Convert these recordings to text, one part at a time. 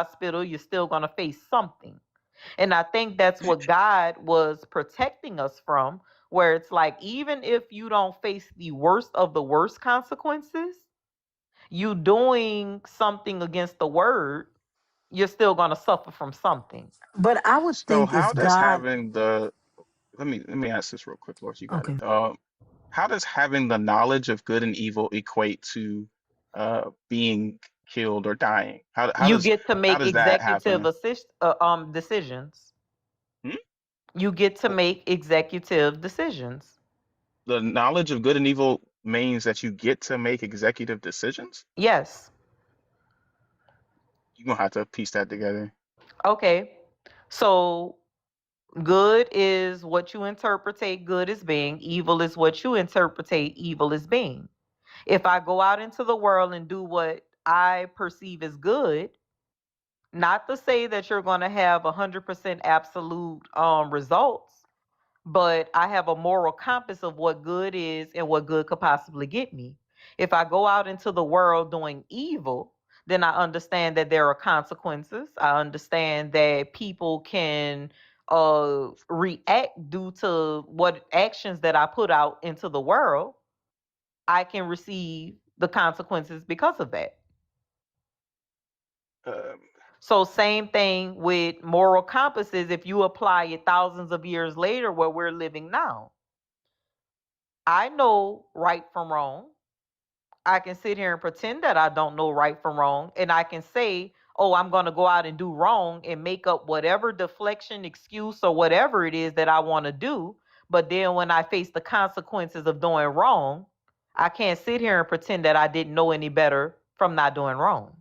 hospital, you're still going to face something. And I think that's what God was protecting us from, where it's like, even if you don't face the worst of the worst consequences, you doing something against the word, you're still going to suffer from something. But I would So think how it's does God. having the let me ask this real quick, Lord, you got Okay. it. How does having the knowledge of good and evil equate to being killed or dying? How You does get to make that executive happen? decisions. Hmm? You get to make executive decisions. The knowledge of good and evil means that you get to make executive decisions? Yes. You're gonna have to piece that together. Okay. So good is what you interpretate good as being, evil is what you interpretate evil as being. If I go out into the world and do what I perceive as good, not to say that you're going to have 100% absolute results, but I have a moral compass of what good is and what good could possibly get me. If I go out into the world doing evil, then I understand that there are consequences. I understand that people can react due to what actions that I put out into the world. I can receive the consequences because of that. Um, So same thing with moral compasses. If you apply it thousands of years later where we're living now, I know right from wrong. I can sit here and pretend that I don't know right from wrong. And I can say, oh, I'm going to go out and do wrong and make up whatever deflection, excuse, or whatever it is that I want to do. But then when I face the consequences of doing wrong, I can't sit here and pretend that I didn't know any better from not doing wrong.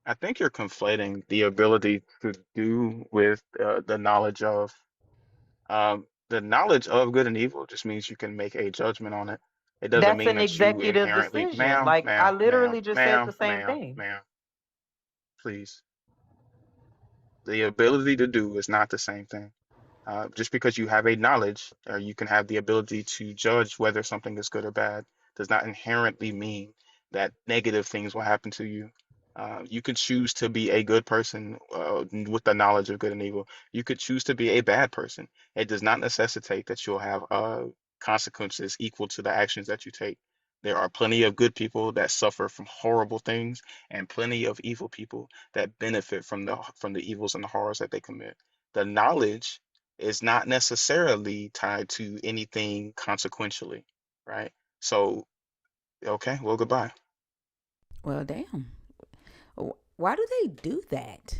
I think you're conflating the ability to do with the knowledge of good and evil just means you can make a judgment on it. It doesn't That's mean an that you executive inherently, decision. Like I literally just said the same thing. ma'am, please. The ability to do is not the same thing. Just because you have a knowledge or you can have the ability to judge whether something is good or bad does not inherently mean that negative things will happen to you. You could choose to be a good person with the knowledge of good and evil. You could choose to be a bad person. It does not necessitate that you'll have consequences equal to the actions that you take. There are plenty of good people that suffer from horrible things, and plenty of evil people that benefit from the evils and the horrors that they commit. The knowledge is not necessarily tied to anything consequentially, right? So, okay, well, goodbye. Well, damn. Why do they do that?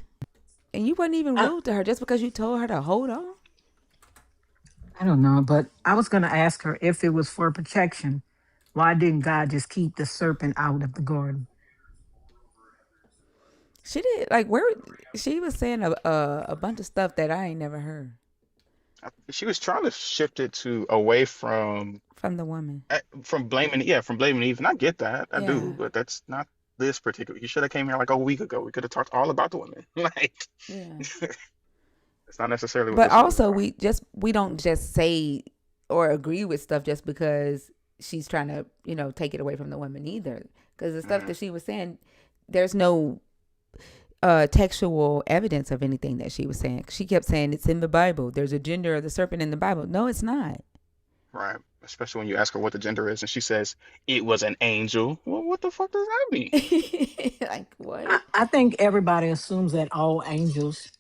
And you wasn't even I, rude to her just because you told her to hold on. I don't know, but I was going to ask her if it was for protection. Why didn't God just keep the serpent out of the garden? She did like where she was saying a bunch of stuff that I ain't never heard She was trying to shift it to away from the woman. from blaming Eve, and I get that, I do, Yeah, but that's not this particular. You should have came here like a week ago. We could have talked all about the women. Like, yeah. it's not necessarily what But this is also about. we don't just say or agree with stuff just because she's trying to take it away from the women either. Because the stuff Mhm. that she was saying, there's no textual evidence of anything that she was saying. She kept saying it's in the Bible. There's a gender of the serpent in the Bible. No, it's not. Right. Especially when you ask her what the gender is, and she says it was an angel. Well, what the fuck does that mean? Like I, what? I think everybody assumes that all angels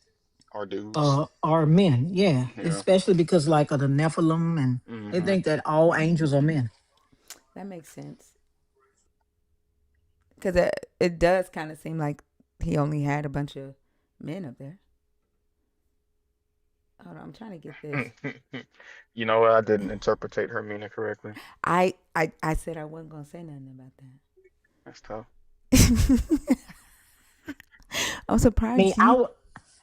Or dudes. are men. Yeah, Yeah. especially because like of the Nephilim, and they Hmm. think that all angels are men. That makes sense. Because it does kind of seem like he only had a bunch of men up there. Hold on, I'm trying to get this. You know what? I didn't interpretate her meaning correctly. I said I wasn't gonna say nothing about That's tough. that. I'm I mean, surprised you.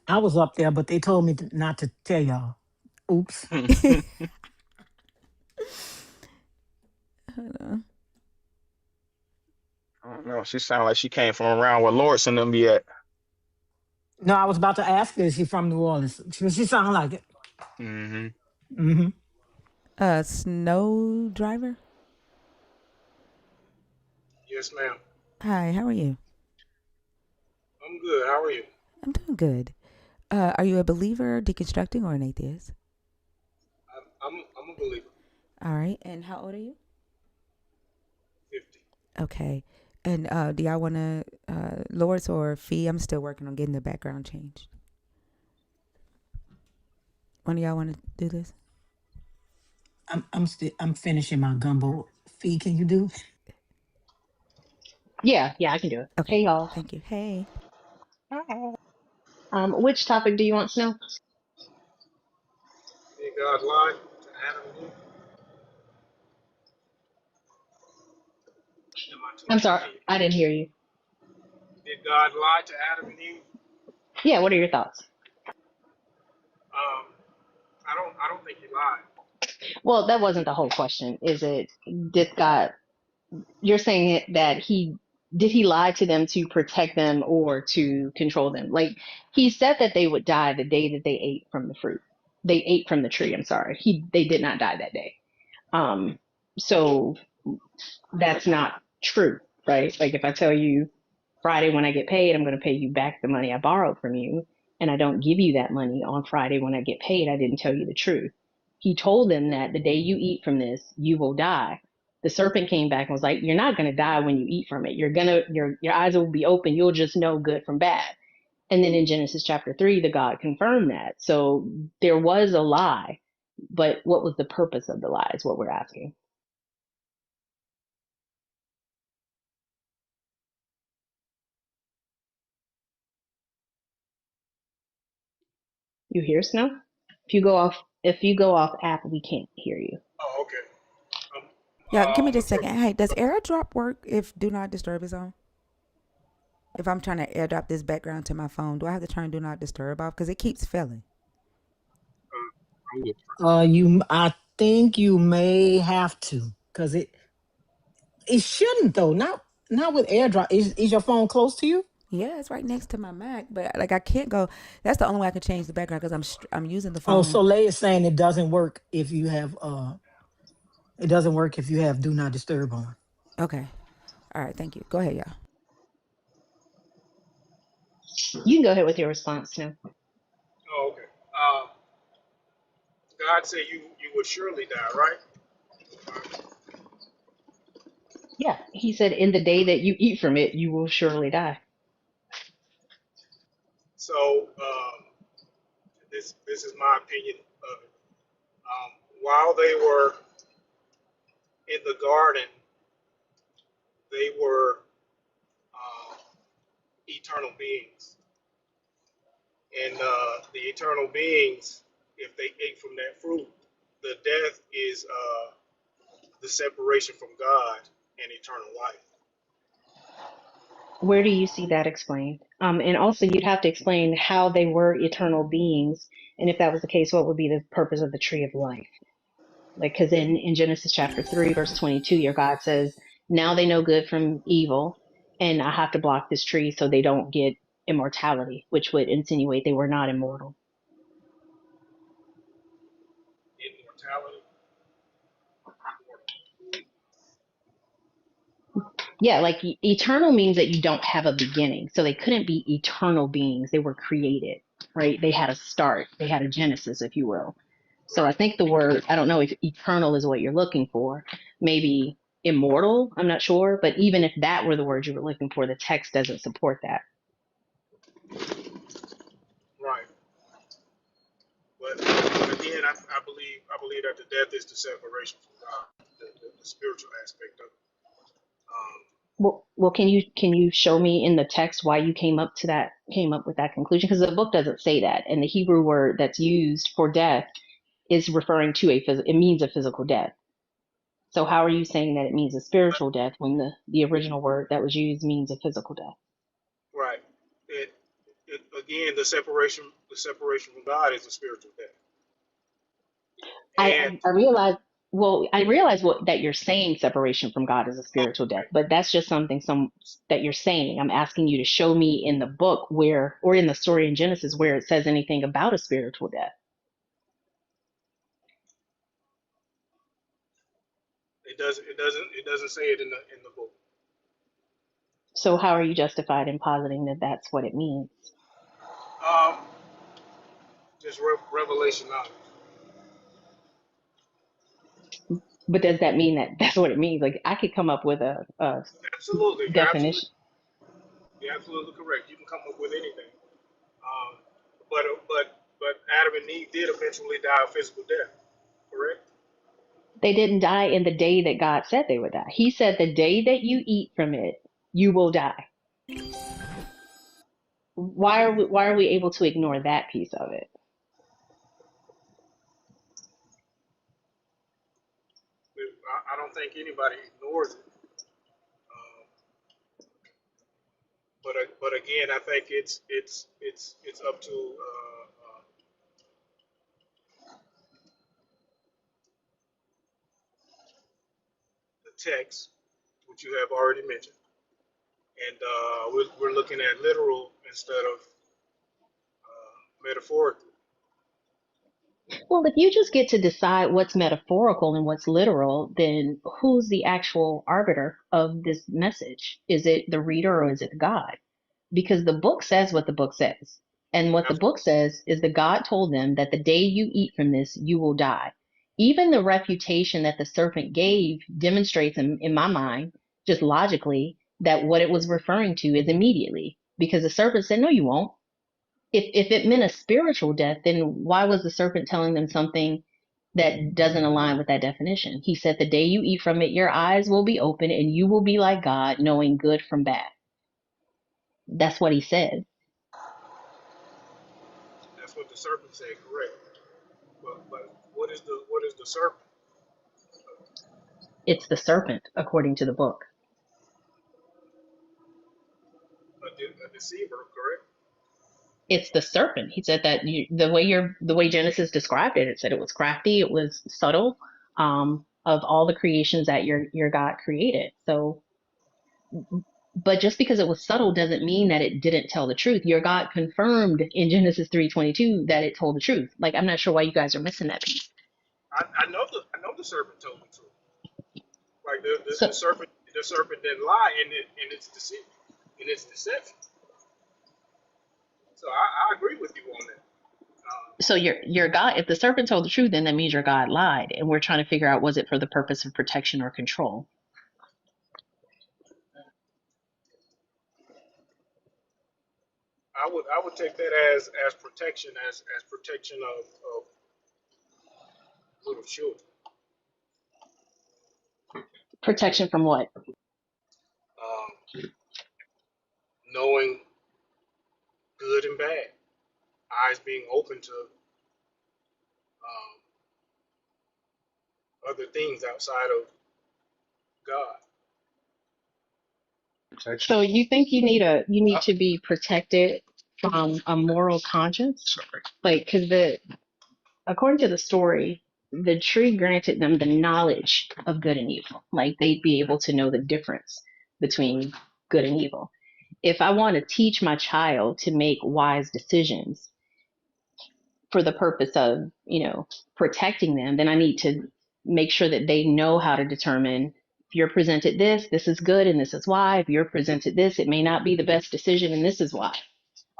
I was up there, but they told me not to tell y'all. Oops. Hold on. I don't know. She sounded like she came from around where Lord sent them be at. No, I was about to ask her, is she from New Orleans? She sounded like it. Hmm. Hmm. Snow driver. Yes, ma'am. Hi, how are you? I'm good. How are you? I'm doing good. Are you a believer, deconstructing, or an atheist? I'm a believer. All right. And how old are you? 50. Okay. And do y'all want to, Loris or Fee? I'm still working on getting the background changed. One of y'all want to do this? I'm finishing my gumbo. Fee, can you do? Yeah, I can do it. Okay. Hey y'all. Thank you. Hey. Which topic do you want to know? Did God lie to Adam and Eve? Am I I'm talking? sorry, I didn't hear you. Did God lie to Adam and Eve? Yeah, what are your thoughts? Um, I don't think he lied. Well, that wasn't the whole question. Is it did God? You're saying that he lie to them to protect them or to control them? Like he said that they would die the day that they ate from the fruit. They ate from the tree. I'm sorry. They did not die that day. So that's not true, right? Like if I tell you Friday when I get paid, I'm going to pay you back the money I borrowed from you, and I don't give you that money on Friday when I get paid, I didn't tell you the truth. He told them that the day you eat from this, you will die. The serpent came back and was like, "You're not going to die when you eat from it. Your eyes will be open. You'll just know good from bad." And then in Genesis chapter 3, the God confirmed that. So there was a lie, but what was the purpose of the lie is what we're asking. You hear Snow? If you go off app, we can't hear you. Oh, okay. Um, Yeah, give me I'm gonna just a throw. second. Hey, does AirDrop work if Do Not Disturb is on? If I'm trying to AirDrop this background to my phone, do I have to turn Do Not Disturb off? Because it keeps failing. I'm good. I think you may have to, because it shouldn't though. Not with AirDrop. Is your phone close to you? Yeah, it's right next to my Mac, but like I can't go. That's the only way I can change the background because I'm using the Oh, phone. Soleil is saying it doesn't work if you have do not disturb on. Okay. All right. Thank you. Go ahead, y'all. You can go ahead with your response now. Oh, okay. God said you would surely die, right? Yeah, he said, "In the day that you eat from it, you will surely die." So this is my opinion of it. While they were in the garden, they were uh, eternal beings, and the eternal beings, if they ate from that fruit, the death is the separation from God and eternal life. Where do you see that explained? And also, you'd have to explain how they were eternal beings, and if that was the case, what would be the purpose of the tree of life? Like, because in Genesis chapter 3, verse 22, your God says, "Now they know good from evil, and I have to block this tree so they don't get immortality," which would insinuate they were not immortal. Immortality, immortal. Yeah, like eternal means that you don't have a beginning. So they couldn't be eternal beings. They were created, right? They had a start, they had a genesis, if you will. So I Right. think the word, I don't know if eternal is what you're looking for, maybe immortal, I'm not sure. But even if that were the word you were looking for, the text doesn't support that. Right. But again, I believe that the death is the separation from God, the spiritual aspect of it. Well, can you show me in the text why you came up with that conclusion? Because the book doesn't say that, and the Hebrew word that's used for death is referring to it means a physical death. So how are you saying that it means a spiritual death when the original word that was used means a physical death? Right. It, again, the separation from God is a spiritual death. And I realize I realize what that you're saying separation from God is a oh, spiritual death, right. but that's just something that you're saying. I'm asking you to show me in the book where or in the story in Genesis where it says anything about a spiritual death. it doesn't say it in the book. So how are you justified in positing that that's what it means? It's revelation knowledge. But does that mean that that's what it means? Like I could come up with a Absolutely, definition. you're absolutely correct. You can come up with anything. Um, but Adam and Eve did eventually die a physical death. Correct. They didn't die in the day that God said they would die. He said the day that you eat from it, you will die. Why are we able to ignore that piece of it? I don't think anybody ignores it. Um, but again, I think it's up to the text, which you have already mentioned, and we're looking at literal instead of metaphorical. Well, if you just get to decide what's metaphorical and what's literal, then who's the actual arbiter of this message? Is it the reader or is it God? Because the book says what the book says. And what the book says is that God told them that the day you eat from this, you will die. Even the refutation that the serpent gave demonstrates in my mind, just logically, that what it was referring to is immediately. Because the serpent said, no, you won't. If it meant a spiritual death, then why was the serpent telling them something that doesn't align with that definition? He said, the day you eat from it, your eyes will be open and you will be like God, knowing good from bad. That's what he said. That's what the serpent said. Correct. But what is the serpent? It's the serpent, according to the book. A deceiver. Correct. It's the serpent. He said that the way Genesis described it, it said it was crafty, it was subtle, of all the creations that your God created. So, but just because it was subtle doesn't mean that it didn't tell the truth. Your God confirmed in Genesis 3:22 that it told the truth. Like I'm not sure why you guys are missing that piece. I know the serpent told the truth. Like the So serpent didn't lie in its deceit, in its deception. So I agree with you on that. so your God, if the serpent told the truth, then that means your God lied, and we're trying to figure out was it for the purpose of protection or control. I would take that as protection, as protection of little children. Protection from what? Um, Knowing good and bad, eyes being open to other things outside of God. So you think you need to be protected from a moral conscience? Like, because according to the story, the tree granted them the knowledge of good and evil. Like they'd be able to know the difference between good and evil. If I want to teach my child to make wise decisions for the purpose of, protecting them, then I need to make sure that they know how to determine if you're presented this, this is good and this is why. If you're presented this, it may not be the best decision and this is why.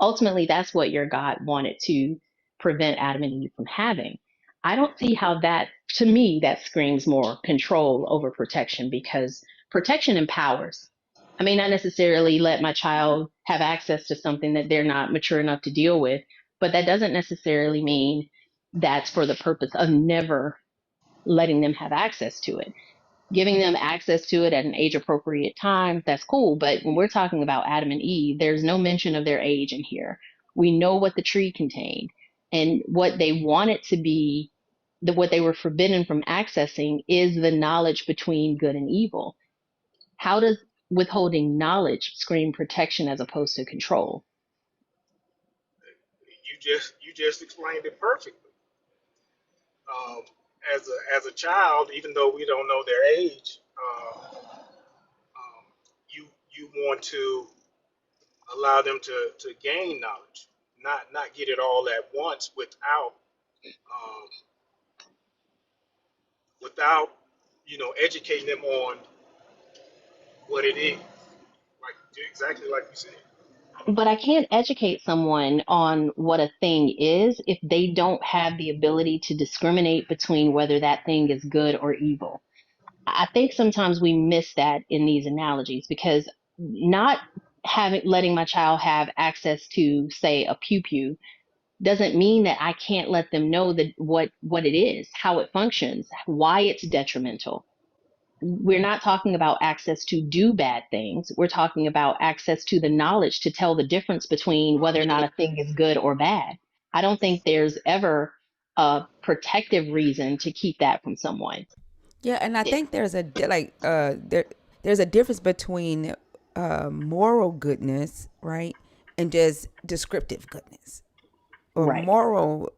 Ultimately, that's what your God wanted to prevent Adam and Eve from having. I don't see how that, to me, that screams more control over protection because protection empowers. I may not necessarily let my child have access to something that they're not mature enough to deal with, but that doesn't necessarily mean that's for the purpose of never letting them have access to it. Giving them access to it at an age appropriate time, that's cool. But when we're talking about Adam and Eve, there's no mention of their age in here. We know what the tree contained and what they wanted to be, what they were forbidden from accessing is the knowledge between good and evil. How does withholding knowledge scream protection as opposed to control? You just explained it perfectly. Um, as a child, even though we don't know their age, you want to allow them to gain knowledge, not get it all at once um, without educating them on what it is, like exactly like you said. But I can't educate someone on what a thing is if they don't have the ability to discriminate between whether that thing is good or evil. I think sometimes we miss that in these analogies because not having letting my child have access to, say, a pew pew doesn't mean that I can't let them know that what it is, how it functions, why it's detrimental. We're not talking about access to do bad things. We're talking about access to the knowledge to tell the difference between whether or not a thing is good or bad. I don't think there's ever a protective reason to keep that from someone. Yeah, and I think there's a there's a difference between moral goodness, right, and just descriptive goodness, or Right. moral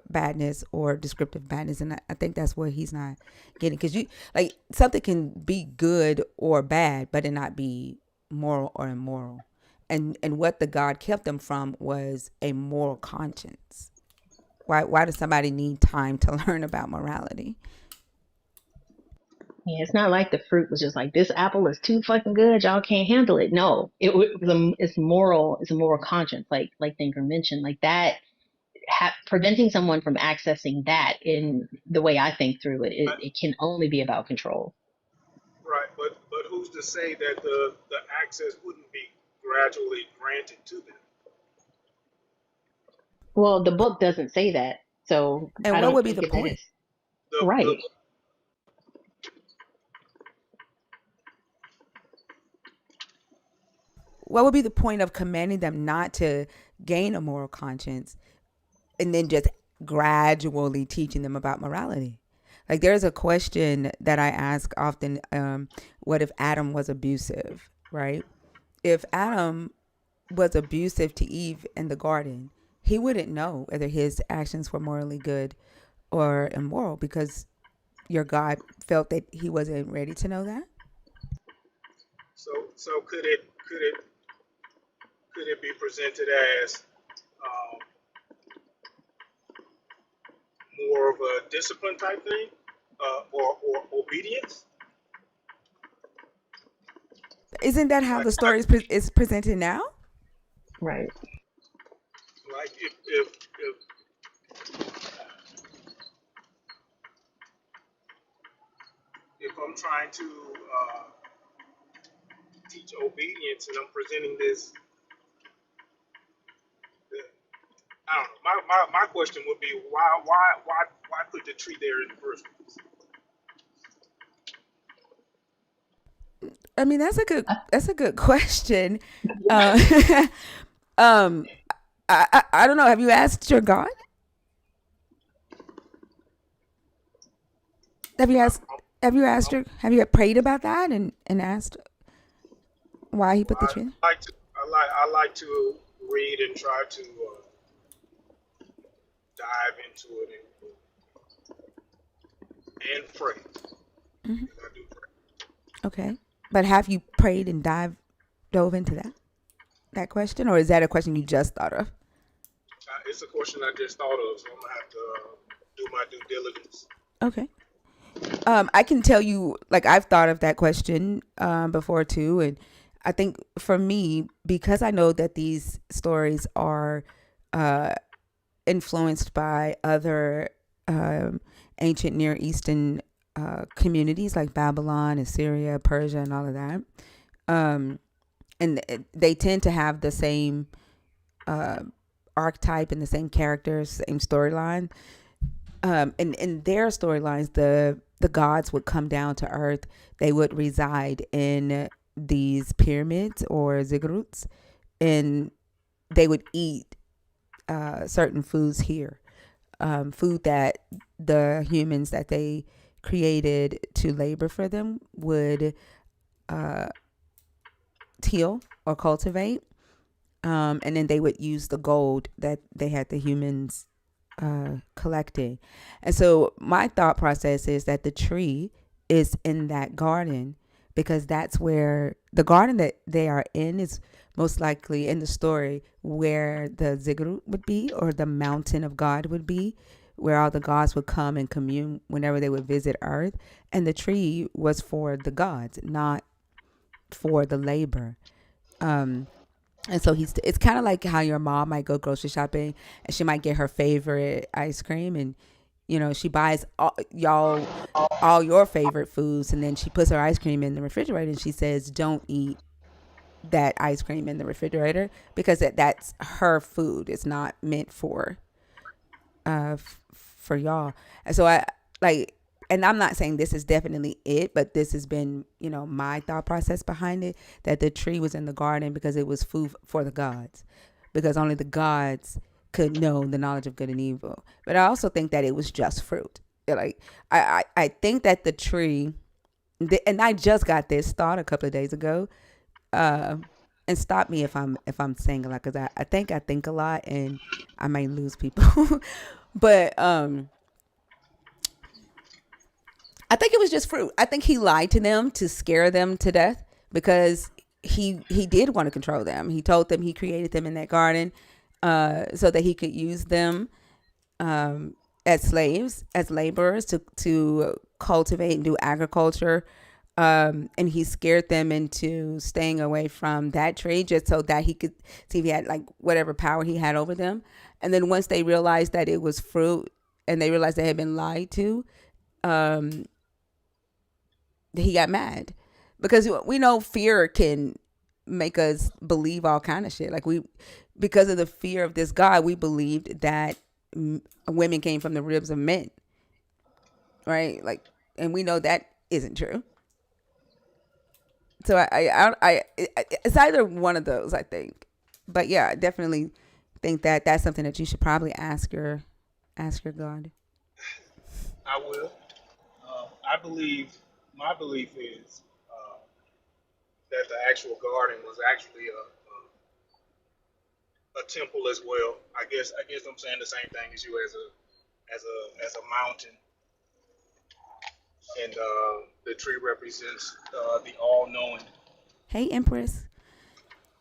badness or descriptive badness. And I think that's what he's not getting, because you like something can be good or bad but it not be moral or immoral. And what the God kept them from was a moral conscience. Why does somebody need time to learn about morality? Yeah, it's not like the fruit was just like, this apple is too fucking good, y'all can't handle it. No, it's moral. It's a moral conscience, like Thinker mentioned, like that. Preventing someone from accessing that in the way I think through it, But it can only be about control. right, but who's to say that the access wouldn't be gradually granted to them? Well, the book doesn't say that, so And I what don't would be think the it is. point? The Right. What would be the point of commanding them not to gain a moral conscience and then just gradually teaching them about morality? Like, there's a question that I ask often: what if Adam was abusive, right? If Adam was abusive to Eve in the garden, he wouldn't know whether his actions were morally good or immoral, because your God felt that he wasn't ready to know that. so could it be presented as um, more of a discipline type thing, or obedience? Isn't that how Like the story is presented now? Right. like if if I'm trying to teach obedience and I'm presenting this, I don't know. My question would be why put the tree there in the first place? I mean, that's a good question. Uh, um, I don't know. Have you asked your God? Have you I'm, asked? I'm, Have you asked I'm, her? Have you prayed about that and asked why he well, put the tree? I like to read and try to dive into it and pray Hmm. because I do pray. Okay, but have you prayed and dove into that question, or is that a question you just thought of? It's a question I just thought of, so I'm gonna have to do my due diligence. Okay. I can tell you, like, I've thought of that question before too, and I think for me, because I know that these stories are uh, influenced by other um, ancient Near Eastern communities like Babylon, Assyria, Persia, and all of that, um, and they tend to have the same uh, archetype and the same characters, same storyline. And in their storylines, the gods would come down to earth. They would reside in these pyramids or ziggurats, and they would eat certain foods here, food that the humans that they created to labor for them would uh, till or cultivate, and then they would use the gold that they had the humans collecting. And so my thought process is that the tree is in that garden, because that's where the garden that they are in is most likely in the story where the ziggurat would be, or the mountain of God would be, where all the gods would come and commune whenever they would visit earth. And the tree was for the gods, not for the labor. Um, And so it's kind of like how your mom might go grocery shopping and she might get her favorite ice cream, and she buys all your favorite foods, and then she puts her ice cream in the refrigerator and she says, "Don't eat that ice cream in the refrigerator because that's her food. It's not meant for y'all." And so I like, and I'm not saying this is definitely it, but this has been, my thought process behind it, that the tree was in the garden because it was food for the gods, because only the gods could know the knowledge of good and evil. But I also think that it was just fruit. Like, I think that the tree, and I just got this thought a couple of days ago, uh, and stop me if I'm saying a lot, because I think a lot and I might lose people. But I think it was just fruit. I think he lied to them to scare them to death, because he did want to control them. He told them he created them in that garden, so that he could use them, as slaves, as laborers, to cultivate and do agriculture. And he scared them into staying away from that tree just so that he could see if he had like whatever power he had over them. And then once they realized that it was fruit and they realized they had been lied to, um, he got mad, because we know fear can make us believe all kind of shit. Like, because of the fear of this God, we believed that women came from the ribs of men, right? Like, and we know that isn't true. So it's either one of those, I think. But yeah, I definitely think that that's something that you should probably ask your God. I will. I believe my belief is that the actual garden was actually a temple as well. I guess I'm saying the same thing as you, as a mountain, and the tree represents the all knowing. Hey, Empress,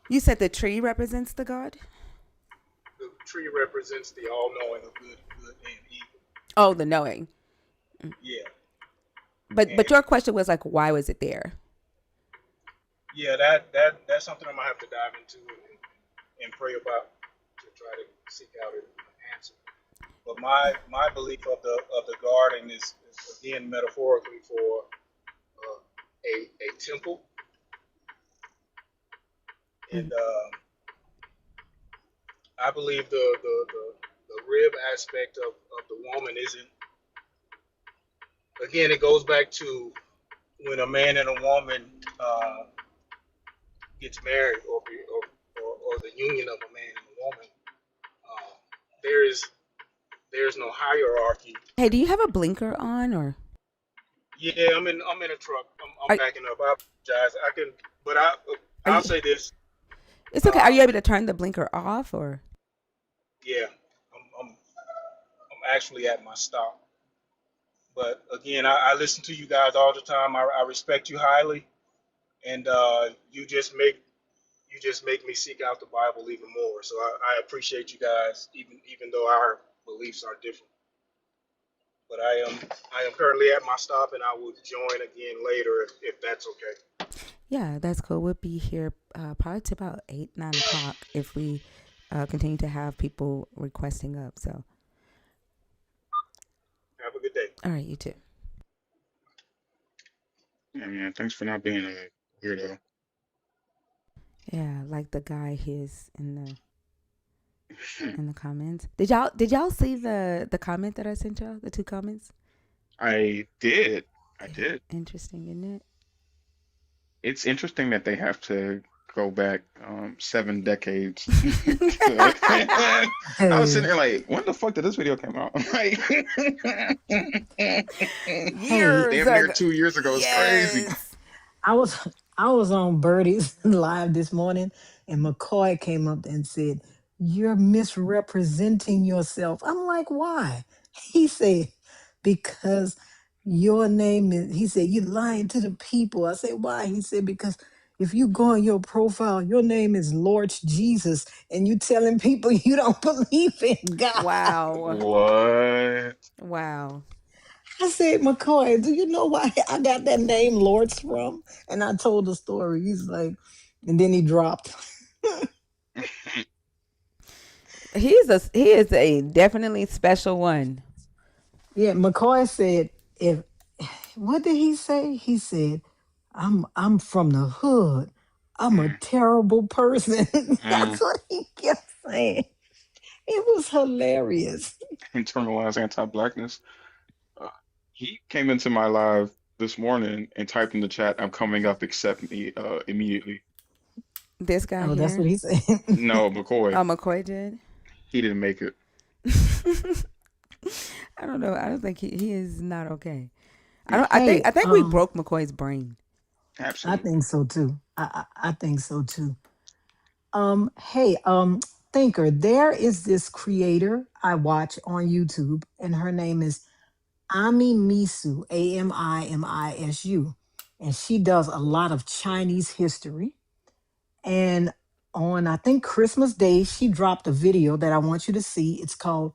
you said the tree represents the God. The tree represents the all knowing of good and evil. Oh, the knowing. Yeah, But and your question was like, why was it there? yeah, that's something I'm gonna have to dive into and pray about to try to seek out an answer. But my belief of the garden is again metaphorically for a temple, and Mhm. I believe the rib aspect of the woman isn't. Again, it goes back to when a man and a woman gets married, or the union of a man and a woman. Uh, there is there's no hierarchy. Hey, do you have a blinker on, or Yeah, I'm in a truck. I'm are, backing up. I apologize. I can, but are I'll you? say this. It's okay. Are Uh, you able to turn the blinker off, or? yeah, I'm actually at my stop. But again, I listen to you guys all the time. I respect you highly, and you just make me seek out the Bible even more. So I appreciate you guys, even though our beliefs are different. But I am currently at my stop, and I will join again later if that's okay. Yeah, that's cool. We'll be here probably to about 8, 9 o'clock if we continue to have people requesting up. So, Have a good day. all right, you too. Yeah, man. Thanks for not being a weirdo. Yeah, like the guy his in the comments. Did y'all see the comment that I sent y'all? The 2 comments. I did. I Yeah, did. interesting, isn't it? It's interesting that they have to go back 7 decades. I was sitting Hey, there like, when the fuck did this video come out? Like, hey, Years damn near ago. 2 years ago. It's crazy. Yes. I was I was on Birdie's live this morning, and McCoy came up and said, "You're misrepresenting yourself." I'm like, "Why?" He said, "Because your name is." He said, "You're lying to the people." I said, "Why?" He said, "Because if you go on your profile, your name is Lord Jesus, and you telling people you don't believe in God." Wow. What? Wow. I said, "McCoy, do you know why I got that name Lords from?" And I told the story. He's like, and then he dropped. He is a definitely special one. Yeah, McCoy said, if what did he say? He said, I'm from the hood. I'm a Mm, terrible person. That's mm. what he kept saying. It was hilarious. Internalized anti-blackness. Uh, he came into my live this morning and typed in the chat, "I'm coming up, accept me immediately." This guy Oh, that's what here. he said. No, McCoy, Oh, McCoy did. he didn't make it. I don't know. I don't think he is not okay. I don't. Hey, I think we broke McCoy's brain. I Absolutely. think so too. I think so too. Hey, thinker, there is this creator I watch on YouTube, and her name is Ami Misu, Amisu, and she does a lot of Chinese history. And on, I think, Christmas Day, she dropped a video that I want you to see. It's called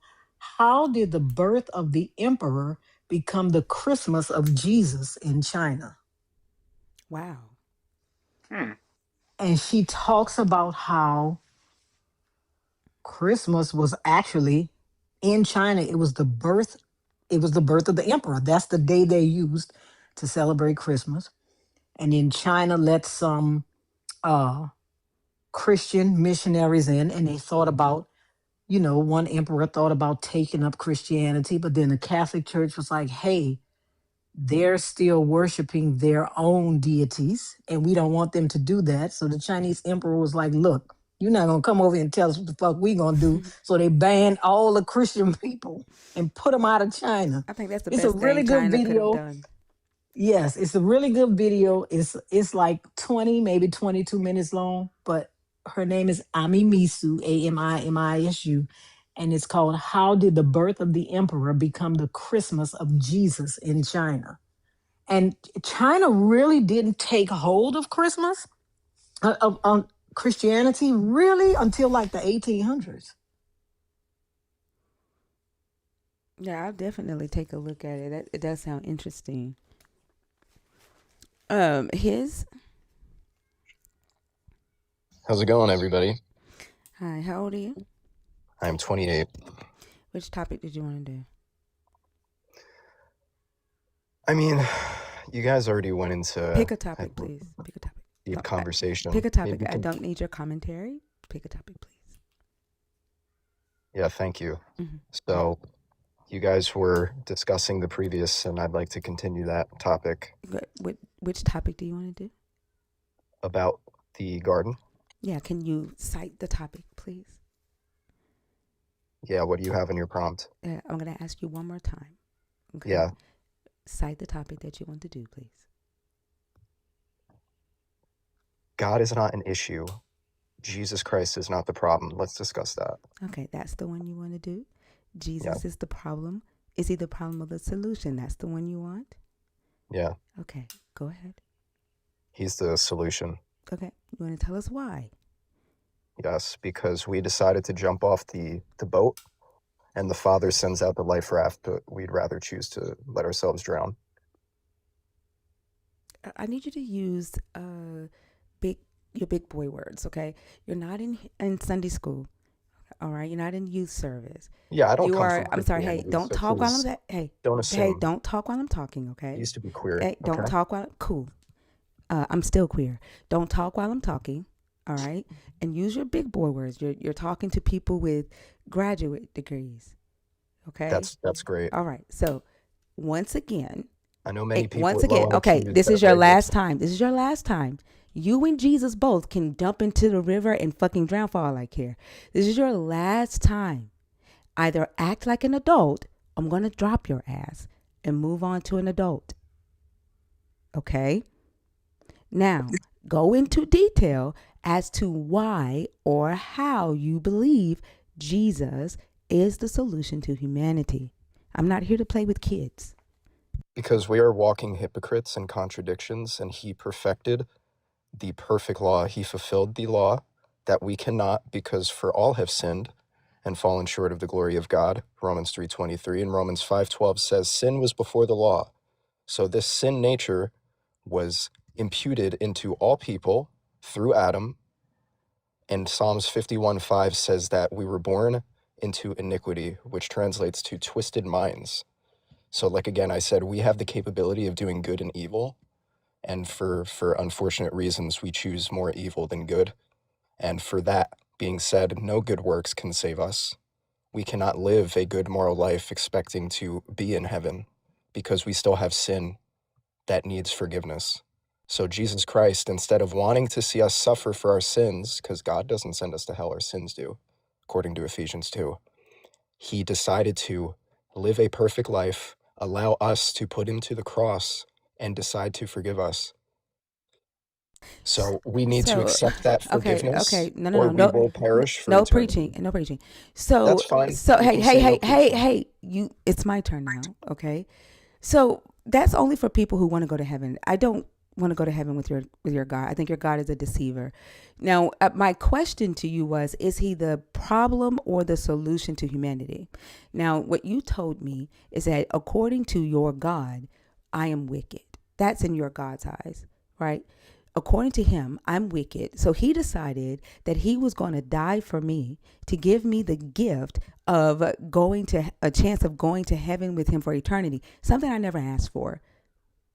"How Did the Birth of the Emperor Become the Christmas of Jesus in China?" Wow. Hmm. And she talks about how Christmas was actually in China. It was the birth of the emperor. That's the day they used to celebrate Christmas. And then China let some uh, Christian missionaries in, and they thought about, one emperor thought about taking up Christianity, but then the Catholic Church was like, hey, they're still worshiping their own deities, and we don't want them to do that. So the Chinese emperor was like, look, you're not going to come over here and tell us what the fuck we going to do. So they banned all the Christian people and put them out of China. I think that's the It's a best thing really good China could have video. done. Yes, it's a really good video. It's like 20, maybe 22 minutes long, but her name is Ami Misu, Amimisu, and it's called "How Did the Birth of the Emperor Become the Christmas of Jesus in China?" And China really didn't take hold of Christmas, of Christianity, really until like the 1800s. Yeah, I'll definitely take a look at it. It does sound interesting. His. How's it going, everybody? Hi, how old are you? I'm 28. Which topic did you want to do? I mean, you guys already went into Pick a topic, please. Pick a topic. deep conversation. Pick a topic. Maybe I don't need your commentary. Pick a topic, please. Yeah, thank you. Mm-hmm. So, you guys were discussing the previous, and I'd like to continue that topic Which topic do you want to do? about the garden. Yeah, can you cite the topic, please? Yeah, what do you have in your prompt? I'm going to ask you one more time. Okay. Yeah. Cite the topic that you want to do, please. God is not an issue. Jesus Christ is not the problem. Let's discuss that. Okay, that's the one you want to do. Jesus Yeah. is the problem. Is he the problem or the solution? That's the one you want? Yeah. Okay, go ahead. He's the solution. Okay, you want to tell us why? Yes, because we decided to jump off the boat, and the Father sends out the life raft, but we'd rather choose to let ourselves drown. I need you to use your big boy words, okay? You're not in Sunday school, all right? You're not in youth service. Yeah, I don't You come are. from I'm sorry. Hey, Christianity, don't so talk while I'm please that. Hey, don't hey, assume. don't talk while I'm talking, I okay? used to be queer. Hey, don't Okay? talk while cool. I'm still queer. Don't talk while I'm talking, all right? And use your big boy words. You're talking to people with graduate degrees, okay? That's great. All right. So once again, I know many people once with again, low okay, IQs this that is are your very last grateful. time. This is your last time. You and Jesus both can dump into the river and fucking drown for all I care. This is your last time. Either act like an adult, I'm going to drop your ass and move on to an adult. Okay? Now, go into detail as to why or how you believe Jesus is the solution to humanity. I'm not here to play with kids. Because we are walking hypocrites and contradictions, and he perfected the perfect law. He fulfilled the law that we cannot, because for all have sinned and fallen short of the glory of God. Romans 3:23 and Romans 5:12 says sin was before the law. So this sin nature was imputed into all people through Adam, And Psalms 51:5 says that we were born into iniquity, which translates to twisted minds. So, like again, I said, we have the capability of doing good and evil. And for unfortunate reasons, we choose more evil than good. And for that being said, no good works can save us. We cannot live a good moral life expecting to be in heaven because we still have sin that needs forgiveness. So Jesus Christ, instead of wanting to see us suffer for our sins, because God doesn't send us to hell, our sins do, according to Ephesians 2, he decided to live a perfect life, allow us to put him to the cross, and decide to forgive us. So we need to So, accept that forgiveness, okay, no, no, or no, we no, will perish for no eternity. preaching and no preaching. That's So, fine. so You hey, can hey, say no hey, hey, preaching. hey, you. It's my turn now. Okay. So that's only for people who want to go to heaven. I don't want to go to heaven with your God. I think your God is a deceiver. Now, my question to you was: is he the problem or the solution to humanity? Now, what you told me is that according to your God, I am wicked. That's in your God's eyes, right? According to him, I'm wicked. So he decided that he was going to die for me to give me the gift of going to a chance of going to heaven with him for eternity. Something I never asked for.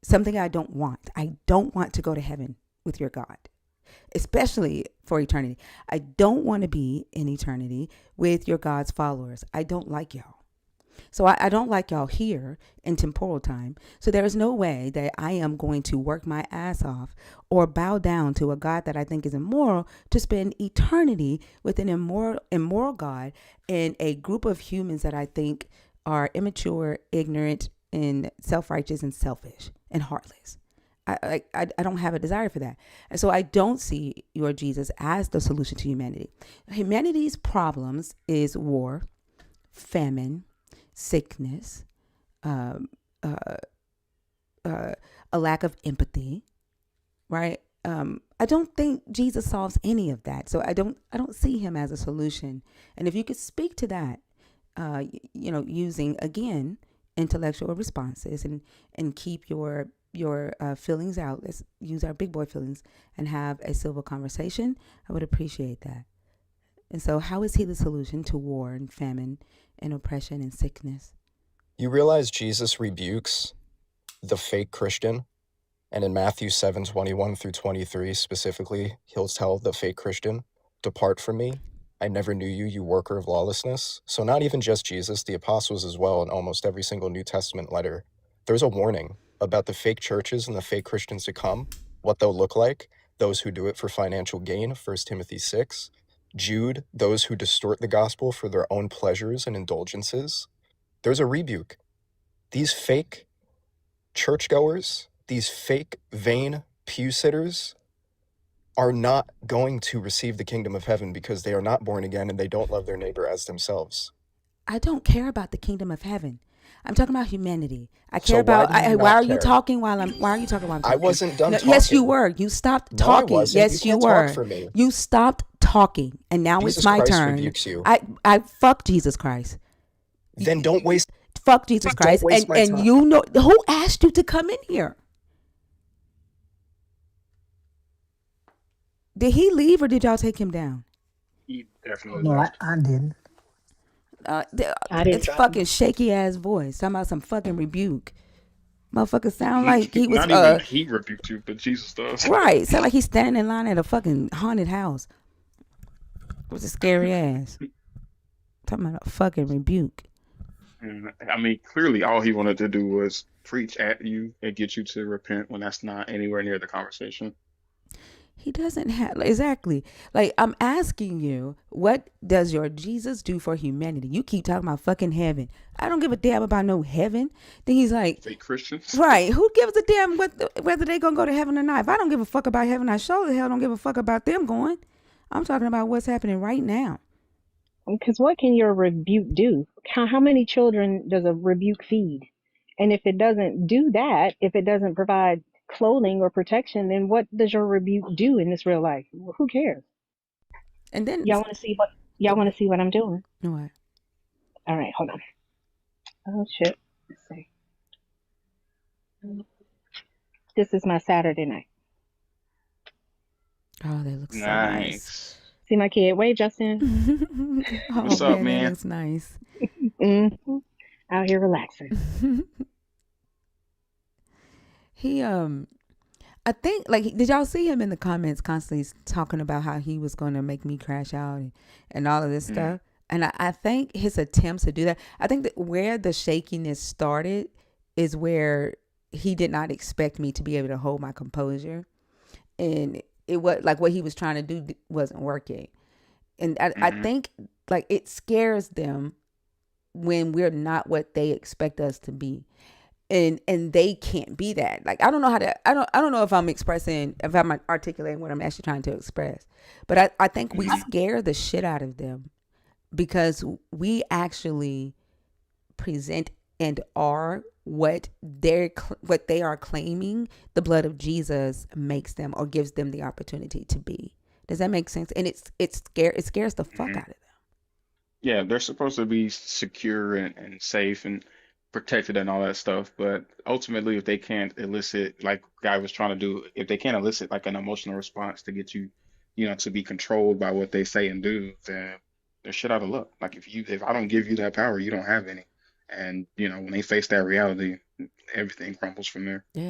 Something I don't want. I don't want to go to heaven with your God, especially for eternity. I don't want to be in eternity with your God's followers. I don't like y'all. So I don't like y'all here in temporal time. So there is no way that I am going to work my ass off or bow down to a God that I think is immoral to spend eternity with an immoral God and a group of humans that I think are immature, ignorant, and self-righteous and selfish and heartless. I don't have a desire for that. And so I don't see your Jesus as the solution to humanity. Humanity's problems is war, famine, sickness, um, uh, a lack of empathy, right? I don't think Jesus solves any of that, so I don't see him as a solution. And if you could speak to that, using again intellectual responses and keep your feelings out. Let's use our big boy feelings and have a civil conversation. I would appreciate that. And so, how is he the solution to war and famine and oppression and sickness? You realize Jesus rebukes the fake Christian, and in Matthew 7:21 through 23 specifically, he'll tell the fake Christian, "Depart from me. I never knew you, you worker of lawlessness." So not even just Jesus, the apostles as well, in almost every single New Testament letter, there's a warning about the fake churches and the fake Christians to come, what they'll look like, those who do it for financial gain, 1 Timothy 6. Jude, those who distort the gospel for their own pleasures and indulgences. There's a rebuke. These fake churchgoers, these fake, vain pew sitters, are not going to receive the kingdom of heaven because they are not born again and they don't love their neighbor as themselves. I don't care about the kingdom of heaven. I'm talking about humanity. I So care why about. do you Why not are you care? talking while I'm? Why are you talking while I'm I talking? wasn't done No, yes, you talking. were. You stopped No, I talking. wasn't. You Yes, you can't talk were. for me. You stopped talking, and now it's Jesus my Christ turn. rebukes you. I fuck Jesus Christ. Then don't waste Fuck Jesus Christ. And my and time. you know who asked you to come in here? Did he leave or did y'all take him down? He definitely No, left. I didn't. Uh, I didn't it's drop fucking him. shaky ass voice. Talking about some fucking rebuke. Motherfucker sound He, like he was not even he rebuked you, but Jesus does. right. Sound like he's standing in line at a fucking haunted house. It was a scary ass. Talking about a fucking rebuke. And I mean, clearly, all he wanted to do was preach at you and get you to repent when that's not anywhere near the conversation. He doesn't have exactly like I'm asking you, what does your Jesus do for humanity? You keep talking about fucking heaven. I don't give a damn about no heaven. Then he's like, Fake Christians. right? Who gives a damn whether they gonna go to heaven or not? If I don't give a fuck about heaven, I sure the hell don't give a fuck about them going. I'm talking about what's happening right now. Because what can your rebuke do? How many children does a rebuke feed? And if it doesn't do that, if it doesn't provide clothing or protection, then what does your rebuke do in this real life? Who cares? And then Y'all want to see what I'm doing? what? All right, hold on. Oh shit. Let's see. This is my Saturday night. Oh, they look so nice. Nice. See my kid. Wave, Justin. Oh What's up, man, that man? looks nice. Out here relaxing. He I think, like, did y'all see him in the comments constantly talking about how he was going to make me crash out and all of this Mm, stuff? And I think his attempts to do that, I think that where the shakiness started is where he did not expect me to be able to hold my composure. And it was like what he was trying to do wasn't working. And I mm-hmm, think, like, it scares them when we're not what they expect us to be, and they can't be that. Like, I don't know how to, I don't know if I'm articulating what I'm actually trying to express, but I think we mm-hmm, scare the shit out of them because we actually present and are what they are claiming the blood of Jesus makes them or gives them the opportunity to be. Does that make sense? And it scares the fuck mm-hmm. out of Yeah, they're supposed to be secure and safe and protected and all that stuff. But ultimately, if they can't elicit, like Guy was trying to do, if they can't elicit like an emotional response to get you, to be controlled by what they say and do, then they're shit out of luck. Like if I don't give you that power, you don't have any. And when they face that reality, everything crumbles from there. them.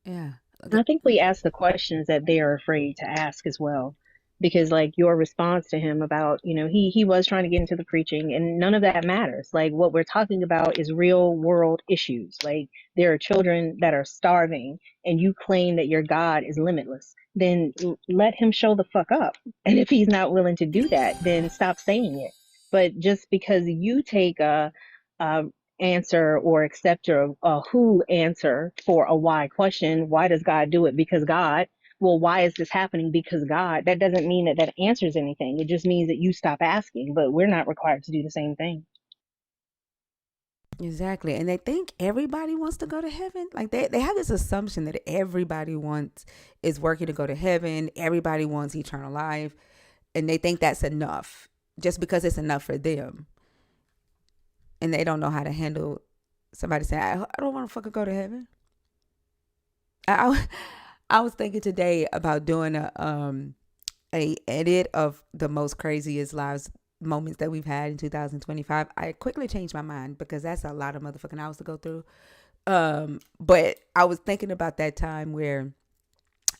Yeah. Yeah. I think we ask the questions that they are afraid to ask as well. Because like your response to him about, he was trying to get into the preaching and none of that matters. Like what we're talking about is real world issues. Like there are children that are starving and you claim that your God is limitless. Then let him show the fuck up. And if he's not willing to do that, then stop saying it. But just because you take a answer or accept a who answer for a why question. Why does God do it? Because God. Well, why is this happening? Because God. That doesn't mean that that answers anything. It just means that you stop asking, but we're not required to do the same thing. Exactly. And they think everybody wants to go to heaven. Like they have this assumption that everybody wants is working to go to heaven. Everybody wants eternal life. And they think that's enough just because it's enough for them. And they don't know how to handle somebody saying, I don't want to fucking go to heaven. I, I was thinking today about doing a edit of the most craziest lives moments that we've had in 2025. I quickly changed my mind because that's a lot of motherfucking hours to go through. But I was thinking about that time where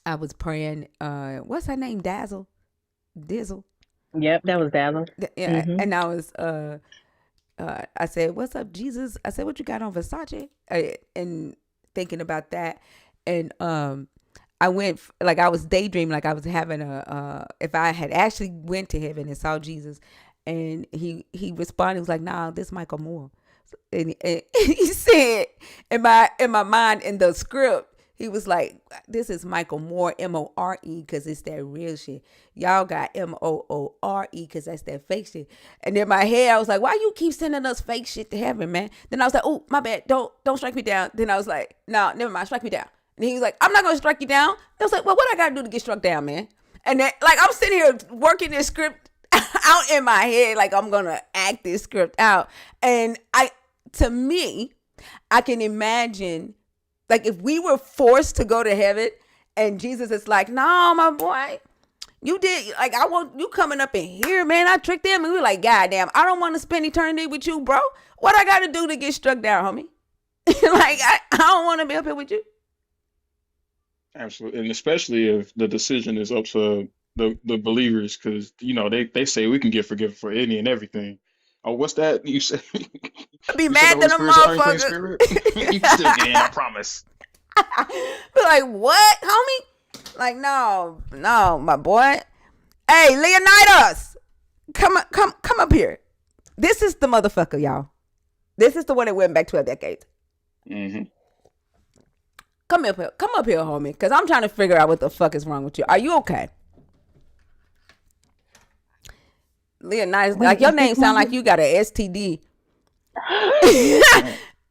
I was praying. What's her name? Dizzle. Yep, that was Dazzle. Yeah, Hmm. and I was I said, "What's up, Jesus?" I said, "What you got on Versace?" And thinking about that, and I went like I was daydreaming, like I was having if I had actually went to heaven and saw Jesus, and he responded, he was like, "Nah, this Michael Moore," and he said in my mind in the script. He was like, "This is Michael Moore, More, because it's that real shit. Y'all got Moore, because that's that fake shit." And in my head, I was like, "Why you keep sending us fake shit to heaven, man?" Then I was like, "Oh, my bad. Don't strike me down." Then I was like, "No, never mind. Strike me down." And he was like, "I'm not gonna strike you down." I was like, "Well, what I gotta do to get struck down, man?" And then, like, I'm sitting here working this script out in my head, like I'm gonna act this script out. And to me, I can imagine. Like if we were forced to go to heaven and Jesus is like, "No, my boy, you did, like, I want you coming up in here, man. I tricked them." And we were like, "God damn, I don't want to spend eternity with you, bro. What I got to do to get struck down, homie?" Like, I don't want to be up here with you. Absolutely, and especially if the decision is up to the believers, because they say we can get forgiven for any and everything. Oh, what's that you said? I'd be You said the mad Holy than a Spirit's an unclean motherfucker. spirit. You can still get in, I promise. Be like, "What, homie?" Like, no, my boy. Hey, Leonidas, come up here. This is the motherfucker, y'all. This is the one that went back 12 decades. Hmm. Come up here, homie, because I'm trying to figure out what the fuck is wrong with you. Are you okay? Leonidas, Wait, like your is this name sound one? like you got a STD.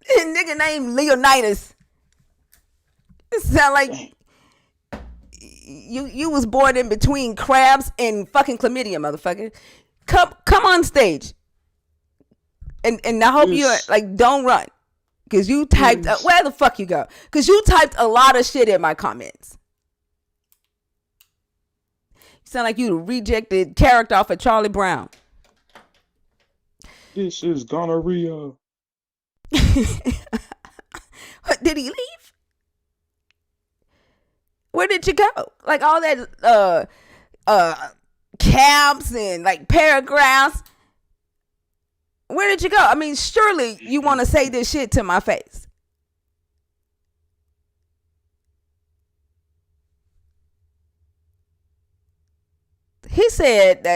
Nigga named Leonidas. It sound like Dang. you was born in between crabs and fucking chlamydia, motherfucker. Come on stage. And I hope you This like don't run. Cause you typed is where the fuck you go? Cause you typed a lot of shit in my comments. Sound like you the rejected character off of Charlie Brown. This is gonorrhea. Did he leave? Where did you go? Like all that camps and like paragraphs. Where did you go? I mean, surely you want to say this shit to my face. He said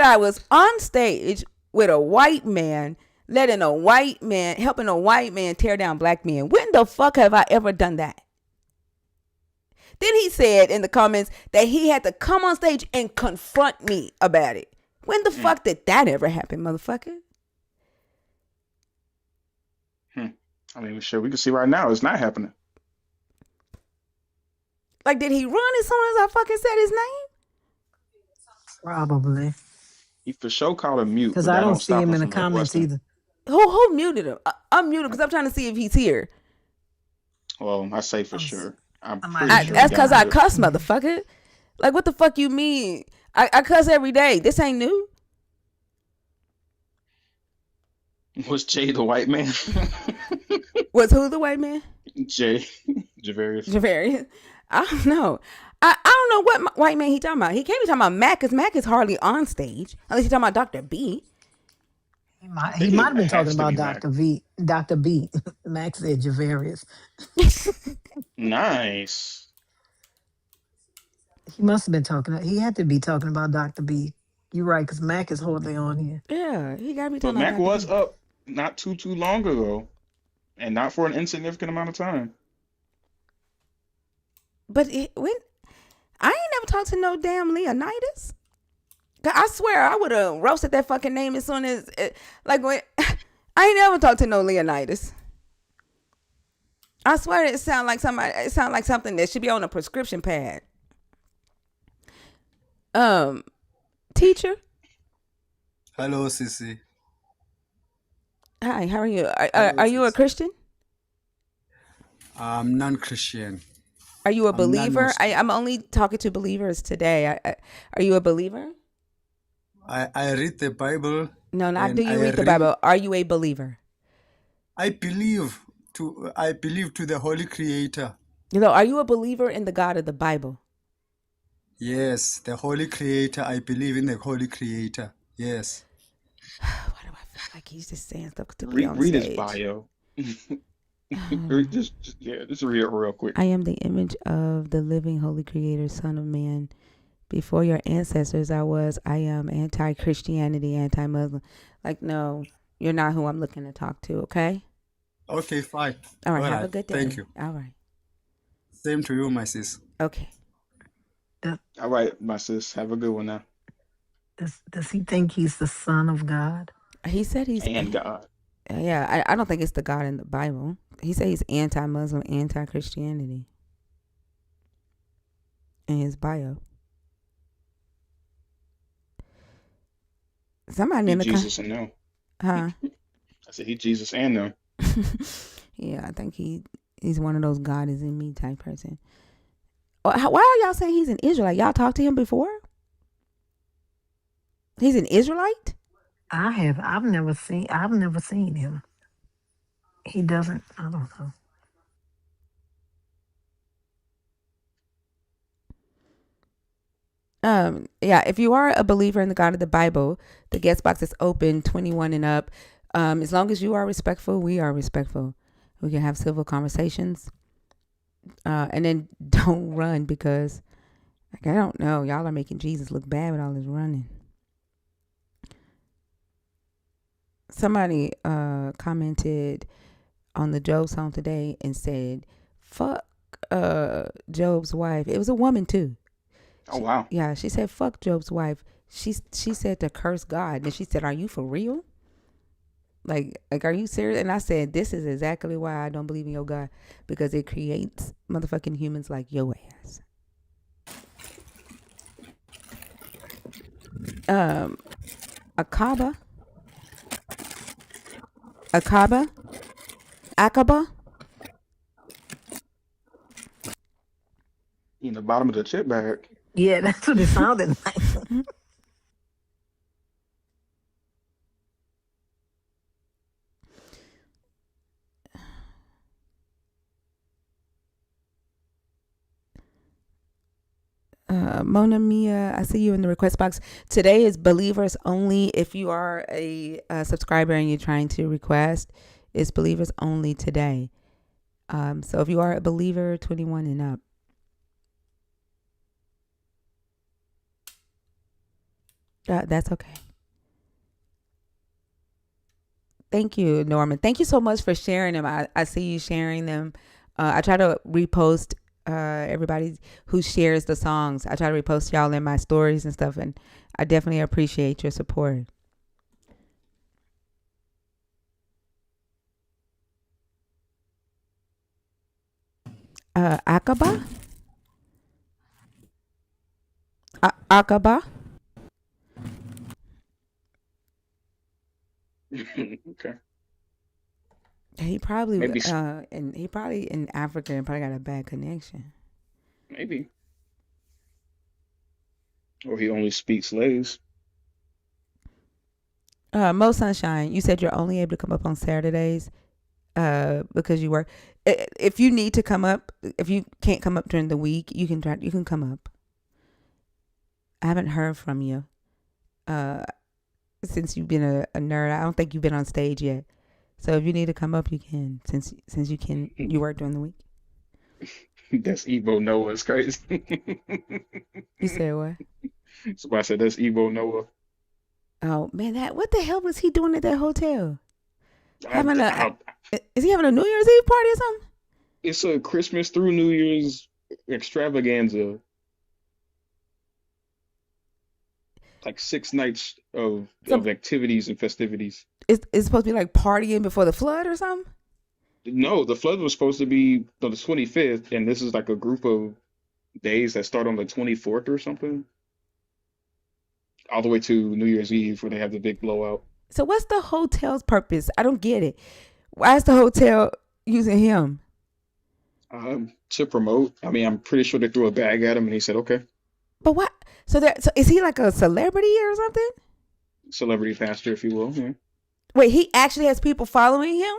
I was on stage with a white man, helping a white man tear down black men. When the fuck have I ever done that? Then he said in the comments that he had to come on stage and confront me about it. When the fuck did that ever happen, motherfucker? I mean, sure, we can see right now it's not happening. Like, did he run as soon as I fucking said his name? Probably. He for sure called him mute, Because but I that don't don't see stop him him in the from comments requesting. either. Who muted him? I'm muted because I'm trying to see if he's here. Well, I say for sure. I'm Somebody pretty sure. sure That's he got because I muted. cuss, motherfucker. Like, what the fuck you mean? I cuss every day. This ain't new. Was Jay the white man? Was who the white man? Jay Javarius. Javarius. I don't know. I don't know what white man he talking about. He can't be talking about Mac because Mac is hardly on stage unless he's talking about Dr. B. He might think have it been has talking to about be Mac. Dr. B. Max said Javarius. Nice. He must have been he had to be talking about Dr. B. You're right, because Mac is hardly on here. Yeah, he got to be But talking about Mac Dr. was B. up not too long ago, and not for an insignificant amount of time. But when I ain't never talked to no damn Leonidas. I swear I would have roasted that fucking name as soon as like when I ain't never talked to no Leonidas. I swear it sound like somebody. It sound like something that should be on a prescription pad. Teacher. Hello, Sissy. Hi. How are you? Hello, Are you a Sissy. Christian? I'm non-Christian. Are you a I'm believer? non-Muslim. I'm only talking to believers today. Are you a believer? I read the Bible No, not do and you read the Bible. Are you a believer? I believe to the Holy Creator. Are you a believer in the God of the Bible? Yes, the Holy Creator. I believe in the Holy Creator. Yes. Why do I feel like he's just saying stuff to be on Read his stage? bio. just read it real quick. I am the image of the living holy creator, son of man. Before your ancestors, I am anti-Christianity, anti-Muslim. Like, no, you're not who I'm looking to talk to, okay? Okay, fine. All right, All have a right, good day. thank you. All right. Same to you, my sis. Okay. All right, my sis. Have a good one now. Does he think he's the son of God? He said he's... And God. Yeah, I don't think it's the God in the Bible. He said he's anti-Muslim, anti-Christianity in his bio. Somebody He in the Jesus and them. Huh? I said he Jesus and them. Yeah, I think he's one of those God is in me type person. Why are y'all saying he's an Israelite? Y'all talked to him before? He's an Israelite? I've never seen him. He doesn't, I don't know. Yeah, if you are a believer in the God of the Bible, the guest box is open, 21 and up. As long as you are respectful, we are respectful. We can have civil conversations. And then don't run because, like, I don't know, y'all are making Jesus look bad with all this running. Somebody commented on the Job song today and said, fuck Job's wife. It was a woman too. Oh wow. Yeah, she said, fuck Job's wife. She said to curse God. And she said, are you for real? Like, are you serious? And I said, this is exactly why I don't believe in your God. Because it creates motherfucking humans like your ass. Akaba. In the bottom of the chip bag. Yeah, that's what it sounded like. Mona Mia, I see you in the request box. Today is believers only. If you are a subscriber and you're trying to request, it's believers only today. So if you are a believer, 21 and up, that's okay. Thank you, Norman. Thank you so much for sharing them. I see you sharing them. I try to repost everybody who shares the songs. I try to repost y'all in my stories and stuff, and I definitely appreciate your support. Akaba? Akaba? Okay. He probably Maybe, and he probably in Africa and probably got a bad connection. maybe. Or he only speaks slaves. Mo Sunshine, you said you're only able to come up on Saturdays because you work. If you need to come up, if you can't come up during the week, you can try. You can come up. I haven't heard from you uh, since you've been a nerd. I don't think you've been on stage yet. So if you need to come up, you can. Since you work during the week. That's Evo Noah. It's crazy. You said what? Somebody said that's Evo Noah. Oh man, that what the hell was he doing at that hotel? I, Having a I, is he having a New Year's Eve party or something? it's a Christmas through New Year's extravaganza. Like 6 nights So of activities and festivities. it's supposed to be like partying before the flood or something? No, the flood was supposed to be on the 25th, and this is like a group of days that start on the 24th or something, all the way to New Year's Eve where they have the big blowout. So what's the hotel's purpose? I don't get it. Why is the hotel using him? To promote, I mean, I'm pretty sure they threw a bag at him, and he said, "Okay." But what? So is he like a celebrity or something? Celebrity pastor, if you will. Yeah, Wait, he actually has people following him?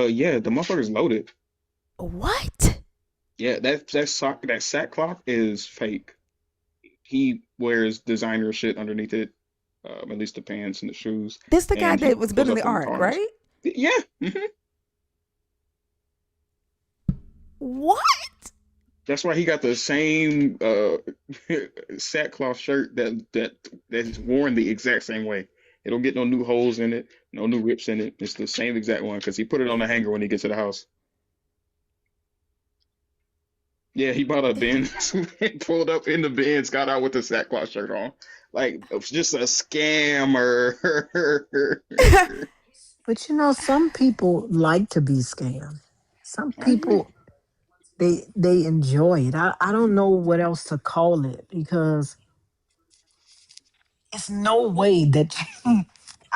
yeah, the motherfucker's loaded. What? Yeah, that sackcloth is fake. He wears designer shit underneath it, at least the pants and the shoes, This the guy and he that was pulls building up the in ark, cars. right? Yeah, What? that's why he got the same sackcloth shirt that's worn the exact same way. It don't get no new holes in it, no new rips in it. It's the same exact one because he put it on the hanger when he gets to the house. Yeah, he bought a Benz, pulled up in the Benz, got out with the sackcloth shirt on. Like just a scammer. But some people like to be scammed. Some I agree. people they enjoy it. I don't know what else to call it because it's no way that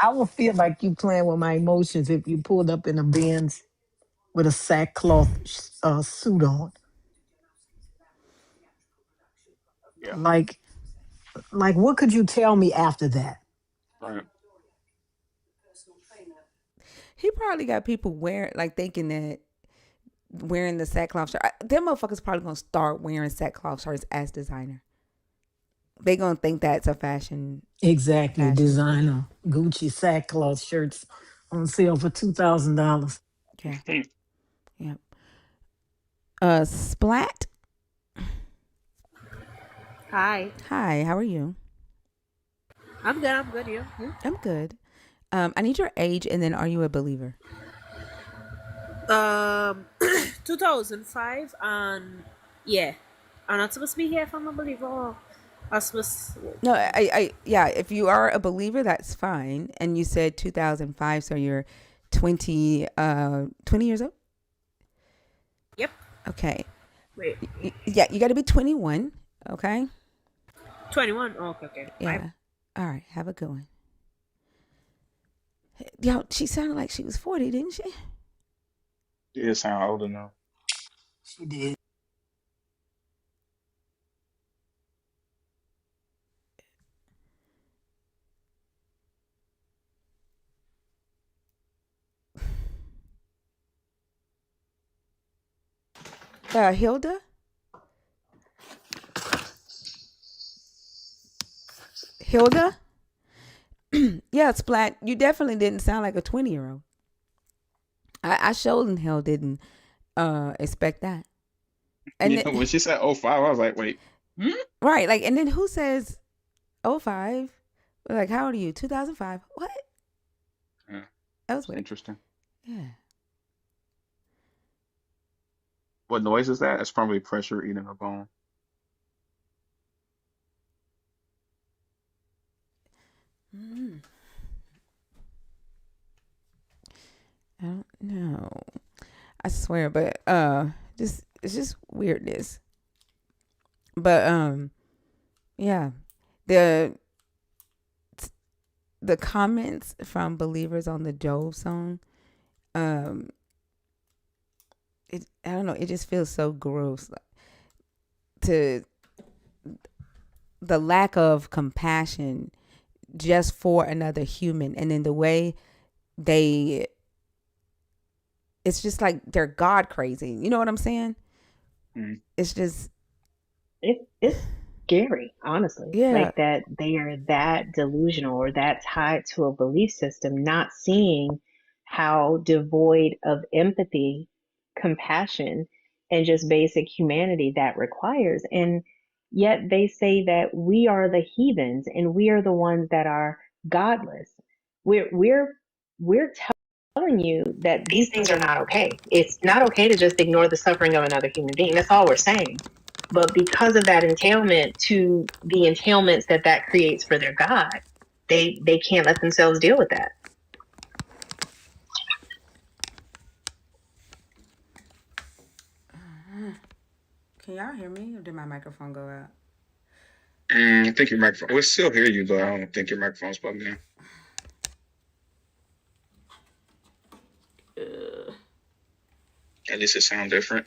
I will feel like you playing with my emotions if you pulled up in a Benz with a sackcloth suit on. Yeah, Like what could you tell me after that? right. He probably got people wearing like thinking that wearing the sackcloth shirt. Them motherfuckers probably gonna start wearing sackcloth shirts as designer. They gonna think that's a Exactly, fashion thing. designer Gucci sackcloth shirts on sale for $2,000. Yeah, yeah. Splat. Hi. Hi, how are you? I'm good. I'm good. You? I'm good. I need your age, and then are you a believer? Um, 2005, and yeah, I'm not supposed to be here if I'm a believer. I'm supposed. No, yeah. If you are a believer, that's fine. And you said 2005, so you're 20 years old. Yep. Okay. Wait. Yeah, you got to be 21. Okay. 21. Oh, okay. Okay. Yeah. All right. Have a good one. Yo, she sounded like she was 40, didn't she? Yeah, sound older now. She did. Hilda. Hilda. Yeah, Splat. You definitely didn't sound like a 20-year-old. I showed and hell didn't expect that. And Yeah, then, when she said oh 05, I was like, wait. Hmm? right, like, and then who says oh 05? Like, how old are you? 2005. What? Yeah, That was it's weird. interesting. Yeah. What noise is that? It's probably pressure eating a bone. Mm, I don't know. I swear, but just it's just weirdness. But yeah, the the comments from believers on the Job song, um, I don't know. It just feels so gross to the lack of compassion just for another human, and then the way they, it's just like they're God crazy. You know what I'm saying? Mm. It's just, It's scary, honestly. yeah. Like that they are that delusional or that tied to a belief system, not seeing how devoid of empathy, compassion, and just basic humanity that requires. And yet they say that we are the heathens and we are the ones that are godless. We're telling you that these things are not okay. It's not okay to just ignore the suffering of another human being. That's all we're saying. But because of that entailment to the entailments that that creates for their God, they can't let themselves deal with that. Can y'all hear me, or did my microphone go out? I think your microphone. We still hear you, but I don't think your microphone's plugged in. At least it sounds different.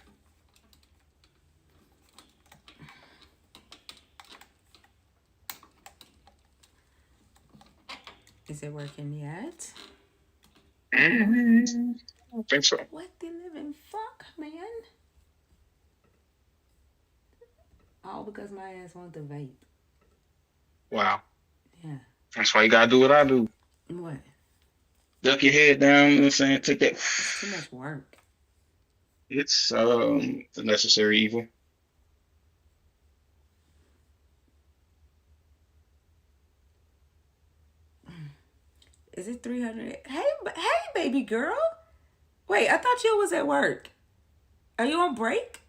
Is it working yet? I don't think so. What the living fuck, man? All because my ass wanted to vape. Wow. Yeah. That's why you gotta do what I do. What? Duck your head down, you know what I'm saying? Take that. It's too much work. It's the necessary evil. Is it 300? Hey, baby girl. Wait, I thought you was at work. Are you on break?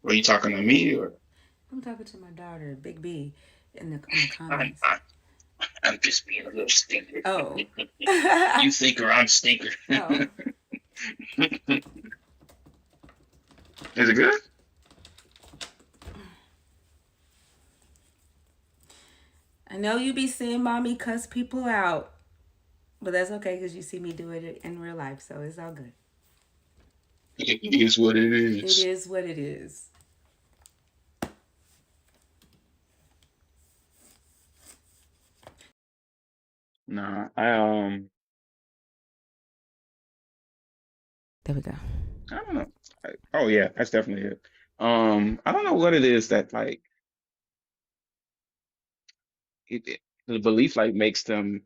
Are you talking to me or? I'm talking to my daughter, Big B, in the I'm, comments. I'm, I'm just being a little stinker. Oh. You thinker, I'm stinker. Oh. Is it good? I know you be seeing mommy cuss people out, but that's okay because you see me do it in real life, so it's all good. It is what it It is. is what it is. Nah, There we go. I don't know. Oh yeah, that's definitely it. I don't know what it is that like the belief like makes them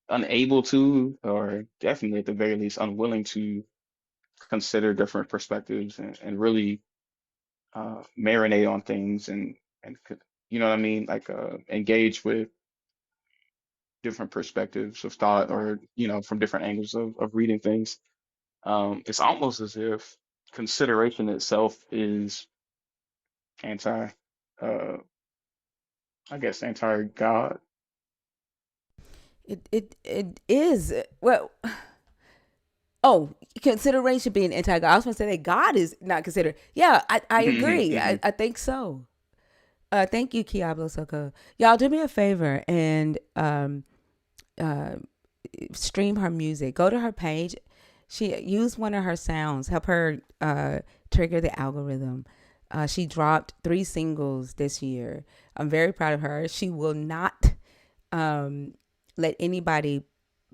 unable to, or definitely at the very least unwilling to consider different perspectives and really marinate on things and you know what I mean, like engage with different perspectives of thought or from different angles of reading things. It's almost as if consideration itself is anti, I guess, anti God. It is. Well, oh, consideration being anti-God. I was going to say that God is not considered. Yeah, I agree. I think so. Thank you, Kiablo Soko. Y'all do me a favor and uh, stream her music. Go to her page. She use one of her sounds. Help her trigger the algorithm. She dropped 3 singles this year. I'm very proud of her. She will not let anybody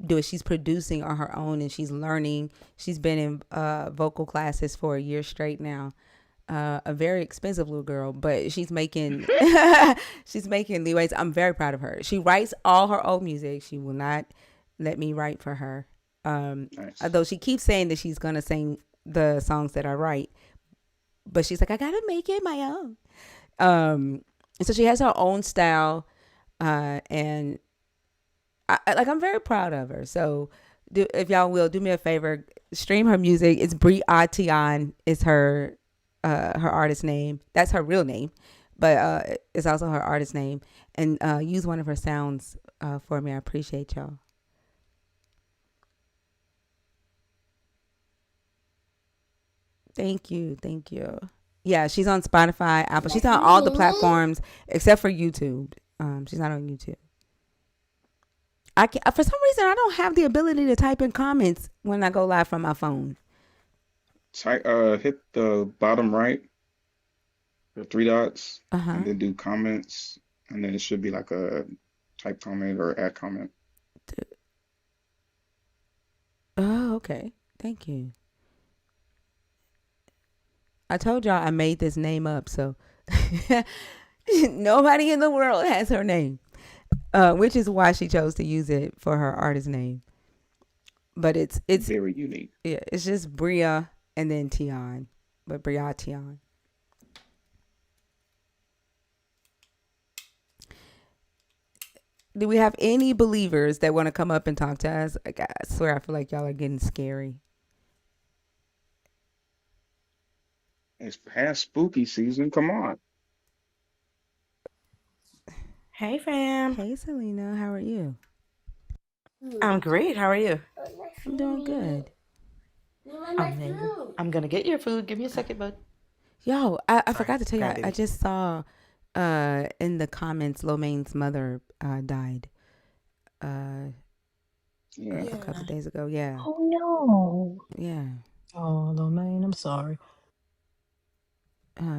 do it. She's producing on her own and she's learning. She's been in vocal classes for a year straight now. A very expensive little girl, but she's making she's making leeways. I'm very proud of her. She writes all her own music. She will not let me write for her. Nice. Although she keeps saying that she's gonna sing the songs that I write, but she's like, I gotta make it my own. And so she has her own style, and I'm very proud of her. So, if y'all will do me a favor, stream her music. It's Brie Ation is her artist name. That's her real name, but it's also her artist name. And use one of her sounds for me. I appreciate y'all. Thank you, thank you. Yeah, she's on Spotify, Apple. She's on all the platforms except for YouTube. She's not on YouTube. I can, for some reason I don't have the ability to type in comments when I go live from my phone. Type, hit the bottom right, the three dots, Uh huh. and then do comments, and then it should be like a type comment or add comment. Oh, okay. Thank you. I told y'all I made this name up, so nobody in the world has her name, which is why she chose to use it for her artist name. But it's Very unique. yeah, it's just Bria and then Tion, but Bria Tion. Do we have any believers that want to come up and talk to us? Like, I swear, I feel like y'all are getting scary. It's past spooky season. Come on. Hey fam. Hey, Selena, how are you? I'm great. How are you? I'm doing good. I'm gonna get your food. Give me a second, bud. Yo, I Sorry, forgot to tell you, I grandbaby. just saw in the comments Lomaine's mother died uh, Yeah. a couple days ago. Yeah, Oh no. yeah. Oh, Domain, I'm sorry.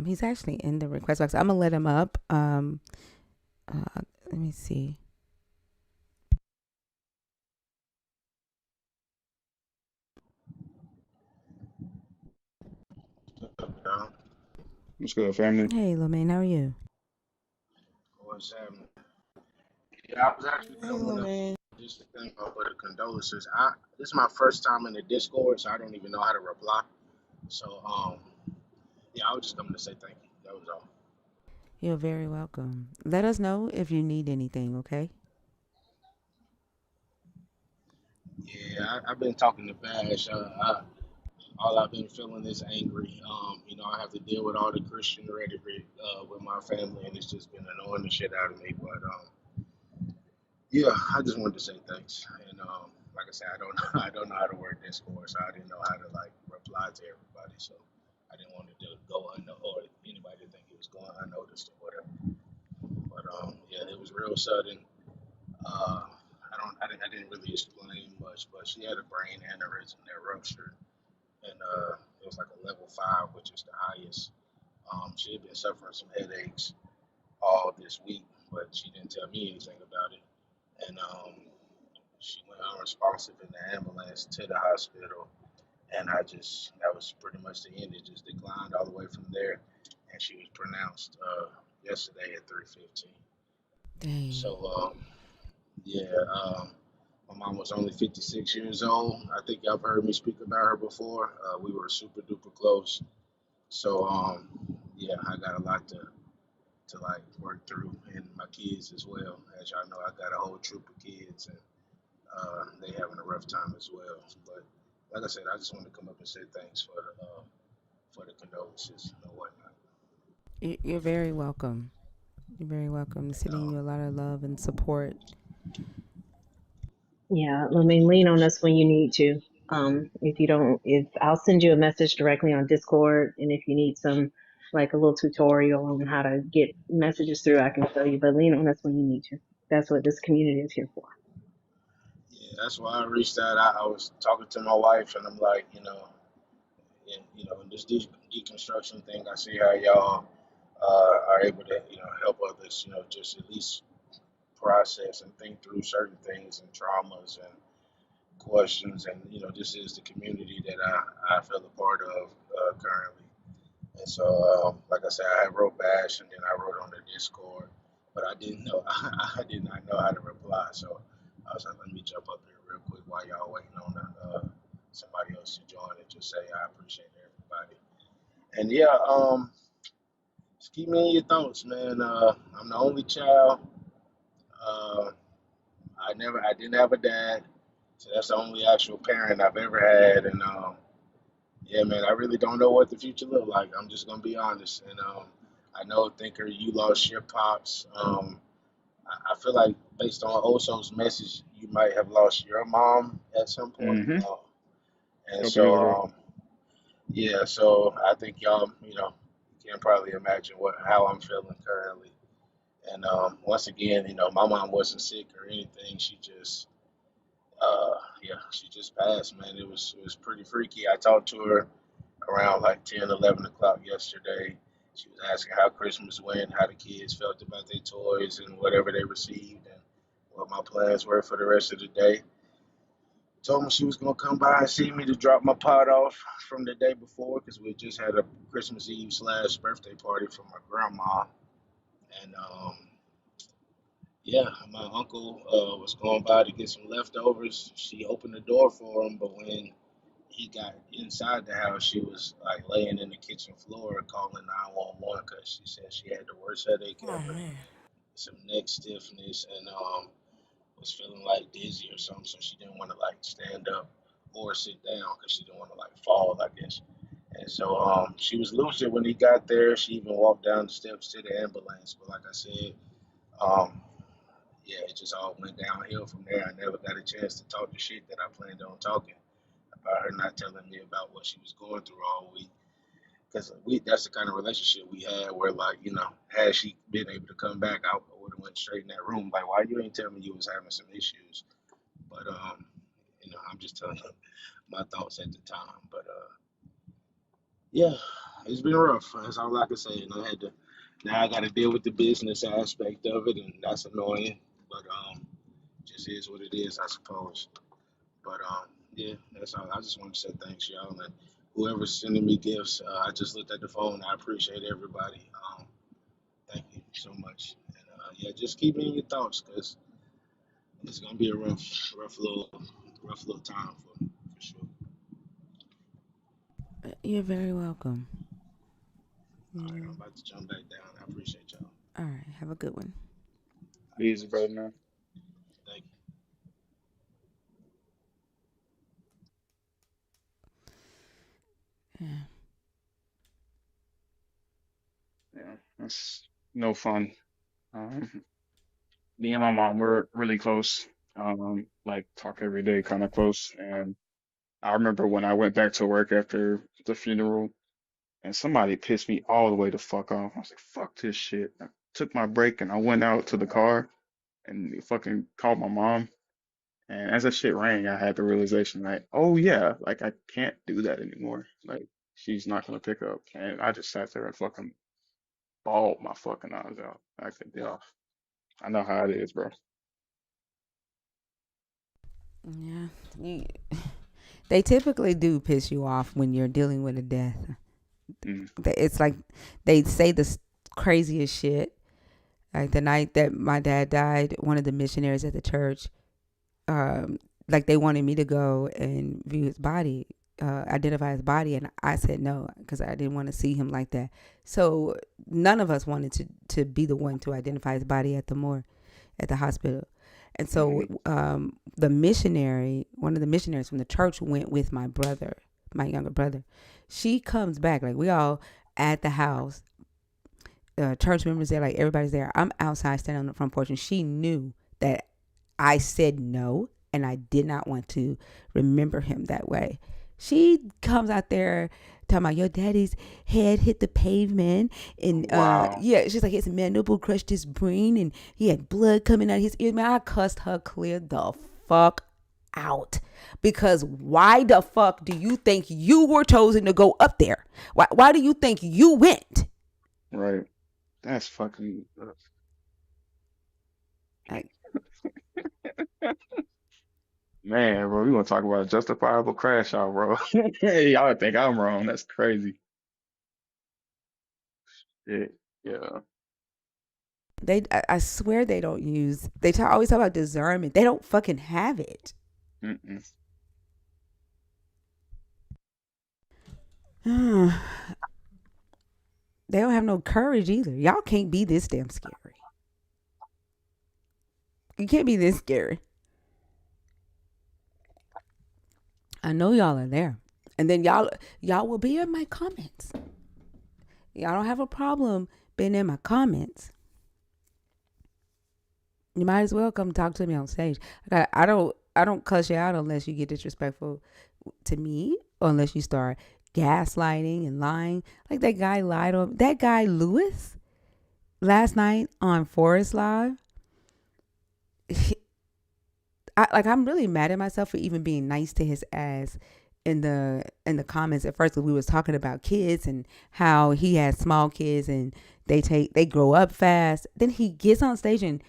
He's actually in the request box. I'm gonna let him up. Let me see. Yeah, What's good, family? Hey, Lomaine, how are you? what's happening? Yeah, I was actually Hello, coming up man. just to thank for the condolences. This is my first time in the Discord, so I don't even know how to reply. So yeah, I was just coming to say thank you. That was all. You're very welcome. Let us know if you need anything, okay? Yeah, I've been talking to Bash. All I've been feeling is angry. I have to deal with all the Christian rhetoric with my family, and it's just been annoying the shit out of me. But yeah, I just wanted to say thanks. And like I said, I don't know, I don't know how to work Discord, so I didn't know how to like reply to everybody. So I didn't want it to go unnoticed, or anybody to think it was going unnoticed or whatever. But yeah, it was real sudden. I didn't really explain much, but she had a brain aneurysm that ruptured, and it was like a level 5, which is the highest. She had been suffering some headaches all this week, but she didn't tell me anything about it. And she went unresponsive in the ambulance to the hospital, and that was pretty much the end. It just declined all the way from there, and she was pronounced yesterday at 3:15. Dang. So yeah, my mom was only 56 years old. I think y'all have heard me speak about her before. We were super duper close. So yeah, I got a lot to like work through, and my kids as well. As y'all know, I got a whole troop of kids, and they having a rough time as well. But like I said, I just wanted to come up and say thanks for the condolences and whatnot. You're very welcome. You're very welcome. And Sending you a lot of love and support. Yeah, I mean, lean on us when you need to. If you don't, if I'll send you a message directly on Discord, and if you need some, like a little tutorial on how to get messages through, I can show you. But lean on us when you need to. That's what this community is here for. yeah, that's why I reached out. I was talking to my wife, and I'm like, in this deconstruction thing, I see how y'all are able to, help others, just at least process and think through certain things and traumas, and questions, and this is the community that I feel a part of currently. And so, like I said, I wrote Bash, and then I wrote on the Discord, but I didn't know I did not know how to reply. So I was like, let me jump up here real quick while y'all waiting on somebody else to join and just say I appreciate everybody. And yeah, just keep me in your thoughts, man. I'm the only child. Uh, I didn't have a dad, so that's the only actual parent I've ever had. And yeah, man, I really don't know what the future look like. I'm just gonna be honest. And I know, Thinker, you lost your pops. I feel like based on Oso's message, you might have lost your mom at some point. Mm-hmm. And Couple years ago. so yeah, so I think y'all, you can probably imagine how I'm feeling currently. And once again, my mom wasn't sick or anything. She just passed, man. It was pretty freaky. I talked to her around like 10, 11 o'clock yesterday. She was asking how Christmas went, how the kids felt about their toys and whatever they received, and what my plans were for the rest of the day. Told me she was gonna come by and see me to drop my pot off from the day before because we just had a Christmas Eve slash birthday party for my grandma, and yeah, my uncle was going by to get some leftovers. She opened the door for him, but when he got inside the house, she was like laying in the kitchen floor calling 911 because she said she had the worst headache Oh ever, man. some neck stiffness, and was feeling like dizzy or something. So she didn't want to like stand up or sit down because she didn't want to like fall, I guess. And so she was lucid when he got there. She even walked down the steps to the ambulance. But like I said, um, yeah, it just all went downhill from there. I never got a chance to talk the shit that I planned on talking about her not telling me about what she was going through all week. Because that's the kind of relationship we had where, like, had she been able to come back, I would have went straight in that room. Like, why you ain't tell me you was having some issues? But, I'm just telling you my thoughts at the time. But, yeah, it's been rough. That's all I can say. And now I got to deal with the business aspect of it, and that's annoying. But, just is what it is, I suppose. But yeah, that's all. I just want to say thanks, y'all, and whoever's sending me gifts. I just looked at the phone. I appreciate everybody. Thank you so much. And yeah, just keep me in your thoughts because it's gonna be a rough little time for sure. You're very welcome. All right, Mm. I'm about to jump back down. I appreciate y'all. All right. Have a good one. Easy, brother, man. Thank you. Yeah. Yeah, that's no fun. Um, Me and my mom were really close. Like talk every day, kind of close. And I remember when I went back to work after the funeral, and somebody pissed me all the way the fuck off. I was like, "Fuck this shit." I took my break and I went out to the car and fucking called my mom. And as that shit rang, I had the realization, like, oh yeah, like I can't do that anymore. Like she's not gonna pick up. And I just sat there and fucking bawled my fucking eyes out. I could, yeah, I know how it is, bro. Yeah. You, they typically do piss you off when you're dealing with a death. Mm, It's like they say the craziest shit. Like the night that my dad died, one of the missionaries at the church, um, like they wanted me to go and view his body, identify his body, and I said no because I didn't want to see him like that. So none of us wanted to be the one to identify his body at the morgue, at the hospital. And so mm-hmm. the missionary, one of the missionaries from the church, went with my brother, my younger brother. She comes back, like we all at the house, church members there, like everybody's there. I'm outside standing on the front porch, and she knew that I said no, and I did not want to remember him that way. She comes out there talking about your daddy's head hit the pavement, and Wow. yeah, she's like his mandible crushed his brain, and he had blood coming out of his ears. Man, I cussed her clear the fuck out because why the fuck do you think you were chosen to go up there? Why do you think you went? Right. That's fucking Man, bro, we gonna talk about a justifiable crash out, bro. Hey, y'all think I'm wrong. That's crazy. Yeah, yeah. I swear they don't use. Always talk about discernment. They don't fucking have it. Mm-mm. They don't have no courage either. Y'all can't be this damn scary. You can't be this scary. I know y'all are there. And then y'all will be in my comments. Y'all don't have a problem being in my comments. You might as well come talk to me on stage. I don't cuss you out unless you get disrespectful to me or unless you start gaslighting and lying. Like that guy lied on that guy Lewis last night on Forest Live. I'm really mad at myself for even being nice to his ass in the comments at first. We was talking about kids and how he has small kids and they grow up fast. Then he gets on stage and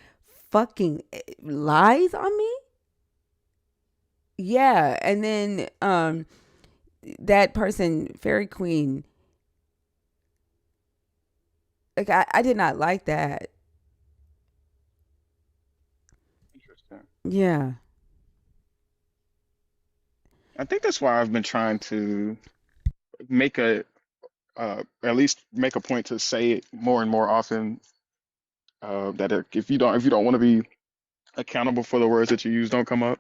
fucking lies on me. Yeah, and then that person, Fairy Queen, like I did not like that. Interesting. Yeah. I think that's why I've been trying to make a at least make a point to say it more and more often. If you don't want to be accountable for the words that you use, don't come up.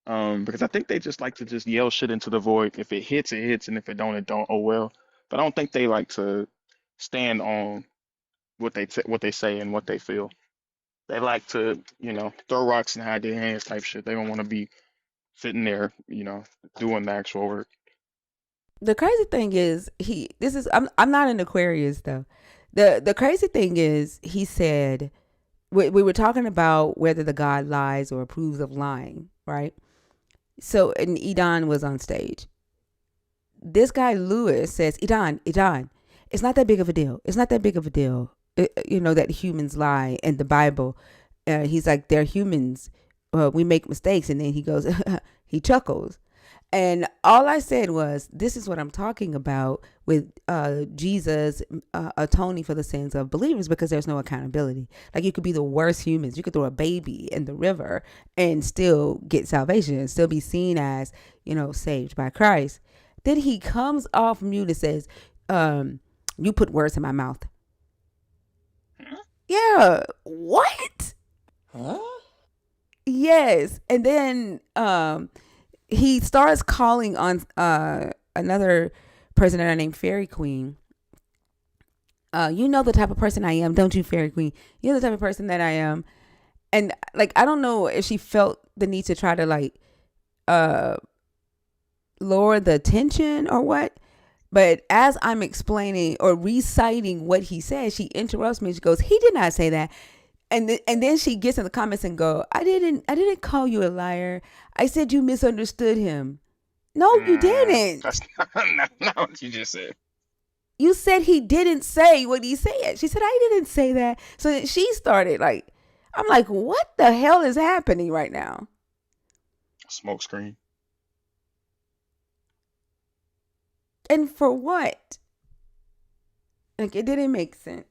Because I think they just like to just yell shit into the void. If it hits, it hits, and if it don't, it don't. Oh well. But I don't think they like to stand on what they say and what they feel. They like to, throw rocks and hide their hands type shit. They don't want to be sitting there, doing the actual work. The crazy thing is I'm not an Aquarius though. The crazy thing is he said we were talking about whether the God lies or approves of lying, right? So and Edon was on stage. This guy Lewis says, Edon, it's not that big of a deal. It's not that big of a deal. That humans lie in the Bible. He's like, they're humans. We make mistakes. And then he goes, he chuckles. And all I said was, this is what I'm talking about with Jesus atoning for the sins of believers because there's no accountability. Like you could be the worst humans. You could throw a baby in the river and still get salvation and still be seen as, saved by Christ. Then he comes off mute and says, you put words in my mouth. Yeah. What? Huh? Yes. And then he starts calling on another person that I named Fairy Queen. You know the type of person I am, don't you, Fairy Queen? You know the type of person that I am. And like I don't know if she felt the need to try to like lower the tension or what. But as I'm explaining or reciting what he said, she interrupts me. She goes, "He did not say that." And then she gets in the comments and go, I didn't call you a liar. I said you misunderstood him. No, you didn't. That's not what you just said. You said he didn't say what he said. She said, I didn't say that. So then she started like, I'm like, what the hell is happening right now? Smoke screen. And for what? Like it didn't make sense.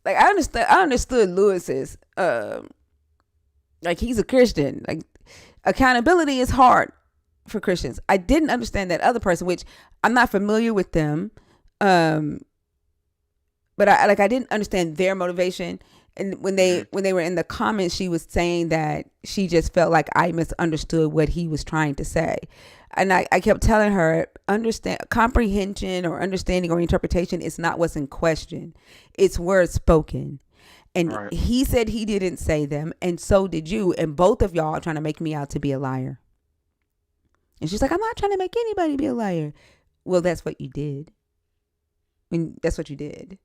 Like I understood Lewis's like he's a Christian. Like accountability is hard for Christians. I didn't understand that other person, which I'm not familiar with them. But I didn't understand their motivation. And when Hmm. they were in the comments, she was saying that she just felt like I misunderstood what he was trying to say. And I kept telling her, understand comprehension or understanding or interpretation is not what's in question. It's words spoken. And Right. he said he didn't say them, and so did you. And both of y'all are trying to make me out to be a liar. And she's like, I'm not trying to make anybody be a liar. Well, that's what you did. I mean, that's what you did.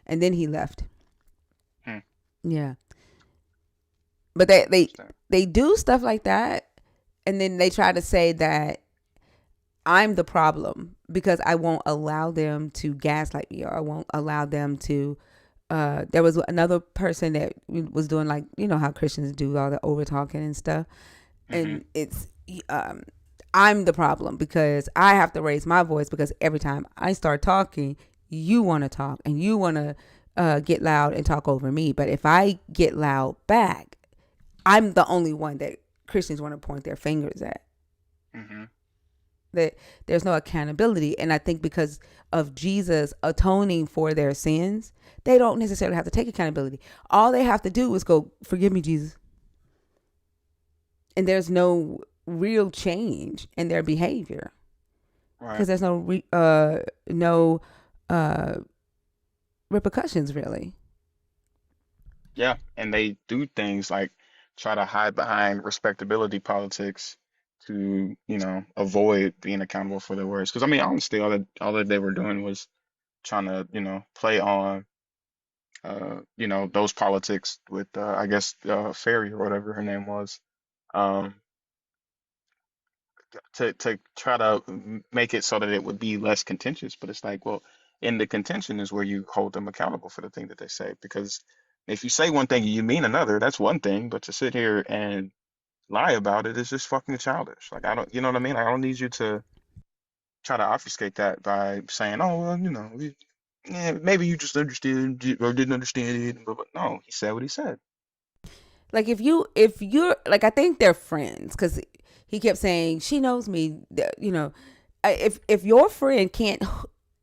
And then he left. Hmm. Yeah. But they they Understand. they do stuff like that, and then they try to say that I'm the problem because I won't allow them to gaslight me or I won't allow them to there was another person that was doing, like, you know how Christians do all the over talking and stuff, Mm-hmm. and it's I'm the problem because I have to raise my voice because every time I start talking, you want to talk and you want to get loud and talk over me. But if I get loud back, I'm the only one that Christians want to point their fingers at. Mm-hmm. That there's no accountability, and I think because of Jesus atoning for their sins, they don't necessarily have to take accountability. All they have to do is go, "Forgive me, Jesus," and there's no real change in their behavior Right. because there's no repercussions really. Yeah, and they do things like try to hide behind respectability politics to, avoid being accountable for their words. Because I mean, honestly, all that they were doing was trying to, play on, those politics with, I guess, Fairy or whatever her name was, um, to try to make it so that it would be less contentious. But it's like, well, in the contention is where you hold them accountable for the thing that they say. Because if you say one thing and you mean another, that's one thing. But to sit here and lie about it is just fucking childish. Like, I don't, you know what I mean? I don't need you to try to obfuscate that by saying, oh, well, yeah, maybe you just understood or didn't understand it. But no, he said what he said. Like if you're like, I think they're friends because he kept saying she knows me. If your friend can't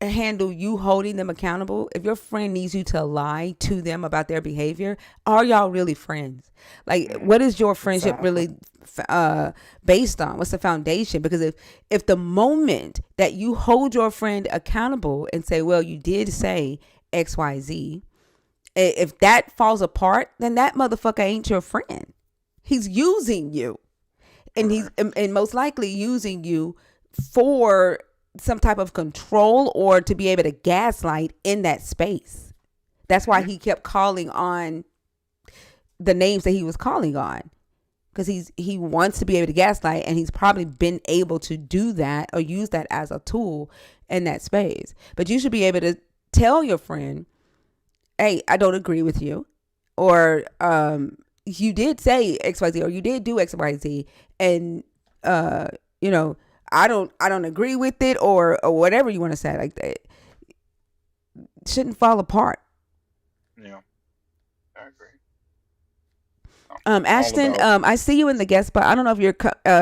handle you holding them accountable, if your friend needs you to lie to them about their behavior, are y'all really friends? Like, what is your friendship Exactly. really based on? What's the foundation? Because if the moment that you hold your friend accountable and say, well, you did say XYZ, if that falls apart, then that motherfucker ain't your friend. He's using you, and he's Right. and most likely using you for some type of control or to be able to gaslight in that space. That's why Hmm. he kept calling on the names that he was calling on, because he wants to be able to gaslight, and he's probably been able to do that or use that as a tool in that space. But you should be able to tell your friend, hey, I don't agree with you, or you did say XYZ, or you did do XYZ, and uh, you know, I don't agree with it, or whatever you want to say. Like, that shouldn't fall apart. Yeah, I agree. I'm all Ashton, about. I see you in the guest spot. I don't know if you're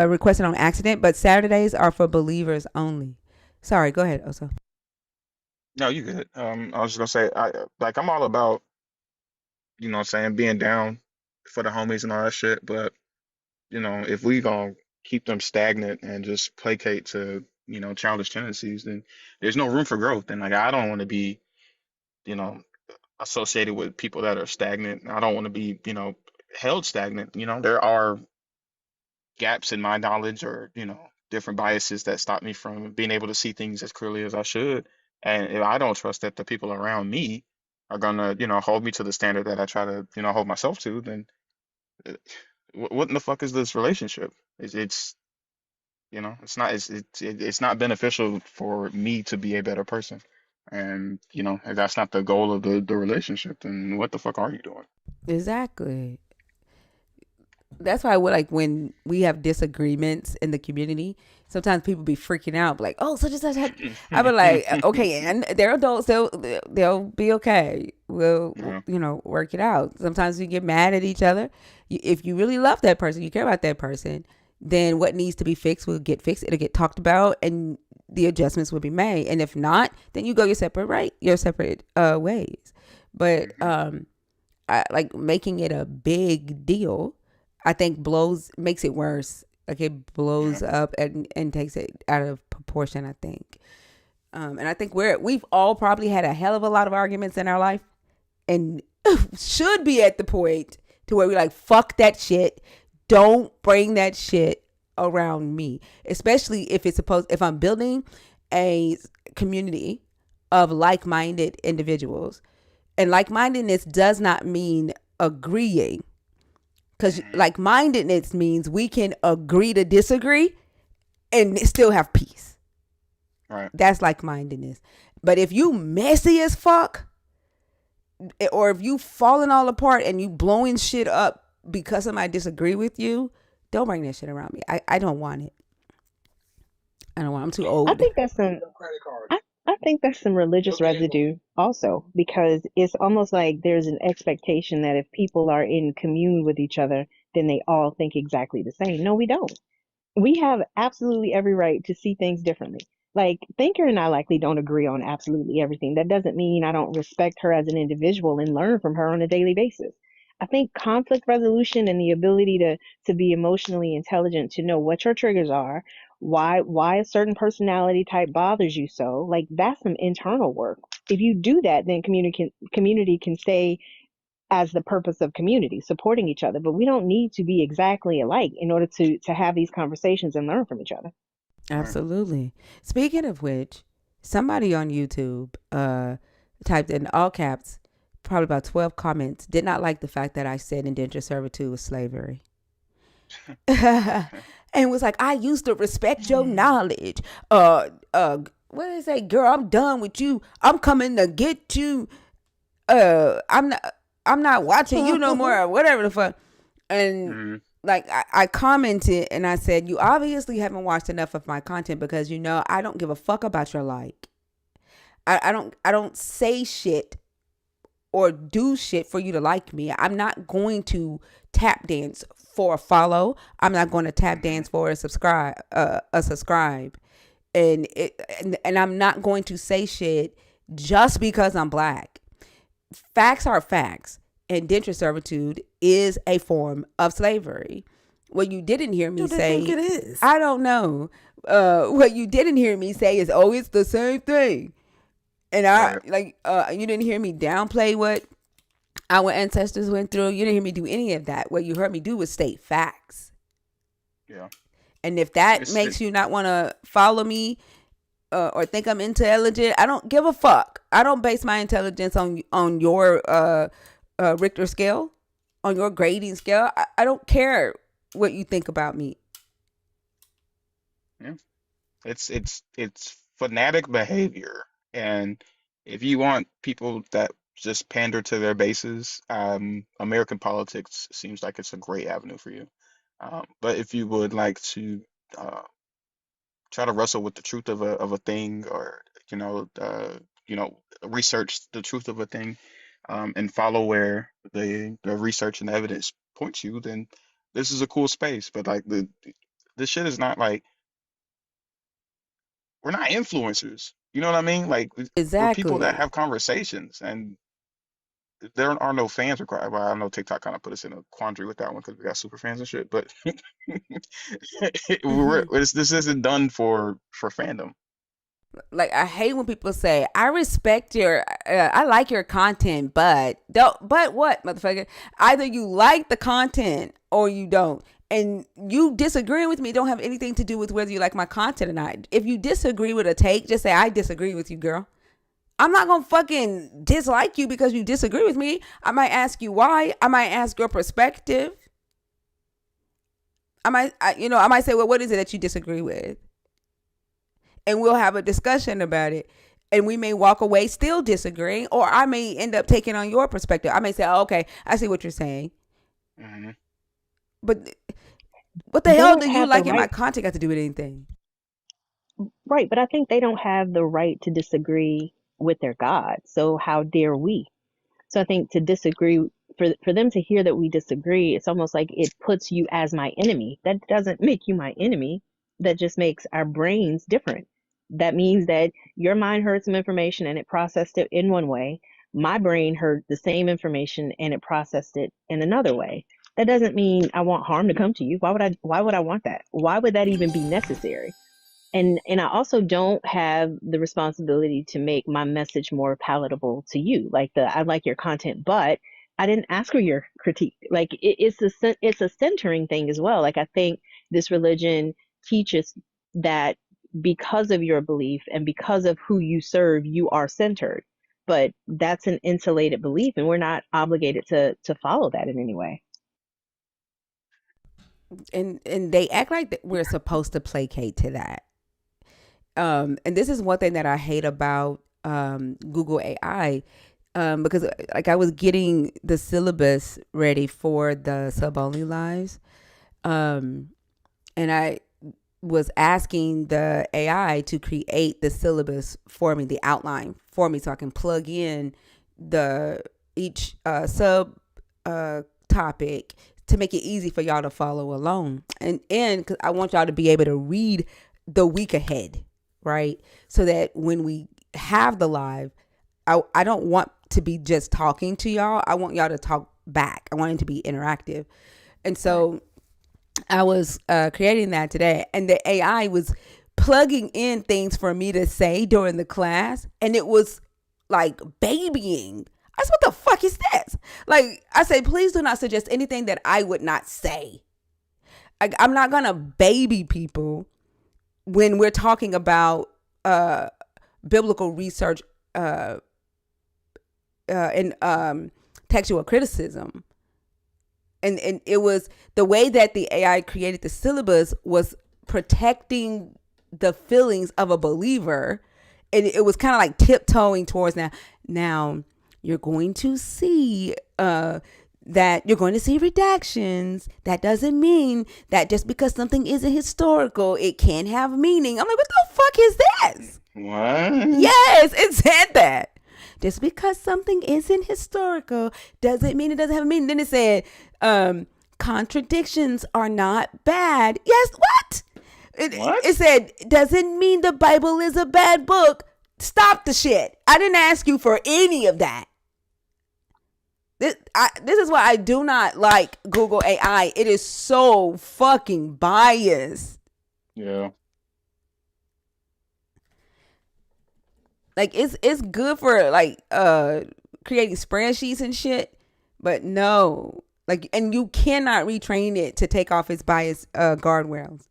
requesting on accident, but Saturdays are for believers only. Sorry, go ahead, Oso. No, you good. I was just gonna say, I'm all about, what I'm saying, being down for the homies and all that shit. But if we gonna keep them stagnant and just placate to, childish tendencies, then there's no room for growth. And like, I don't want to be, you know, associated with people that are stagnant. I don't want to be, held stagnant. There are gaps in my knowledge or, different biases that stop me from being able to see things as clearly as I should. And if I don't trust that the people around me are gonna, hold me to the standard that I try to, hold myself to, then uh, what in the fuck is this relationship? It's it's not beneficial for me to be a better person. And, if that's not the goal of the relationship, then what the fuck are you doing? Exactly. That's why like when we have disagreements in the community, sometimes people be freaking out, like, "Oh, such and such." I be like, "Okay, and they're adults. They'll be okay. We'll Yeah. work it out." Sometimes we get mad at each other. If you really love that person, you care about that person, then what needs to be fixed will get fixed. It'll get talked about, and the adjustments will be made. And if not, then you go your separate ways. But Hmm. like making it a big deal, I think makes it worse. Like, it Yeah. blows up and takes it out of proportion, I think. And I think we've all probably had a hell of a lot of arguments in our life, and should be at the point to where we're like, fuck that shit. Don't bring that shit around me. Especially if I'm building a community of like-minded individuals. And like-mindedness does not mean agreeing, because Hmm. like-mindedness means we can agree to disagree and still have peace. Right. That's like-mindedness. But if you messy as fuck, or if you falling all apart and you blowing shit up because somebody disagree with you, don't bring that shit around me. I don't want it. I don't want. I'm too I old. think that's some. I think that's some religious residue also, because it's almost like there's an expectation that if people are in commune with each other, then they all think exactly the same. No, we don't. We have absolutely every right to see things differently. Like, Thinker and I likely don't agree on absolutely everything. That doesn't mean I don't respect her as an individual and learn from her on a daily basis. I think conflict resolution and the ability to be emotionally intelligent, to know what your triggers are, why a certain personality type bothers you so, like that's some internal work. If you do that, then community can stay as the purpose of community, supporting each other. But we don't need to be exactly alike in order to have these conversations and learn from each other. Right. Absolutely. Speaking of which, somebody on YouTube typed in all caps, probably about 12 comments, did not like the fact that I said indentured servitude was slavery. And was like, I used to respect your knowledge. What did they say? Girl, I'm done with you. I'm coming to get you. I'm not watching you no more, or whatever the fuck. And Mhm. like I commented and I said, you obviously haven't watched enough of my content, because you know I don't give a fuck about your like. I don't say shit or do shit for you to like me. I'm not going to tap dance for a follow. I'm not going to tap dance for a subscribe. And I'm not going to say shit just because I'm black. Facts are facts. Indentured servitude is a form of slavery. What you didn't hear me What do they say, think it is? I don't know. What you didn't hear me say is, oh, it's the same thing. And Right. you didn't hear me downplay what our ancestors went through. You didn't hear me do any of that. What you heard me do was state facts. Yeah. And if that It's makes you not want to follow me or think I'm intelligent, I don't give a fuck. I don't base my intelligence on your Richter scale, on your grading scale. I don't care what you think about me. yeah. It's fanatic behavior, and if you want people that just pander to their bases, American politics seems like it's a great avenue for you. But if you would like to uh, try to wrestle with the truth of a thing, or you know uh, research the truth of a thing, and follow where the research and evidence points you, then this is a cool space. But like this shit is not like, we're not influencers. You know what I mean? Like we're people that Exactly. have conversations, and there are no fans required. Well, I know TikTok kind of put us in a quandary with that one because we got super fans and shit. But Hmm. this isn't done for fandom. Like, I hate when people say, I respect I like your content, but don't, but what, motherfucker? Either you like the content or you don't. And you disagreeing with me don't have anything to do with whether you like my content or not. If you disagree with a take, just say, I disagree with you, girl. I'm not gonna fucking dislike you because you disagree with me. I might ask you why. I might ask your perspective. I might say, well, what is it that you disagree with? And we'll have a discussion about it. And we may walk away still disagreeing, or I may end up taking on your perspective. I may say, oh, okay, I see what you're saying. Hmm. But what the They hell don't do you have the like in my right, content got to do with anything? right, but I think they don't have the right to disagree with their God. So how dare we? So I think to disagree, for them to hear that we disagree, it's almost like it puts you as my enemy. That doesn't make you my enemy. That just makes our brains different. That means that your mind heard some information and it processed it in one way. My brain heard the same information and it processed it in another way. That doesn't mean I want harm to come to you. Why would I want that? Why would that even be necessary? And I also don't have the responsibility to make my message more palatable to you. Like, I like your content, but I didn't ask for your critique. Like, it's a centering thing as well. Like, I think this religion teaches that because of your belief and because of who you serve, you are centered. But that's an insulated belief, and we're not obligated to follow that in any way. And they act like that we're supposed to placate to that. And this is one thing that I hate about Google AI. because like I was getting the syllabus ready for the sub only lives, and I was asking the AI to create the syllabus for me, the outline for me, so I can plug in the each sub topic to make it easy for y'all to follow along, and because I want y'all to be able to read the week ahead, right? So that when we have the live, I don't want to be just talking to y'all. I want y'all to talk back. I want it to be interactive, and so I was creating that today, and the AI was plugging in things for me to say during the class, and it was like babying. I said, what the fuck is this? Like, I said, please do not suggest anything that I would not say. I'm not going to baby people when we're talking about biblical research and textual criticism. And it was the way that the AI created the syllabus was protecting the feelings of a believer. And it was kind of like tiptoeing towards now you're going to see that you're going to see redactions. That doesn't mean that just because something isn't historical, it can't have meaning. I'm like, what the fuck is this? What? Yes, it said that. Just because something isn't historical doesn't mean it doesn't have a meaning. Then it said, contradictions are not bad. Yes, what? What? It said, doesn't mean the Bible is a bad book. Stop the shit. I didn't ask you for any of that. This is why I do not like Google AI. It is so fucking biased. Yeah. Like it's good for like creating spreadsheets and shit, but no. Like, and you cannot retrain it to take off its bias guardrails.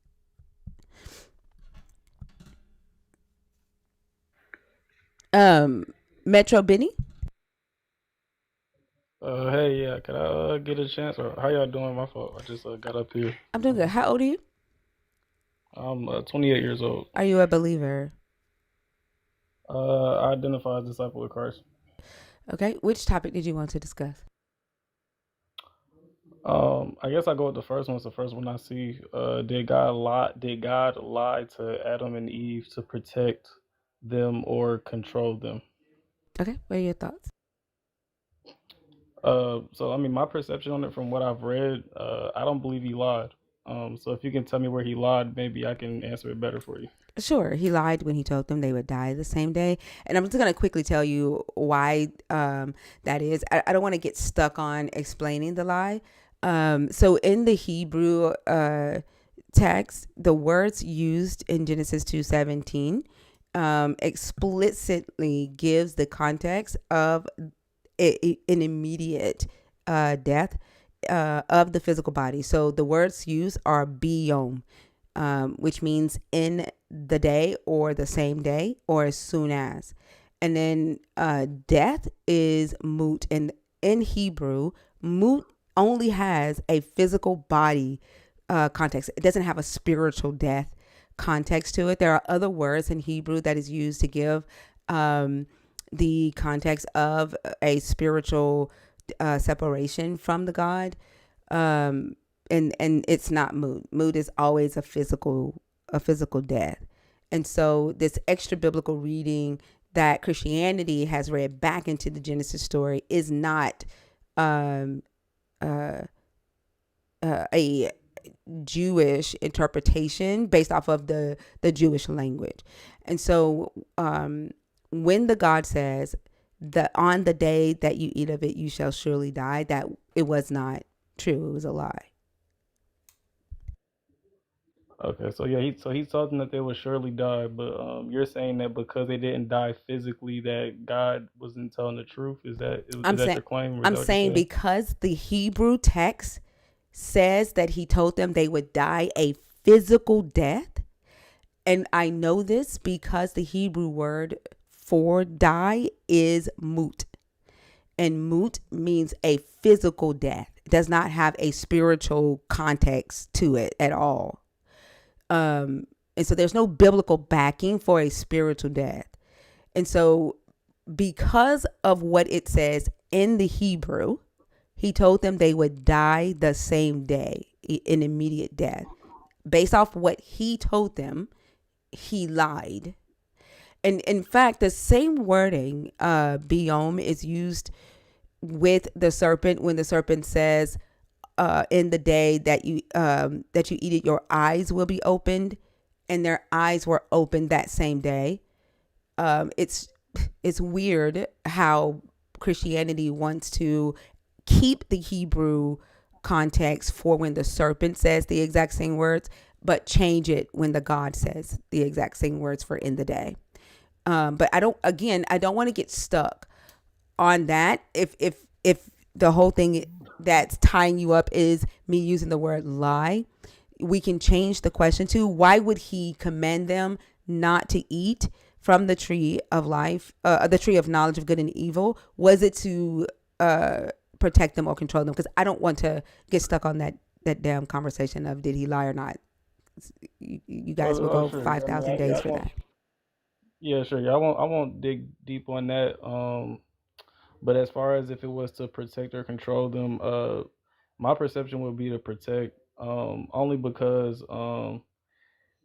Metro Benny. Hey, yeah, can I get a chance? Or how y'all doing? My fault. I just got up here. I'm doing good. How old are you? I'm 28 years old. Are you a believer? I identify as a disciple of Christ. Okay. Which topic did you want to discuss? I guess I go with the first one. It's the first one I see. Did God lie? Did God lie to Adam and Eve to protect them or control them? Okay. What are your thoughts? So I mean, my perception on it from what I've read, I don't believe he lied. So if you can tell me where he lied, maybe I can answer it better for you. Sure, he lied when he told them they would die the same day. And I'm just going to quickly tell you why that is. I don't want to get stuck on explaining the lie. So in the Hebrew text, the words used in Genesis 2:17 explicitly gives the context of an immediate death of the physical body. So the words used are biyom, which means in the day or the same day or as soon as. And then death is mut. And in Hebrew, mut only has a physical body context. It doesn't have a spiritual death context to it. There are other words in Hebrew that is used to give the context of a spiritual separation from the God. And it's not mood. Mood is always a physical death. And so this extra biblical reading that Christianity has read back into the Genesis story is not a Jewish interpretation based off of the Jewish language. And so when the God says that on the day that you eat of it, you shall surely die, that it was not true. It was a lie. Okay, so yeah, he told them that they would surely die, but you're saying that because they didn't die physically, that God wasn't telling the truth. Is that your claim? Or is I'm that what saying you're saying? because the Hebrew text says that he told them they would die a physical death, and I know this because the Hebrew word for die is mut, and mut means a physical death. It does not have a spiritual context to it at all. And so there's no biblical backing for a spiritual death. And so because of what it says in the Hebrew, he told them they would die the same day, in immediate death. Based off what he told them, he lied. And in fact, the same wording, biome, is used with the serpent when the serpent says, in the day that you eat it, your eyes will be opened, and their eyes were opened that same day. It's weird how Christianity wants to keep the Hebrew context for when the serpent says the exact same words, but change it when the God says the exact same words for in the day. But I don't want to get stuck on that. If the whole thing that's tying you up is me using the word lie, we can change the question to, why would he command them not to eat from the tree of life, the tree of knowledge of good and evil? Was it to protect them or control them? Because I don't want to get stuck on that damn conversation of did he lie or not. You guys will go Sure. 5,000 days for that. Yeah, sure. Yeah, I won't dig deep on that. But as far as if it was to protect or control them, my perception would be to protect. Only because,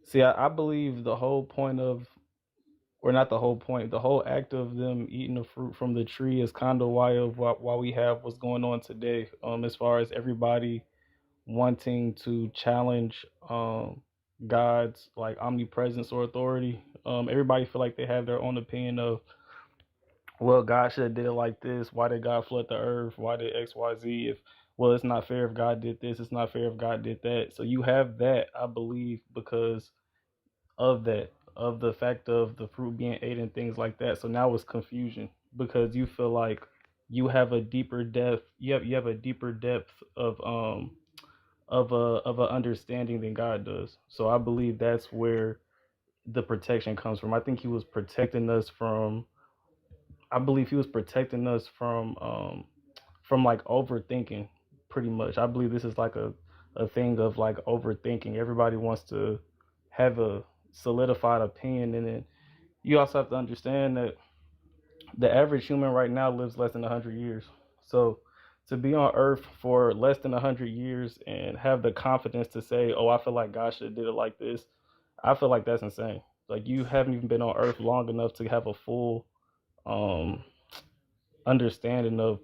see, I believe the whole point of, or not the whole point, the whole act of them eating the fruit from the tree is kind of why we have what's going on today. As far as everybody wanting to challenge God's like omnipresence or authority. Everybody feel like they have their own opinion of, well, God should have did it like this. Why did God flood the earth? Why did X, Y, Z? If, well, it's not fair if God did this. It's not fair if God did that. So you have that, I believe, because of that, of the fact of the fruit being ate and things like that. So now it's confusion because you feel like you have a deeper depth. You have a deeper depth of a understanding than God does. So I believe that's where the protection comes from. I think he was protecting us from. I believe he was protecting us from like overthinking, pretty much. I believe this is like a thing of like overthinking. Everybody wants to have a solidified opinion, and then you also have to understand that the average human right now lives less than 100 years. So to be on earth for less than 100 years and have the confidence to say, oh, I feel like God should have did it like this, I feel like that's insane. Like, you haven't even been on earth long enough to have a full um understanding of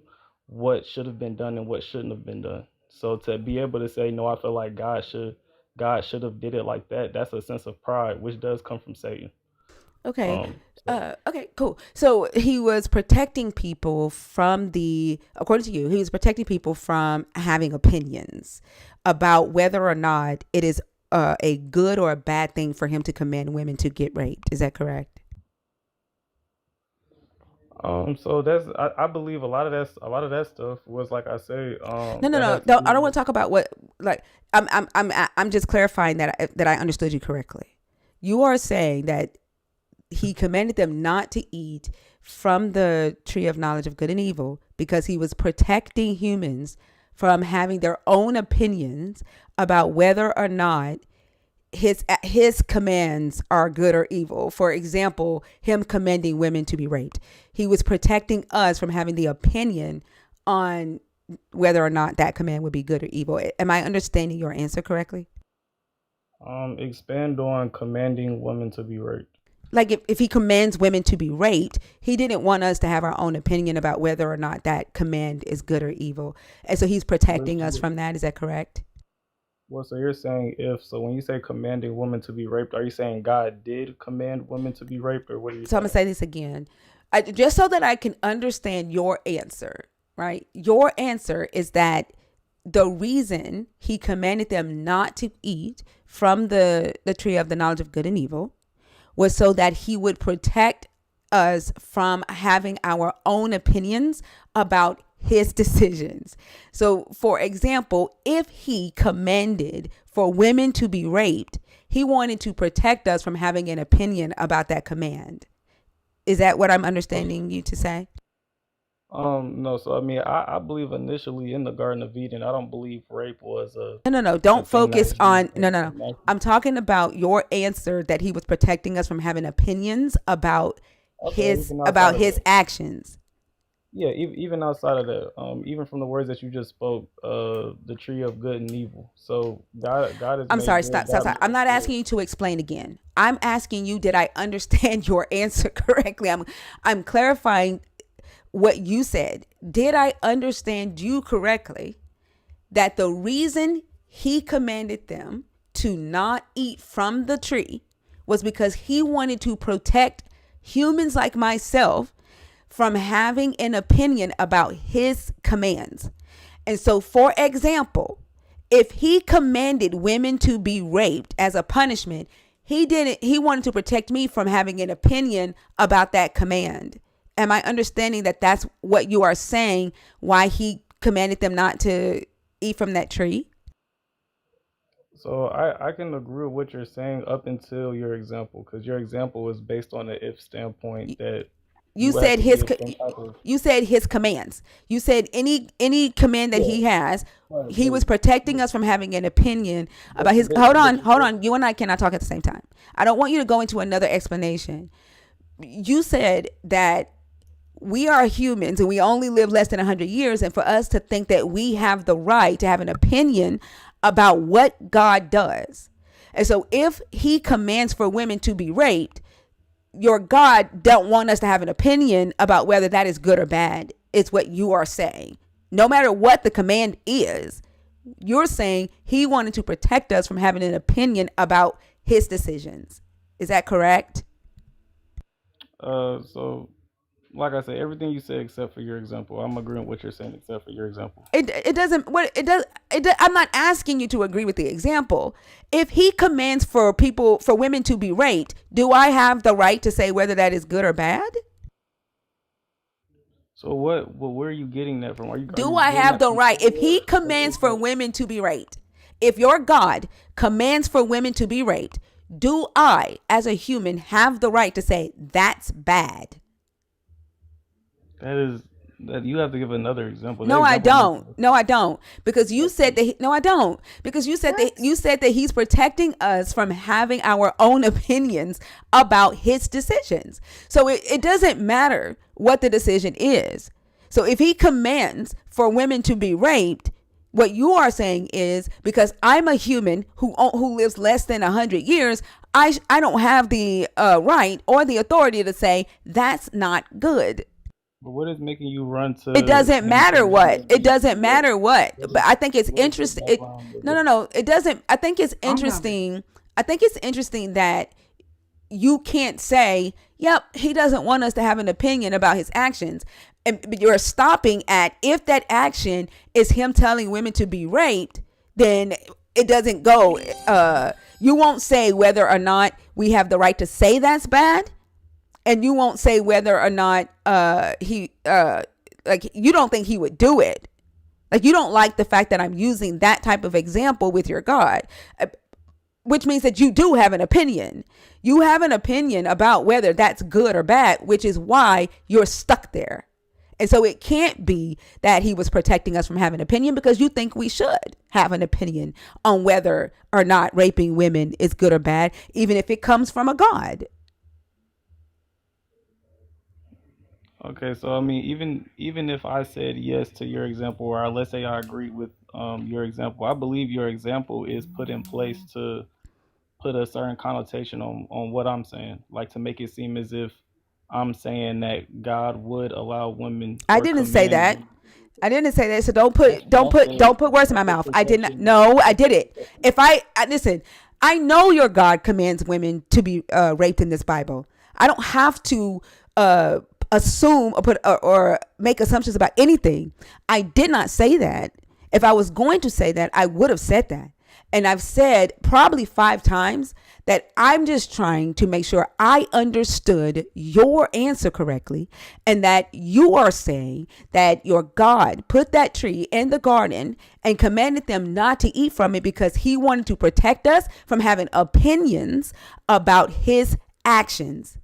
what should have been done and what shouldn't have been done. So to be able to say, no, I feel like God should have did it like that, that's a sense of pride, which does come from Satan. Okay. So Okay, cool. So he was protecting people from according to you, he was protecting people from having opinions about whether or not it is a good or a bad thing for him to command women to get raped. Is that correct? so that's I believe a lot of that stuff was, like I say, No, no, that no. has to Don't, do I don't want with. to talk about what, like, I'm just clarifying that I understood you correctly. You are saying that he commanded them not to eat from the tree of knowledge of good and evil because he was protecting humans from having their own opinions about whether or not his commands are good or evil. For example, him commanding women to be raped. He was protecting us from having the opinion on whether or not that command would be good or evil. Am I understanding your answer correctly? Expand on commanding women to be raped. Like, if he commands women to be raped, he didn't want us to have our own opinion about whether or not that command is good or evil. And so he's protecting us from that. Is that correct? Well, so you're saying, if so, when you say commanding women to be raped, are you saying God did command women to be raped, or what are you So I'm going to saying? say this again, just so that I can understand your answer, right? Your answer is that the reason he commanded them not to eat from the tree of the knowledge of good and evil was so that he would protect us from having our own opinions about his decisions. So, for example, if he commanded for women to be raped, he wanted to protect us from having an opinion about that command. Is that what I'm So, understanding you to say? no. So I mean, I believe initially in the Garden of Eden, I don't believe rape was No, no, no. a Don't thing that focus was used on, no, no, as no. a. I'm talking about your answer that he was protecting us from having opinions about Okay, his even outside about of his that. actions. Yeah, even outside of that, even from the words that you just spoke, the tree of good and evil. So God has I'm made sorry, good, stop, stop, God stop. I'm made not good. asking you to explain again. I'm asking you, did I understand your answer correctly? I'm clarifying what you said. Did I understand you correctly that the reason he commanded them to not eat from the tree was because he wanted to protect humans like myself from having an opinion about his commands? And so, for example, if he commanded women to be raped as a punishment, he wanted to protect me from having an opinion about that command. Am I understanding that that's what you are saying, why he commanded them not to eat from that tree? So I can agree with what you're saying up until your example, because your example was based on the if standpoint that You you would have said to his give some type of you said his commands. You said any command that yeah. he has, Right, he was protecting us from having an opinion about his. but Hold on. You and I cannot talk at the same time. I don't want you to go into another explanation. You said that we are humans and we only live less than 100 years, and for us to think that we have the right to have an opinion about what God does. And so if he commands for women to be raped, your God don't want us to have an opinion about whether that is good or bad. It's what you are saying. No matter what the command is, you're saying he wanted to protect us from having an opinion about his decisions. Is that correct? so like I said, everything you said except for your example, I'm agreeing with what you're saying except for your example. It doesn't what it does, I'm not asking you to agree with the example. If he commands for women to be raped, do I have the right to say whether that is good or bad? So what? Well, where are you getting that from? Are Do you I getting have that the from right? If he scripture? commands for women to be raped, if your God commands for women to be raped, do I, as a human, have the right to say that's bad? That is that you have to give another example. That No, I example makes don't. no No, I don't. Because you sense. said that. No, I don't. Because you said that he's protecting us from having our own opinions about his decisions. So it doesn't matter what the decision is. So if he commands for women to be raped, what you are saying is because I'm a human who lives less than 100 years, I don't have the right or the authority to say that's not good. But what is making you run It to doesn't him matter what. commanding It you? doesn't matter what. But I think it's What is the interesting. background of No, it? no, no. It doesn't. I think it's I'm done. interesting. I think it's interesting that you can't say, "Yep, he doesn't want us to have an opinion about his actions," and but you're stopping at if that action is him telling women to be raped, then it doesn't go. You won't say whether or not we have the right to say that's bad, and you won't say whether or not he like you don't think he would do it. Like you don't like the fact that I'm using that type of example with your God, which means that you do have an opinion. You have an opinion about whether that's good or bad, which is why you're stuck there. And so it can't be that he was protecting us from having an opinion because you think we should have an opinion on whether or not raping women is good or bad, even if it comes from a God. Okay, so I mean, even if I said yes to your example, or let's say I agree with your example, I believe your example is put in place to put a certain connotation on what I'm saying, like to make it seem as if I'm saying that God would allow women I or didn't say command that. women. I didn't say that. So That's that's the don't put words in my that's the mouth. I did not. perception. No, I That's the did it. perception. If I listen, I know your God commands women to be raped in this Bible. I don't have to uh, assume or make assumptions about anything. I did not say that. If I was going to say that, I would have said that. And I've said probably 5 times that I'm just trying to make sure I understood your answer correctly, and that you are saying that your God put that tree in the garden and commanded them not to eat from it because he wanted to protect us from having opinions about his actions.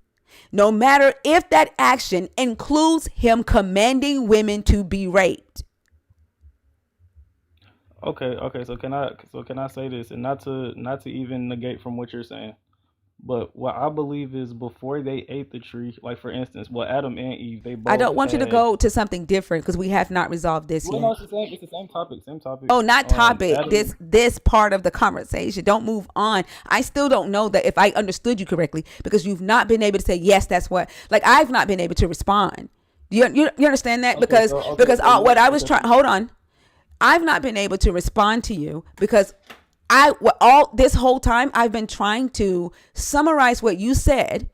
No matter if that action includes him commanding women to be raped. Okay, okay. So can I say this, and not to even negate from what you're saying, But what I believe is before they ate the tree, like for instance, well, Adam and Eve, they I both don't want you to had. go to something different because we have not resolved this Well, no, yet. it's the same. It's the same topic. Same topic. Oh, not topic. Adam. This part of the conversation. Don't move on. I still don't know that if I understood you correctly because you've not been able to say yes. That's what. Like I've not been able to respond. You understand that Okay, because so okay, so what yes, I was okay. trying. Hold on. I've not been able to respond to you because all this whole time I've been trying to summarize what you said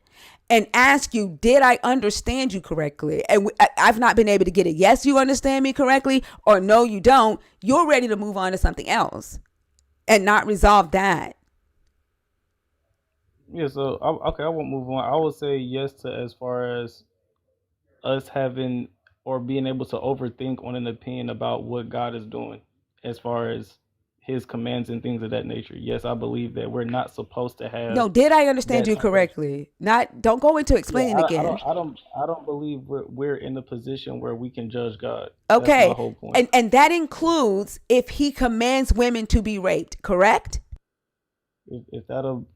and ask you, did I understand you correctly? And I've not been able to get it. Yes, you understand me correctly, or no, you don't. You're ready to move on to something else and not resolve that. Yeah. So okay, I won't move on. I will say yes to as far as us having or being able to overthink on an opinion about what God is doing as far as his commands and things of that nature. Yes, I believe that we're not supposed to have No, did I understand that you type of. correctly? Not. Don't go into Yeah, explaining again. I don't believe we're in a position where we can judge God. That's my Okay, whole point. and that includes if he commands women to be raped. Correct? If that'll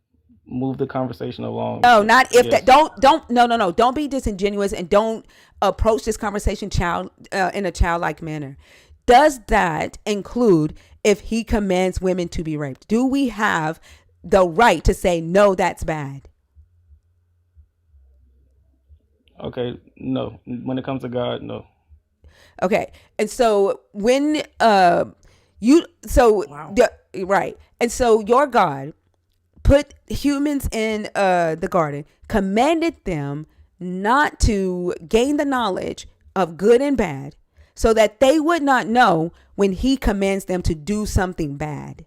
move the conversation along, No, then not if that. yes. Don't. No. Don't be disingenuous and don't approach this conversation in a childlike manner. Does that include if he commands women to be raped? Do we have the right to say no? That's bad. Okay, no. When it comes to God, no. Okay, and so when you so Wow. right, and so your God put humans in the garden, commanded them not to gain the knowledge of good and bad, so that they would not know when he commands them to do something bad,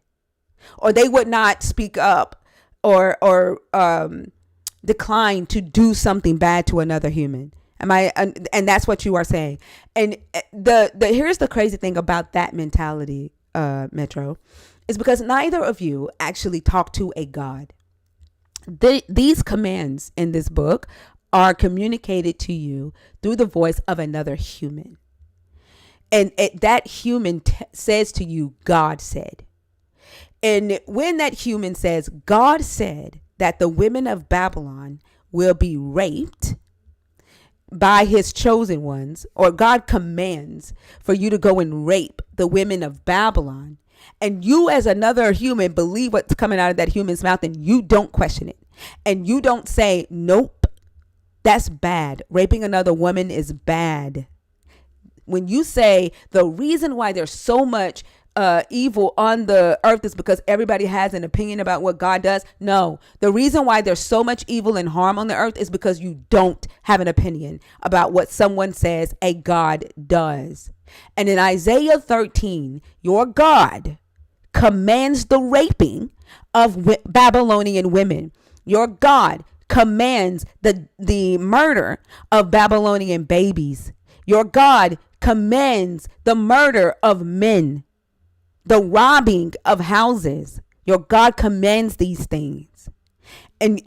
or they would not speak up or decline to do something bad to another human. Am I? And that's what you are saying. And the here's the crazy thing about that mentality, Metro, is because neither of you actually talk to a God. These commands in this book are communicated to you through the voice of another human. And that human says to you, God said. And when that human says, God said that the women of Babylon will be raped by his chosen ones, or God commands for you to go and rape the women of Babylon, and you as another human believe what's coming out of that human's mouth and you don't question it, and you don't say, nope, that's bad. Raping another woman is bad. When you say the reason why there's so much evil on the earth is because everybody has an opinion about what God does. No, the reason why there's so much evil and harm on the earth is because you don't have an opinion about what someone says a God does. And in Isaiah 13, your God commands the raping of Babylonian women. Your God commands the murder of Babylonian babies. Your God commands the murder of men, the robbing of houses. Your God commands these things. And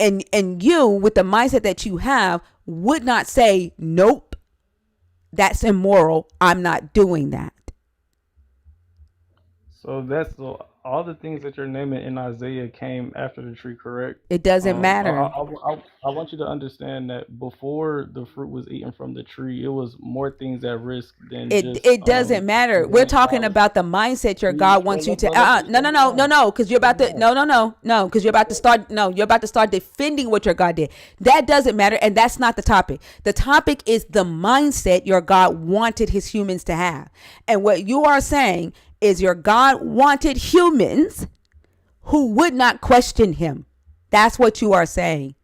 you, with the mindset that you have, would not say, nope, that's immoral. I'm not doing that. So all the things that you're naming in Isaiah came after the tree, correct? It doesn't matter. I want you to understand that before the fruit was eaten from the tree, it was more things at risk than just It doesn't matter. We're one talking child. about the mindset your God wants you to. Let's just No, slow no, it no, no, down. no. Because you're Slow about it to. down. No. Because you're about to start. No, you're about to start defending what your God did. That doesn't matter, and that's not the topic. The topic is the mindset your God wanted his humans to have, and what you are saying is your God wanted humans who would not question him. That's what you are saying.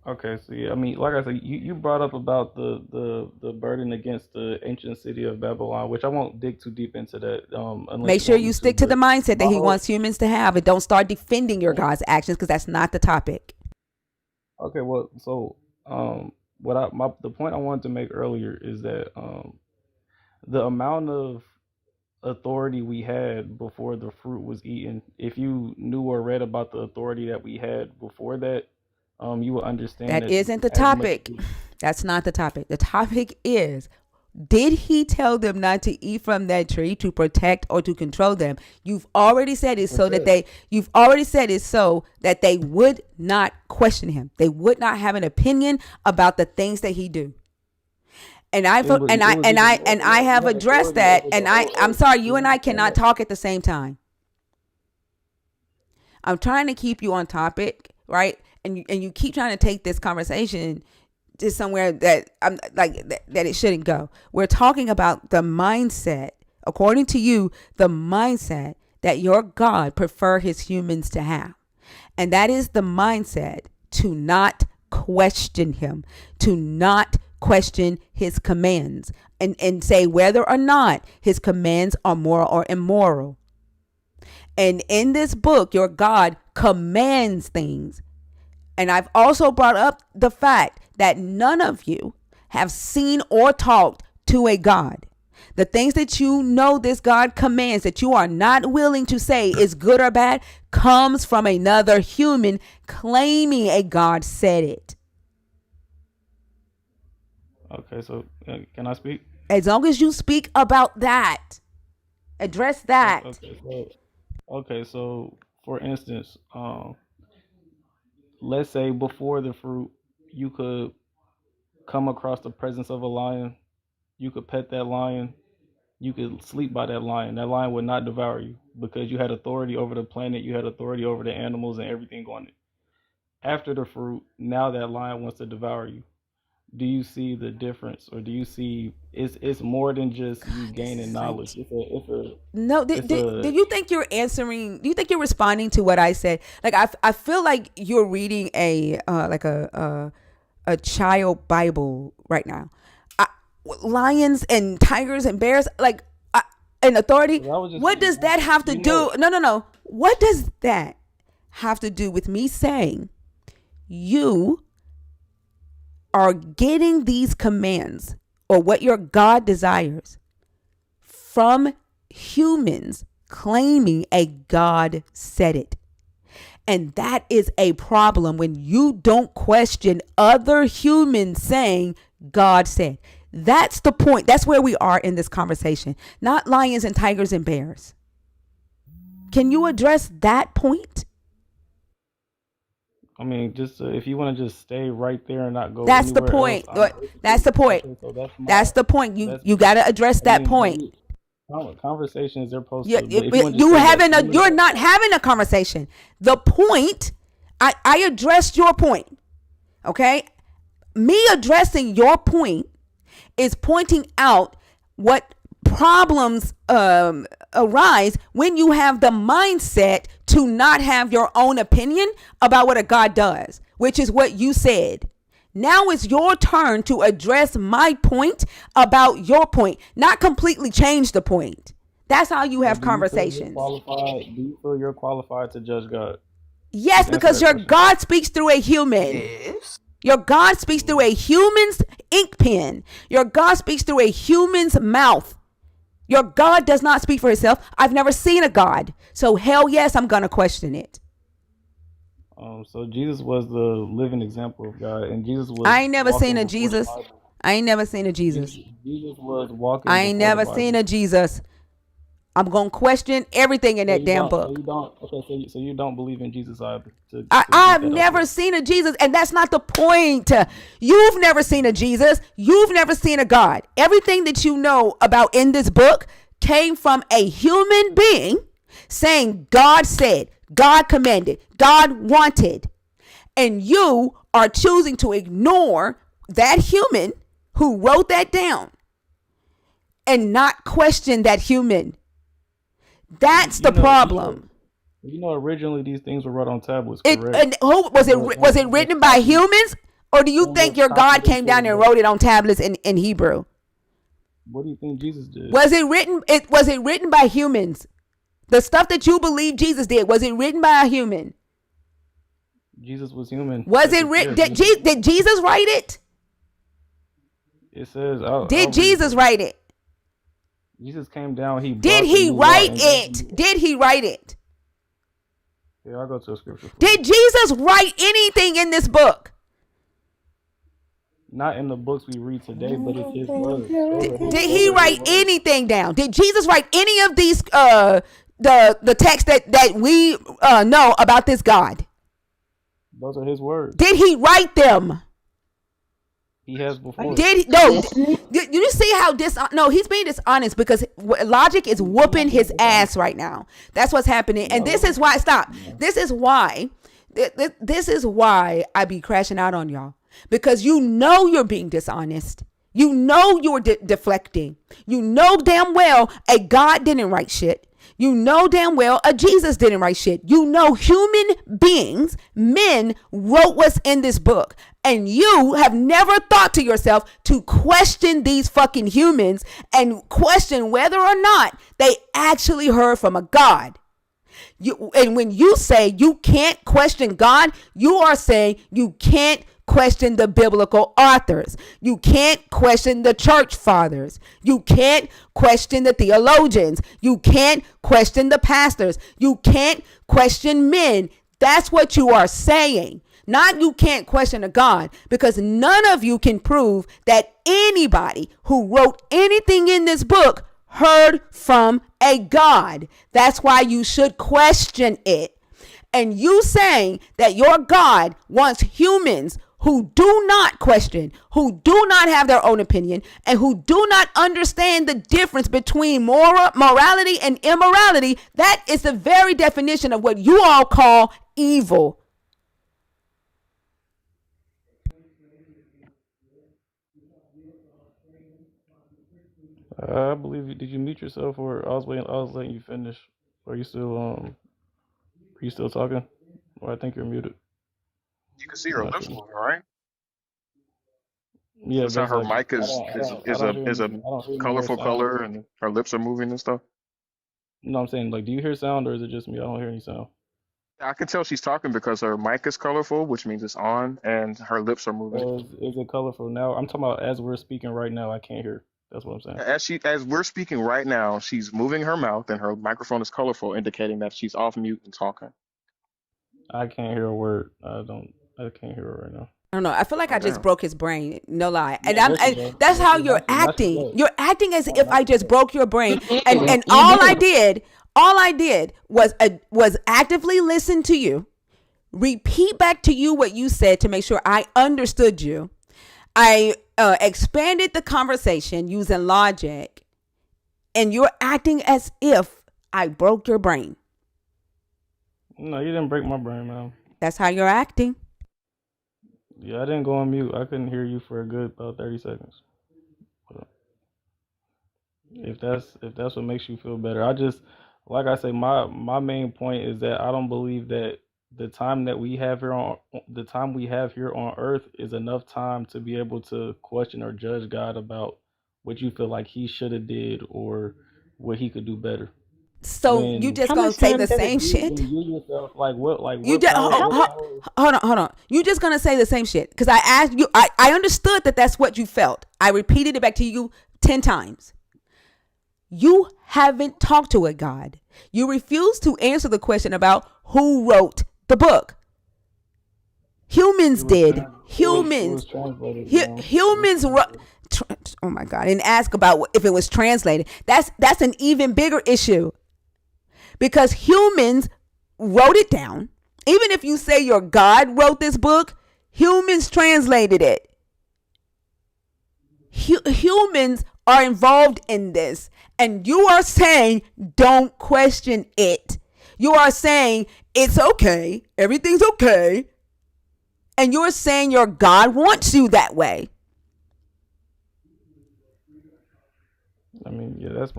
Okay, so yeah, I mean, like I said, you brought up about the burden against the ancient city of Babylon, which I won't dig too deep into that, unless Make you sure want me you to. stick to the But mindset that my he whole wants humans to have, and don't start defending your God's actions because that's not the topic. okay, well, so the point I wanted to make earlier is that the amount of authority we had before the fruit was eaten, if you knew or read about the authority that we had before that, you would understand That that isn't the as much. topic. That's not the topic. The topic is, Did he tell them not to eat from that tree to protect or to control them? You've already said it's so that they would not question him. They would not have an opinion about the things that he do. And I have addressed that. And I'm sorry, you and I cannot talk at the same time. I'm trying to keep you on topic, right? And you keep trying to take this conversation to somewhere that I'm like that it shouldn't go. We're talking about the mindset, according to you, the mindset that your God prefer his humans to have. And that is the mindset to not question him, to not question his commands, and say whether or not his commands are moral or immoral. And in this book, your God commands things. And I've also brought up the fact that none of you have seen or talked to a God. The things that you know this God commands that you are not willing to say is good or bad comes from another human claiming a God said it. Okay, so can I speak? As long as you speak about that, address that. So for instance, let's say before the fruit, you could come across the presence of a lion. You could pet that lion. You could sleep by that lion. That lion would not devour you because you had authority over the planet. You had authority over the animals and everything on it. After the fruit, now that lion wants to devour you. Do you see the difference, or do you see it's more than just you gaining knowledge? No, do you think you're answering? Do you think you're responding to what I said? Like I feel like you're reading a child Bible right now. Lions and tigers and bears, like and authority. What does that have to do? No. What does that have to do with me saying you are getting these commands or what your God desires from humans claiming a God said it? And that is a problem when you don't question other humans saying God said. That's the point. That's where we are in this conversation. Not lions and tigers and bears. Can you address that point? I mean, just if you want to just stay right there and not go that's anywhere the point. else, that's the point. Okay, so that's the point. You got to address that point. Conversations are supposed to. You're not having a conversation. The point. I addressed your point. Okay, me addressing your point is pointing out what problems arise when you have the mindset to not have your own opinion about what a God does, which is what you said. Now it's your turn to address my point about your point, not completely change the point. That's how you have conversations. Do you feel you're qualified to judge God? Yes, because your God speaks through a human. Yes. Your God speaks through a human's ink pen. Your God speaks through a human's mouth. Your God does not speak for himself. I've never seen a God. So hell yes, I'm going to question it. So Jesus was the living example of God, and Jesus was. I ain't never seen a Jesus. I ain't never seen a Jesus. Jesus was walking. I ain't never seen a Jesus. I'm going to question everything in that damn book. So you don't believe in Jesus either? I've never seen a Jesus, and that's not the point. You've never seen a Jesus. You've never seen a God. Everything that you know about in this book came from a human being saying God said, God commanded, God wanted. And you are choosing to ignore that human who wrote that down and not question that human. That's the problem. Originally these things were wrote on tablets, correct? Was it written by humans, or do you think your God came down and wrote it on tablets in Hebrew? What do you think Jesus did? Was it written by humans? The stuff that you believe Jesus did, was it written by a human? Jesus was human. Was it written? Did Jesus write it? It says. Did Jesus write it? Jesus came down. Did he write it? Did he write it? Yeah, I'll go to a scripture. Did Jesus write anything in this book? not in the books we read today, but it's his words. Did Those he are his write words. anything down? Did Jesus write any of these the text that we know about this God? Those are his words. Did he write them? He has Are before. you Did he, no? listening? You see how no? He's being dishonest because logic is I'm whooping not being his ass dishonest. right now. That's what's happening, and No, this is why. Stop. no. This is why. This is why I be crashing out on y'all because you know you're being dishonest. You know you're deflecting. You know damn well a God didn't write shit. You know damn well a Jesus didn't write shit. You know human beings, men, wrote what's in this book. And you have never thought to yourself to question these fucking humans and question whether or not they actually heard from a God. And when you say you can't question God, you are saying you can't question the biblical authors. You can't question the church fathers. You can't question the theologians. You can't question the pastors. You can't question men. That's what you are saying. Not you can't question a God, because none of you can prove that anybody who wrote anything in this book heard from a God. That's why you should question it. And you saying that your God wants humans who do not question, who do not have their own opinion, and who do not understand the difference between morality and immorality, that is the very definition of what you all call evil. I believe you. Did you mute yourself, or I was waiting? I was letting you finish. Are you still Are you still talking? Or I think you're muted. You can see I'm her not lips sure. moving, right? Yeah, Notice but how it's her like mic I don't hear is any. a I don't hear no more colorful sound. color and her lips are moving and stuff. No, I'm saying, like, do you hear sound or is it just me? I don't hear any sound. I can tell she's talking because her mic is colorful, which means it's on, and her lips are moving. Or is it colorful now? I'm talking about as we're speaking right now. I can't hear. That's what I'm saying. As we're speaking right now, she's moving her mouth and her microphone is colorful, indicating that she's off mute and talking. I can't hear a word. I can't hear it right now. I don't know. I feel like Oh I just damn. broke his brain. No lie. No, And there she go. that's how Now you're she acting. good. You're acting as No, if now I she just good. broke your brain. And You do. all I did was actively listen to you, repeat back to you what you said to make sure I understood you. I expanded the conversation using logic, and you're acting as if I broke your brain. No, you didn't break my brain, man. That's how you're acting. Yeah, I didn't go on mute. I couldn't hear you for a good about 30 seconds. But if that's what makes you feel better, I just, like I say, my main point is that I don't believe that the time we have here on earth is enough time to be able to question or judge God about what you feel like he should have did or what he could do better. So you When just How gonna much say time the does it? same shit? when you yourself, like You what just power How much? hold on. You just gonna say the same shit? Because I asked you. I understood that that's what you felt. I repeated it back to you 10 times. You haven't talked to a God. You refuse to answer the question about who wrote the book. Humans did. it was Humans. translated, man. It was Humans wrote. translated. Oh my God! And ask about if it was translated. That's an even bigger issue because humans wrote it down. Even if you say your God wrote this book, humans translated it. Humans are involved in this. And you are saying, don't question it. You are saying, it's okay. Everything's okay. And you're saying your God wants you that way. I mean, yeah, that's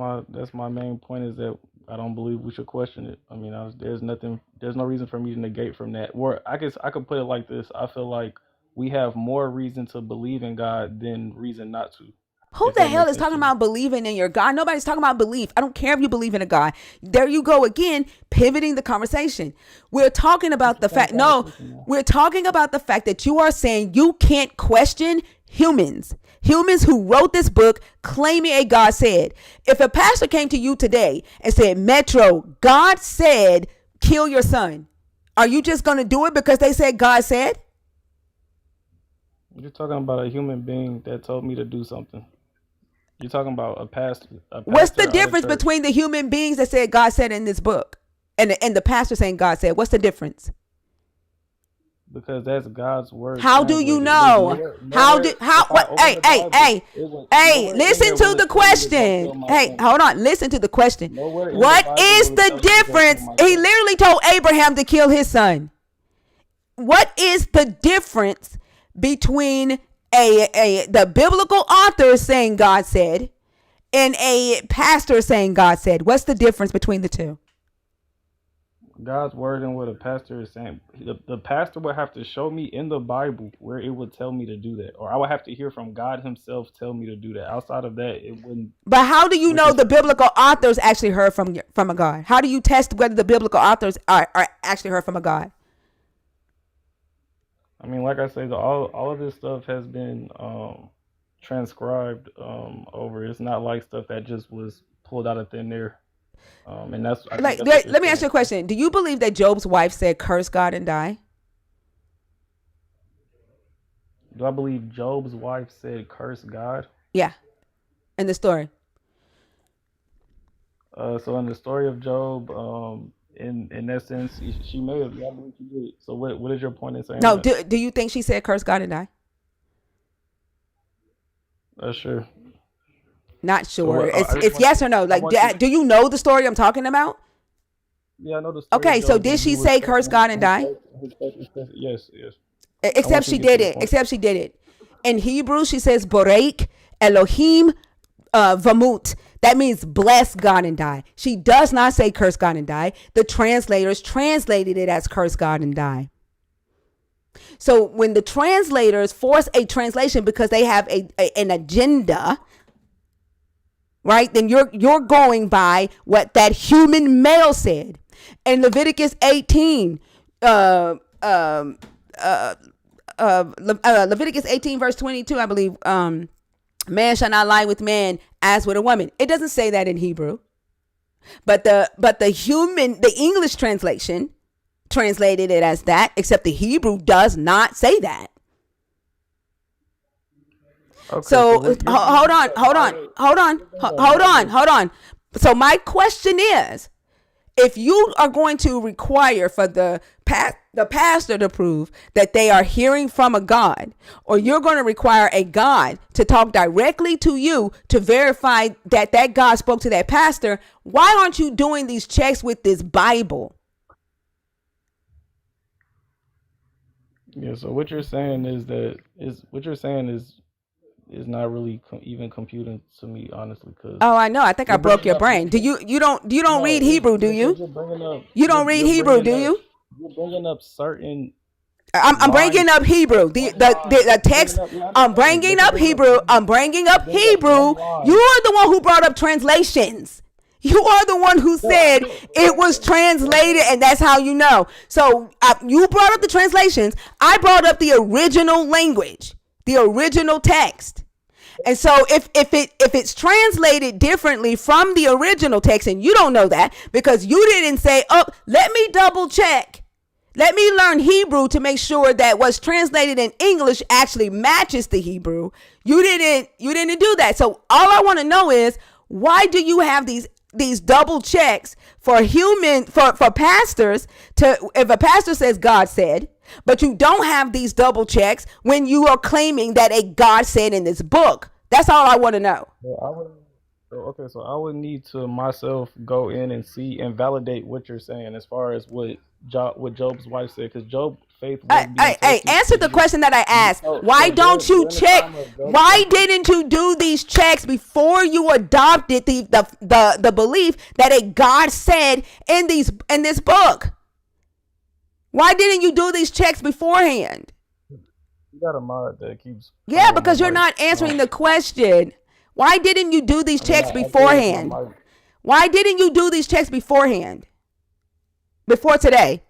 my main point is that I don't believe we should question it. I mean, there's no reason for me to negate from that. Or I guess I could put it like this: I feel like we have more reason to believe in God than reason not to. Who If the that hell makes is sense talking to you. about believing in your God? Nobody's talking about belief. I don't care if you believe in a God. There you go again, pivoting the conversation. We're talking about It's the the same fact, no, conversation now. we're talking about the fact that you are saying you can't question humans. Humans who wrote this book claiming a God said. If a pastor came to you today and said, Metro, God said, kill your son. Are you just going to do it because they said God said? You're talking about a human being that told me to do something. You're talking about a What's the pastor of a difference church. between the human beings that said God said in this book and the pastor saying God said? What's the difference? Because that's God's word How do you translated. There's know? How if I what open the Bible, hey, nowhere in listen there will to the it tell me to go question. kill my Hey, son. hold on, listen to the question. Nowhere in the What Bible is will it the tell me to go kill difference? my He son. literally told Abraham to kill his son. What is the difference between the biblical author saying God said and a pastor saying God said? What's the difference between the two? God's word and what a pastor is saying. The pastor would have to show me in the Bible where it would tell me to do that, or I would have to hear from God Himself tell me to do that. Outside of that, it wouldn't. But how do you Which know is, the biblical authors actually heard from a God? How do you test whether the biblical authors are actually heard from a God? I mean, like I say, all of this stuff has been transcribed over. It's not like stuff that just was pulled out of thin air. And I think Like, that's what you're let me ask saying. you a question. Do you believe that Job's wife said, "Curse God and die"? Do I believe Job's wife said, "Curse God"? Yeah, in the story. So in the story of Job, in essence, she may have. Yeah, I believe she did. So what is your point in saying No, that? do you think she said, "Curse God and die"? Sure. Not So sure. what? It's I just it's want yes you. or no. I Like, want you. do you know the story I'm talking about? Yeah, I know the story of Okay, so Job did when he she was say, "Curse God and die"? his faith was tested. Yes, yes. I Except want you she to get to did the it. point. Except she did it. In Hebrew, she says, "Borek Elohim Vamut." That means bless God and die. She does not say curse God and die. The translators translated it as curse God and die. So when the translators force a translation because they have an agenda, right? Then you're going by what that human male said. In Leviticus 18, Leviticus 18 verse 22, I believe, man shall not lie with man as with a woman. It doesn't say that in Hebrew. But the English translation translated it as that, except the Hebrew does not say that. Okay, so So what you're hold bringing on, up hold on, knowledge. hold on, You're bringing up hold on, knowledge. hold on. So my question is, if you are going to require for the pastor to prove that they are hearing from a God, or you're going to require a God to talk directly to you to verify that that God spoke to that pastor, why aren't you doing these checks with this Bible? Yeah. So what you're saying is that is what you're saying is not really even computing to me, honestly, because Oh, I know. I think I you're broke bringing your up. brain. You don't No, read it's Hebrew, do because you? you're bringing up. You don't read You're Hebrew, bringing do up. you? You're bringing up certain I'm lines. bringing up Hebrew. The You're bringing text. up. Yeah, I I'm understand, bringing but you're up bringing up. Hebrew. I'm bringing You're up bringing up Hebrew. one line. You're the one who brought up translations. You are the one who No, I said didn't. it was translated, and that's how you know. So you brought up the translations. I brought up the original language, the original text. And so if it's translated differently from the original text, and you don't know that because you didn't say, "Oh, let me double check. Let me learn Hebrew to make sure that what's translated in English actually matches the Hebrew." You didn't do that. So all I want to know is, why do you have these double checks for pastors to, if a pastor says God said, but you don't have these double checks when you are claiming that a God said in this book? That's all I want to know. So I would. So okay, so I would need to myself go in and see and validate what you're saying as far as what Job's wife said, because Job's faith was being Hey, tested. answer the question that I asked. Why So don't you during the check? time of Job's Why testing, didn't you do these checks before you adopted the belief that a God said in this book? Why didn't you do these checks beforehand? you got a mod that keeps Yeah, playing with my because you're mic. not answering the question. Why didn't you do these I mean, checks I did with beforehand? my mic, Why didn't you do these checks beforehand? Before today?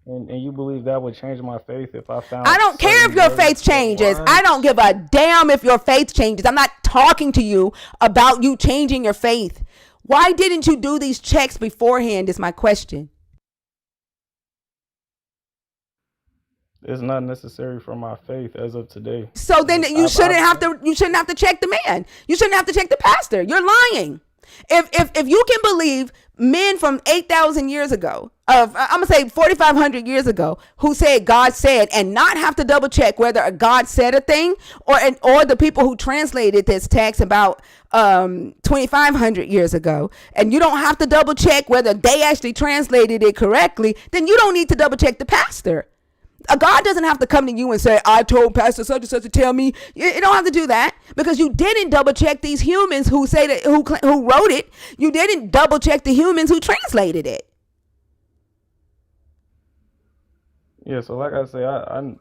and you believe that would change my faith if I I found don't care if certain your words faith or changes. I What? don't give a damn if your faith changes. I'm not talking to you about you changing your faith. Why didn't you do these checks beforehand is my question. It's not necessary for my faith as of today. So then Like you shouldn't have to. You shouldn't have to check the man. You shouldn't have to check the pastor. You're lying. If you can believe men from 8,000 years ago, I'm gonna say 4,500 years ago, who said God said, and not have to double check whether a God said a thing, or the people who translated this text about 2,500 years ago, and you don't have to double check whether they actually translated it correctly, then you don't need to double check the pastor. A God doesn't have to come to you and say, I told Pastor such and such to tell me. You don't have to do that, because you didn't double check these humans who say that who wrote it. You didn't double check the humans who translated it. Yeah, so like I say, I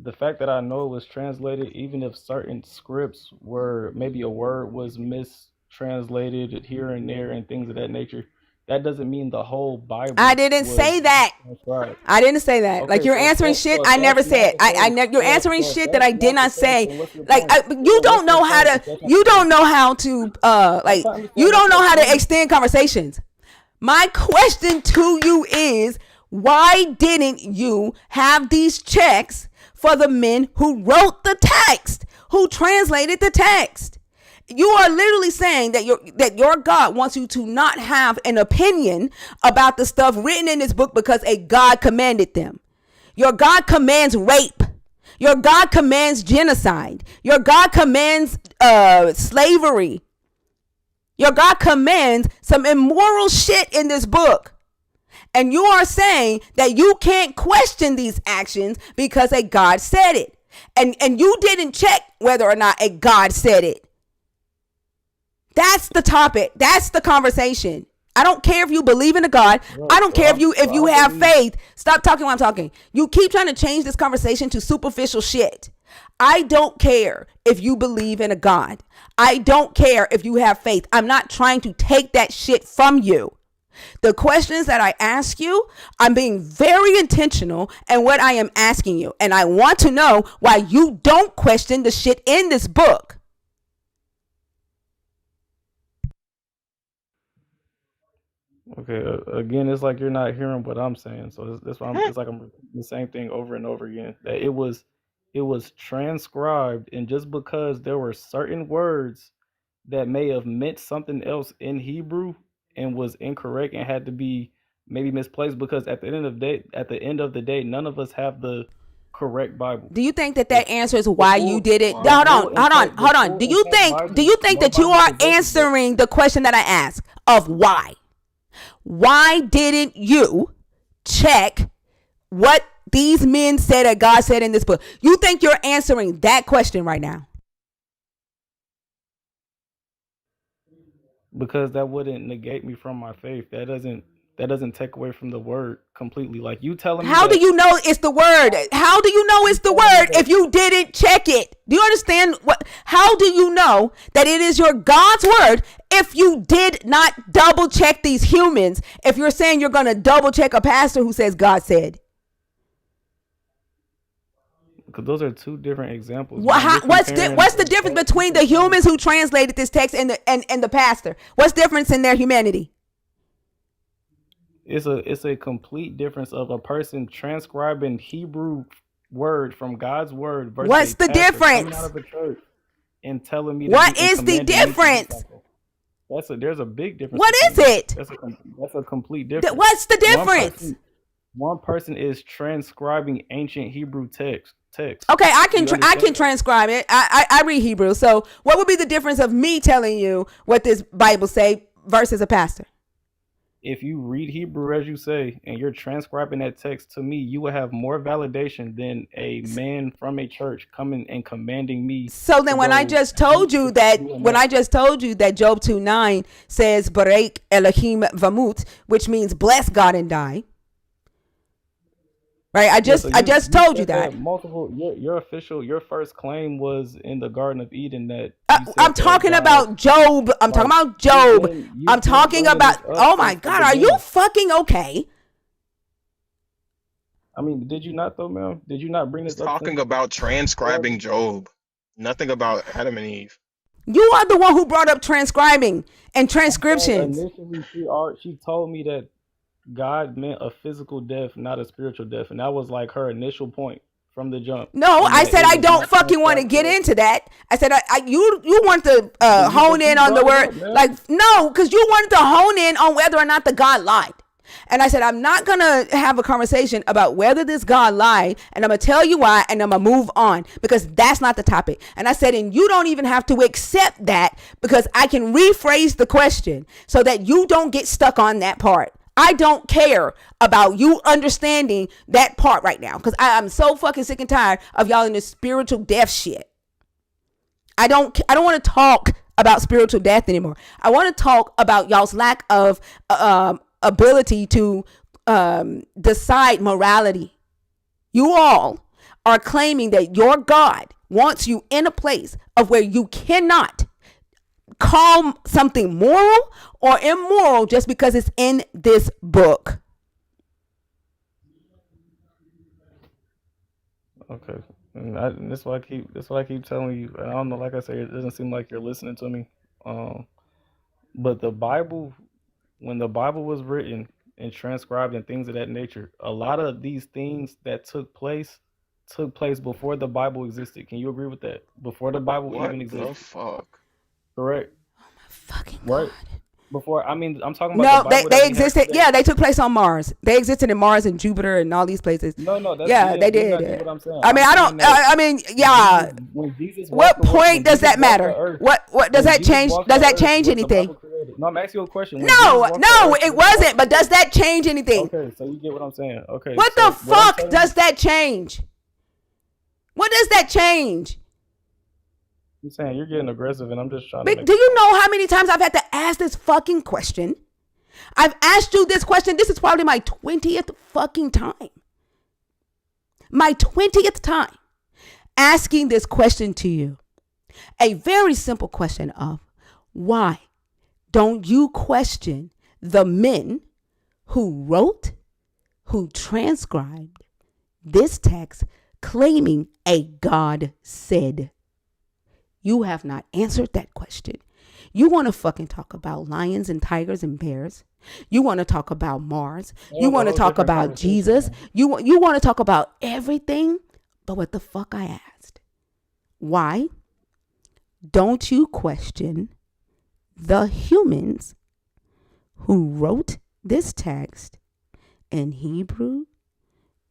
the fact that I know it was translated, even if certain scripts were maybe a word was mistranslated here and there and things of that nature, that doesn't mean the whole I Bible didn't was say that. transcribed. I didn't say that. Like, Okay, you're answering shit I if never that's not said. the case, You're answering if shit that that's I did not not the case, say. then what's your Like, point? you don't know how to. You don't know how to. Like, you don't know how to extend conversations. My question to you is, why didn't you have these checks for the men who wrote the text, who translated the text? You are literally saying that your God wants you to not have an opinion about the stuff written in this book because a God commanded them. Your God commands rape. Your God commands genocide. Your God commands slavery. Your God commands some immoral shit in this book. And you are saying that you can't question these actions because a God said it. And you didn't check whether or not a God said it. That's the topic. That's the conversation. I don't care if you believe in a God. I don't care if you have faith. Stop talking while I'm talking. You keep trying to change this conversation to superficial shit. I don't care if you believe in a God. I don't care if you have faith. I'm not trying to take that shit from you. The questions that I ask you, I'm being very intentional in what I am asking you. And I want to know why you don't question the shit in this book. Okay, again, it's like you're not hearing what I'm saying. So that's why it's like I'm repeating the same thing over and over again. That it was transcribed, and just because there were certain words that may have meant something else in Hebrew and was incorrect and had to be maybe misplaced, because at the end of the day, none of us have the correct Bible. Do you think that The answers the why you full did it? the Hold on, full hold on, intact the hold on. full intact Do Bible, you think no that you Bible are possesses that. answering the question that I asked of why? Why didn't you check what these men said that God said in this book? You think you're answering that question right now? Because that wouldn't negate me from my faith. That doesn't take away from the word completely. Like you telling me How do that you know it's the word? How do you know you it's the telling me word that if you didn't check it? Do you understand how do you know that it is your God's word if you did not double check these humans? If you're saying you're going to double check a pastor who says God said. because those are two different examples, man. What's the difference between the humans who translated this text and the pastor? What's the difference in their humanity? It's a complete difference of a person transcribing Hebrew word from God's word versus What's a the pastor coming out difference? of a church and telling me to do What and is the commanding me to do difference? something. There's a big difference What is between that. it? That's a complete difference. What's the One difference? one person is transcribing ancient Hebrew text. Okay, I Do you can understand that? transcribe it. I read Hebrew. So what would be the difference of me telling you what this Bible say versus a pastor? If you read Hebrew as you say, and you're transcribing that text to me, you will have more validation than a man from a church coming and commanding me So to then when I go just told you that doing when that. I just told you that Job 2:9 says Barek Elohim Vamut, which means bless God and die. Right? I Yeah, so just you told you said that. that multiple. Your first claim was in the Garden of Eden that you I'm said that talking God, about Job. I'm talking like about Job. I'm you've been talking bringing about, this up oh my since the God, are you beginning. fucking okay? I mean, did you not though, ma'am? Did you not bring It's this up since talking the about beginning? transcribing Job, nothing about Adam and Eve. You are the one who brought up transcribing and I'm saying transcriptions. initially she told me that God meant a physical death, not a spiritual death, and that was like her initial point from the jump. No, And I that said it I was don't not fucking want to transcribed get correctly. into that. I said you want to hone But in you on the brought it word, up, man. like no, because you wanted to hone in on whether or not the God lied. And I said I'm not gonna have a conversation about whether this God lied, and I'm gonna tell you why, and I'm gonna move on because that's not the topic. And I said, and you don't even have to accept that because I can rephrase the question so that you don't get stuck on that part. I don't care about you understanding that part right now because I'm so fucking sick and tired of y'all in this spiritual death shit. I don't want to talk about spiritual death anymore. I want to talk about y'all's lack of ability to decide morality. You all are claiming that your God wants you in a place of where you cannot call something moral or immoral just because it's in this book. Okay. And that's why I keep telling you. And I don't know, like I said, it doesn't seem like you're listening to me. But the Bible, when the Bible was written and transcribed and things of that nature, a lot of these things that took place before the Bible existed. Can you agree with that? Before the Bible What even the existed. fuck? Correct. Fucking Right? God. Before, I mean, I'm talking about the No, Bible that they we have existed. today. Yeah, they took place on Mars. They existed in Mars and Jupiter and all these places. No, that's Yeah, they you did not get did. what I'm saying. I mean, I'm I saying don't. that I mean, yeah. when Jesus What walked the point when does Jesus that walked the matter? earth, What does when that Jesus change? walked Does the that earth, change was the anything? Bible created? No, I'm asking you a question. When Jesus No, walked the no, earth, it was the wasn't. Bible But does created? that change anything? Okay, so you get what I'm saying. Okay, What the so what I'm fuck telling you, does that change? What does that change? I'm saying you're getting aggressive, and I'm just trying to But make do a you point. know how many times I've had to ask this fucking question? I've asked you this question. This is probably my 20th fucking time. My 20th time asking this question to you. A very simple question of why don't you question the men who wrote, who transcribed this text claiming a God said? You have not answered that question. You want to fucking talk about lions and tigers and bears. You want to talk about Mars. That You was a want to whole talk different about conversation, Jesus. man. You want to talk about everything. But what the fuck I asked? Why don't you question the humans who wrote this text in Hebrew,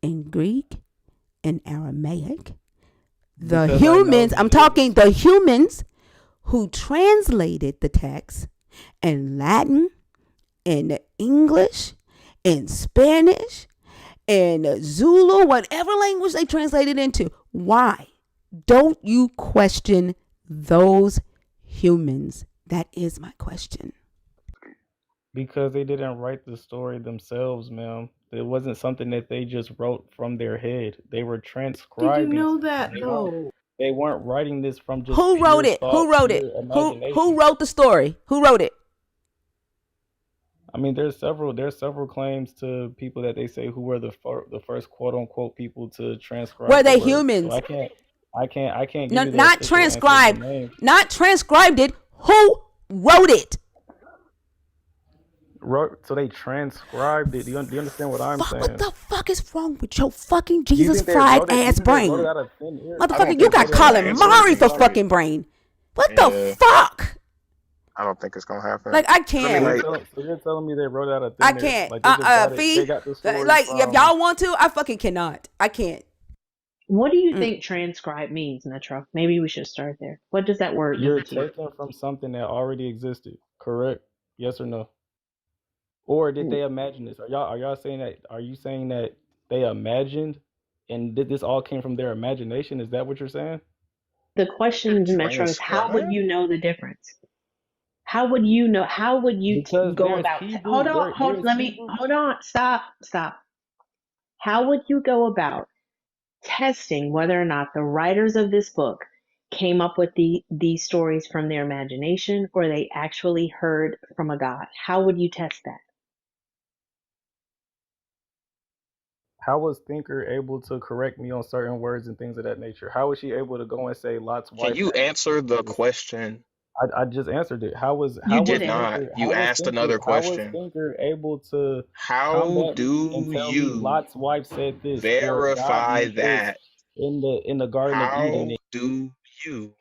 in Greek, in Aramaic? The Because I know humans, I'm talking Jesus. the humans who translated the text in Latin, in English, in Spanish, in Zulu, whatever language they translated into. Why don't you question those humans? That is my question. Because they didn't write the story themselves, ma'am. It wasn't something that they just wrote from their head. They were Did you transcribing know something. that though? They weren't writing this from just Who wrote pure it? thought, Who wrote it? pure Who imagination. wrote the story? Who wrote it? I mean, there's several claims to people that they say who were the first quote unquote people to Were transcribe the they word. So humans? I can't give No, you the not official answer of the transcribed. names. Not transcribed it. Who wrote it? So they transcribed it. Do you understand what I'm Fuck, what saying? the fuck is wrong with your fucking Do you Jesus think they fried wrote it? You ass think they wrote it brain? out of thin air? I don't Motherfucker, you think got it's gonna Colin answer Murray for anything. fucking brain. What the Yeah, fuck? I don't think it's gonna happen. Like, I 'Cause I mean, So can't. like, you're telling me they wrote it out of I thin air? can't. Like they just got it? They Fee. got the story Like, if from. y'all want to, I fucking cannot. I can't. What do you think transcribe means, Metro? Maybe we should start there. What does that word You're mean to you? taking from something that already existed, correct? Yes or no? Or did they imagine this? Are y'all saying that? Are you saying that they imagined, and did this all came from their imagination? Is that what you're saying? The question, Metro, is how would transcribe? you know the difference? How would you know? How would you Because go there's about? Hebrew, Hold on, there's let me, Hebrew. hold on, stop. How would you go about testing whether or not the writers of this book came up with these stories from their imagination or they actually heard from a God? How would you test that? How was Thinker able to correct me on certain words and things of that nature? How was she able to go and say Lot's Can wife you had answer the this? question? I just answered it. You You How was did didn't. not. Thinker You asked another how was question. Thinker able to How combat me and do tell me you Lot's wife said this or God verify meant this? that? in the Garden of Eden. How do you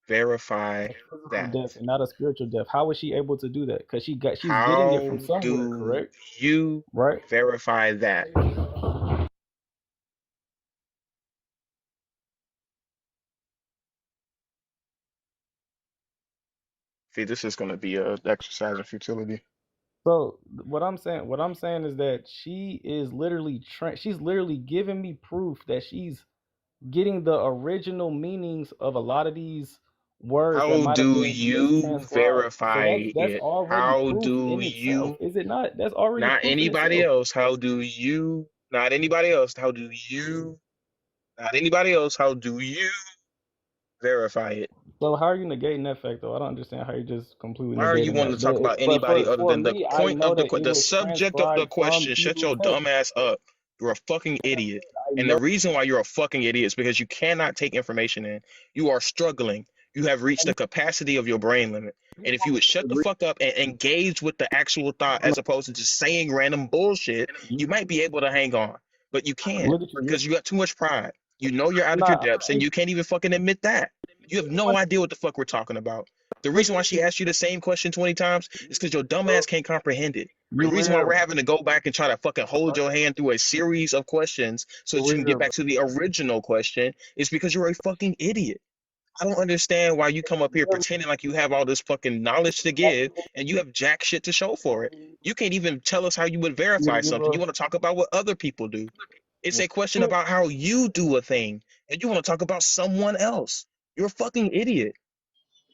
verify A physical that? death and not a spiritual death. How was she able to do that? Because she's getting it from How somewhere, do correct? you Right? verify that? See, this is going to be a exercise in futility. So what I'm saying is that she's literally giving me proof that she's getting the original meanings of a lot of these words that How might have do been you mistranscribed. So verify that's it? already How proof do in itself, you, is it not? That's already not proof in anybody itself. else, how do you, not anybody else, how do you, not anybody else, how do you verify it? So how are you negating that fact though? I don't understand how you're just completely Why are you negating wanting that. to talk about But anybody other for than the me, I point know of that it the was subject of the transcribed from question? Shut Hebrew your text. dumb ass up. You're a fucking idiot. I And the know. reason why you're a fucking idiot is because you cannot take information in. You are struggling. You have reached the capacity of your brain limit. And if you would shut the fuck up and engage with the actual thought as opposed to just saying random bullshit, you might be able to hang on. But you can't Look at you. because you got too much pride. You know you're out of your Nah, depths and you can't even fucking admit that. You have no idea what the fuck we're talking about. The reason why she asked you the same question 20 times is because your dumb ass can't comprehend it. The you reason why we're will. having to go back and try to fucking hold your hand through a series of questions so You that you can get will. back to the original question is because you're a fucking idiot. I don't understand why you come up here pretending like you have all this fucking knowledge to give and you have jack shit to show for it. You can't even tell us how you would verify You something. You will. want to talk about what other people do. It's a question about how you do a thing, and you want to talk about someone else. You're a fucking idiot.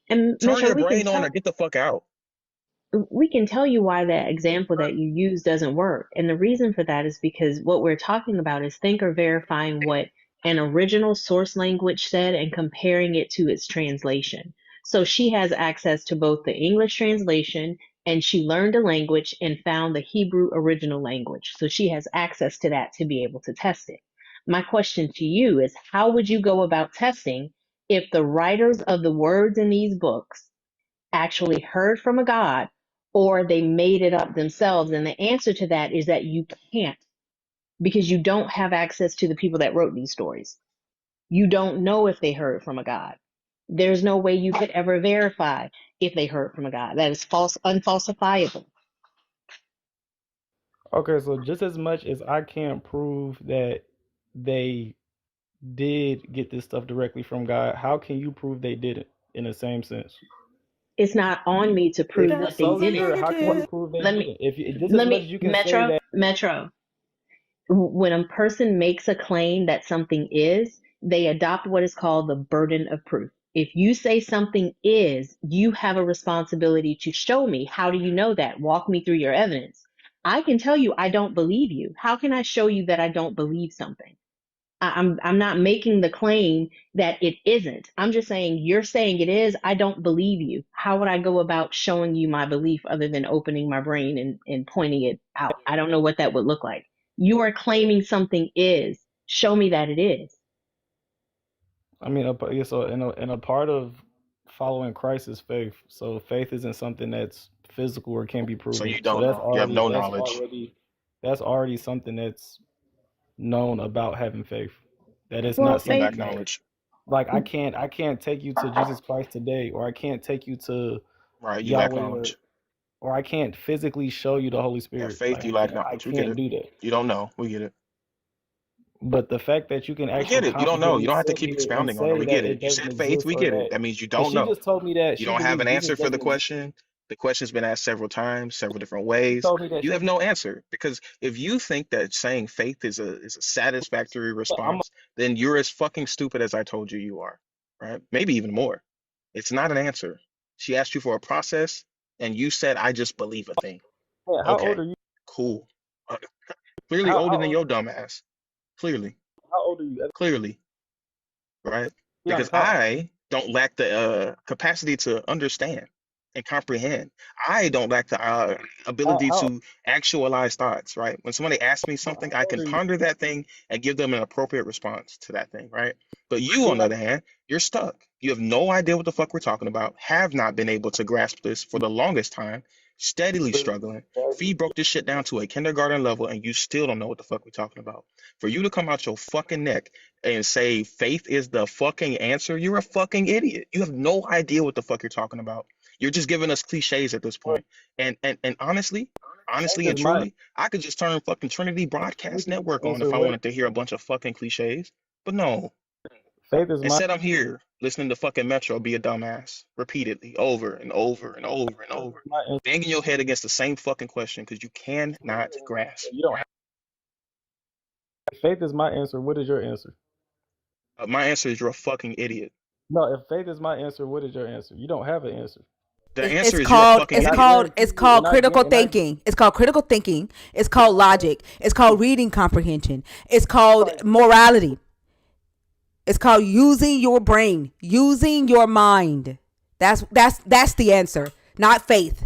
And Turn Metro, your brain on or get the fuck out. we can tell you why that example that you use doesn't work. And the reason for that is because what we're talking about is think or verifying what an original source language said and comparing it to its translation. So she has access to both the English translation and she learned a language and found the Hebrew original language. So she has access to that to be able to test it. My question to you is how would you go about testing if the writers of the words in these books actually heard from a God or they made it up themselves? And the answer to that is that you can't because you don't have access to the people that wrote these stories. You don't know if they heard from a God. There's no way you could ever verify if they heard from a God. That is false, unfalsifiable. Okay, so just as much as I can't prove that they did get this stuff directly from God, how can you prove they didn't in the same sense? It's not on me to If prove you're that they so didn't. sure, how can What, you prove they let me, didn't? If you, just as let much as me, you can say Metro, that. Metro, when a person makes a claim that something is, they adopt what is called the burden of proof. If you say something is, you have a responsibility to show me. How do you know that? Walk me through your evidence. I can tell you I don't believe you. How can I show you that I don't believe something? I'm not making the claim that it isn't. I'm just saying you're saying it is. I don't believe you. How would I go about showing you my belief other than opening my brain and pointing it out? I don't know what that would look like. You are claiming something is. Show me that it is. I mean, yeah, so in a part of following Christ is faith. So faith isn't something that's physical or can be So proven. you So don't know. You have no knowledge. that's already something that's known about having faith. That is Well, not You faith, lack something that, knowledge. like, I can't take you to Jesus Christ today, or I can't take you to Right? You lack Yahweh, knowledge. or I can't physically show you the Holy Yeah, Spirit. faith, Like you lack I knowledge. We get can't it. do that. You don't know. We get it. But the fact that you can We actually get it. You don't know. You confidently don't have to sit keep here and expounding on it. say We that get it it. You doesn't said faith. exist, We or get it. that, That means you because don't she know. just told me that You she don't have believes an Jesus answer for the doesn't exist. question. The question's been asked several times, several different She ways. told me that You she. have no answer because if you think that saying faith is a satisfactory I'm response, then you're as fucking stupid as I told you you are, right? Maybe even more. It's not an answer. She asked you for a process, and you said, "I just believe a thing." yeah, how old Okay, are you? cool. Clearly older than How your dumb ass. Clearly, old are you? clearly, right? Be Because honest. How I don't lack the capacity to understand. and comprehend. I don't lack the ability How to actualize thoughts, right? When somebody asks me something, I old can are you? ponder that thing and give them an appropriate response to that thing, right? But you, You're on the not. other hand, you're stuck. You have no idea what the fuck we're talking about, have not been able to grasp this for the longest time, steadily struggling. Fee broke this shit down to a kindergarten level, and you still don't know what the fuck we're talking about. For you to come out your fucking neck and say faith is the fucking answer, you're a fucking idiot. You have no idea what the fuck you're talking about. You're just giving us cliches at this point. And Faith honestly is and my truly, I could just turn fucking Trinity faith Broadcast is Network my on answer. if I What wanted to hear a bunch of fucking cliches. But no. faith is my Instead, I'm here listening to fucking Metro be a dumbass repeatedly, over and over and over and over, my answer. banging your head against the same fucking question because you cannot grasp. You don't have faith is my answer. What is your answer? My answer is you're a fucking idiot. No, if faith is my answer, what is your answer? You don't have an answer. The It's, answer it's is you're a called fucking And it's I idiot. called guarantee it's you, called critical thinking. It's called critical thinking. It's called logic. It's called reading comprehension. It's called morality. It's called using your brain, using your mind. That's the answer, not faith.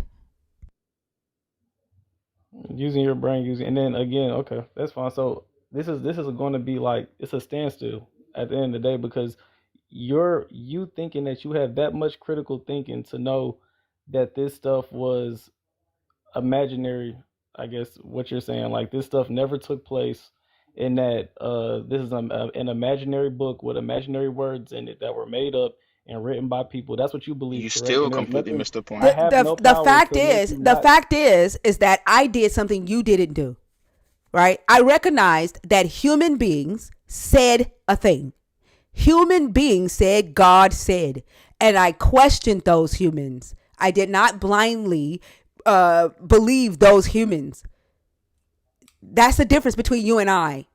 using your brain, using, and then again, okay, that's fine. So this is going to be like it's a standstill at the end of the day because you thinking that you have that much critical thinking to know that this stuff was imaginary. I guess what you're saying, like this stuff never took place, and that this is an imaginary book with imaginary words in it that were made up and written by people. That's what you believe, You correct? still And there's completely nothing. missed the I point. The, have the no the power fact to make is you the not. fact is that I did something you didn't do. Right? I recognized that human beings said a thing. Human beings said God said, and I questioned those humans. I did not blindly believe those humans. That's the difference between you and I.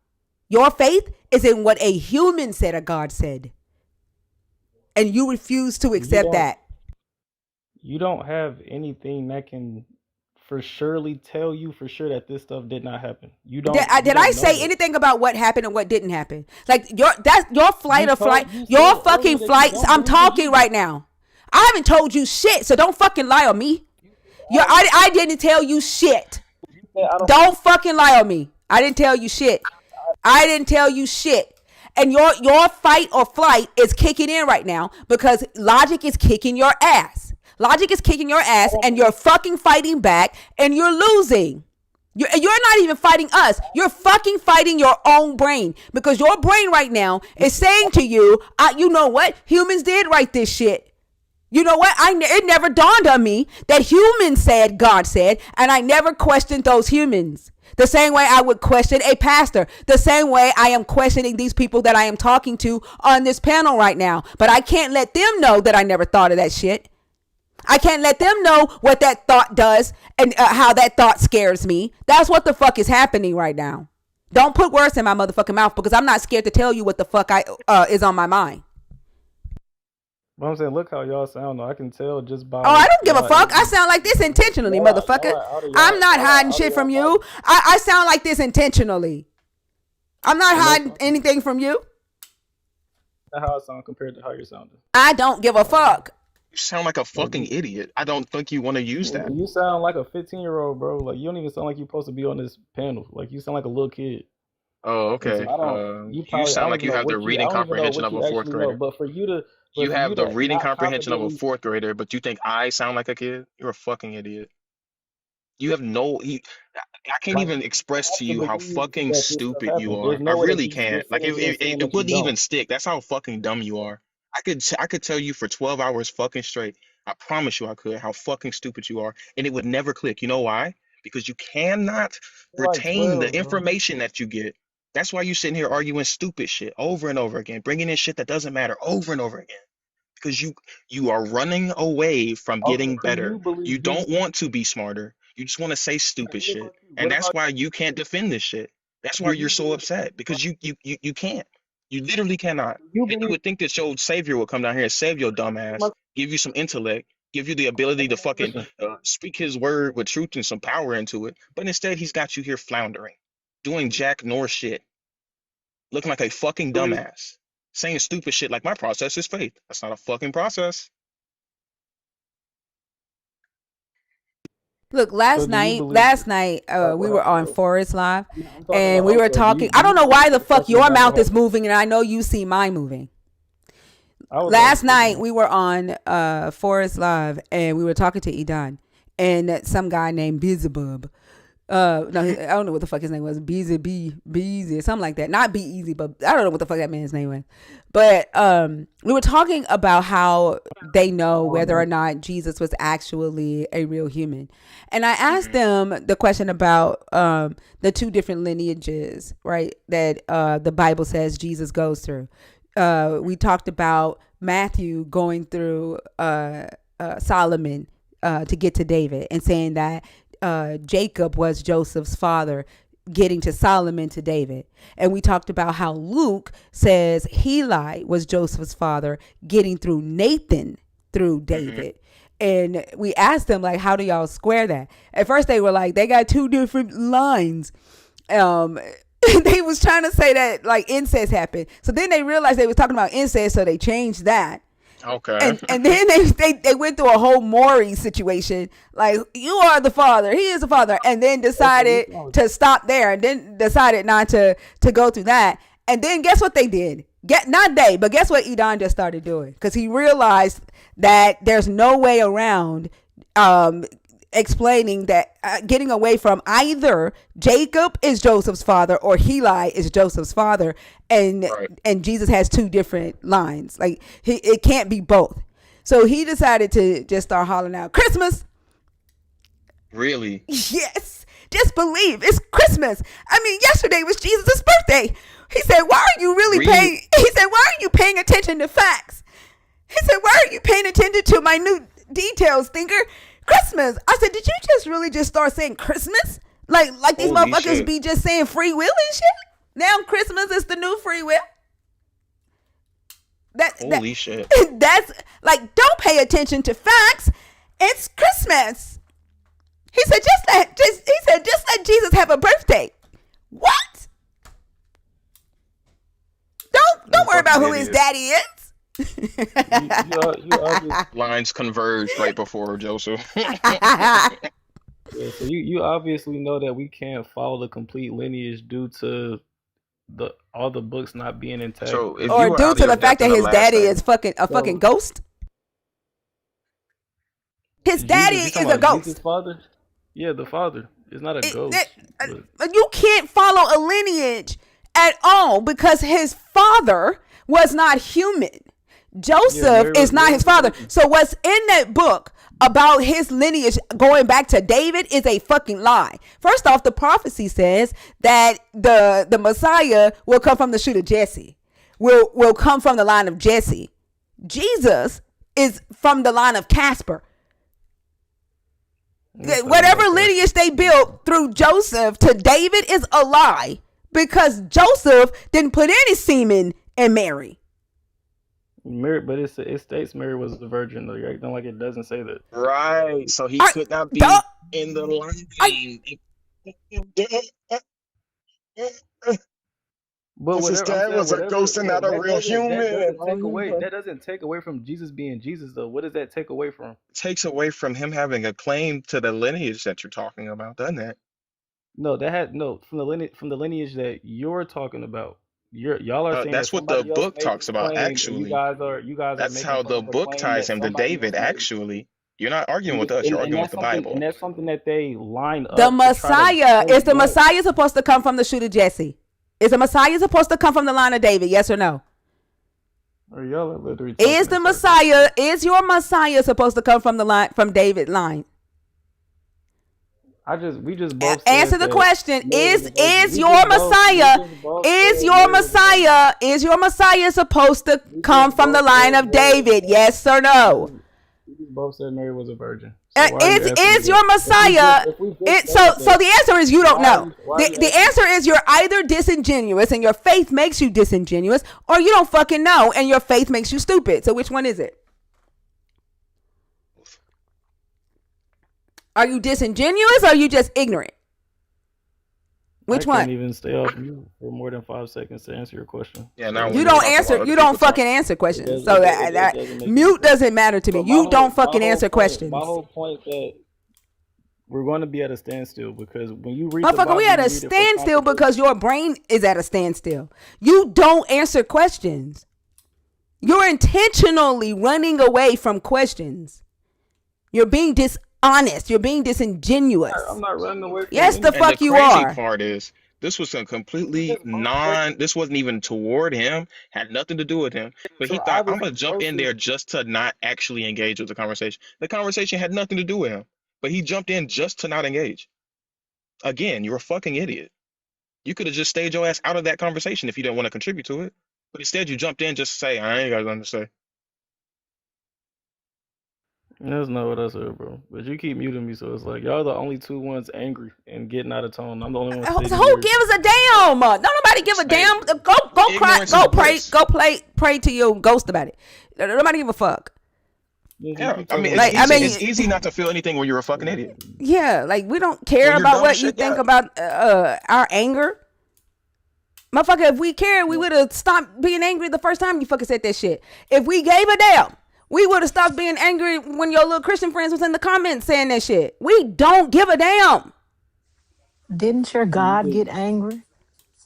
Your faith is in what a human said or God said, and you refuse to You accept don't. that. You don't have anything that can for surely tell you for sure that this stuff did not happen. You Did, don't. You did I don't know say that. anything about what happened and what didn't happen? Like your flight You or flight, told. You your said earlier fucking that you flights. don't I'm believe in talking Jesus. right now. I haven't told you shit, so don't fucking lie on me. I don't. I didn't tell you shit. You said I don't believe. Don't fucking lie on me. I didn't tell you shit. I didn't tell you shit. And your fight or flight is kicking in right now because logic is kicking your ass. Logic is kicking your I ass don't and you're believe. fucking fighting back and you're losing. You're not even fighting us. You're fucking fighting your own brain because your brain right now is saying to you, you know what? Humans did write this shit. You know what? It never dawned on me that humans said God said, and I never questioned those humans. The same way I would question a pastor. The same way I am questioning these people that I am talking to on this panel right now. But I can't let them know that I never thought of that shit. I can't let them know what that thought does and how that thought scares me. That's what the fuck is happening right now. Don't put words in my motherfucking mouth because I'm not scared to tell you what the fuck is on my mind. But I'm saying, look how y'all sound. Though. I can tell just Oh, I by don't give a y'all fuck. I energy. sound like this intentionally, motherfucker. Out of I'm y'all, not hiding out of shit y'all from body. you. I sound like this intentionally. I'm not And hiding anything from you. that's how I sound compared to how you're sounding. I don't give a Like, fuck. You sound like a like fucking idiot. I don't think you want to use that. you sound like a 15-year-old, bro. Like you don't even sound like you're supposed to be on this panel. Like you sound like a little kid. Oh, And so okay. I don't. You You probably. I sound don't like even you know have the what you. I reading don't even know comprehension what of you a fourth actually know. grader. But for you to. You But for you have the to reading not comprehension of a confidently. fourth grader, but you think I sound like a kid? You're a fucking idiot. You have no. I can't Like even you express have to to you how believe fucking that this stuff stupid you happened. There's are. I no way that really you just can't. Like sitting here saying it that you wouldn't don't. even stick. That's how fucking dumb you are. I could tell you for 12 hours fucking straight. I promise you I could how fucking stupid you are, and it would never click. You know why? Because you cannot You're like retain the 12, bro. information that you get. That's why you're sitting here arguing stupid shit over and over again, bringing in shit that doesn't matter over and over again because you are running away from Okay, getting so you better. You believe Jesus. don't want to be smarter. You just want to say Okay, stupid what shit. about you? And What that's about why you can't defend this shit. That's do why you you're so believe? upset because you can't. You literally cannot. Do you And you believe? would think that your savior would come down here and save your dumb ass, give you some intellect, give you the ability to fucking Listen, speak his word with truth and some power into it. But instead, he's got you here floundering, doing jack nor shit, looking like a fucking believe. dumbass, saying stupid shit like my process is faith. That's not a fucking process. Look, So do you believe? we Hold were on on. Forest Live, I'm talking and about we were also. talking. Do I don't you know believe why the the fuck question your about the mouth is whole? moving, and I know you see mine moving. I was Last already night speaking. we were on Forest Live, and we were talking to Edan and some guy named Beelzebub. No, I don't know what the fuck his name was. Beezy, something like that. Not Be Easy, but I don't know what the fuck that man's name was. But we were talking about how they know whether or not Jesus was actually a real human. And I asked them the question about the two different lineages, right, that the Bible says Jesus goes through. We talked about Matthew going through Solomon to get to David, and saying that Jacob was Joseph's father, getting to Solomon to David. And we talked about how Luke says Heli was Joseph's father, getting through Nathan through David. And we asked them, like, how do y'all square that? At first they were like, they got two different lines. They was trying to say that like incest happened. So then they realized they was talking about incest, so they changed that. Okay. And then they went through a whole Maury situation. Like, you are the father, he is the father, and then decided to stop there, and then decided not to go through that. And then guess what they did? Guess what Edan just started doing? Because he realized that there's no way around explaining that, getting away from either Jacob is Joseph's father or Heli is Joseph's father, and Right. and Jesus has two different lines. Like, it can't be both. So he decided to just start hollering out, Christmas. Really? Yes, just believe it's Christmas. I mean, yesterday was Jesus' birthday. He said, why are you really paying? He said, why are you paying attention to facts? He said, why are you paying attention to minute details, thinker? Christmas. I said, did you just really just start saying Christmas? Like these Holy motherfuckers shit. be just saying free will and shit? Now Christmas is the new free will. Holy shit. That's like, don't pay attention to facts. It's Christmas. He said, just let Jesus have a birthday. What? Don't worry about who his daddy is. Lines converge right before Joseph. Yeah, so you obviously know that we can't follow the complete lineage due to all the books not being intact. So if Or you were due out of to your the fact depth in that the his last daddy is segment, fucking ghost. His daddy Jesus, you is talking a about Jesus' ghost. father? Yeah, the father is not a ghost. But You can't follow a lineage at all because his father was not human. Joseph is not his father. So what's in that book about his lineage going back to David is a fucking lie. First off, the prophecy says that the Messiah will come from the shoot of Jesse, will come from the line of Jesse. Jesus is from the line of Casper. Whatever lineage they built through Joseph to David is a lie, because Joseph didn't put any semen in Mary. Mary, but it states Mary was a virgin, though. You're acting like it doesn't say that. right? So he could not be in the line. But Because his whatever I'm dad saying, was a whatever, ghost and but not a real human. that doesn't take away from Jesus being Jesus, though. What does that take away from? Takes away from him having a claim to the lineage that you're talking about, doesn't it? No, that had no from the lineage that you're talking about. Y'all are saying that That's what the somebody else book made talks this about, claim, and actually. you guys are That's making how fun the of a book claim ties that him to somebody else David, made. actually. You're not arguing with us, you're arguing with the And Bible. that's something that they line The up to try to Messiah, is the point back. Messiah supposed to come from the shoot of Jesse? Is the Messiah supposed to come from the line of David? Yes or no? Or y'all are literally talking Is in the circles. Messiah, is your Messiah supposed to come from the line, from David line? We just both said Answer the that question. Mary was a virgin. Is your Messiah, is your Messiah supposed to come from the line of David? Yes or no? We just both said Mary was a virgin. So why are you asking me Is your that? Messiah? If we just So said that, the answer is you don't know. why are you The asking? answer is you're either disingenuous and your faith makes you disingenuous, or you don't fucking know and your faith makes you stupid. So which one is it? Are you disingenuous or are you just ignorant? Which I one? can't even stay off mute for more than 5 seconds to answer your question. Yeah, now You when don't talk about answer. other You don't people talk. fucking answer questions. It So doesn't make any mute sense. doesn't matter to me. But You don't fucking answer questions. My whole point that we're going to be at a standstill because when you read the Motherfucker, we Bible, at you a read it for standstill context. because your brain is at a standstill. You don't answer questions. You're intentionally running away from questions. You're being dishonest. You're being I'm disingenuous. not running away from Yes, the And anything. the fuck you crazy are. part is, this was a completely Because most non, this wasn't even toward him, had nothing to do with him. But he so thought, I'm obviously gonna jump in versus there just to not actually engage with the conversation. The conversation had nothing to do with him, but he jumped in just to not engage. Again, you're a fucking idiot. You could have just stayed your ass out of that conversation if you didn't want to contribute to it. But instead, you jumped in just to say, I ain't got nothing to say. that's not what I said, bro. But you keep muting me, so it's like y'all the only two ones angry and getting out of tone. I'm the only one So sitting who here. gives a damn? Don't nobody give a Hey, damn. Go cry. ignorance is Go pray. bliss. Pray to your ghost about it. Nobody give a fuck. You Yeah, keep I mean, talking it's Like about I easy. that. It's mean, easy not to feel anything when you're a fucking idiot. yeah. Like we don't care When you're about dumb as what you shit, think yeah. about our anger. Motherfucker, if we cared, we would have stopped being angry the first time you fucking said that shit. If we gave a damn, we would have stopped being angry when your little Christian friends was in the comments saying that shit. We don't give a damn. Didn't your You God just get angry?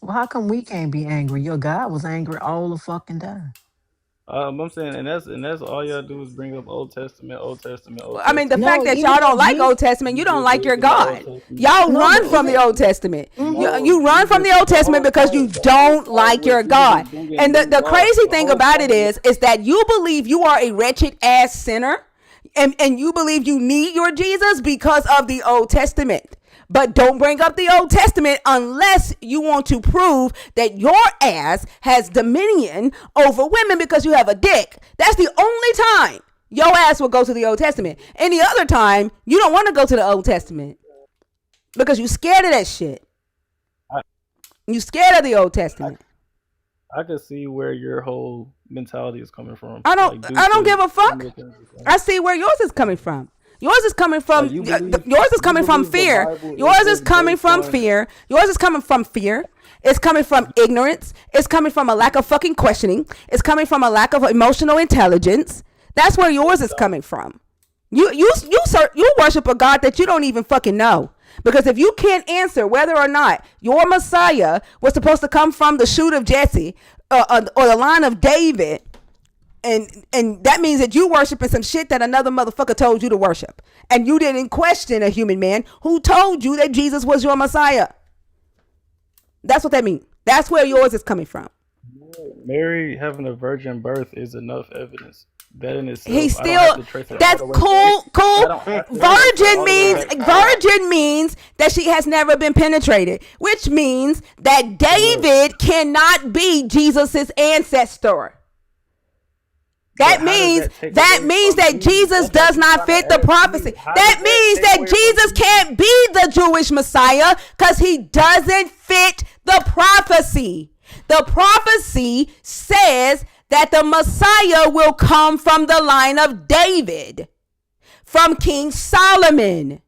Well, how come we can't be angry? Your God was angry all the fucking time. I'm saying, and that's all y'all do is bring up Old Testament, Old Testament, Old I mean, the Testament. fact No, that even y'all though don't like Jesus. Old Testament, you You don't just like read your from the Old God. Testament. Y'all No, run but from the even Old Testament. You, No, you run from the Jesus. Old The Testament whole because you point. The whole don't point like was your Jesus God. bringing And new the law. crazy The thing whole about it point was is that you believe you are a wretched ass sinner, and you believe you need your Jesus because of the Old Testament. But don't bring up the Old Testament unless you want to prove that your ass has dominion over women because you have a dick. That's the only time your ass will go to the Old Testament. Any other time, you don't want to go to the Old Testament because you scared of that shit. I, You scared of the Old I Testament. I could see where your whole mentality is coming from, I don't like due I don't to give a some of fuck. the things you're saying. I see where yours is coming from. Yours is coming Like from yours is you coming from believe the fear. Bible Yours is is coming based from on. fear. Yours is coming from fear. It's coming from ignorance. It's coming from a lack of fucking questioning. It's coming from a lack of emotional intelligence. That's where yours is coming from. You worship a God that you don't even fucking know. Because if you can't answer whether or not your Messiah was supposed to come from the shoot of Jesse or the line of David, and that means that you worshiping some shit that another motherfucker told you to worship, and you didn't question a human man who told you that Jesus was your Messiah. That's what that means. That's where yours is coming from. Mary having a virgin birth is enough evidence. That in He itself, I don't have still, to trace it all that's the way back. I cool. don't have to trace it Virgin all the way means back to Adam. virgin means that she has never been penetrated, which means that Correct. David cannot be Jesus's ancestor. But That how does means that take that away means from that Jesus? Jesus That's like does you not trying fit to the ask me, prophecy. how That does that means take that away from Jesus Jesus? can't be the Jewish Messiah because he doesn't fit the prophecy. The prophecy says that the Messiah will come from the line of David, from King Solomon.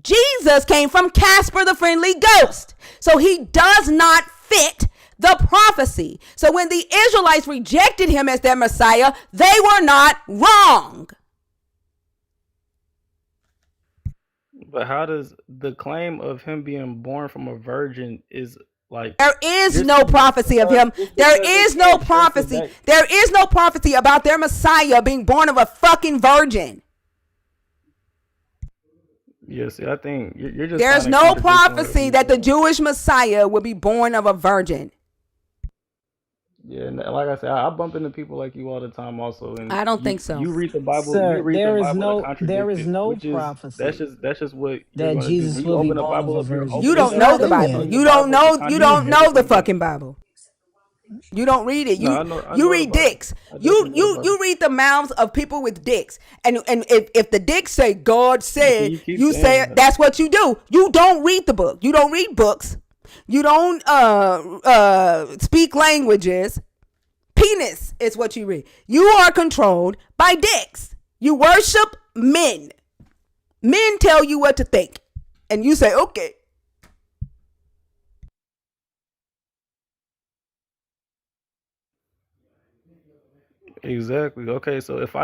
Jesus came from Casper the Friendly Ghost. So he does not fit the prophecy. So when the Israelites rejected him as their Messiah, they were not wrong. But how does the claim of him being born from a virgin is like There is no prophecy of him. just There because they is no can't trace it prophecy. back? There is no prophecy about their Messiah being born of a fucking virgin. Yeah, see, I think you're just There's finding no contradiction wherever prophecy you're that the going. Jewish Messiah will be born of a virgin. Yeah, and like I said, I bump into people like you all the time, also, and I don't you think so. you read the Bible, you Sir, read the Bible to there contradict is it, no which is prophecy that's just what you're that gonna do. When Jesus you will be open the born of Bible a up, you're virgin. You opening It's don't up know not the in Bible. there. the You don't Bible to know. You You don't contradict know the everything else. fucking Bible. You don't read it. No, You I you know the read Bible. dicks. I You definitely know the you Bible. you read the mouths of people with dicks. And if the dicks say God See, said, you keep you say saying it, that. that's what you do. You don't read the book. You don't read books. You don't speak languages. Penis is what you read. You are controlled by dicks. You worship men. Men tell you what to think. And you say, okay. Exactly. Okay, so if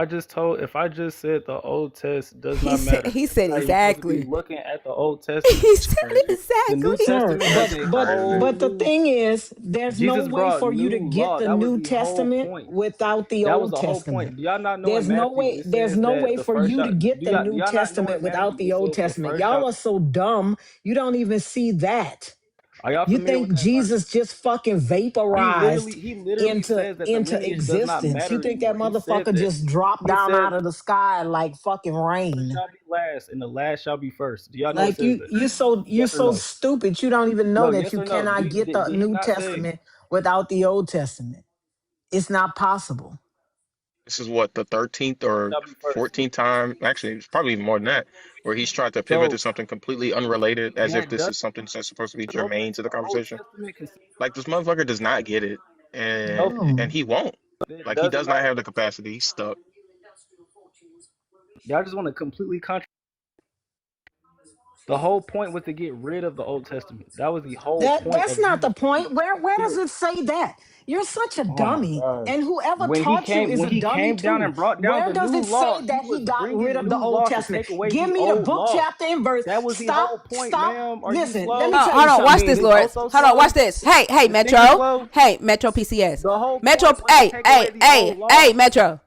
I just said the Old Test does not matter, He then we're said not even supposed to be exactly. looking at the Old Testament. He That's said crazy. The New exactly. Sir, Testament has but That's a but crazy. whole but the new. thing is, there's no Jesus way brought for you to new get law. the That was New the whole Testament point. without the That was Old the whole Testament. point. Do y'all not know in Matthew it There's says no that way the for first you to shall get the do New y'all not know Testament in without Matthew the it Old says the Testament. first Y'all shall. are so dumb. You don't even see that. Are y'all You familiar with think that verse? Jesus just fucking vaporized He literally says that the into lineage does not existence. You matter think that anymore. He said motherfucker that. just dropped He down said out of the sky like fucking first rain? shall be last and the last shall be first. Do y'all know it Like says that? you're Yes or so no? stupid. You don't even know No, that yes you or no? cannot get the Did he New not say? Testament without the Old Testament. It's not possible. This is what, the 13th First or shall be first. 14th time, actually, it's probably even more than that, where he's tried to pivot to So something completely unrelated as if that this does is something that's supposed to be go back germane to to the the Old conversation. Testament consider Like this motherfucker does not get it, and okay. No. he won't. It Like he doesn't does not matter. have the capacity. He's stuck. Y'all just want to completely contradict. The whole point was to get rid of the Old Testament. That was the whole point That's of not the Jesus coming. point. Where does it say that? You're such a Oh my dummy. gosh. And whoever taught you is When a he dummy came down too. and brought down Where the does new it law, say he that was he got rid bringing of the new Old law to Testament? take away Give the me a old book, law. chapter, and verse. That was the Stop, whole point, stop. ma'am. Are you Listen, let me slow? tell Hold you on, something, watch this, Is Beasley. oh Lawrence. so Hold on, watch slow? this. Hey, Is finger Metro. slow? Hey, Metro PCS. The whole Metro, point was to take away the old hey, law. Metro.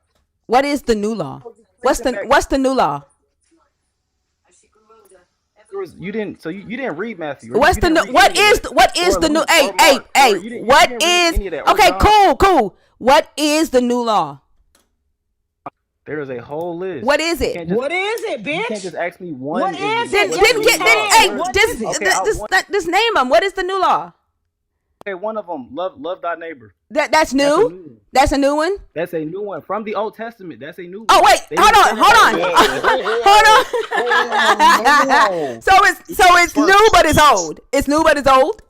What is the new law? I was just preaching that What's the new law? there was you didn't so you didn't read Matthew or What's you the didn't new, read any of that what is or the new, Luke or Mark or you what didn't read is, any of that or okay, John. cool. What is the new law? There is a whole What list. is it? What is it, You can't bitch? just ask me What one is is it? Didn't what's the Just didn't new get get it didn't law. in. hey Where's What is it? okay? I one just name them. What is the new law? okay one of them love thy neighbor. That's That's a new. new one. That's a new one. That's a new one from the Old Testament. That's a new Oh one. wait, They didn't say that that was Whoa, old. whoa, hold hold on. on. So it's new, First, but it's old. It's new, but it's old.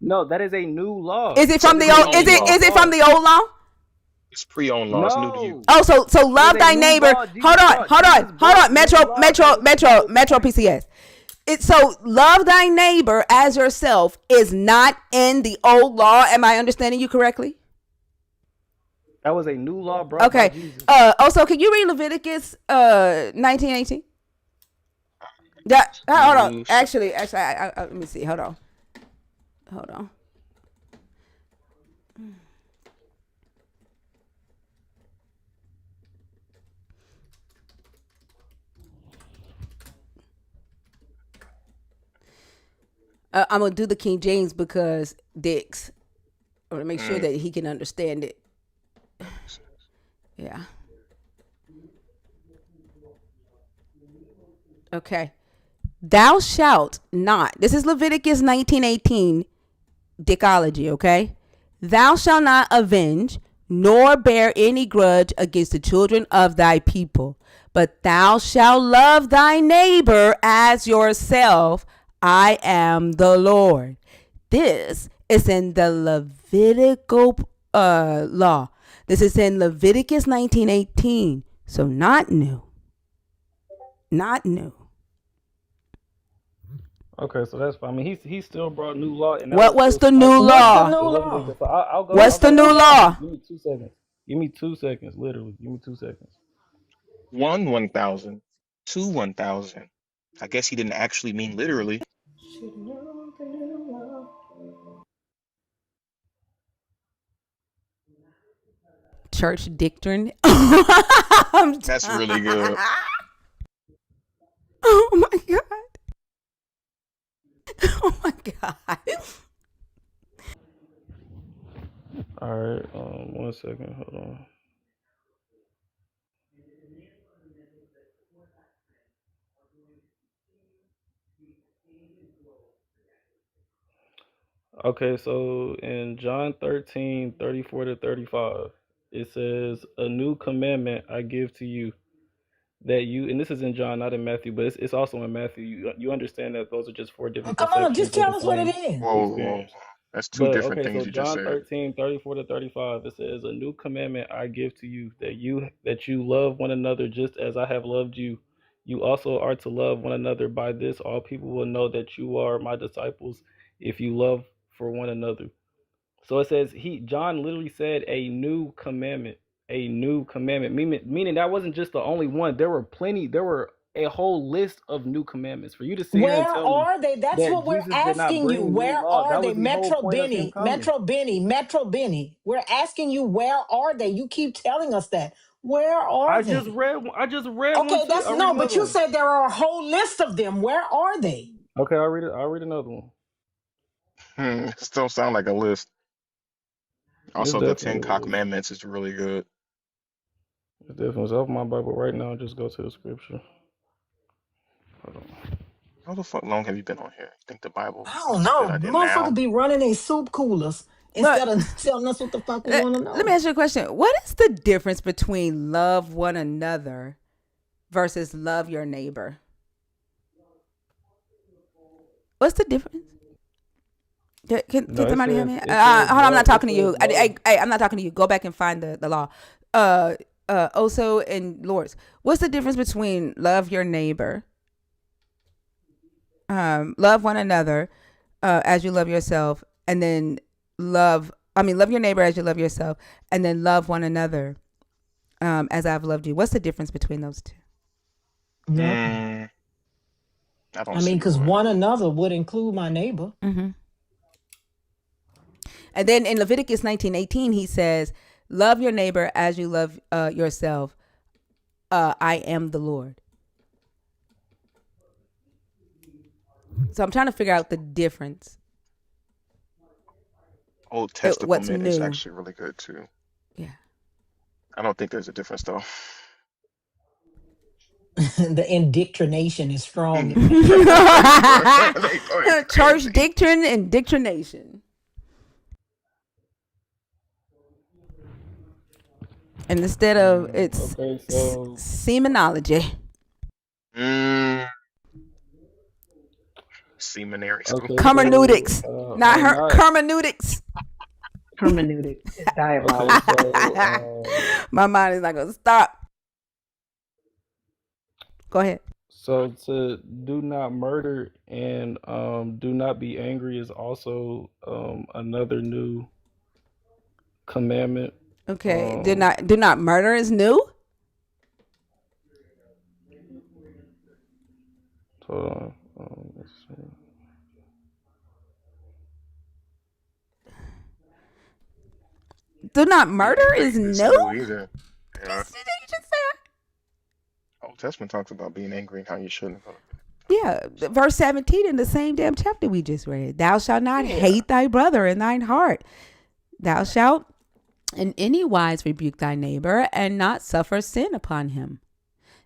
No, that is a new law. Is it it's a from That the is a old? pre-owned new law. Is it from law. the old law? It's pre-owned law. It's new to you. No, Oh, so it is love a thy new neighbor. law. Jesus Hold on. brought new law. That was the whole Metro point. PCS. It's so love thy neighbor as yourself is not in the old law. Am I understanding you correctly? That was a new law brought by Okay. Jesus. Also, can you read Leviticus 19:18? Yeah. Hold on. Two sec- Actually, let me see. Hold on. I'm gonna do the King James because Dix, I want to make sure mm, that he can understand it. Yeah. Okay. Thou shalt not. This is Leviticus 19:18 Dichology, okay? Thou shalt not avenge nor bear any grudge against the children of thy people, but thou shalt love thy neighbor as yourself. I am the Lord. This is in the Levitical law. This is in Leviticus 19:18. So not new. Not new. Okay, so that's fine. I mean, he still brought new law, and that What was was still the new slightly What's the different. law? new It wasn't law? so I'll go. What's I'll What's the the go. new new law? law? Give me 2 seconds. Give me 2 seconds. Literally, give me 2 seconds. 1,000, 1,000. I guess he didn't actually mean literally. Church dictrin. I'm That's really good. oh my god. Oh my god. All right. 1 second. Hold on. Okay, so in John 13:34 to 35, it says, "A new commandment I give to you, that you," and this is in John, not in Matthew, but it's also in Matthew. You understand that those are just four Oh, different come on, perceptions just of the tell us what it same is. Whoa, whoa, whoa. experience. That's two But different okay, things so you just John said. 13:34 to 35, it says, "A new commandment I give to you, that you love one another just as I have loved you. You also are to love one another. By this all people will know that you are my disciples, if you love for one another." So it says John literally said a new commandment. a new commandment, meaning that wasn't just the only one. There were plenty. There were a whole list of new commandments. For you to sit here and Where tell me are they? That's that what we're Jesus did not asking you. bring new Where law, are that they? was the whole Metro point of him Benny, coming. Metro Benny, Metro Benny. We're asking you, where are they? You keep telling us that. Where are I just they? read. I just read one Okay, too. that's I'll read no, but another you one. said there are a whole list of them. Where are they? Okay, I'll read it. I'll read another one. Still sound like a list. It's Also, the Ten definitely a list. Commandments is really good. It's definitely. It's off my Bible right now. Just go to the scripture. Hold on. How the fuck long have you been on here? You think the Bible I is don't a good know. idea Motherfuckers now? be running in soup coolers But instead of telling us what the fuck we want to let me know. ask you a question. What is the difference between love one another versus love your neighbor? What's the difference? Can No, it somebody help says me? it says Hold on, I'm not love. It talking to says you. love. I'm not talking to you. Go back and find the law. Oso and Lords. What's the difference between love your neighbor, love one another, as you love yourself, and then love your neighbor as you love yourself, and then love one another, as I've loved you. What's the difference between those two? Nothing. Mm, I I don't mean, see because one. one another would include my neighbor. Mm-hmm. And then in Leviticus 19:18, he says, "Love your neighbor as you love yourself. I am the Lord." So I'm trying to figure out the difference. Old What's Testament is new? actually really good too. Yeah. I don't think there's a difference though. The indoctrination is strong in that. They going Church crazy. doctrine and dictrination. And instead of it's Okay, so semenology. Mm, Seminary school. okay, so Hermeneutics. Not I'm her not. hermeneutics. Hermeneutics is Okay, diabolical. so My mind is not gonna stop. Go ahead. so to do not murder and do not be angry is also another new commandment. Okay. Do Um, not murder is new. hold on. Let's see. Do not Yeah, I murder don't is think it's new. new either. You Yeah. just said. Old Testament talks about being angry and how you shouldn't. Yeah, verse 17 in the same damn chapter we just read. Thou shalt not Yeah. hate thy brother in thine heart. Thou shalt in any wise rebuke thy neighbor and not suffer sin upon him.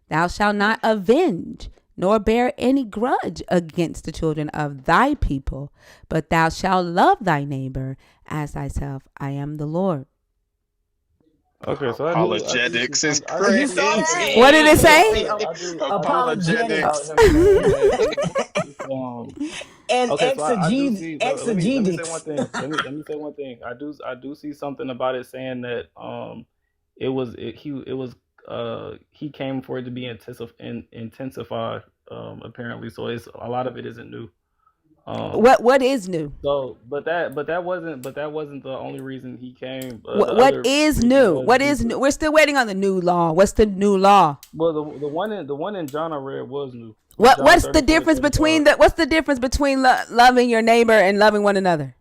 Thou shalt not avenge nor bear any grudge against the children of thy people, but thou shalt love thy neighbor as thyself. I am the Lord. Okay, so I do see Apologetics is some. You saw that? crazy. What did it say? I do see something about Apologetics. him saying that it's And okay, so I do see. Let me say one exegetics. thing. Let me say one thing. I do see something about it saying that he came for it to be intensified apparently. So it's a lot of it isn't new. Um, What is new? so but that wasn't the only reason he came. The What other is reason new? was What due is to new? We're still waiting on the new law. What's the new law? well the one in John I read was new. John What's the 34 to difference 35. between loving your neighbor and loving one another?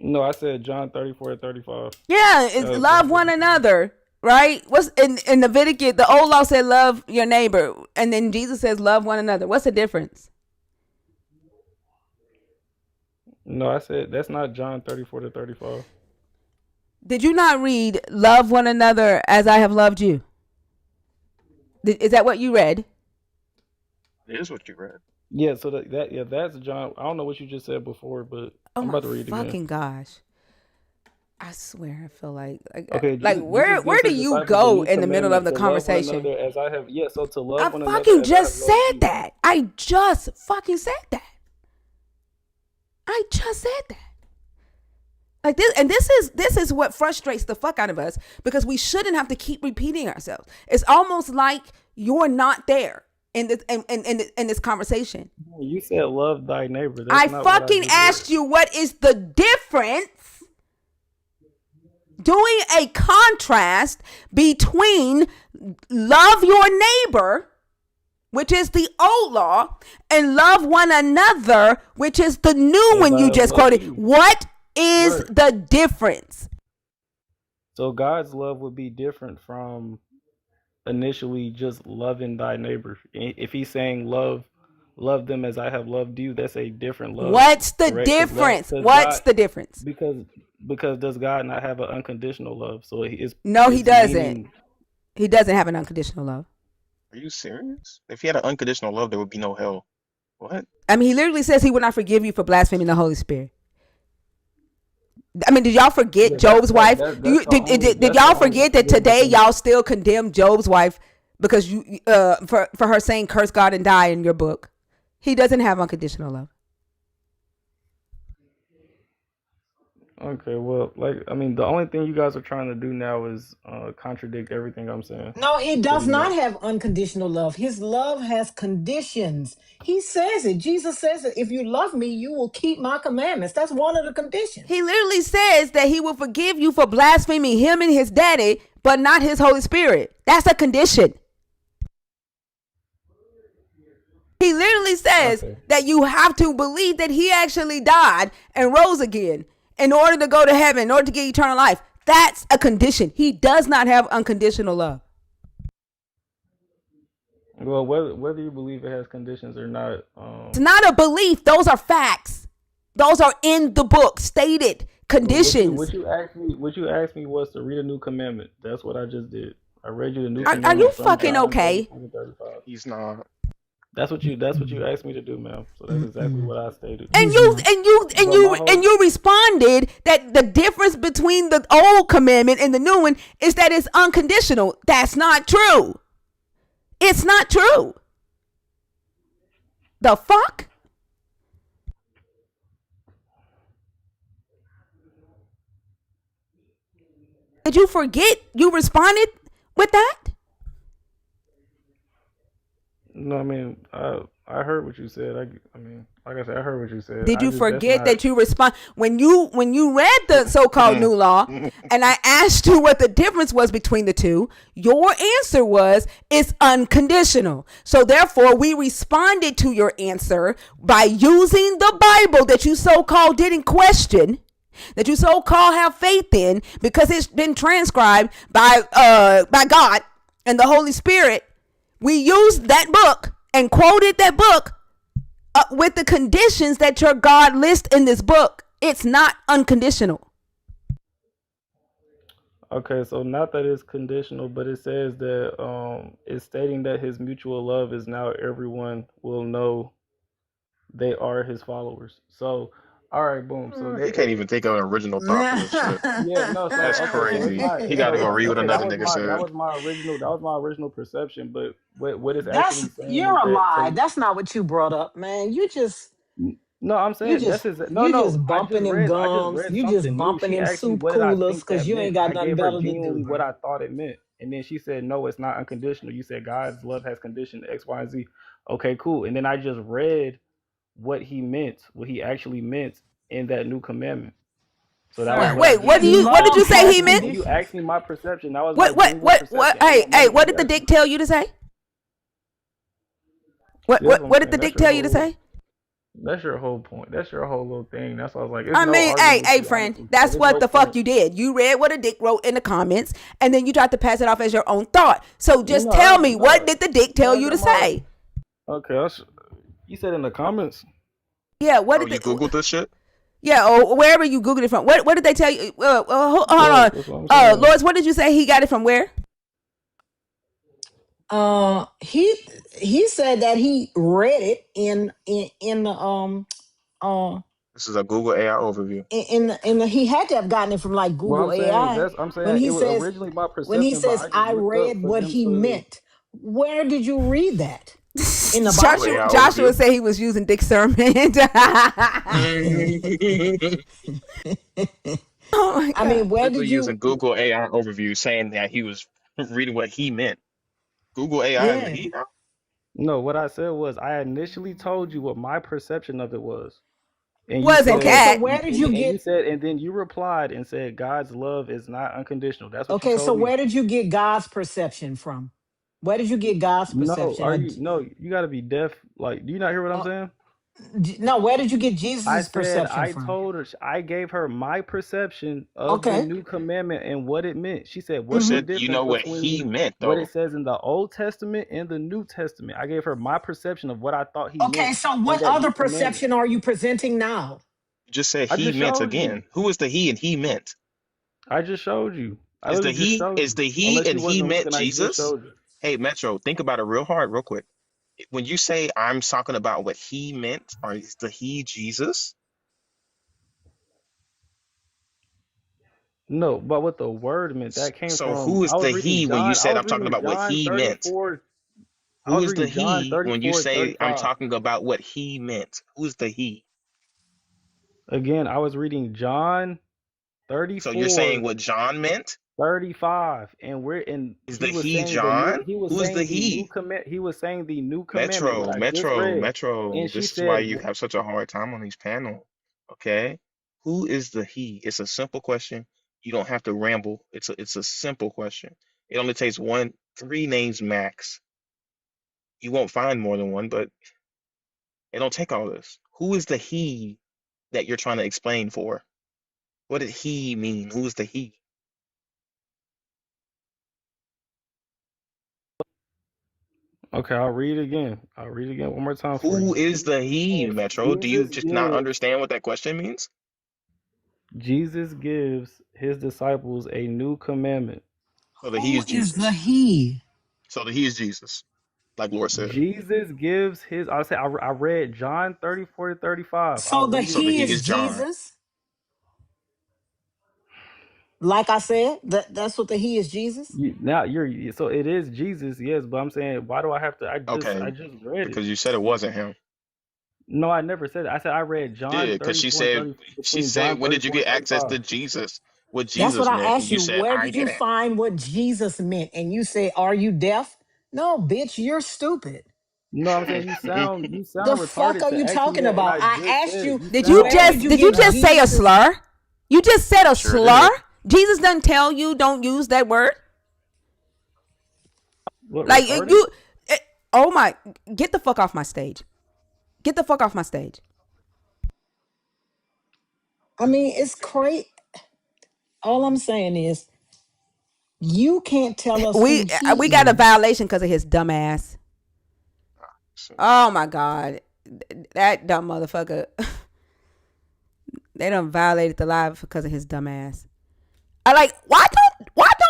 No, I said John 34 to 35. Yeah, That it's was love John one 34. another, right? What's in Leviticus? The old law said love your neighbor, and then Jesus says love one another. What's the difference? No, I said that's not John 34 to 35. Did you not read love one another as I have loved you? Is that what you read? It is what you read. Yeah, so that's John. I don't know what you just said before, but Oh I'm my about to read it again. fucking gosh! I swear, I feel Okay, like Jesus where gives do his you disciples a go new in the middle of commandment the to love one conversation? another as I have. Yeah, so to I love one another fucking as I have just loved said you. that. I just fucking said that. I just said that. Like this, and this is what frustrates the fuck out of us because we shouldn't have to keep repeating ourselves. It's almost like you're not there in this conversation. You said love thy neighbor. That's I not what I fucking just read. asked you what is the difference doing a contrast between love your neighbor, which is the old law, and love one another, which is the new As one I you have just loved quoted. you. What is Right. the difference? So God's love would be different from initially just loving thy neighbor. If he's saying love them as I have loved you, that's a different love, What's the correct? difference? Because What's God, the difference? because does God not have an unconditional love? So No, he is doesn't. meaning. He doesn't have an unconditional love. Are you serious? If he had an unconditional love, there would be no hell. What? I mean, he literally says he will not forgive you for blaspheming the Holy Spirit. I mean, did y'all forget Yeah, that, Job's that, wife? that Do you that's the only did that's the y'all only forget that unforgivable today thing. y'all still condemn Job's wife because you for her saying curse God and die in your book? He doesn't have unconditional love. Okay, well, like I mean, the only thing you guys are trying to do now is contradict everything I'm saying, No, he pretty does not much. have unconditional love. His love has conditions. He says it. Jesus says it. If you love me, you will keep my commandments. That's one of the conditions. He literally says that he will forgive you for blaspheming him and his daddy, but not his Holy Spirit. That's a condition. He literally says Okay. that you have to believe that he actually died and rose again in order to go to heaven, in order to get eternal life. That's a condition. He does not have unconditional love. Well, whether you believe it has conditions or not, It's not a belief. Those are facts. Those are in the book, stated but conditions. what you asked me was to read a new commandment. That's what I just did. I read you the new Yeah, Are you commandment from fucking John okay? 17 to 35. he's not. That's what you asked me to do, ma'am. So that's exactly Mm-mm. what I stated. And He's you not. and you and But my you and whole you responded that the difference between the old commandment and the new one is that it's unconditional. That's not true. It's not true. The fuck? Did you forget you responded with that? no, I mean, I heard what you said. I mean, like I said, I heard what you said. Did I you just that's forget not. that you respond when you read the so-called new law and I asked you what the difference was between the two? Your answer was it's unconditional. So therefore, we responded to your answer by using the Bible that you so-called didn't question, that you so-called have faith in because it's been transcribed by God and the Holy Spirit. We used that book and quoted that book with the conditions that your God lists in this book. It's not unconditional. Okay, so not that it's conditional, but it says that it's stating that his mutual love is now everyone will know they are his followers. So, all right, boom. So He can't even think of an original thought for this shit. yeah, no. So That's okay, so it's crazy. my He got to so go read what okay. That another was nigga my said. original perception. But what it's That's actually saying is you're a that lie. so That's not what you brought up, man. no, I'm You saying just no. bumping them I just gums. read You just something new. bumping She them asked me soup what did I coolers think because that you ain't meant. got I nothing gave her better to do. genuinely what I thought it meant, and then she said no, it's not unconditional. You said God's love has condition X, Y, and Z. Okay, cool. And then I just read what he meant, what he actually meant in that new commandment. So that was Sir, what I Wait, just did. what did love you When you say has he asked me, meant? when you conditions. asked me my perception, that was my What genuine perception. I hey, want hey, nothing what but did the that. dick tell you to say? See, that's what I'm What did saying. the dick tell you to say? That's your whole point. That's your whole little thing. That's why I was like, it's I no mean, arguing with hey, you, friend, honestly. Like, that's it's what no the fuck point. you did. You read what a dick wrote in the comments, and then you tried to pass it off as your own thought. So just No, tell me, no, what did the dick tell no. I you to got my. say? Okay, you said in the comments. Yeah, what Oh, did you the Googled this shit? yeah, or wherever you googled it from? What did they tell you? Hold Right, on, that's what I'm saying. Lords, what did you say? He got it from where? He said that he read it in the uh This is a Google AI overview. he had to have gotten it from like Well, Google I'm saying AI that's I'm when saying it he was says originally my perception, but I just I looked up read for what them he to. meant. Where did you read that? In the Google Bible? AI Joshua overview. said he was using Dick Sermon. Oh my I god. mean, where Literally did using you? Google AI overview saying that he was reading what he meant. Google AI is a Yeah. he now? No, what I said was I initially told you what my perception of it was. And you Wasn't Okay, said, so that. where did you and you get? said, and then you replied and said, God's love is not unconditional. That's what you Okay, so told me. where did you get God's perception from? Where did you get God's No, perception? are you? No, you got to be deaf. Like, do you not hear what I'm Uh, saying? no, where did you get I Jesus's said perception I from? told her I gave her my perception of the Okay. new commandment and what it meant. She said, You "What's the Mm-hmm. said you difference know what he between meant what though. it says in the Old Testament and the New Testament?" I gave her my perception of what I thought he Okay, meant so in what that other new commandment. perception are you presenting now? You just said I he just meant showed you. again. Who is the he and he meant? I just showed you. I Is the literally just he showed is you. the he Unless and you he wasn't meant looking, I just Jesus? showed you. Hey, Metro, think about it real hard, real quick. When you say I'm talking about what he meant, or is the he Jesus? No, but what the word meant that came So from. who is the he when you I said was I'm talking reading about what John he meant? 34. I Who was is the reading John he when you 34 say I'm 35. talking about what he meant? Who's the he? Again, I was reading John So you're saying 34 what John meant? 35, and Is the he John? he was Who is the saying the new he? commit he was saying the new commandment, what Metro, I just read. Metro. And she This is why said, you have such a hard time on these panels. Okay? Who is the he? It's a simple question. You don't have to ramble. It's a simple question. It only takes three names max. You won't find more than one, but it don't take all this. Who is the he that you're trying to explain for? What did he mean? Who is the he? okay, I'll read it again. I'll read it again one more time for Who you. is the he, Metro? Do you Jesus just not gives understand what that question means? Jesus gives his disciples a new commandment. So the he Who is is the Jesus. he? So the he is Jesus, like Lord said. Jesus gives his I read John 34 to 35. I'll So the read it So the he he again. is is John. Jesus. Like I said, that's what the he is Jesus. Now you're so it is Jesus, yes, but I'm saying why do I have to I Okay, just read it. because you said it wasn't him. No, I never said that. I said I read You did, John because 34 and 30 she between said, John when did you 34 and get access 35. to Jesus? What That's what Jesus I meant, and asked you you. said Where I did you didn't. find what Jesus meant? And you say, "Are you deaf?" No, bitch, you're stupid. No, I'm saying you The sound fuck retarded are to you ask me talking that and about? I I just asked said it. you, You Did you sound where did just you retarded. did you get just say a Jesus? slur? You just said a Sure did. slur? Jesus doesn't tell you don't use that word. What Like retarded? you oh my, get the fuck off my stage. Get the fuck off my stage. I mean, it's crazy. All I'm saying is, you can't tell us who We he got a is. violation because of his dumb ass. So, Oh my god. That dumb motherfucker. They done violated the law because of his dumb ass. I like why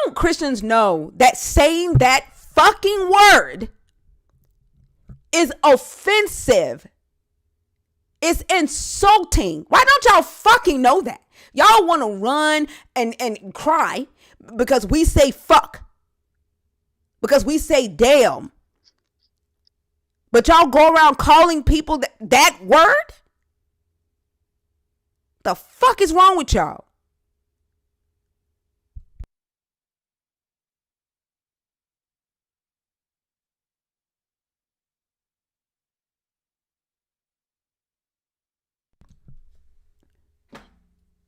don't Christians know that saying that fucking word is offensive? It's insulting. Why don't y'all fucking know that? Y'all want to run and cry because we say fuck, because we say damn, but y'all go around calling people that word? The fuck is wrong with y'all?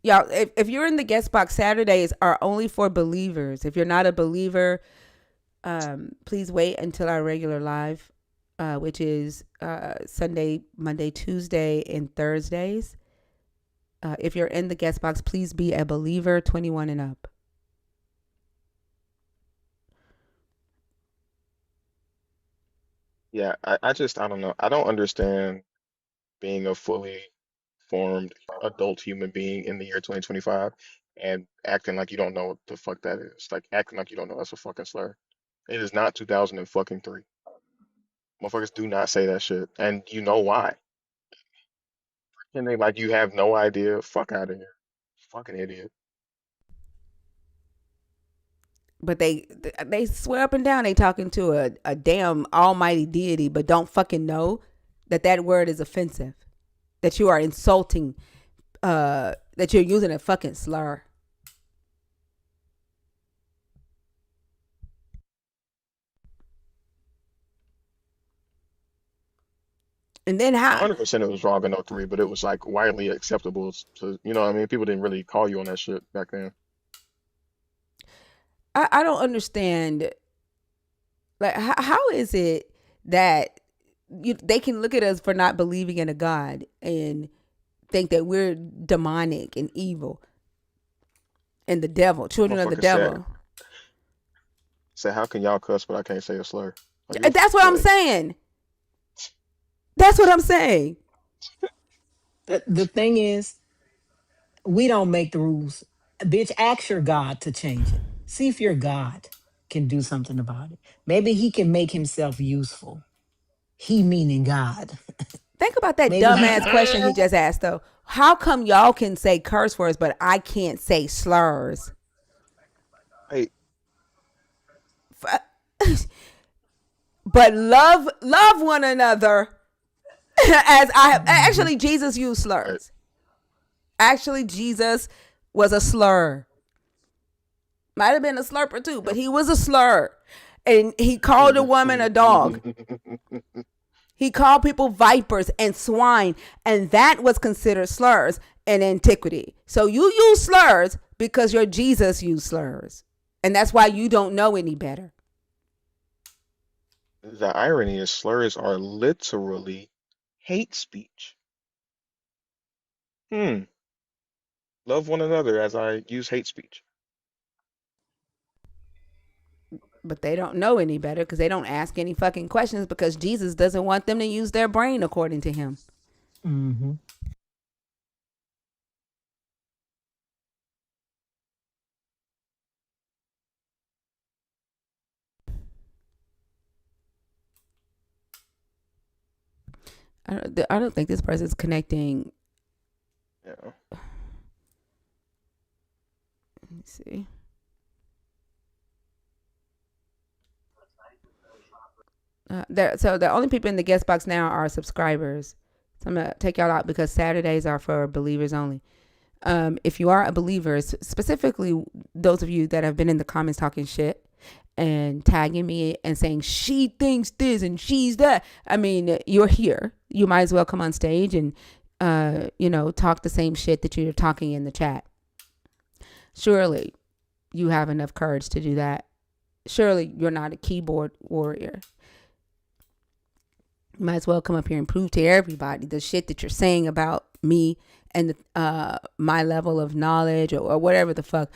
Y'all, if you're in the guest box, Saturdays are only for believers. If you're not a believer, please wait until our regular live, which is Sunday, Monday, Tuesday, and Thursdays. If you're in the guest box, please be a believer, 21 and up. yeah, I don't know. I don't understand being a fully formed adult human being in the year 2025 and acting like you don't know what the fuck that is. Like acting like you don't know that's a fucking slur. It is not 2003. Motherfuckers do not say that shit, and you know why. And they like you have no idea. Fuck out of here, fucking idiot. But they swear up and down they talking to a damn almighty deity, but don't fucking know that word is offensive, that you are insulting, that you're using a fucking slur. And then how? 100% it was wrong in '03, but it was like widely acceptable. So, you know what I mean? People didn't really call you on that shit back then. I don't understand. Like, how is it that they can look at us for not believing in a God and think that we're demonic and evil and the devil, children of the Motherfucker said, devil? how can y'all cuss, but I can't say a slur? Like, what? That's what I'm saying. That's what I'm saying. The thing is, we don't make the rules. Bitch, ask your God to change it. See if your God can do something about it. Maybe he can make himself useful. He meaning God. Think about that Maybe he dumbass can. question he just asked, though. How come y'all can say curse words, but I can't say slurs? Hey, But love one another as I have. Actually, Jesus used right. slurs. Actually, Jesus was a slur. Might have been a slurper too, but Yep. he was a slur. And he called a woman a dog. He called people vipers and swine, and that was considered slurs in antiquity. So you use slurs because your Jesus used slurs. And that's why you don't know any better. The irony is slurs are literally hate speech. Hmm. Love one another as I use hate speech. But they don't know any better because they don't ask any fucking questions because Jesus doesn't want them to use their brain according to him. Mm-hmm. I don't think this person's connecting. Yeah. Let me see. So the only people in the guest box now are subscribers. So I'm gonna take y'all out because Saturdays are for believers only. If you are a believer, specifically those of you that have been in the comments talking shit and tagging me and saying she thinks this and she's that, I mean, you're here. You might as well come on stage and talk the same shit that you're talking in the chat. Surely you have enough courage to do that. Surely you're not a keyboard warrior. You might as well come up here and prove to everybody the shit that you're saying about me and my level of knowledge or whatever the fuck.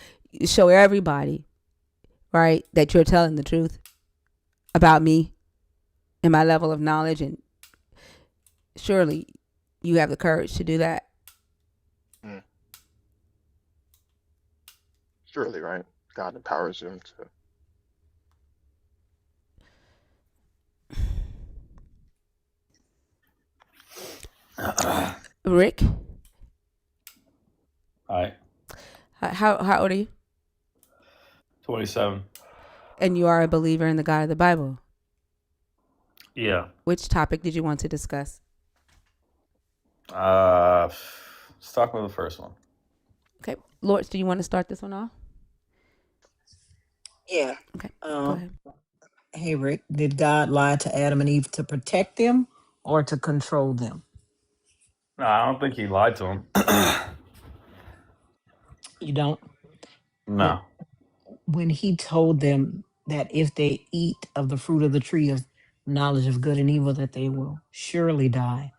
Show everybody, right, that you're telling the truth about me and my level of knowledge, and surely you have the courage to do that. Mm. Surely, right? God empowers them to. Rick, Hi. how old are you? 27. And you are a believer in the God of the Bible. Yeah. Which topic did you want to discuss? Let's talk about the first one. Okay, Lords, do you want to start this one off? Yeah. Okay, go ahead. Hey, Rick, did God lie to Adam and Eve to protect them or to control them? No, I don't think he lied to him. You don't? When, No. when he told them that if they eat of the fruit of the tree of knowledge of good and evil, that they will surely die.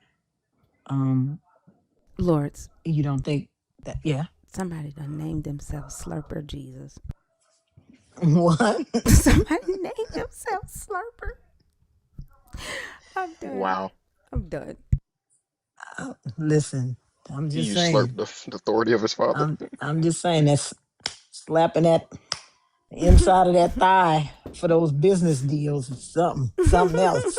Lords, You don't think that, yeah? somebody done named themselves Slurper Jesus. What? Somebody named themselves Slurper. I'm done. Wow. I'm done. Listen, I'm He just used slurp saying. the authority of his father. I'm just saying that's slapping that inside of that thigh for those business deals or something else.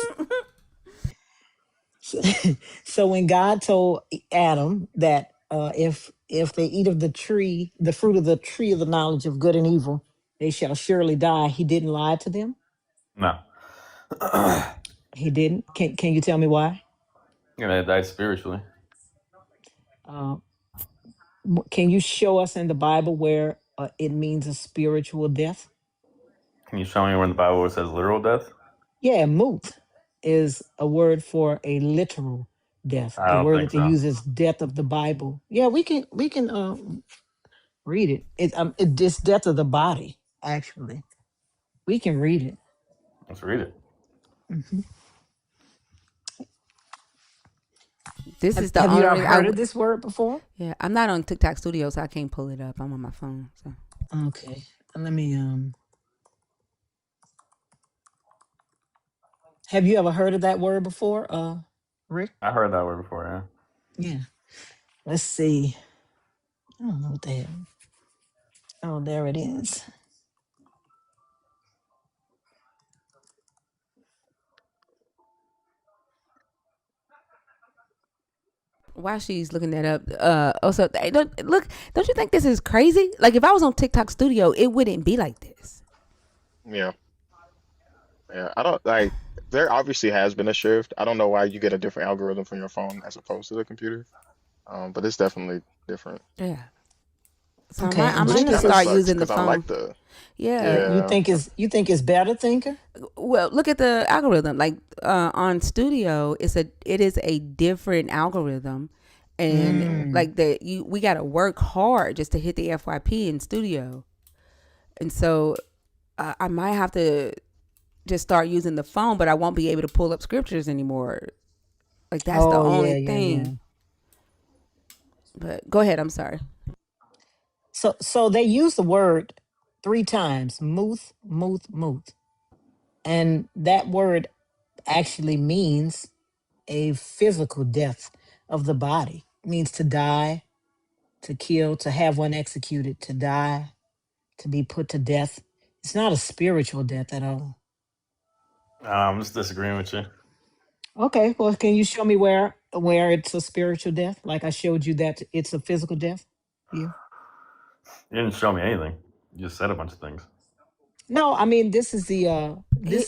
So when God told Adam that if they eat of the tree, the fruit of the tree of the knowledge of good and evil, they shall surely die, he didn't lie to them. No. He didn't. Can you tell me why? They died spiritually. Uh, can you show us in the Bible where it means a spiritual death? Can you show me where in the Bible it says literal death? Yeah, moot. is a word for a literal death. I The don't word think that they so. use is death of the Bible. Yeah, we can read it. It's death of the body. Actually, we can read it. Let's read it. Mhm. This Have is the Have you only ever reason heard of this word before? yeah, I'm not on TikTok Studio, so I can't pull it up. I'm on my phone. So Okay, let me. Have you ever heard of that word before, Rick? I heard that word before. Yeah. Let's see. I don't know what the hell. Oh, there it is. while she's looking that up, also don't you think this is crazy? Like if I was on TikTok Studio, it wouldn't be like this. Yeah, yeah. I don't like. There obviously has been a shift. I don't know why you get a different algorithm from your phone as opposed to the computer. But it's definitely different, Yeah. So Okay, I in which might just kind of start Genesis, sucks using the because I phone. like the. Yeah. you Yeah, think is better, thinker? Well, look at the algorithm. Like on Studio, it is a different algorithm, and Mm. like we got to work hard just to hit the FYP in Studio, and so I might have to just start using the phone, but I won't be able to pull up scriptures anymore. Like that's the Oh only yeah, yeah, yeah. thing. But go ahead. I'm sorry. So they use the word three times: muth, muth, muth, and that word actually means a physical death of the body. It means to die, to kill, to have one executed, to die, to be put to death. It's not a spiritual death at all. I'm just disagreeing with you. Okay, well, can you show me where it's a spiritual death? Like I showed you that it's a physical death. You? You didn't show me anything. You just said a bunch of things. No, I mean this is the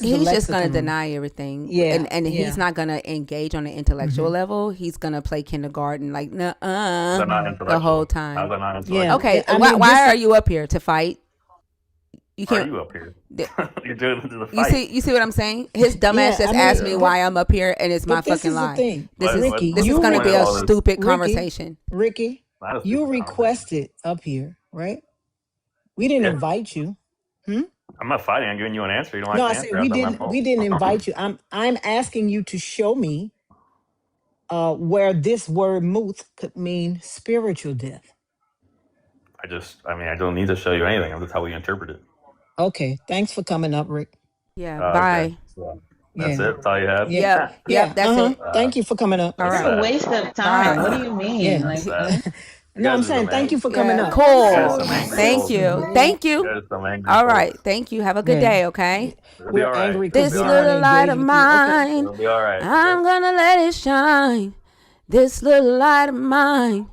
He's just gonna lexicon. deny everything, Yeah, and he's yeah. not gonna engage on the intellectual Hmm. level. He's gonna play kindergarten, like How's that not the whole intellectual? How's time. that not Yeah, intellectual? Okay, I why mean why this are is you up here to fight? You Are can't. you up here? th- You're doing it to the You fight. see what I'm saying? His dumbass yeah, I just asked mean me yeah. but why I'm up here, and it's my but this fucking is the lie. thing. But Ricky, This is you What's the gonna point be of a all this? request stupid Ricky, conversation. Ricky, Not a you stupid conversation. requested up here, right? We didn't Yeah, invite you. Hmm? I'm not fighting. I'm giving you an answer. You don't No, like I the said answer. That's not my we fault. didn't invite you. I'm asking you to show me where this word muth could mean spiritual death. I don't need to show you anything. I'm just how we interpret it. Okay, thanks for coming up, Rick. Yeah. Okay. Bye. So that's Yeah. it. That's all you had. Yeah. Yep. Yep. Yeah. That's Uh-huh. it. uh, Thank you for coming up. All that's It's right. a sad. waste of time. What do Bye. you mean? Yeah. That's Like, sad. You No, I'm guys are saying some thank you angry. for coming Yeah. up. You That's guys are Cool. all. some angry Thank folks. you. Yeah. Thank You you. guys are some angry All right. folks. Thank you. Have a good Yeah. day. Okay. It'll be We're all right. angry because It'll be This we all don't want right. to little light engage of with you. Okay. mine, It'll be all right. Okay. I'm gonna let it shine. This little light of mine,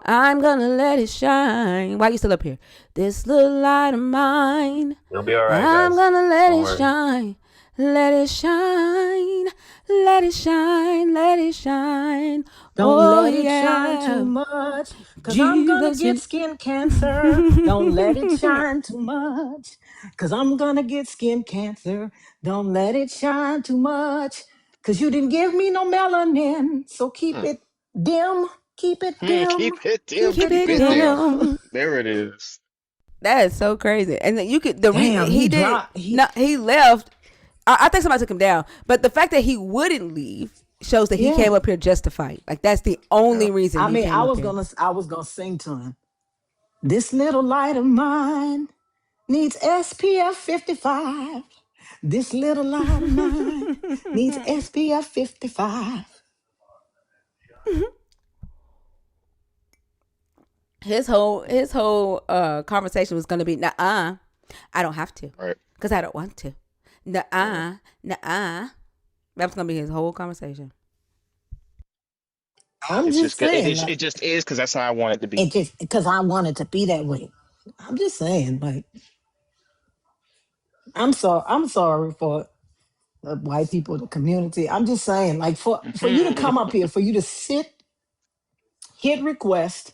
I'm gonna let it shine. Why you still up here? This little light of mine, It'll be all right, I'm guys. gonna let Don't it worry. shine. Let it shine. Let it shine. Let it shine. Don't Oh let it shine too yeah. much, cause I'm gonna Jesus. get skin cancer. Don't let it shine too much, cause I'm gonna get skin cancer. Don't let it shine too much, cause you didn't give me no melanin. So keep Hmm. it dim, keep it dim, Keep it dim, keep Keep it keep it it dim. dim. down. There it is. That is so crazy. And then you could Damn, he he did dropped. no he left. I think somebody took him down. But the fact that he wouldn't leave shows that he Yeah. came up here just to fight. Like that's the Yeah. only reason I he mean, came up here. I was gonna sing to him. This little light of mine needs SPF 55. This little light of mine needs SPF 55. His whole conversation was gonna be nah, I don't have to. Right. Because I don't want to. Yeah. Nah. That was gonna be his whole conversation. I'm It's just just it saying, is like, it just is because that's how I want it to be. it just because I want it to be that way. I'm just saying, like, I'm sorry for the white people, the community. I'm just saying, like, for you to come up here, for you to sit, hit request,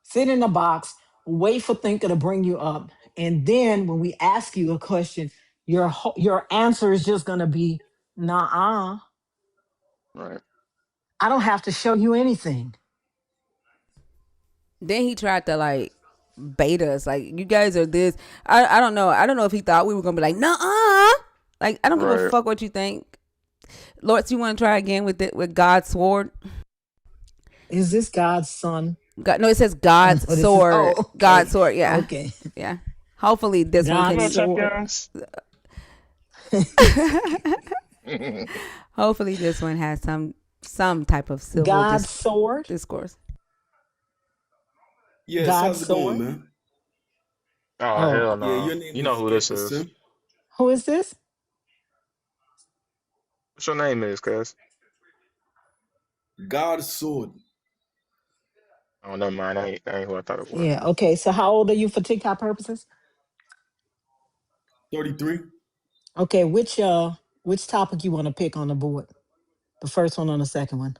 sit in the box, wait for Thinker to bring you up, and then when we ask you a question, your answer is just gonna be Nuh-uh. Right. I don't have to show you anything. Then he tried to like bait us, like you guys are this. I don't know. I don't know if he thought we were gonna be like, nah, like I don't give a Right. fuck what you think. Lord, so you want to try again with it with God's sword? Is this God's son? God, no, it says Oh God's no, this is sword. okay. God's sword. Yeah, Okay. yeah. Hopefully this one Come God's on, can. sword. champions. Hopefully this one has some type of civil God's sword. discourse. Yes, God's how's it going, sword. man? Oh Oh, hell Yeah, no. your name You know is who this is. Sim. who is this? What's your name is, cuz? God's sword. Oh, never mind. That ain't who I thought it was. Yeah. Okay. So how old are you for TikTok purposes? 33. Okay. Which topic you want to pick on the board? The first one or the second one?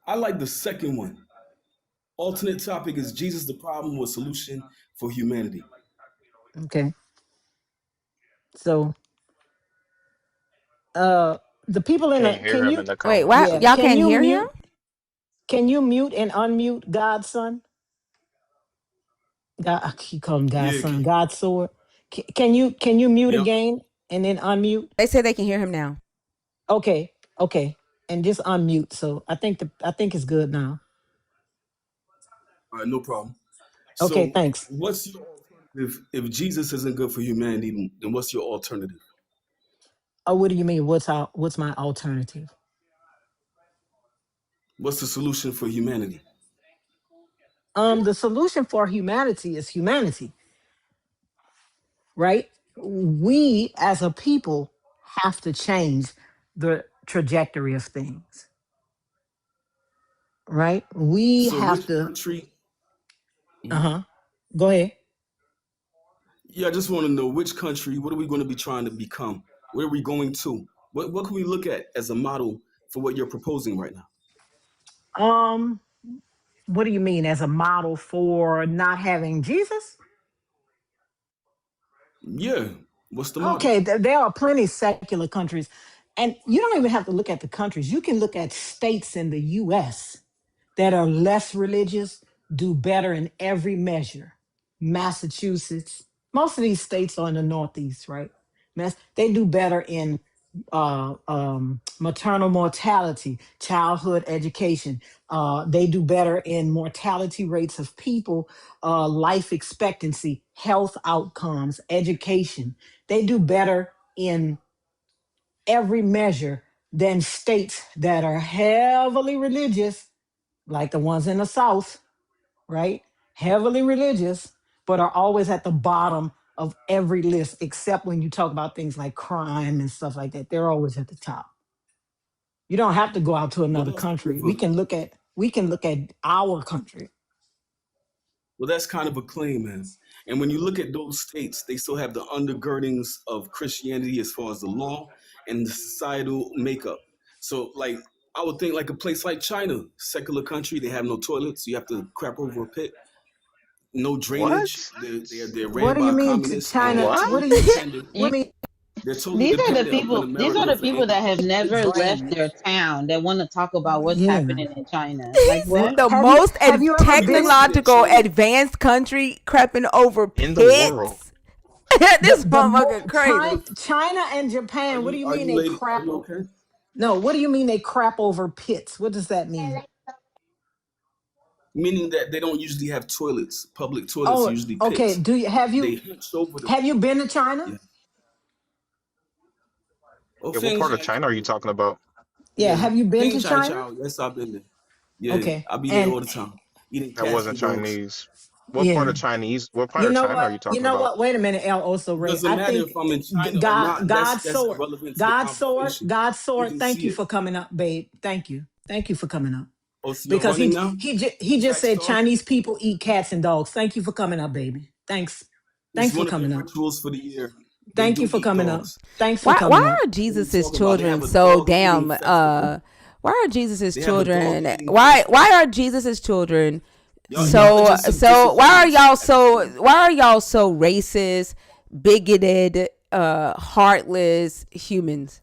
I like the second one. Alternate topic is Jesus the problem or solution for humanity. Okay. So uh the people in Can't the hear him in the Wait, comments why too. yeah, y'all can't hear him? can you mute and unmute God's son? God, I keep calling him God's Yeah, son, God's sword. Can you mute yep. again and then unmute? They say they can hear him now. Okay, okay, and just unmute. So I think it's good now. All right, no problem. Okay, So, thanks. what's your alternative if Jesus isn't good for humanity? Then what's your alternative? Oh, what do you mean? What's my alternative? What's the solution for humanity? The solution for humanity is humanity, right? We as a people have to change the trajectory of things, right? We So, have which to. country? Uh Mhm. huh. Go ahead. Yeah, I just want to know which country. What are we going to be trying to become? Where are we going to? What can we look at as a model for what you're proposing right now? Um, what do you mean as a model for not having Jesus? Yeah, what's the model? Okay, there are plenty secular countries, and you don't even have to look at the countries. You can look at states in the U.S. that are less religious, do better in every measure. Massachusetts, most of these states are in the Northeast, right? They do better in maternal mortality, childhood education. They do better in mortality rates of people, life expectancy, health outcomes, education. They do better in every measure than states that are heavily religious, like the ones in the South, right? Heavily religious, but are always at the bottom of every list, except when you talk about things like crime and stuff like that. They're always at the top. You don't have to go out to Well, another that's kind country. of We can look at our country. that's kind of a claim, man. And when you look at those states, they still have the undergirdings of Christianity as far as the law and the societal makeup. So, like, I would think like a place like China, secular country, they have no toilets. You have to crap over a pit. No drainage. What? They're What ran do you by mean, communists, and they're China? What do totally you? dependent. You, What do you They're totally these are the dependent upon people. These are America the for people any that have never left drain? their town that want to talk about what's Yeah. happening in China. Like He's what? the Have you most have you ever been? Listen, in technological China, advanced country creeping over In the world. pits. the This the more motherfucker crazy. China and Japan? What do you are mean you they lady? Are crap? you okay? No, what do you mean they crap over pits? What does that mean? Meaning that they don't usually have toilets. Public toilets are Oh, usually okay. pits. Do you have They you hunch over them. have you been to China? Yeah. Oh, Yeah, what Feng part of Chai China are you Chao. talking about? Yeah, Yeah. have you been Ping to Chai China? Chao. Yes, I've been there. Yeah, Okay. I'll be there And all the time. Eating That cats wasn't and dogs. Chinese. yeah. What part You of know China are what? you You talking know about? what? Wait a minute, El Oso It Ray. doesn't I matter think if I'm in China or God not. That's Sword, irrelevant to the God Sword, conversation. God You Sword. can Thank see you it. for coming up, babe. Thank you. Thank you for coming up. Oh, so you're Because running he now? he he just Track said star? Chinese people eat cats and dogs. Thank you for coming up, baby. Thanks. It's Thanks for one of their coming up. rituals for the year. They Thank you do for eat coming up. dogs. Thanks for Why coming up. are What are you Jesus's talking about? They have children a so dog damn eating festival. why are Jesus's They have a dog children eating festival. why are Jesus's children Y'all are Mhm. just some why are disobedient y'all at this so point. racist, bigoted, heartless humans.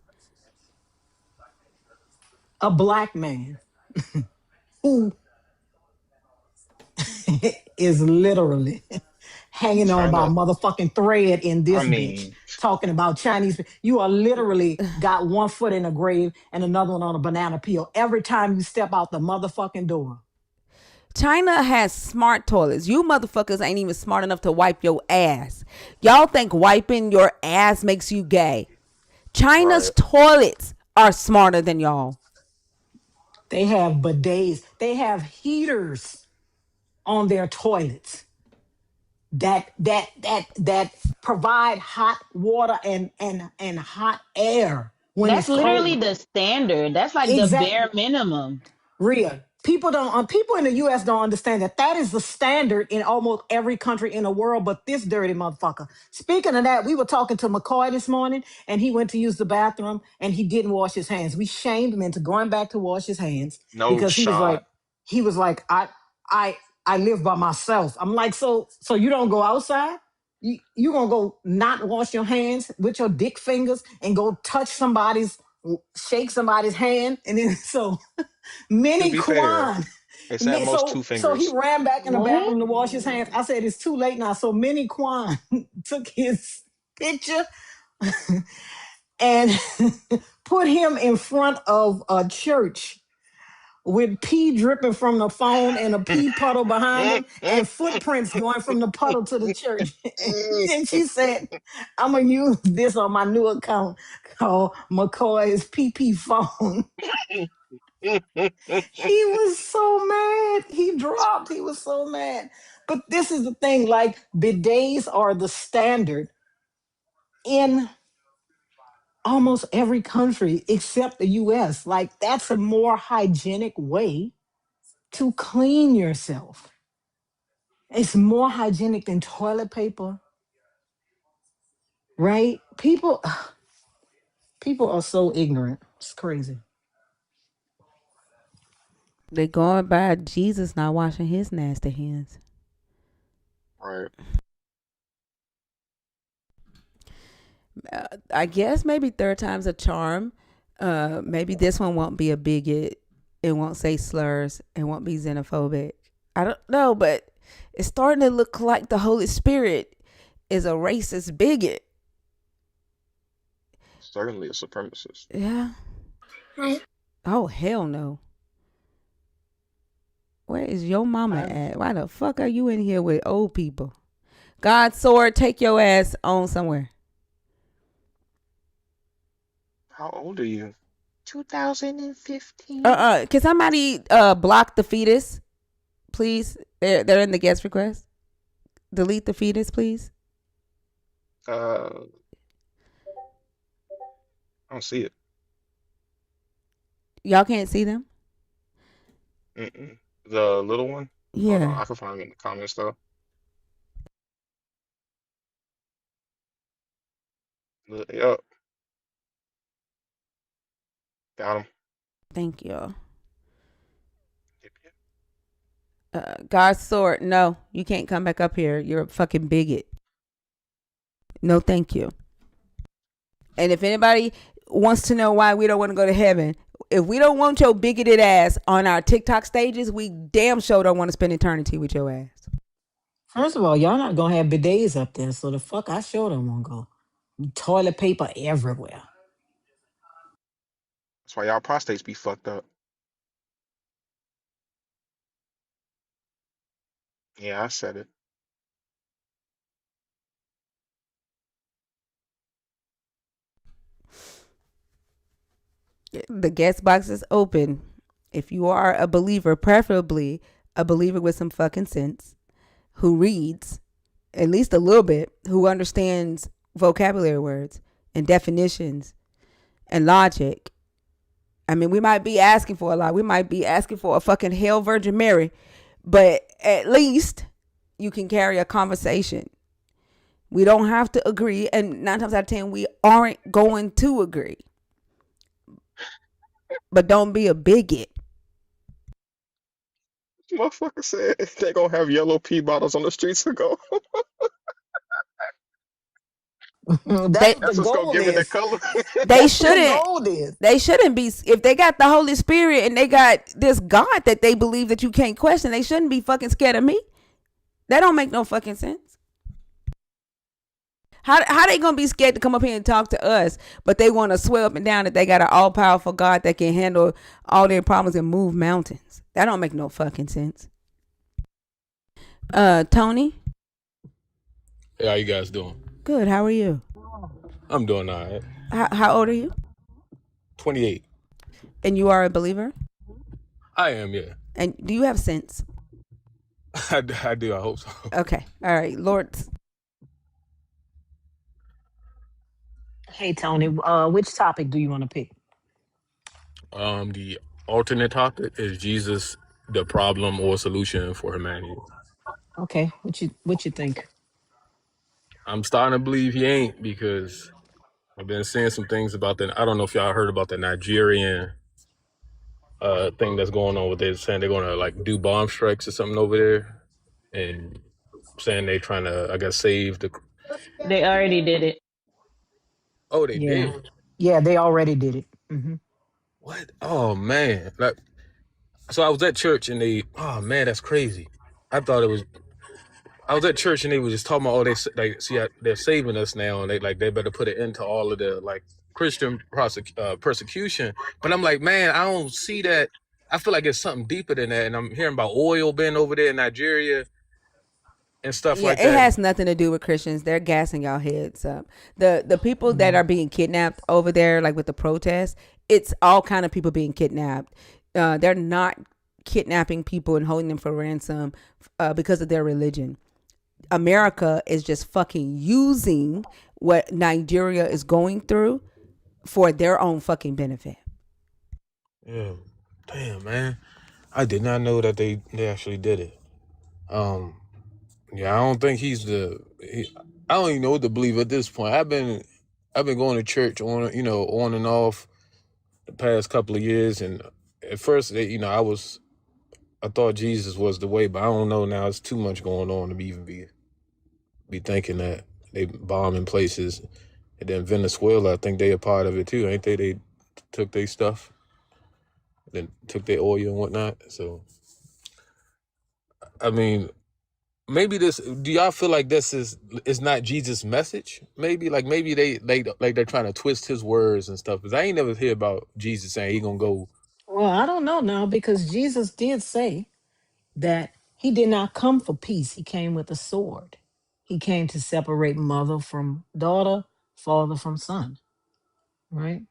A black man who is literally hanging on by a China. motherfucking thread in I this bitch, mean, talking about Chinese. You are literally got one foot in a grave and another one on a banana peel every time you step out the motherfucking door. China has smart toilets. You motherfuckers ain't even smart enough to wipe your ass. Y'all think wiping your ass makes you gay. China's right. toilets are smarter than y'all. They have bidets, they have heaters on their toilets that provide hot water and hot air when That's it's literally cold. the standard. That's like the Exact bare minimum. Rhea, people in the US don't understand that that is the standard in almost every country in the world but this dirty motherfucker. Speaking of that, we were talking to McCoy this morning and he went to use the bathroom and he didn't wash his hands. We shamed him into going back to wash his hands No because shot. he was like I I live by myself. I'm like, so you don't go outside? You gonna go not wash your hands with your dick fingers and go touch somebody's, shake somebody's hand, and then so To Minnie be fair, Kwan. it's at most two So he fingers. ran back in the What? bathroom to wash his hands. I said, it's too late now. So Minnie Kwan took his picture and put him in front of a church with pee dripping from the phone and a pee puddle behind him and footprints going from the puddle to the church. And she said, I'm going to use this on my new account called McCoy's PP phone. He was so mad. He dropped. He was so mad. But this is the thing, like bidets are the standard in almost every country except the US. Like that's a more hygienic way to clean yourself. It's more hygienic than toilet paper, right? People are so ignorant. It's crazy. They going by Jesus not washing his nasty hands. Right. I guess maybe third time's a charm. Maybe this one won't be a bigot. It won't say slurs. It won't be xenophobic. I don't know, but it's starting to look like the Holy Spirit is a racist bigot. Certainly a supremacist. Yeah. Oh hell no. Where is your mama I've, at? Why the fuck are you in here with old people? God's sword, take your ass on somewhere. how old are you? 2015. Can somebody block the fetus, please? They're in the guest request. Delete the fetus, please. I don't see it. Y'all can't see them? Mm-mm. The little one? Hold on, Yeah. I can find it in the comments though. Yup, got him. Thank you. Yep, yep. God's sword, no, you can't come back up here. You're a fucking bigot. No, thank you. And if anybody wants to know why we don't want to go to heaven, if we don't want your bigoted ass on our TikTok stages, we damn sure don't want to spend eternity with your ass. First of all, y'all not gonna have bidets up there, so the fuck I sure don't want to go. Toilet paper everywhere. That's why y'all prostates be fucked up. Yeah, I said it. The guest box is open. If you are a believer, preferably a believer with some fucking sense, who reads at least a little bit, who understands vocabulary words and definitions and logic. I mean, we might be asking for a lot. We might be asking for a fucking hell Virgin Mary, but at least you can carry a conversation. We don't have to agree, and 9 times out of 10, we aren't going to agree. But don't be a bigot. Motherfucker said they gonna have yellow pee bottles on the streets to go. They That's what the That's what's gonna goal give it the is. color. they That's what the shouldn't goal is. they shouldn't be, if they got the Holy Spirit and they got this God that they believe that you can't question, they shouldn't be fucking scared of me. That don't make no fucking sense. How they gonna be scared to come up here and talk to us, but they want to swear up and down that they got an all powerful God that can handle all their problems and move mountains? That don't make no fucking sense. Tony, Hey, how you guys doing? good. How are you? I'm doing all right. How old are you? 28. And you are a believer? I am, yeah. And do you have sense? I do. I hope so. Okay. All right. Lord. Hey Tony, which topic do you want to pick? The alternate topic is Jesus the problem or solution for humanity. Okay, what you think? I'm starting to believe he ain't because I've been seeing some things about that. I don't know if y'all heard about the Nigerian thing that's going on with it, saying they're gonna like do bomb strikes or something over there, and saying they trying to, I guess, save the. They already did it. Oh, they Yeah, did. yeah, they already did it. What? Oh man! Like, so I was at church and they. Oh man, that's crazy. I thought it was. I was at church and they were just talking about, oh, they see they're saving us now, and they better put an end to all of the like Christian persecution. But I'm like, man, I don't see that. I feel like it's something deeper than that, and I'm hearing about oil being over there in Nigeria and stuff Yeah, like it that. has nothing to do with Christians. They're gassing y'all heads up. The people that are being kidnapped over there, like with the protests, it's all kind of people being kidnapped. They're not kidnapping people and holding them for ransom because of their religion. America is just fucking using what Nigeria is going through for their own fucking benefit. Yeah, damn, man, I did not know that they actually did it. Um, yeah, I don't think I don't even know what to believe at this point. I've been going to church on and off the past couple of years, and at first, I thought Jesus was the way, but I don't know now. It's too much going on to even be thinking that they bombing places, and then Venezuela. I think they a part of it too, ain't they? They took their stuff, then took their oil and whatnot. So, I mean, maybe this. Do y'all feel like this is not Jesus' message? Maybe they're trying to twist his words and stuff. Because I ain't never hear about Jesus saying he gonna go. Well, I don't know now because Jesus did say that he did not come for peace. He came with a sword. He came to separate mother from daughter, father from son, right?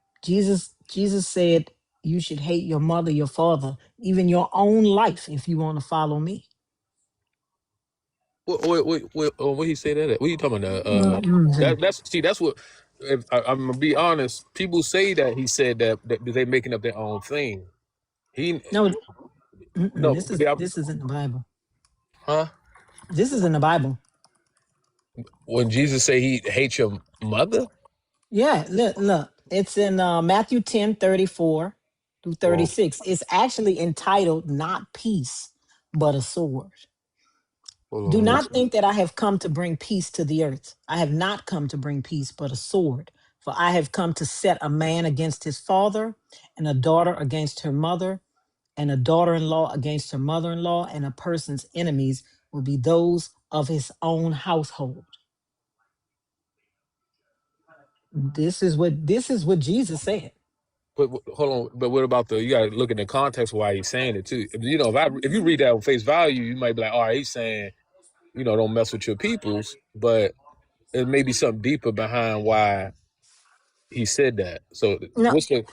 Jesus said you should hate your mother, your father, even your own life if you want to follow me. What he say that at? What you talking about? Mm-hmm. That's what. If I'm gonna be honest, people say that he said that they making up their own thing. He No, no, this is in the Bible. huh? This is in the Bible. When Jesus say he hates your mother, Yeah, look. It's in Matthew 10:34 through oh, 36. It's actually entitled Not Peace, but a Sword. hold Do on, let me not see. think that I have come to bring peace to the earth. I have not come to bring peace, but a sword. For I have come to set a man against his father, and a daughter against her mother, and a daughter in law against her mother in law, and a person's enemies will be those of his own household. This is what Jesus said. But hold on, but what about you got to look at the context why he's saying it too. If you read that on face value, you might be like, all right, he's saying don't mess with your peoples, but it may be something deeper behind why he said that. So No, what's the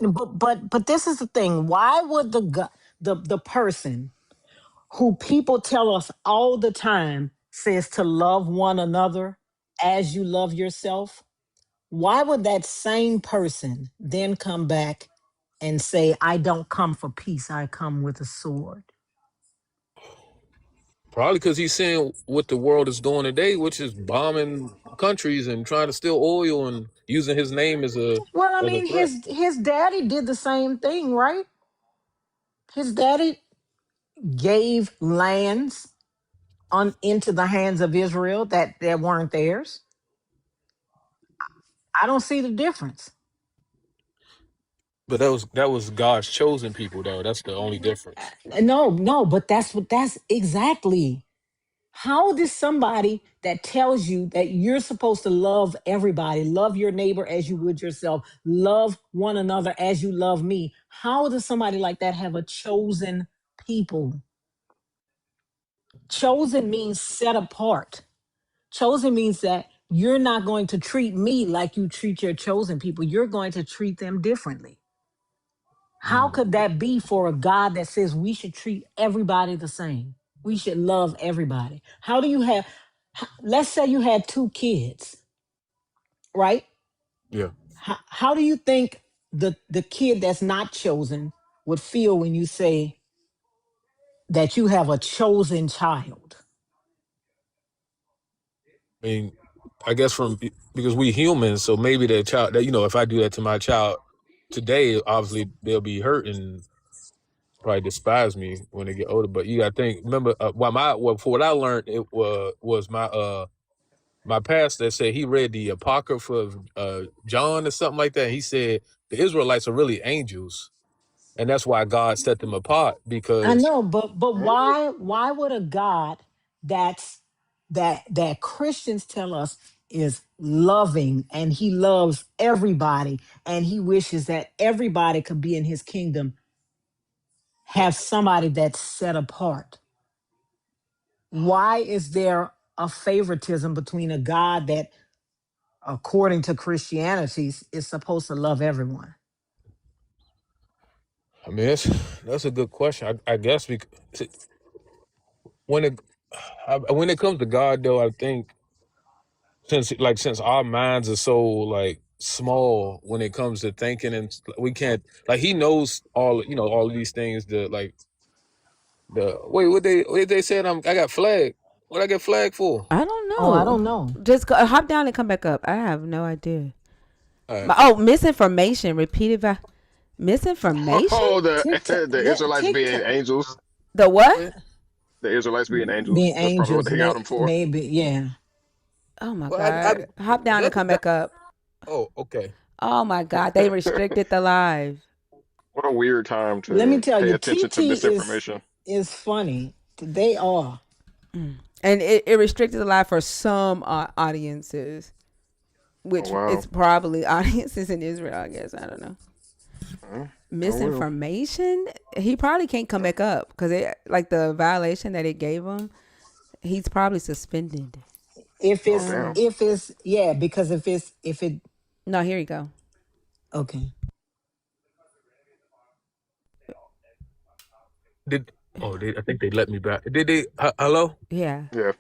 but this is the thing. Why would the person who people tell us all the time says to love one another as you love yourself? Why would that same person then come back and say, I don't come for peace, I come with a sword? probably because he's seeing what the world is doing today, which is bombing countries and trying to steal oil and using his name as a Well, I as a mean, threat. his daddy did the same thing, right? His daddy gave lands into the hands of Israel that weren't theirs. I don't see the difference. But that was God's chosen people though. That's the only difference. No, no, but that's exactly. How does somebody that tells you that you're supposed to love everybody, love your neighbor as you would yourself, love one another as you love me, how does somebody like that have a chosen people? Chosen means set apart. Chosen means that you're not going to treat me like you treat your chosen people. You're going to treat them differently. How Mm, could that be for a God that says we should treat everybody the same? We should love everybody. How do you have, let's say you had two kids, right? yeah. How do you think the kid that's not chosen would feel when you say that you have a chosen child? I mean, I guess because we humans, so maybe the child that if I do that to my child today, obviously they'll be hurt and probably despise me when they get older. But you got to think. Remember, for what I learned, it was my pastor said he read the Apocrypha of John or something like that. He said the Israelites are really angels, and that's why God set them apart I because know, but why would a God that's that Christians tell us is loving and he loves everybody and he wishes that everybody could be in his kingdom have somebody that's set apart? Why is there a favoritism between a God that, according to Christianity, is supposed to love everyone? I mean that's a good question. I guess because when it when it comes to God though, I think since our minds are so like small when it comes to thinking and we can't like he knows all of these things the wait what they said I got flagged. What I get flagged for? I don't Oh, I know. don't know. Just hop down and come back up. I have no idea. All right. Misinformation. Repeated misinformation. Oh, TikTok, the Israelites being TikTok, angels. The what? what? The Israelites being angels. Being That's probably what angels, they got them for. maybe, yeah. Oh my Well, I god. Hop down and that come that back up. oh okay. Oh my god. They restricted the live. What a weird time Let me to tell pay you, attention to TT misinformation. is funny. They are. And it restricted the live for some audiences, Oh which wow. is probably audiences in Israel, I guess. I don't know. Oh well. Misinformation. He probably can't come back up because like the violation that it gave him. He's probably suspended. If Oh it's damn. if it's yeah, because if it No, here you go. okay. Did I think they let me back. Did they hello? Yeah. Yeah.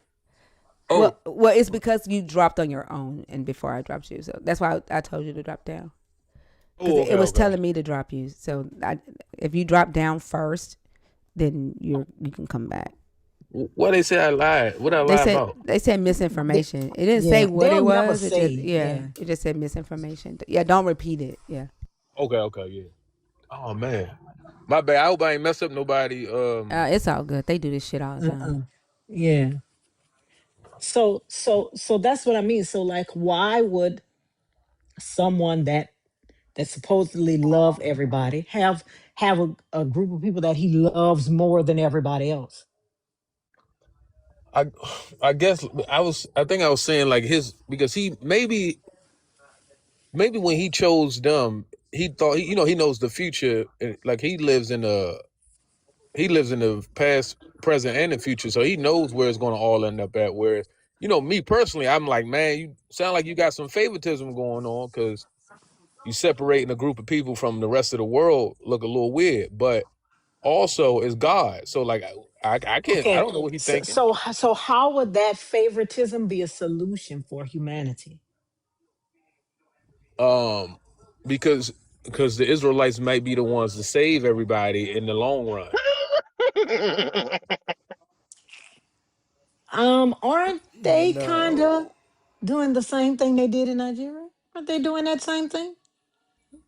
Oh, Well, it's because you dropped on your own, and before I dropped you, so that's why I told you to drop down. Because okay, it was okay. telling me to drop you. So if you drop down first, then you can come back. What they say I lied? What I They lie said about? they said misinformation. It didn't say Yeah, what they'll it never was. It say, just yeah. it just said misinformation. Yeah, don't repeat it. Yeah. Okay, yeah. Oh man, my bad. I hope I ain't mess up nobody. It's all good. They do this shit all the time. Uh-uh. Yeah. So that's what I mean. So like why would someone that supposedly love everybody have a group of people that he loves more than everybody else? I I guess I think I was saying like his because he maybe when he chose them he thought he knows the future like he lives in the past, present, and the future, so he knows where it's going to all end up at. Whereas me personally, I'm like, man, you sound like you got some favoritism going on because you separating a group of people from the rest of the world look a little weird, but also it's God. So like I can't I Okay. don't know what he's So thinking. so so how would that favoritism be a solution for humanity? Um because the Israelites might be the ones to save everybody in the long run. Aren't they kind of No. doing the same thing they did in Nigeria? Aren't they doing that same thing?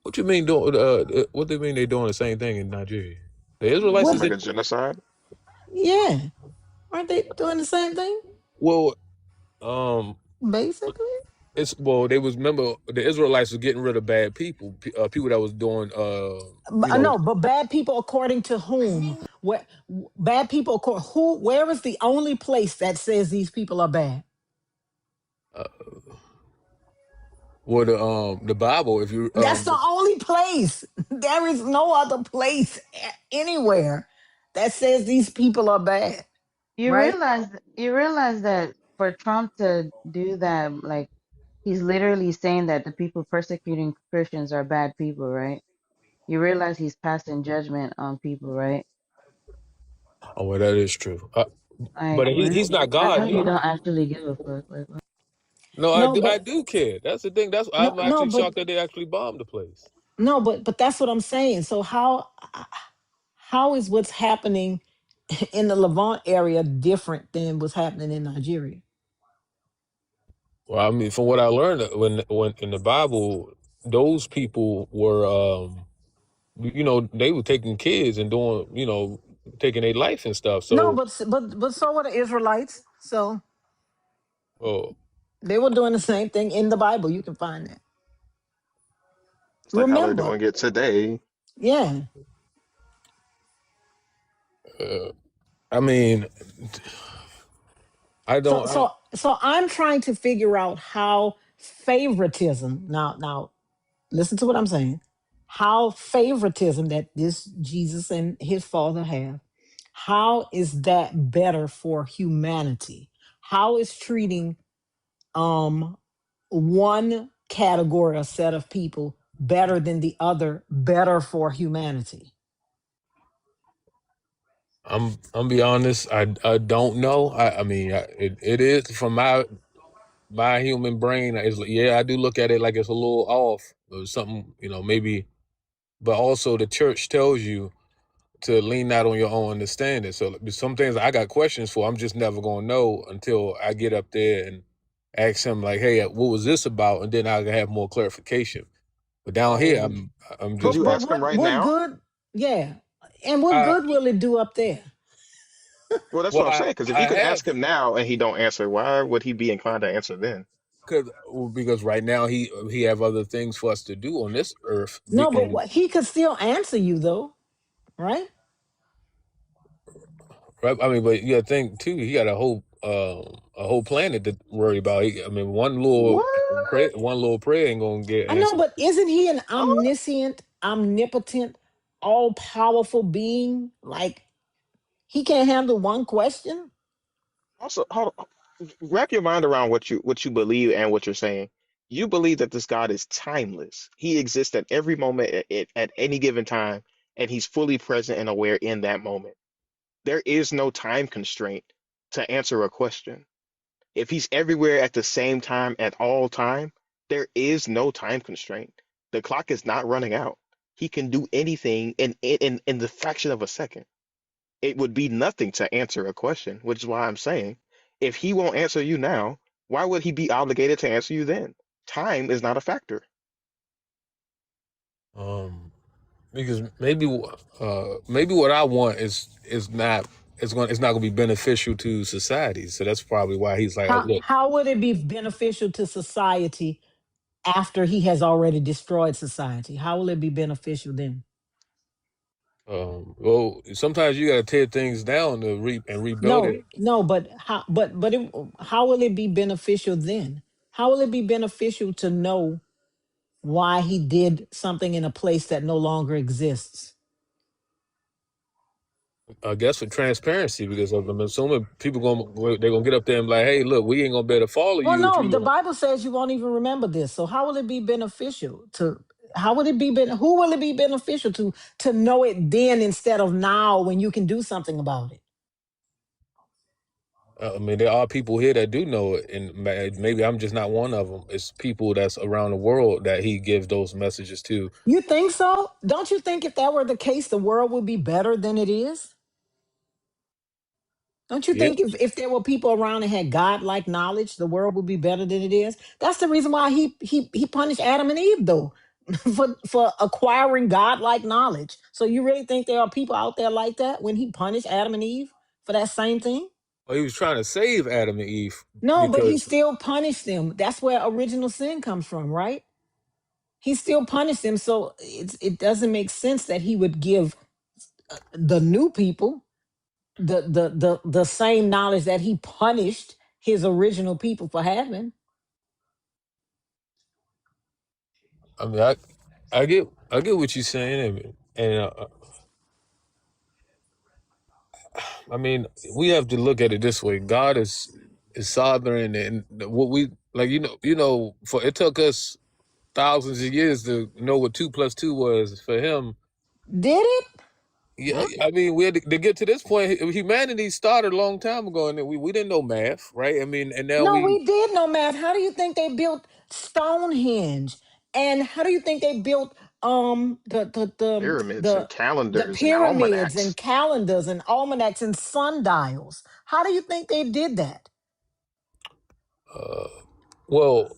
What you mean doing what they mean they doing the same thing in Nigeria? The Israelites is What? Like it a genocide? Yeah. Aren't they doing the same thing? well um Basically. It's well, they was remember the Israelites was getting rid of bad people, people that was doing, you know, No, but bad people according to whom? Where bad people who? Where is the only place that says these people are bad? uh, or the Bible. If you That's the only place. There is no other place anywhere that says these people are bad, right? You realize that for Trump to do that, like he's literally saying that the people persecuting Christians are bad people, right? You realize he's passing judgment on people, right? oh well, that is true. Like, But what? he's not I God know you neither. don't actually give a fuck. Like, what? No, No, I but do care. That's the thing. That's no, I'm no, actually but shocked that they actually bombed the place. no, but that's what I'm saying. So how is what's happening in the Levant area different than what's happening in Nigeria? Well, I mean, from what I learned when in the Bible, those people were, you know, they were taking kids and doing, you know, taking their life and stuff. No, So, but so were the Israelites. So oh, they were doing the same thing in the Bible. You can find that. It's like how they're Remember, doing it today. yeah. uh, I mean, I So don't. so so I'm trying to figure out how favoritism. Now listen to what I'm saying. How favoritism that this Jesus and his father have. How is that better for humanity? How is treating um one category or set of people better than the other better for humanity? I'm be honest. I don't know. I mean, it is from my human brain. Is yeah, I do look at it like it's a little off or something. You know, maybe. But also, the church tells you to lean not on your own understanding. So some things I got questions for. I'm just never gonna know until I get up there and ask him like, "Hey, what was this about?" And then I can have more clarification. But down here, Oh, I'm could just you But ask him what right what now? good? Yeah, and what I good will it do up there? Well, that's well what I'm saying. Because if I you can have ask him now and he don't answer, why would he be inclined to answer then? because right now he have other things for us to do on this earth. No, but And what he could still answer you though, right? right, I mean, but you got to think too. He got a whole planet to worry about. I mean, What? one little prayer ain't gonna get I know, answered. but isn't he an Huh? omniscient, omnipotent, all powerful being? Like he can't handle one question? Also, hold on. Wrap your mind around what you believe and what you're saying. You believe that this God is timeless. He exists at every moment, at any given time, and he's fully present and aware in that moment. There is no time constraint to answer a question. If he's everywhere at the same time at all time, there is no time constraint. The clock is not running out. He can do anything in the fraction of a second. It would be nothing to answer a question, which is why I'm saying if he won't answer you now, why would he be obligated to answer you then? Time is not a factor. Um, because maybe what I want is not it's not gonna be beneficial to society. So that's probably why he's like, oh, look, How would it be beneficial to society after he has already destroyed society? How will it be beneficial then? well, sometimes you gotta tear things down to rebuild No, it. no, but how will it be beneficial then? How will it be beneficial to know why he did something in a place that no longer exists? I guess for transparency, because I'm assuming people they're gonna get up there and be like, hey, look, we ain't gonna be able to follow Well, you if no, you the don't. Bible says you won't even remember this. So how will it be beneficial to how would it be who will it be beneficial to know it then instead of now when you can do something about it? I mean, there are people here that do know it, and maybe I'm just not one of them. It's people that's around the world that he gives those messages to. You think so? Don't you think if that were the case, the world would be better than it is? Don't you Yeah. think if there were people around that had God-like knowledge, the world would be better than it is? That's the reason why he punished Adam and Eve, though, for acquiring God-like knowledge. So you really think there are people out there like that when he punished Adam and Eve for that same thing? he was trying to save Adam and Eve No, but he because still punished them. That's where original sin comes from, right? He still punished them. So it doesn't make sense that he would give the new people the same knowledge that he punished his original people for having. I mean I get what you're saying, and I mean we have to look at it this way. God is sovereign, and what we like, for it took us thousands of years to know what 2 plus 2 was. For him, Did it? yeah, I mean, we had to get to this point. Humanity started a long time ago, and we didn't know math, right? I mean, and now No, we we did know math. How do you think they built Stonehenge? And how do you think they built the the the Pyramids and the the calendars and pyramids and almanacs. calendars and almanacs and sundials? How do you think they did that? uh, well,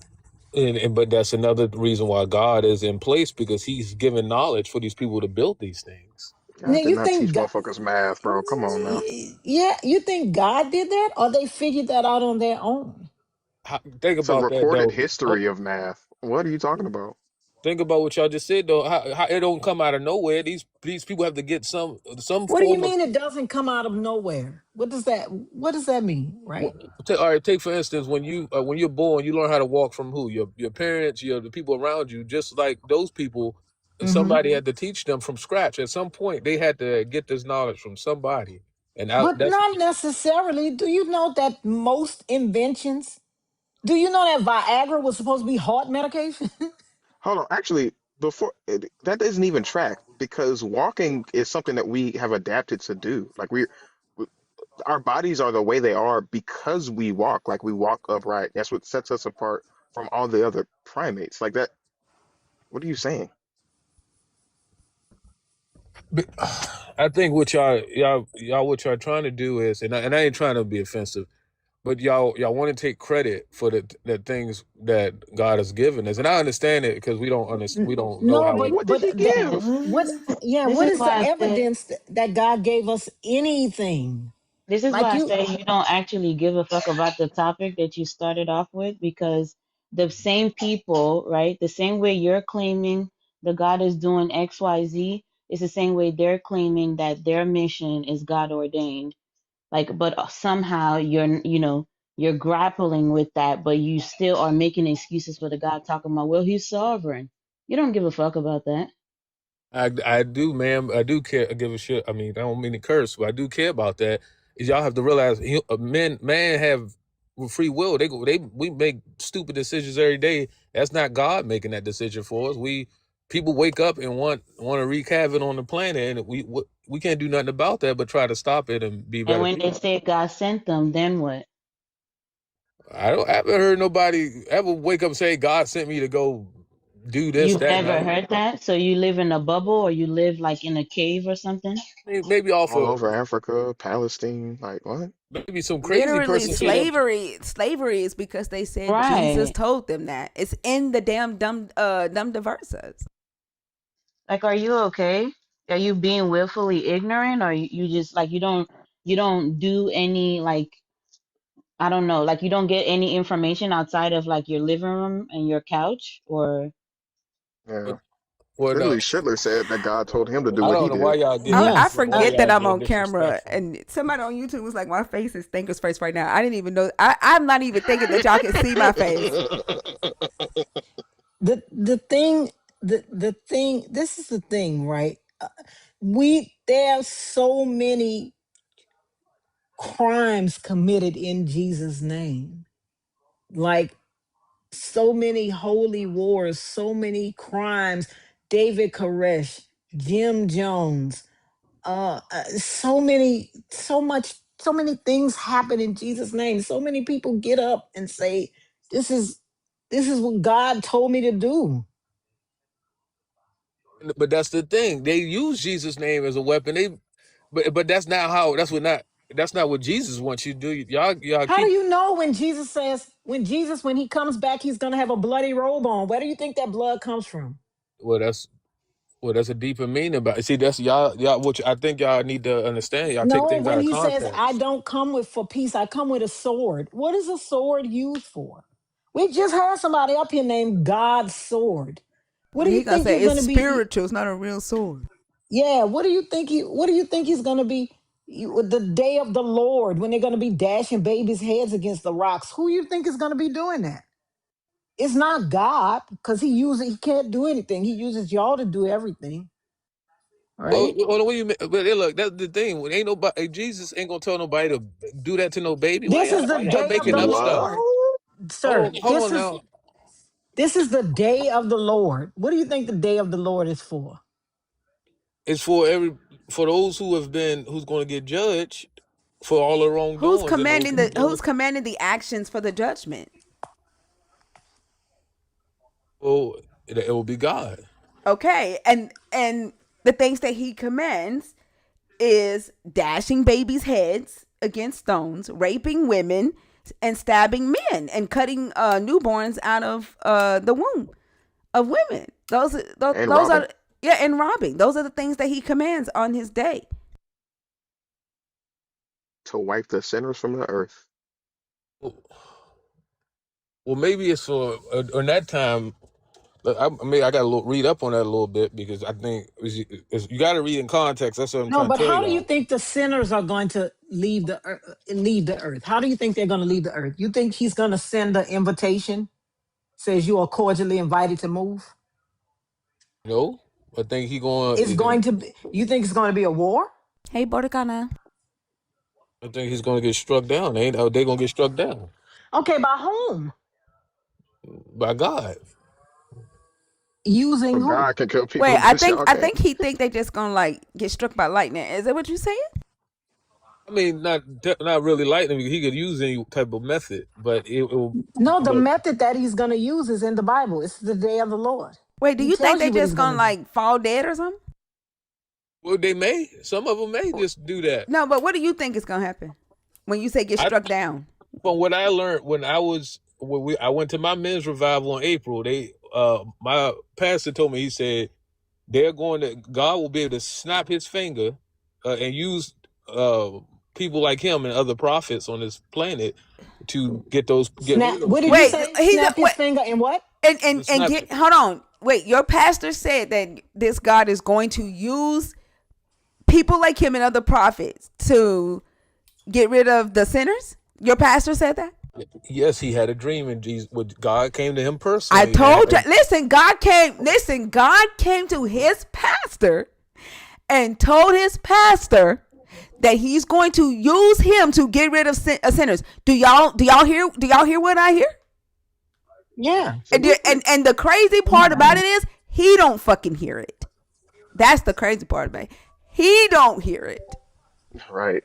but that's another reason why God is in place, because He's given knowledge for these people to build these things. Now God did you not think teach God, motherfuckers math, bro. Come on now. yeah, you think God did that, or they figured that out on their own? Think It's a about that recorded though. history of math. What are you talking about? Think about what y'all just said though. How it don't come out of nowhere. These people have to get some What do you form of. mean it doesn't come out of nowhere? What does that mean, right? All right, take for instance when you're born, you learn how to walk from who? Your parents, the people around you. Just like those people, Hmm. somebody had to teach them from scratch. At some point, they had to get this knowledge from somebody, and But that's not necessarily. Do you know that most inventions, do you know that Viagra was supposed to be heart medication? Hold on. Actually, that doesn't even track because walking is something that we have adapted to do. Like we our bodies are the way they are because we walk. Like we walk upright. That's what sets us apart from all the other primates. Like that. What are you saying? I think what y'all what y'all trying to do is, and I ain't trying to be offensive, but y'all want to take credit for the things that God has given us, and I understand it because we don't know No, how but we. What did he give? what? Yeah, This what is is the why I said evidence that God gave us anything? This is Like why I you, say you don't actually give a fuck about the topic that you started off with, because the same people, right? The same way you're claiming the God is doing XYZ, it's the same way they're claiming that their mission is God ordained. Like, but somehow you're grappling with that, but you still are making excuses for the God talking about, well, he's sovereign. You don't give a fuck about that. I do, ma'am. I do care. I give a shit. I mean, I don't mean to curse, but I do care about that. Is y'all have to realize, man have free will. We make stupid decisions every day. That's not God making that decision for us. People wake up and want to wreak havoc on the planet, and we can't do nothing about that, but try to stop it and be And better when they people. say God sent them, then what? I haven't heard nobody ever wake up and say God sent me to go do this, You've that, and the never other. heard that? So you live in a bubble or you live like in a cave or something? Maybe off All of over Africa, Palestine. Like what? maybe some crazy Literally, person sit up. slavery is because they said Jesus Right. told them that. It's in the damn dumb verses. Like, are you okay? Are you being willfully ignorant, or you just like you don't do any, like, I don't know, like you don't get any information outside of like your living room and your couch, or Yeah. Well, no, Literally, Schindler said that God told him to do I what don't he know why did. y'all get. yeah. I Why forget y'all that I'm get on camera, disrespectful? and somebody on YouTube was like, "My face is Thinker's face right now." I didn't even know. I'm not even thinking that y'all can see my face. The thing, the thing. This is the thing, right? There are so many crimes committed in Jesus' name, like so many holy wars, so many crimes. David Koresh, Jim Jones, so many things happen in Jesus' name. So many people get up and say, "This is what God told me to do." But that's the thing. They use Jesus' name as a weapon. But that's not how. That's not what Jesus wants you to do. Y'all How do keep. you know when he comes back, he's gonna have a bloody robe on? Where do you think that blood comes from? Well, that's. Well, that's a deeper meaning about it. See, that's y'all. Which I think y'all need to understand. Y'all take No, things out when of he says, I context. don't come with for peace, I come with a sword. What is a sword used for? We just had somebody up here named God's sword. What do you He gonna think you're say it's going to be? spiritual. It's not a real sword. Yeah, what do you think he's going to be the day of the Lord when they're going to be dashing babies' heads against the rocks? Who you think is going to be doing that? It's not God because he can't do anything. He uses y'all to do everything, Well, right? what do you mean? But hey, look, that's the thing. When ain't nobody, Jesus ain't gonna tell nobody to do that to no baby. Why This is y'all? the Why y'all day of making the up What? stuff? Lord, sir. Hold on now. This is the day of the Lord. What do you think the day of the Lord is for? It's for those who's going to get judged for all the Who's wrongdoings and those commanding who's the going Who's to. commanding the actions for the judgment? Oh, it will be God. Okay, and the things that he commands is dashing babies' heads against stones, raping women, and stabbing men, and cutting newborns out of the womb of women. And Those robbing. are, yeah, and robbing. Those are the things that he commands on his day. To wipe the sinners from the earth. Well, maybe it's for on that time. I mean, I got to read up on that a little bit because I think you got to read in context. That's what I'm No, trying to but tell how do you y'all. think the sinners are going to leave the earth? How do you think they're going to leave the earth? You think he's going to send an invitation, says you are cordially invited to move? No, I think he It's going. going to be. You think it's going to be a war? Hey, Boricana. I think he's going to get struck down. They going to get struck down Okay, by whom? by God. Using But who? God can kill people, Wait, but y'all I can't. think he think they just gonna like get struck by lightning. Is that what you saying? I mean, not really lightning. He could use any type of method, but it will. No, the But method that he's going to use is in the Bible. It's the day of the Lord. Wait, do He you think tells they you what just he's going gonna to do. like fall dead or something? well, some of them may just do that. No, but what do you think is gonna happen when you say get I struck down? From what I learned I went to my men's revival in April. My pastor told me, he said God will be able to snap his finger and use uh people like him and other prophets on this planet to get rid Snap. of those What did you people. Wait, say? he's Snap his wait, finger and what? The and snap. get hold on. Wait, your pastor said that this God is going to use people like him and other prophets to get rid of the sinners. Your pastor said that. Yes, he had a dream, and Jesus, God came to him I personally, told you. and Listen, God came. Listen, God came to his pastor and told his pastor that he's going to use him to get rid of sinners. Do y'all hear what I hear? Yeah. Absolutely. And the crazy part about it is he don't fucking hear it. That's the crazy part about it. He don't hear it. Right.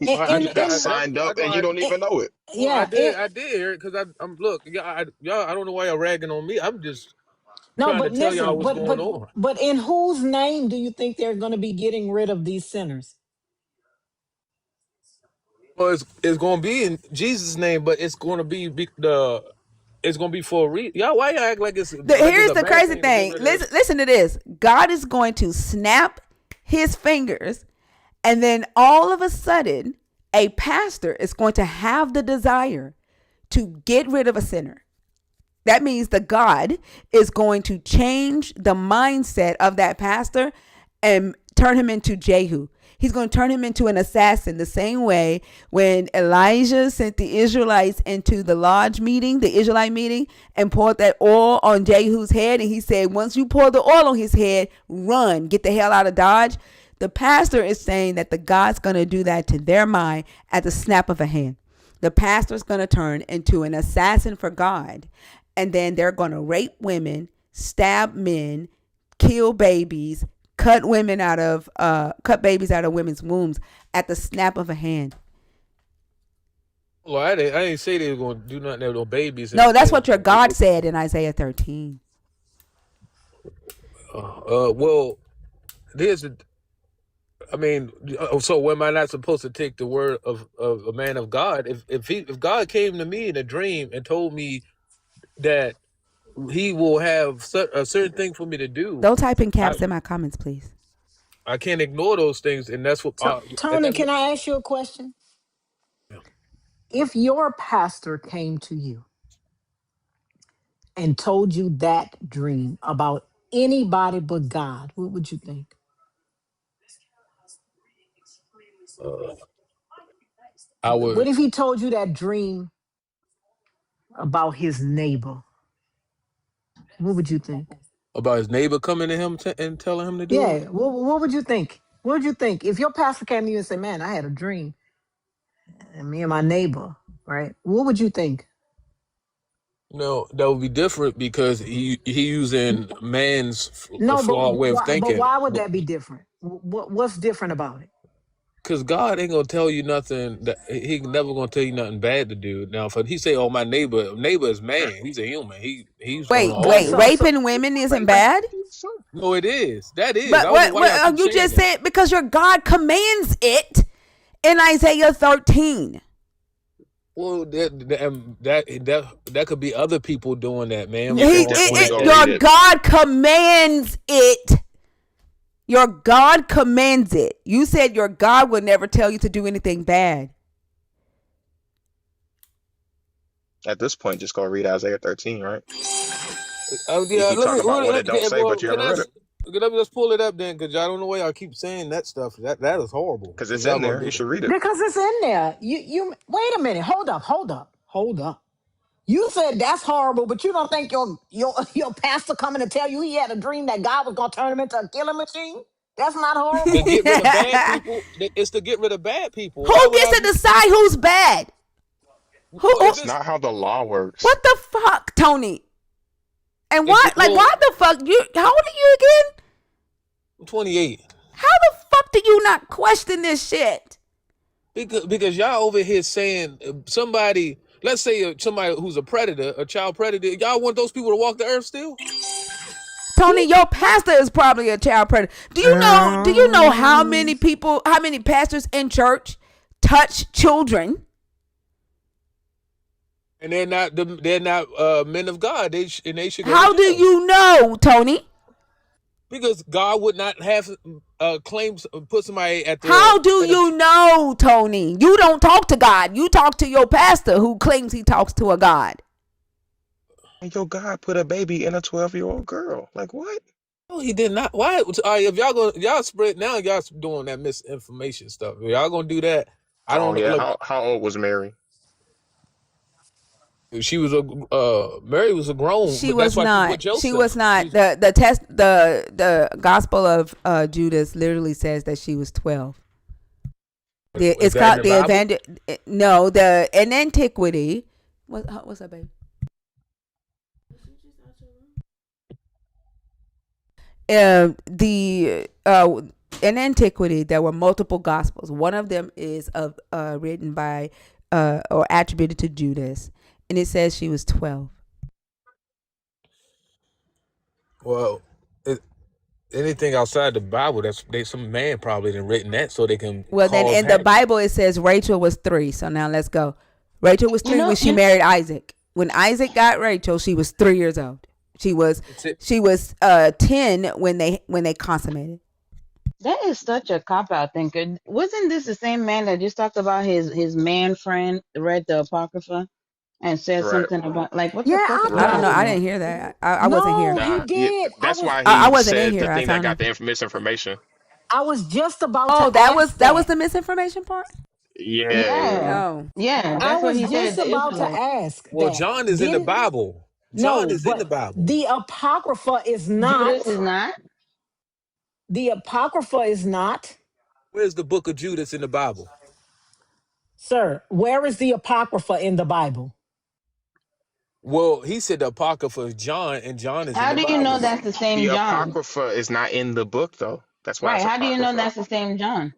And, I, You and, got and, signed I up know and you don't and even know it. well, yeah. I did hear it because I'm look, y'all. I don't know why y'all ragging on me. I'm just No, trying to but tell y'all listen, what's going on. but in whose name do you think they're going to be getting rid of these sinners? Well, it's going to be in Jesus' name, but it's going to it's going to be for a reason. Y'all, why y'all act like it's Here's a the bad crazy thing to get thing. rid of? Listen to this. God is going to snap his fingers, and then all of a sudden, a pastor is going to have the desire to get rid of a sinner. That means the God is going to change the mindset of that pastor and turn him into Jehu. He's going to turn him into an assassin the same way when Elijah sent the Israelites into the lodge meeting, the Israelite meeting, and poured that oil on Jehu's head. And he said, once you pour the oil on his head, run, get the hell out of Dodge. The pastor is saying that the God's going to do that to their mind at the snap of a hand. The pastor's going to turn into an assassin for God, and then they're going to rape women, stab men, kill babies, cut babies out of women's wombs at the snap of a hand. Well, I didn't say they were going to do nothing to no babies No, that's what and your God said in Isaiah 13. well, there's a. I mean, so am I not supposed to take the word of a man of God? If God came to me in a dream and told me that he will have a certain thing for me to do. Don't type in I caps in my comments, please. I can't ignore those things, and that's what. And Tony, can I ask you a question? If your pastor came to you and told you that dream about anybody but God, what would you think? I would What if he told you that dream about his neighbor? What would you think? about his neighbor coming to him and telling him to do it. Yeah, what would you think? What would you think if your pastor came to you and said, "Man, I had a dream, and me and my neighbor, right?" What would you think? No, that would be different because he using man's No, flawed way of but thinking. why would that be different? What's different about it? Because God ain't gonna tell you nothing that he never gonna tell you nothing bad to do. Now, if he say, "Oh, my neighbor is man," he's a human. He's gonna Okay, Wait, always. raping women isn't bad? No, it is. That is. But I don't know why y'all keep you saying just that. said because your God commands it in Isaiah 13. Well, that could be other people doing that, man. You He, can On definitely that go day. read your it. God commands it. Your God commands it. You said your God would never tell you to do anything bad. At this point, just go read Isaiah 13, right? Oh You yeah, keep let me. talking about what it don't Okay, say, well, but you haven't read it. let me just pull it up then, because y'all don't know why y'all keep saying that stuff. That is horrible. Because If it's y'all in gonna there. do You that. should read it. Because it's in there. You wait a minute. Hold up. You said that's horrible, but you don't think your pastor coming to tell you he had a dream that God was gonna turn him into a killing machine? That's not To horrible. get rid of bad people, it's to get rid of bad people. Why Who would gets I to be? decide who's bad? Who That's If it's not how the law works. what the fuck, Tony? And if why? it, Like, well, why the fuck? How old are you again? I'm 28. How the fuck do you not question this shit? Because y'all over here saying somebody, let's say somebody who's a predator, a child predator, y'all want those people to walk the earth still? Tony, your pastor is probably a child predator. Do you know how many people, how many pastors in church touch children? And they're not men of God. And they should go to How do jail you know, Tony? because God would not have claims put somebody at the How do at a. you know, Tony? You don't talk to God. You talk to your pastor who claims he talks to a God. And your God put a baby in a 12-year-old girl. Like, what? No, he did not. Why? If y'all spread now, y'all doing that misinformation stuff. If y'all gonna do that, I Oh, don't know. yeah. Look, How old was Mary? she was a Mary was a grown, She but that's was why she not. put She was Joseph. not. The Gospel of Judas literally says that she was 12. Is It's that in called the the Bible? no, the in antiquity. What's up, baby? The in antiquity there were multiple gospels. One of them is written by or attributed to Judas, and it says she was 12. Well, anything outside the Bible, some man probably done written that so they can Well, then cause in the havoc. Bible it says Rachel was 3. So now let's go. Rachel was You 3 know, when she married Isaac. When Isaac got Rachel, she was 3 years old. She was It's it. 10 when they consummated. That is such a cop out thinker. Wasn't this the same man that just talked about his man friend read the Apocrypha and said Right. something about like what Yeah, the fuck I is I wrong don't Right. with know. I thought. people? didn't hear that. I wasn't No, here. he Nah, yeah, did. that's why I he wasn't in said here. the I thing that found got him. the misinformation. I was just about Oh, to that was ask that. the misinformation part. Yeah, yeah. Yeah. Oh, Yeah, I that's what was he said, just the about to Israelite. ask Well, that. John is in the Didn't Bible. John no, is in the but Bible. the Apocrypha is Judas is not. not. The Apocrypha is not. Where's the book of Judas in the Bible? Sir, where is the Apocrypha in the Bible? Well, he said the Apocrypha is John, and John is in How the do you know Bible. that's the The same John? Apocrypha is not in the book, though. That's why Right. it's How do you know Apocrypha. that's the same John?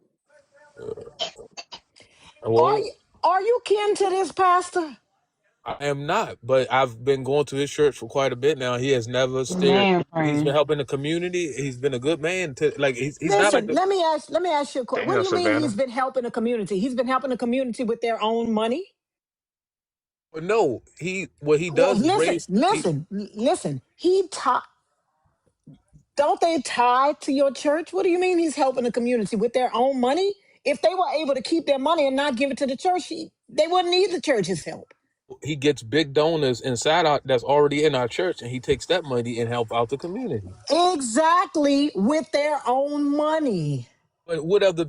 Are Well, you are you kin to this pastor? I am not, but I've been going to his church for quite a bit now. He has never steered. Man, He's been friend. helping the community. He's been a good man. He's not like Listen, the. let me ask you a question. What do Damn, you mean he's Savannah. been helping the community? He's been helping the community with their own money? But no, what he Well, does is listen, raise. listen. He taught. Don't they tie to your church? What do you mean he's helping the community with their own money? If they were able to keep their money and not give it to the church, they wouldn't need the church's help. He gets big donors inside out that's already in our church, and he takes that money and help out the community. Exactly, with their own money. But what other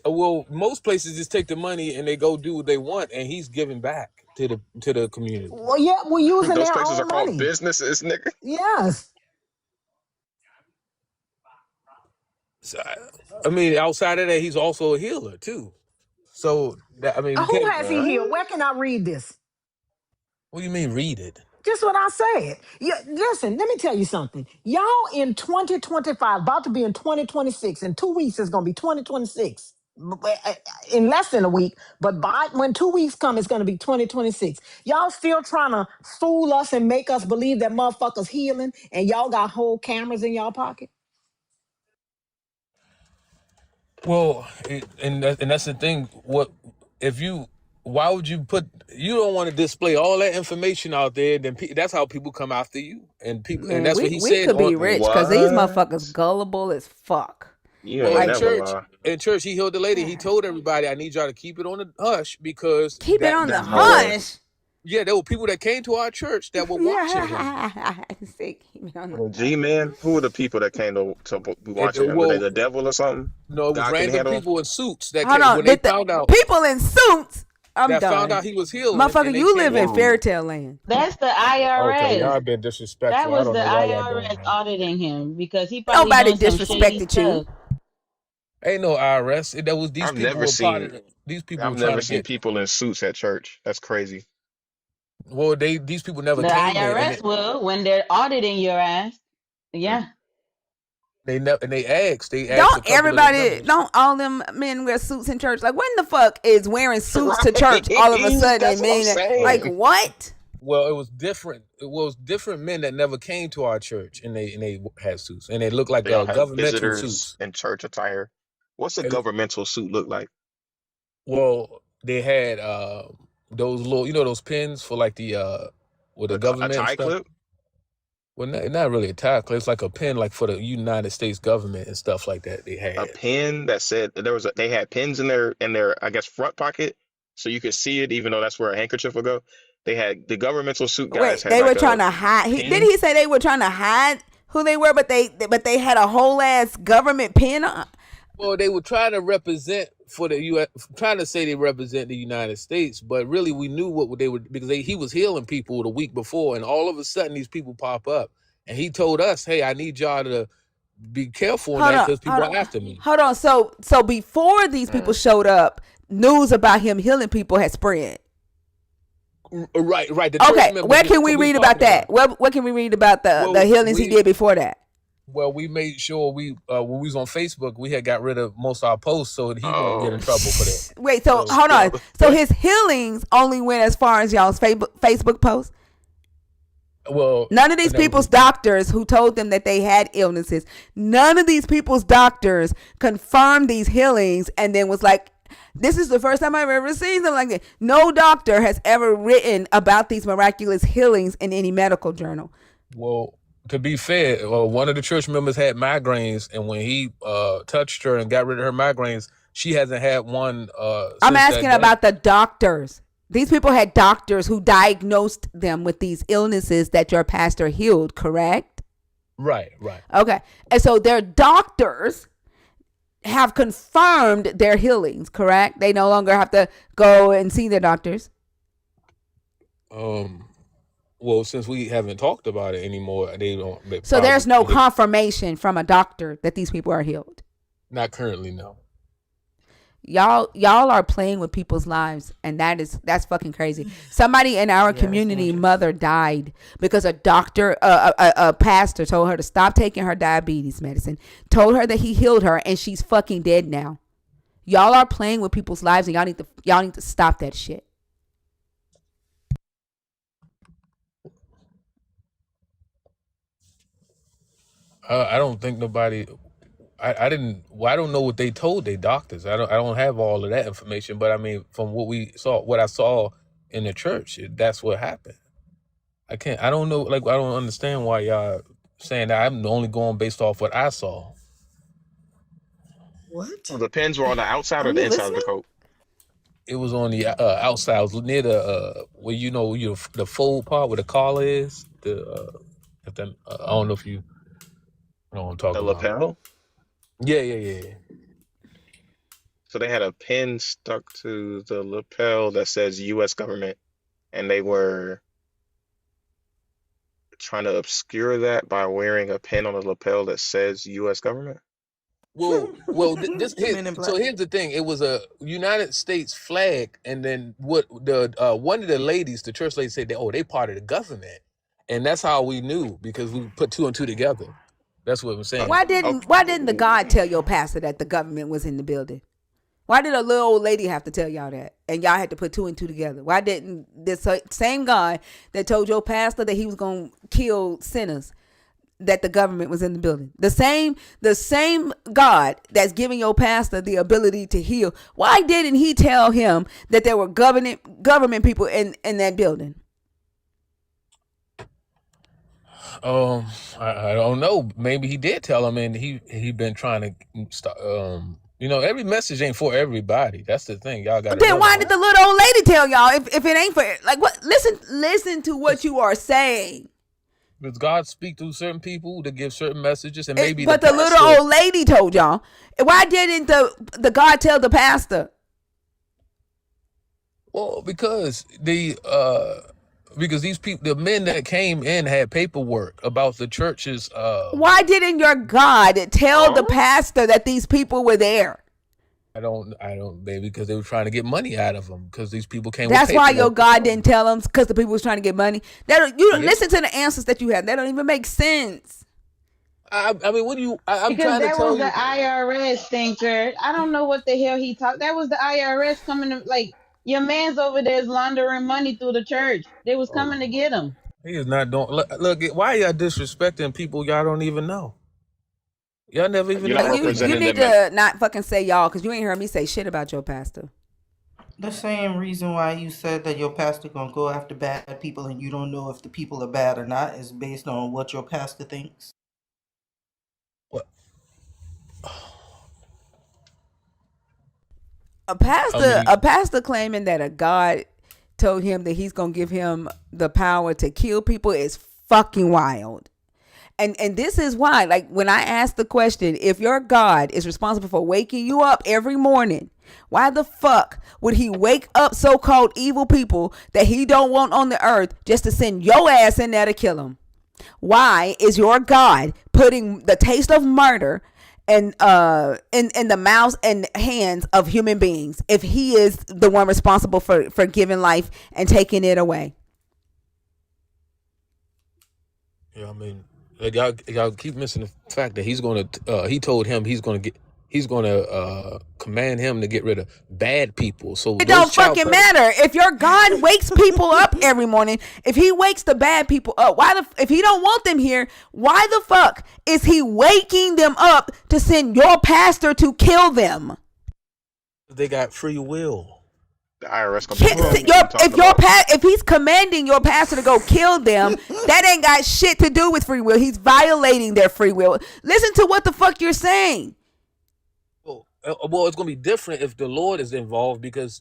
well, most places just take the money and they go do what they want, and he's giving back to the community. Well, yeah, we're using Those their places are own called money. businesses, nigga. Yes. So, I mean, outside of that, he's also a healer too. So I mean, we Who can't. has he healed? Where can I read this? What do you mean, read it? Just what I said. Listen, let me tell you something. Y'all in 2025, about to be in 2026. In 2 weeks, it's going to be 2026. In less than a week, but when 2 weeks come, it's going to be 2026. Y'all still trying to fool us and make us believe that motherfuckers healing, and y'all got whole cameras in y'all pocket? Well, and that's the thing. What if you? Why would you put? You don't want to display all that information out there. Then that's how people come after you, and people, and Man, that's what we he we said could on. be rich because these What? motherfuckers gullible as fuck. You Well, ain't Like, never lie. in church, he healed the lady. He told everybody, "I need y'all to keep it on the hush because keep it on the that's No what." way. hush. Yeah, there were people that came to our church that were watching him. Yeah, I say keep it on the Well, hush. G-Man, who are the people that came to be It watching him? Were they well, the devil or something? no, it was God couldn't random handle him? people in suits that Hold came on, when they did the found out people in suits? I'm done, he was healing, and motherfucker. they You live came. in fairy Whoa. tale land. That's the Okay, IRS. y'all been That disrespectful. I was don't the know why y'all doing IRS that. auditing him because he probably Nobody doing some shady disrespected you. stuff. Ain't no IRS. That was these I've people never were part seen of it. These people I've were trying never to seen get. people in suits at church. That's crazy. Well, these people never The came there, and IRS will when they're auditing your ass. Mm. Yeah. they never and they asked Don't a couple of the everybody, members. don't all them men wear suits in church? Like, when the fuck is wearing suits to church all of a Right. sudden That's and what I'm mean like saying. what? Well, it was different. It was different men that never came to our church, and they had suits, and they looked like They don't have governmental visitors suits. in church attire. What's a It, governmental suit look like? well, they had those little, those pins for like the with the A government and tie stuff. clip? Well, not really a tackle. It's like a pin, like for the United States government and stuff like that. They A had. pin that said they had pins in their I guess front pocket so you could see it even though that's where a handkerchief would go. They had the governmental suit guys Wait, had they were like trying a to hide. Didn't pin. he say they were trying to hide who they were? But they had a whole ass government pin on. Well, they were trying to represent for the U.S., trying to say they represent the United States, but really we knew what they would because he was healing people the week before, and all of a sudden these people pop up, and he told us, "Hey, I need y'all to be careful on Hold that on, because hold people on, are after me." hold on. So before these people Mm. showed up, news about him healing people had spread. Right. The church Okay, members where can we we read about talked about that? it. What can we read about the Well, healings he did before that? we made sure we when we was on Facebook, we had got rid of most of our posts so that he won't get in Oh, trouble for that. Wait, so So, hold on. so So his healings only went as far as y'all's Facebook posts. well, None of these people's doctors who told them that they had illnesses, none of these people's doctors confirmed these healings and then was like, this is the first time I've ever seen something like that. No doctor has ever written about these miraculous healings in any medical journal. well, to be fair, one of the church members had migraines, and when he touched her and got rid of her migraines, she hasn't had one I'm since that asking day. about the doctors. These people had doctors who diagnosed them with these illnesses that your pastor healed, correct? Right. Okay. And so their doctors have confirmed their healings, correct? They no longer have to go and see their doctors. Well, since we haven't talked about it anymore, they don't. So there's no confirmation from a doctor that these people are healed. Not currently, no. Y'all are playing with people's lives, and that's fucking crazy. Somebody in our community mother died because a doctor, a pastor told her to stop taking her diabetes medicine, told her that he healed her, and she's fucking dead now. Y'all are playing with people's lives, and y'all need to stop that shit. I don't think nobody. I didn't. Well, I don't know what they told their doctors. I don't have all of that information. But I mean, from what I saw, in the church. That's what happened. I don't know. Like, I don't understand why y'all saying that. I'm only going based off what I saw. What? Well, the pins were on the outside Are or the you inside of the listening? coat. It was on the outside. It was near the where the fold part where the collar is. I don't know if you know what I'm The talking about. lapel. Yeah. So they had a pin stuck to the lapel that says U.S. government, and they were trying to obscure that by wearing a pin on the lapel that says U.S. government. This here. Men in So Black. here's the thing. It was a United States flag, and then what the one of the ladies, the church lady, said that they part of the government, and that's how we knew because we put two and two together. That's what I'm saying. Why didn't the God tell your pastor that the government was in the building? Why did a little old lady have to tell y'all that? And y'all had to put two and two together. Why didn't this same God that told your pastor that he was going to kill sinners, that the government was in the building? The same God that's giving your pastor the ability to heal. Why didn't he tell him that there were government people in that building? I don't know. Maybe he did tell him, and he been trying to stop. Every message ain't for everybody. That's the thing. Y'all got to Then why realize. did the little old lady tell y'all if it ain't for like what? Listen to what you are saying. Does God speak through certain people to give certain messages, and maybe But the little pastor. old lady told y'all. Why didn't the God tell the pastor? Well, because these people, the men that came in, had paperwork about the church's. Why didn't your God tell the Huh? pastor that these people were there? I don't, baby, because they were trying to get money out of them because these people came with That's why your paperwork. God didn't tell them, because the people was trying to get money. You Yeah. listen to the answers that you have. That don't even make sense. I mean, what do you? I'm Because trying to that was tell the you. IRS thinker. I don't know what the hell he talked. That was the IRS coming to like your man's over there is laundering money through the church. They was Oh, coming to get him. he is not doing. Look, why y'all disrespecting people y'all don't even know? Y'all never even You're not You interacted with representing need them. to not fucking say y'all, because you ain't heard me say shit about your pastor. The same reason why you said that your pastor gonna go after bad people and you don't know if the people are bad or not is based on what your pastor thinks. what. A I pastor, mean, a pastor claiming that a God told him that he's gonna give him the power to kill people is fucking wild. And this is why, like, when I ask the question, if your God is responsible for waking you up every morning, why the fuck would he wake up so-called evil people that he don't want on the earth just to send your ass in there to kill them? Why is your God putting the taste of murder in the mouths and hands of human beings if he is the one responsible for giving life and taking it away? yeah, I mean, like, y'all keep missing the fact that he's gonna. He told him he's gonna command him to get rid of bad people. So It those don't child fucking predators. matter. If your God wakes people up every morning, if he wakes the bad people up, if he don't want them here, why the fuck is he waking them up to send your pastor to kill them? They got free will. The IRS gonna be mad. What are you talking If about? if he's commanding your pastor to go kill them, that ain't got shit to do with free will. He's violating their free will. Listen to what the fuck you're saying. Well, it's gonna be different if the Lord is involved because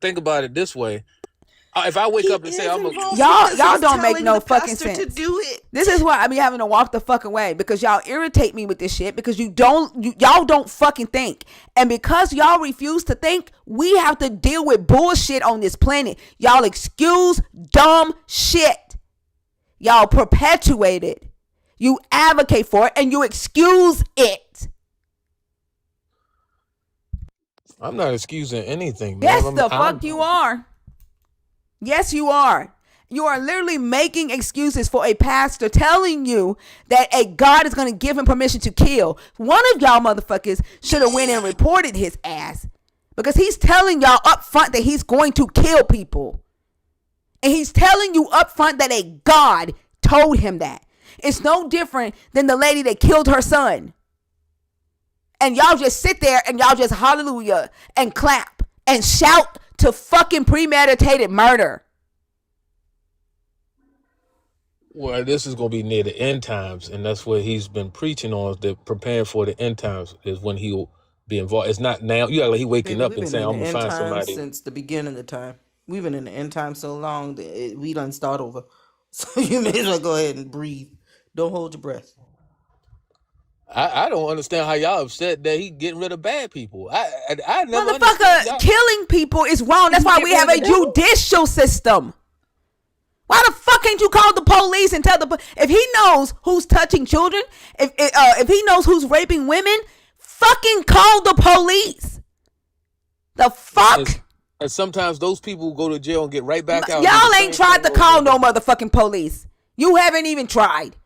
think about it this way: if I wake He up and say is I'm a involved because Y'all he's don't make telling no the fucking pastor sense. to do it. This is why I be having to walk the fucking way, because y'all irritate me with this shit, because y'all don't fucking think. And because y'all refuse to think, we have to deal with bullshit on this planet. Y'all excuse dumb shit. Y'all perpetuate it. You advocate for it and you excuse it. I'm not excusing anything, Yes, man. the fuck you are. Yes, you are. You are literally making excuses for a pastor telling you that a God is going to give him permission to kill. One of y'all motherfuckers should have went and reported his ass, because he's telling y'all up front that he's going to kill people. And he's telling you up front that a God told him that. It's no different than the lady that killed her son. And y'all just sit there and y'all just hallelujah and clap and shout to fucking premeditated murder. Well, this is going to be near the end times, and that's what he's been preaching on. That preparing for the end times is when he'll be involved. It's not now. You got like he waking Baby, up we've and been saying, in "I'm the gonna end find times somebody." since the beginning of time. We've been in the end time so long that we done start over. So you may as well go ahead and breathe. Don't hold your breath. I don't understand how y'all upset that he getting rid of bad people. I never understood Motherfucker, y'all. killing people is wrong. Did That's he why get we rid have of the a devil? judicial system. Why the fuck can't you call the police and tell if he knows who's touching children, if he knows who's raping women, fucking call the police. The And, fuck? and sometimes those people go to jail and get right back out and do the Y'all ain't same tried thing to over call no again. motherfucking police. You haven't even tried.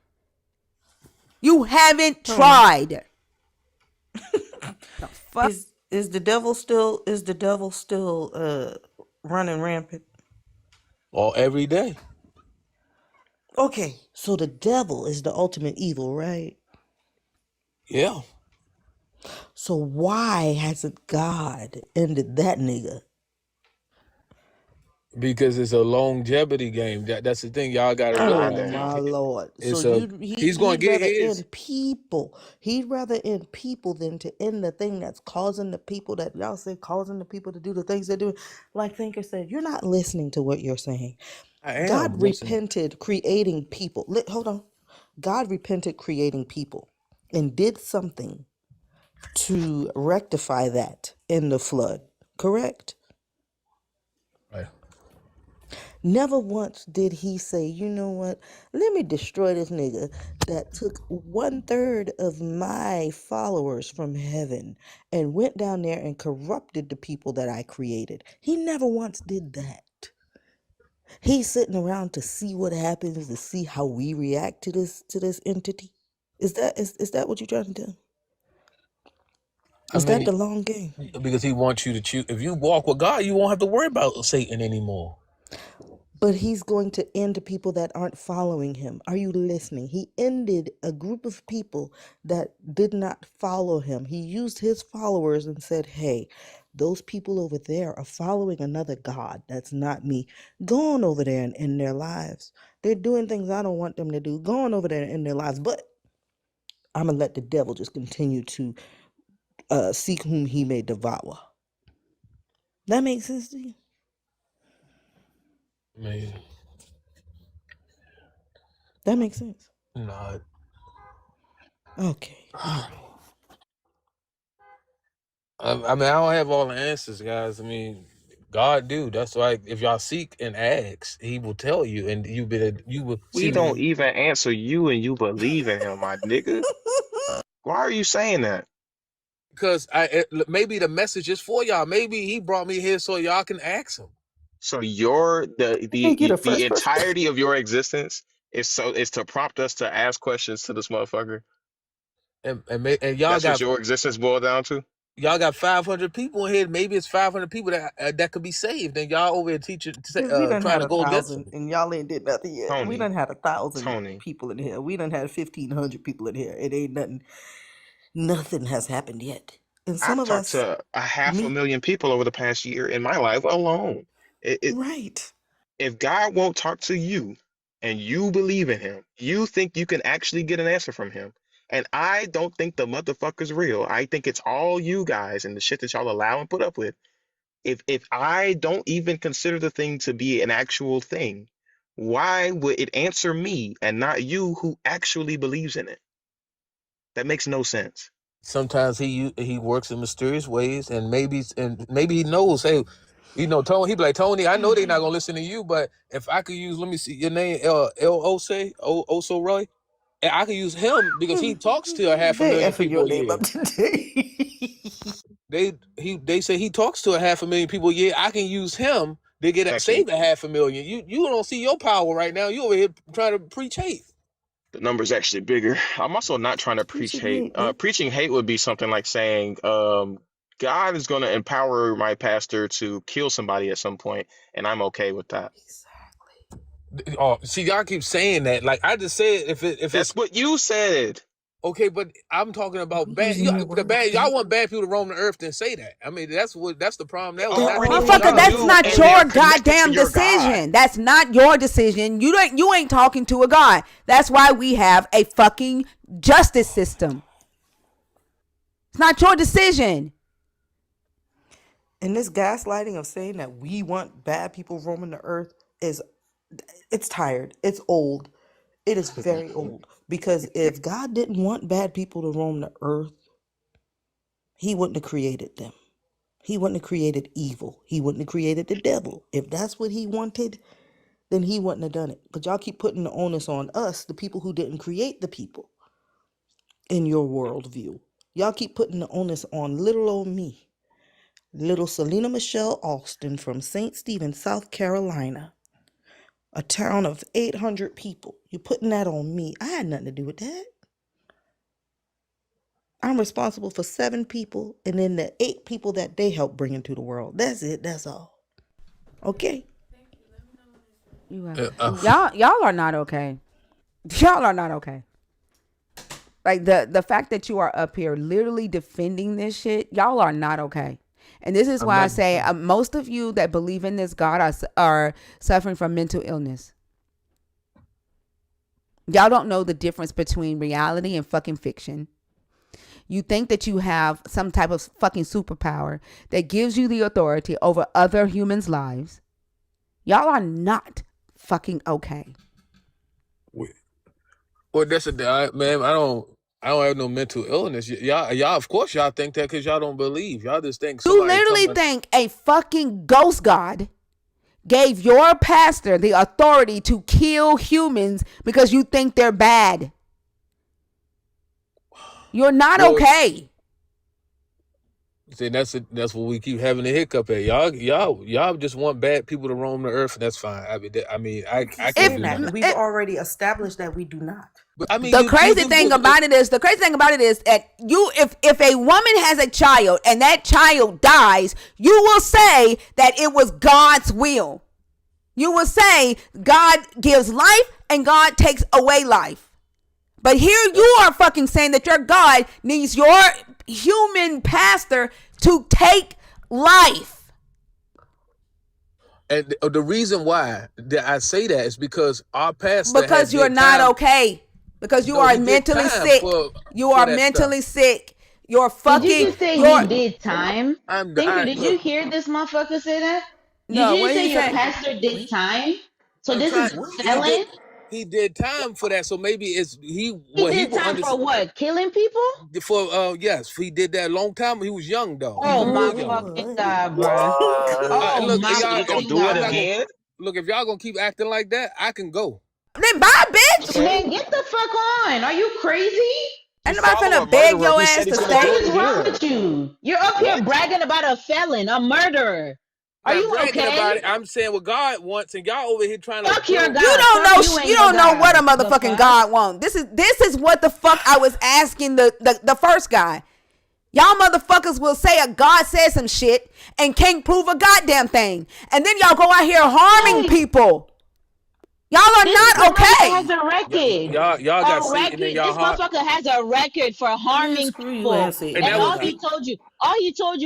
You haven't Tony, tried. The fuck? is the devil still running rampant? Or every day. Okay, so the devil is the ultimate evil, right? Yeah. So why hasn't God ended that nigga? Because it's a longevity game. That's the thing y'all got to Oh God realize. damn. my Lord. So It's a he's going he'd to get rather his. end people. He'd rather end people than to end the thing that's causing the people that y'all say causing the people to do the things they're doing. Like Thinker said, you're not listening to what you're saying. I am God listening. repented creating people. Hold on. God repented creating people and did something to rectify that in the flood. Correct? Right. Never once did he say, you know what, let me destroy this nigga that took 1/3 of my followers from heaven and went down there and corrupted the people that I created. He never once did that. He's sitting around to see what happens, to see how we react to this entity. Is that what you're trying to do? I Is that mean, the long game? because he wants you to choose. If you walk with God, you won't have to worry about Satan anymore. But he's going to end people that aren't following him. Are you listening? He ended a group of people that did not follow him. He used his followers and said, hey, those people over there are following another God. That's not me. Go on over there and end their lives. They're doing things I don't want them to do. Go on over there and end their lives. But I'm going to let the devil just continue to seek whom he may devour. That makes sense to you? Man, That makes sense. no. Okay. All right. I mean, I don't have all the answers, guys. I mean, God do. That's why if y'all seek and ask, He will tell you, and you will see We the. don't even answer you and you believe in him, my nigga. Why are you saying that? Because maybe the message is for y'all. Maybe He brought me here so y'all can ask Him. So your I can't get a the first person. entirety of your existence is to prompt us to ask questions to this motherfucker. And That's what your existence boiled down to? y'all got 500 people in here. Maybe it's 500 people that could be saved, and y'all over here teaching, We done trying had to a go against thousand them. and y'all ain't did nothing yet. We Tony, done had 1,000 Tony, people in here. We done had 1,500 people in here. It ain't nothing. Nothing has happened yet. And some I've of talked us, to a half a me, million people over the past year in my life alone. right. If God won't talk to you and you believe in him, you think you can actually get an answer from him. And I don't think the motherfucker's real. I think it's all you guys and the shit that y'all allow and put up with. If I don't even consider the thing to be an actual thing, why would it answer me and not you who actually believes in it? That makes no sense. Sometimes he works in mysterious ways, and maybe he knows. Hey, Tony. He be like, Tony, I know they're not gonna listen to you, but if I could use, let me see your name, L O C Oso Roy, and I could use him because he talks to a half a They million effing people your a name year. up today. They say he talks to a half a million people a year. I can use him to get Thank you. save a half a million. You don't see your power right now. You over here trying to preach hate. The number's actually bigger. I'm also not trying to preach Preaching hate. hate, man. Preaching hate would be something like saying, God is going to empower my pastor to kill somebody at some point, and I'm okay with that. Oh, see, y'all keep saying that. Like I just said, if it's That's what you said. Okay, but I'm talking about bad. Using your The words, bad. Y'all man. want bad people to roam the earth, then say that. I mean, that's the problem. That was They're not only talking to going Motherfucker, to y'all. that's do, not and your they're connected to goddamn your God. decision. That's not your decision. You ain't talking to a God. That's why we have a fucking justice system. It's not your decision. And this gaslighting of saying that we want bad people roaming the earth is, it's tired. It's old. It is very old. Because if God didn't want bad people to roam the earth, he wouldn't have created them. He wouldn't have created evil. He wouldn't have created the devil. If that's what he wanted, then he wouldn't have done it. But y'all keep putting the onus on us, the people who didn't create the people in your worldview. Y'all keep putting the onus on little old me, little Selena Michelle Austin from St. Stephen, South Carolina, a town of 800 people. You're putting that on me. I had nothing to do with that. I'm responsible for 7 people and then the 8 people that they helped bring into the world. That's it. That's all. Okay. Y'all are not okay. Y'all are not okay. Like the fact that you are up here literally defending this shit, y'all are not okay. And this is I'm why I not. say most of you that believe in this God are suffering from mental illness. Y'all don't know the difference between reality and fucking fiction. You think that you have some type of fucking superpower that gives you the authority over other humans' lives. Y'all are not fucking okay. Well, that's man. I don't have no mental illness. Y'all. Of course, y'all think that because y'all don't believe. Y'all just think You somebody literally coming. think a fucking ghost god gave your pastor the authority to kill humans because you think they're bad. You're not Well, okay. see, that's what we keep having a hiccup at. Y'all just want bad people to roam the earth, and that's fine. You keep I can't saying do If that, nothing. and we've it, already established that we do not. But I mean, the crazy thing about it is, that if a woman has a child and that child dies, you will say that it was God's will. You will say God gives life and God takes away life. But here you are fucking saying that your God needs your human pastor to take life. and the reason why that I say that is because our pastor Because had you're did not time. okay. Because you No, are he did mentally time sick. You for are that stuff. mentally sick. You're Did you fucking, just say you're, he did time? Thinker, did you Look. hear this motherfucker say that? Did no, you what did say he your say? pastor did Wait, time? So I'm this trying. is what? He did. felon? He did time for that. So maybe it's he. He What he did will time for understand what? Killing people? for. Yes, he did that a long time. He was young though. He Oh was real my young. fucking What? God, bruh. What? Oh Look, my So y'all. he gonna fucking do it I'm God. not gonna again? look. If y'all gonna keep acting like that, I can go. Then bye, bitch. Okay. Man, get the fuck on. Are you crazy? You Ain't nobody follow a finna beg murderer your who ass said to he's The gonna fuck do stay. it is wrong again. with you? You're up here What? bragging about a felon, a murderer. Are Not you bragging okay? about it. I'm saying what God wants, and y'all over here trying to Fuck your prove. You God. don't Fuck know. you You and your don't know what a God. The motherfucking fuck? God wants. This is what the fuck I was asking the first guy. Y'all motherfuckers will say a God said some shit and can't prove a goddamn thing, and then y'all go out here harming Right. people. Y'all are This is not somebody that has okay. a record. Y'all got A Satan in record. y'all This heart, motherfucker has a record for Man, harming screw you people. and Satan. and And that Y'all was all got he it. told you,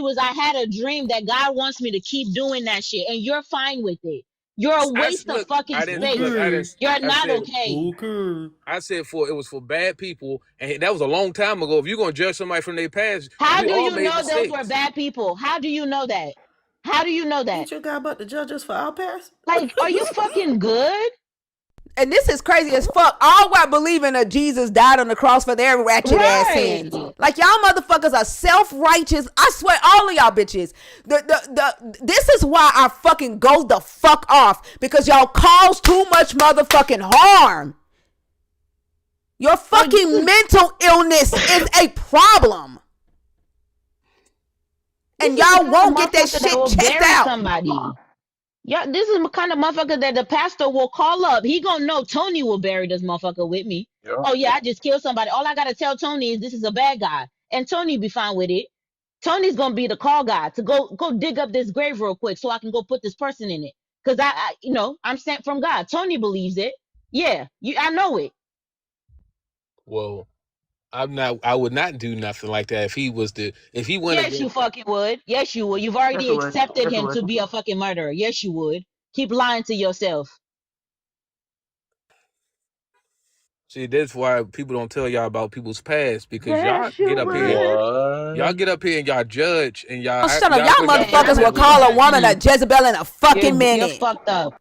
was I had a dream that God wants me to keep doing that shit. And you're fine with it. You're a waste of look. fucking I didn't space. look. Okay. You're I not said. okay. Okay. I said it was for bad people, and that was a long time ago. If you're gonna judge somebody from their past, How we do all you made know those were mistakes. bad people? How do you know that? How do you know that? Ain't your God about to judge us for our past? Like, are you fucking good? And this is crazy as fuck. All while believing that Jesus died on the cross for their ratchet ass Right. sins. Like y'all motherfuckers are self-righteous. I swear, all of y'all bitches. This is why I fucking go the fuck off. Because y'all cause too much motherfucking harm. Your Like, this fucking is mental illness is a problem. this And is the y'all kind of won't get that motherfucker that shit will checked bury out. somebody. Yeah, this is the kind of motherfucker that the pastor will call up. He gonna know Tony will bury this motherfucker with me. Yeah. Oh yeah, I just killed somebody. All I gotta tell Tony is this is a bad guy, and Tony be fine with it. Tony's gonna be the call guy to go dig up this grave real quick so I can go put this person in it. Cause I'm sent from God. Tony believes it. Yeah, I know it. Well, I would not do nothing like that if he was the. If he went Yes, you against. fucking would. Yes, you would. You've Yes, already it would. accepted Yes, it him would. to be a fucking murderer. Yes, you would. Keep lying to yourself. See, that's why people don't tell y'all about people's past because Yes, you would. What? y'all get up here and y'all judge and Oh, shut up. y'all Y'all act like y'all Yeah, motherfuckers better will than call a God. woman a Jezebel in a fucking you're minute. fucked up.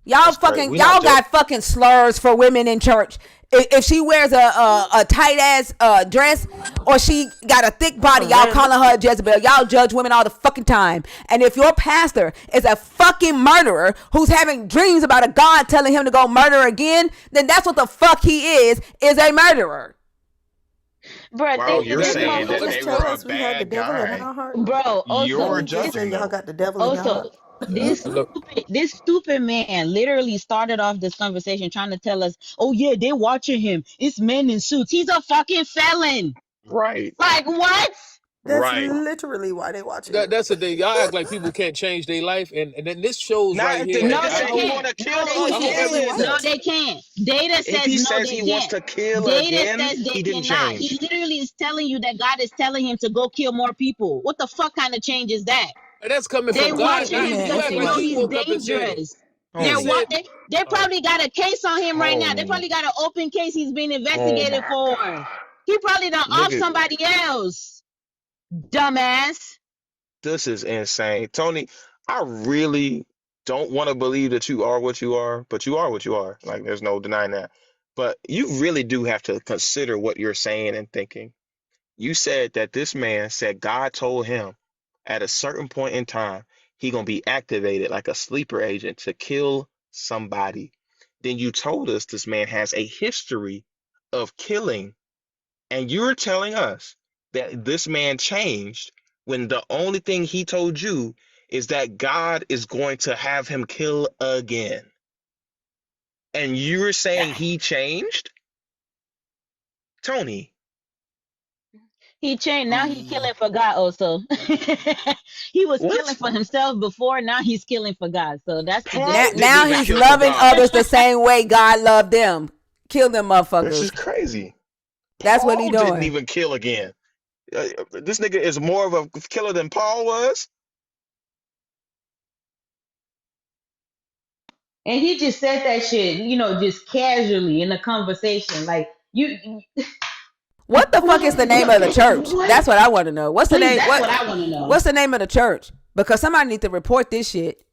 Y'all That's crazy. fucking, We not y'all just got fucking slurs for women in church. If she wears a tight ass dress or she got a thick body, y'all calling her a Jezebel. Y'all judge women all the fucking time. And if your pastor is a fucking murderer who's having dreams about a God telling him to go murder again, then that's what the fuck he is a murderer. Bro, while think you're this Didn't saying that motherfucker. Moses they tell were a us we had the bad devil in guy, our heart? Bro, you're also, Moses said judging y'all them. got the devil in your also, heart. Look, this stupid man literally started off this conversation trying to tell us, oh yeah, they're watching him. It's men in suits. He's a fucking felon. Right. Like what? That's Right. literally why they watching him. that's the thing. Y'all act like people can't change their life, and then this shows Not right if, here. if No, he And they say he want can't. to No, kill they I hope can't. again, No, everyone. they can't. Data if says he no, says they he wants can't. to kill Data again, says he they didn't cannot. He change. literally is telling you that God is telling him to go kill more people. What the fuck kind of change is that? And that's coming They from God, watching That not him man you. because Act they like know anti-white. he he's woke up and said it. dangerous. He They're Tony, what said, they "Oh, probably got a case on him right now. They Tony. probably got an open case he's being Oh investigated my for. God. He probably done off Nigga, somebody else. Dumbass. this is insane. Tony, I really don't want to believe that you are what you are, but you are what you are. Like, there's no denying that. But you really do have to consider what you're saying and thinking. You said that this man said God told him at a certain point in time he gonna be activated like a sleeper agent to kill somebody. Then you told us this man has a history of killing, and you're telling us that this man changed when the only thing he told you is that God is going to have him kill again. And you're saying he changed? Tony, He changed. Now he mm, killing for God also. He was killing what? for himself before. Now he's killing for God. So that's the hey, Paul difference. didn't Now even he's kill for loving God. others the same way God loved them. Kill them This is motherfuckers. crazy. That's what he Paul didn't doing. even kill again. This nigga is more of a killer than Paul was. And he just said that shit, just casually in a conversation. Like What the fuck is the name of the church? what? That's what I want to know. What's the Please, name? that's what I want to know. What's the name of the church? Because somebody need to report this shit.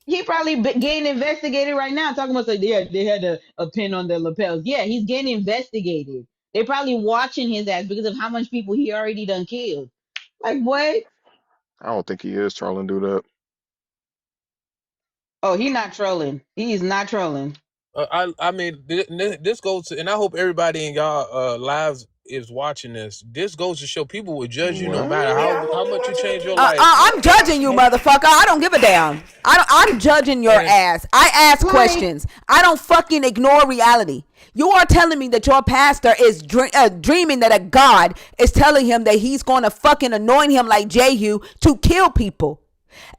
He probably getting investigated right now. Talking about like they had a pin on their lapels. Yeah, he's getting investigated. They probably watching his ass because of how much people he already done killed. Like what? I don't think he is trolling, dude. Up. Oh, he not trolling. He is not trolling. I mean, this goes to, and I hope everybody in y'all lives is watching this. This goes to show people will judge you no matter What? Yeah, I hope how they much you watching it change your too. life. I'm judging you, motherfucker. I don't give a damn. I'm judging your And ass. I ask Like questions. I don't fucking ignore reality. You are telling me that your pastor is dreaming that a God is telling him that he's going to fucking anoint him like Jehu to kill people.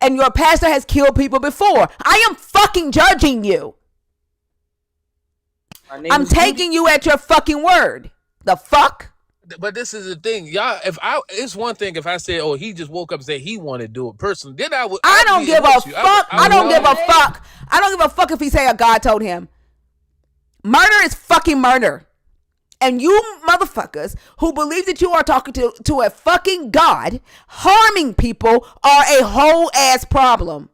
And your pastor has killed people before. I am fucking judging you. My name I'm is Judy. taking you at your fucking word. The fuck? but this is the thing, y'all. It's one thing if I said, "Oh, he just woke up and said he wanted to do it," personally, then I I'd don't be give a with you. fuck. I I would don't give love a it. what? fuck. I don't give a fuck if he say a God told him. Murder is fucking murder. And you motherfuckers who believe that you are talking to a fucking God harming people are a whole ass problem.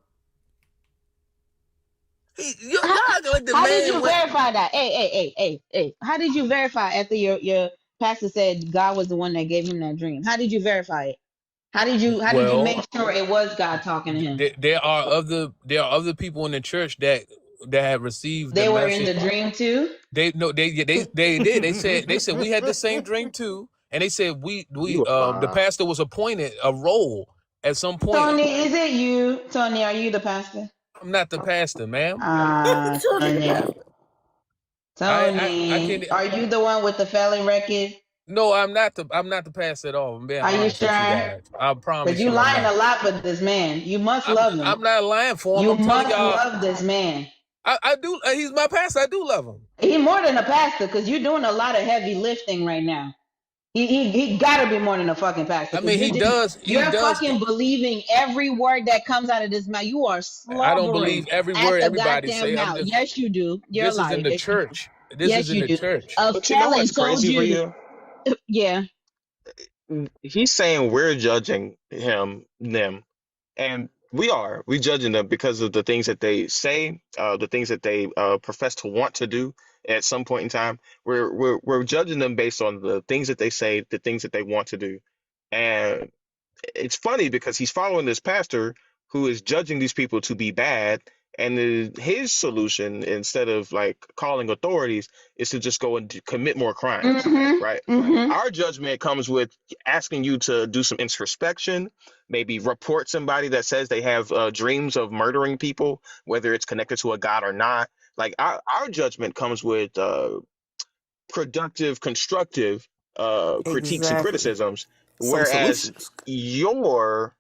How, Y'all like the how did man you went. verify that? Hey. How did you verify after your pastor said God was the one that gave him that dream? How did you verify it? How did you Well, make sure it was God talking to him? there are other people in the church that have received the They were in message. the dream too. They no they did. They said we had the same dream too, and they said we You a the lie. pastor was appointed a role at some point. Tony, is it you? Tony, are you the pastor? I'm not the pastor, ma'am. Tony the Tony. pastor. I can't. Tony, are you the one with the felon record? No, I'm not the pastor at all. I'm being Are you honest with you sure? guys. I Because promise you you, I'm lying not. a lot with this man. You must love him. I'm not lying for him. You I'm telling must y'all. love this man. I do. He's my pastor. I do love him. He more than a pastor because you're doing a lot of heavy lifting right now. He gotta be more than a fucking pastor I because mean, you're he just does. He you're does. fucking believing every word that comes out of this mouth. You are I don't slobbering believe every at word the everybody goddamn say. I'm mouth. just. Yes, you do. You're a This is liar. in the Yes, you do. church. This is Yes, in you the do. church. A But you know felon what's told crazy, you. Rhea? Yeah. He's saying we're judging them, and we are. We judging them because of the things that they say, the things that they profess to want to do at some point in time. We're judging them based on the things that they say, the things that they want to do, and it's funny because he's following this pastor who is judging these people to be bad, and his solution, instead of like calling authorities, is to just go and commit more crimes, right? Mm-hmm. Mm-hmm. Our judgment comes with asking you to do some introspection, maybe report somebody that says they have dreams of murdering people, whether it's connected to a god or not. Like our judgment comes with productive, constructive critiques and Exactly. criticisms, Some whereas solutions. your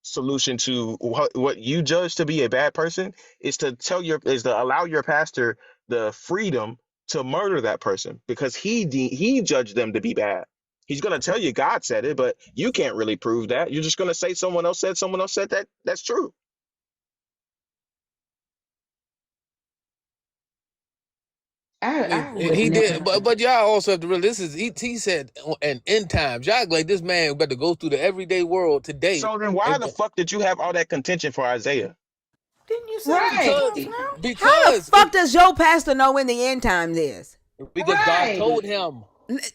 solution to what you judge to be a bad person is to allow your pastor the freedom to murder that person because he judged them to be bad. He's going to tell you God said it, but you can't really prove that. You're just going to say someone else said that. That's true. I mean, I would he did, never. but y'all also have to realize this is he said and end times. Y'all act like this man got to go through the everyday world today, So then why and the fuck did you have all that contention for Isaiah? Didn't you say end Right. times because now? How the because fuck does your pastor know when the end times is? because God Right. told him.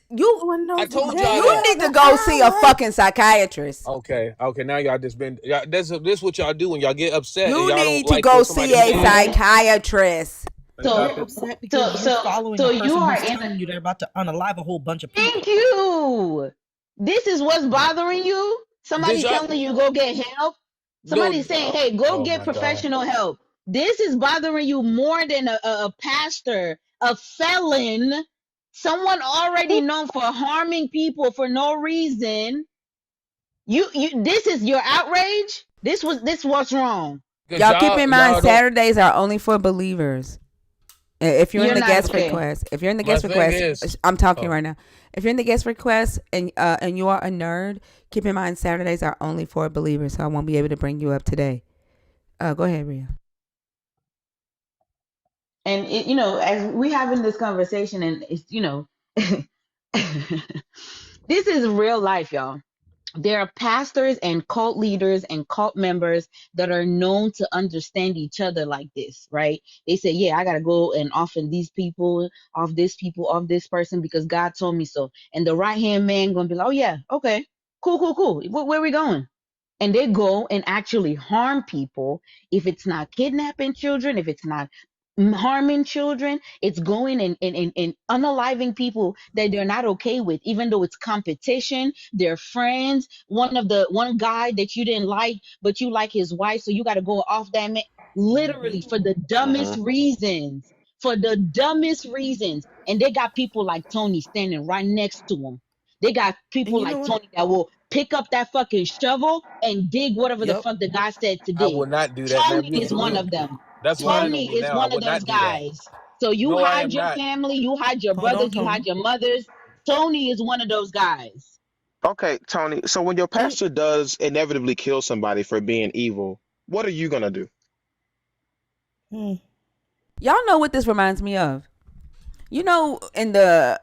You No one I knows the told day y'all you that. or need to the go see a hour. fucking psychiatrist. Okay. Now y'all just been. This what y'all do when y'all get upset and You y'all don't need to like go what see somebody a said. psychiatrist. So You're upset so because you're so following so a you person are who's in a telling you they're about to unalive a whole bunch of thank people. you. This is what's bothering you. Did Somebody y'all? telling you go get help. No. Somebody saying, hey, go Oh get my God. professional help. This is bothering you more than a pastor, a felon, someone already known for harming people for no reason. You this is your outrage. This what's wrong. Cause Y'all keep in mind y'all don't. Saturdays are only for believers. If you're in You're the not guest okay. request, if you're in the My guest thing request, is, I'm talking oh, right now. If you're in the guest request and you are a nerd, keep in mind Saturdays are only for believers. So I won't be able to bring you up today. Go ahead, Ria. And as we having this conversation, and it's this is real life, y'all. There are pastors and cult leaders and cult members that are known to understand each other like this, right? They say, yeah, I got to go and offer these people, off this person because God told me so. And the right hand man going to be like, oh, yeah, okay, cool. Where we going? And they go and actually harm people. If it's not kidnapping children, if it's not harming children, it's going and unaliving people that they're not okay with, even though it's competition, they're friends. One guy that you didn't like, but you like his wife, so you got to go off that man, literally for the dumbest Hmm. reasons. And they got people like Tony standing right next to him. They got And people you know like what? Tony that will pick up that fucking shovel and dig whatever the Yep. fuck the guy said to I dig. will not do that. Now Tony Yeah. is one you of them. that's Tony. lying on Tony me is now. I one of will those not do that. guys. So you No, I hide am your not. family, you hide your Hold on, brothers, you hide Tony. your mothers. Tony is one of those guys. Okay, Tony. So when your And pastor does inevitably kill somebody for being evil, what are you gonna do? hmm, Y'all know what this reminds me of? You know, in the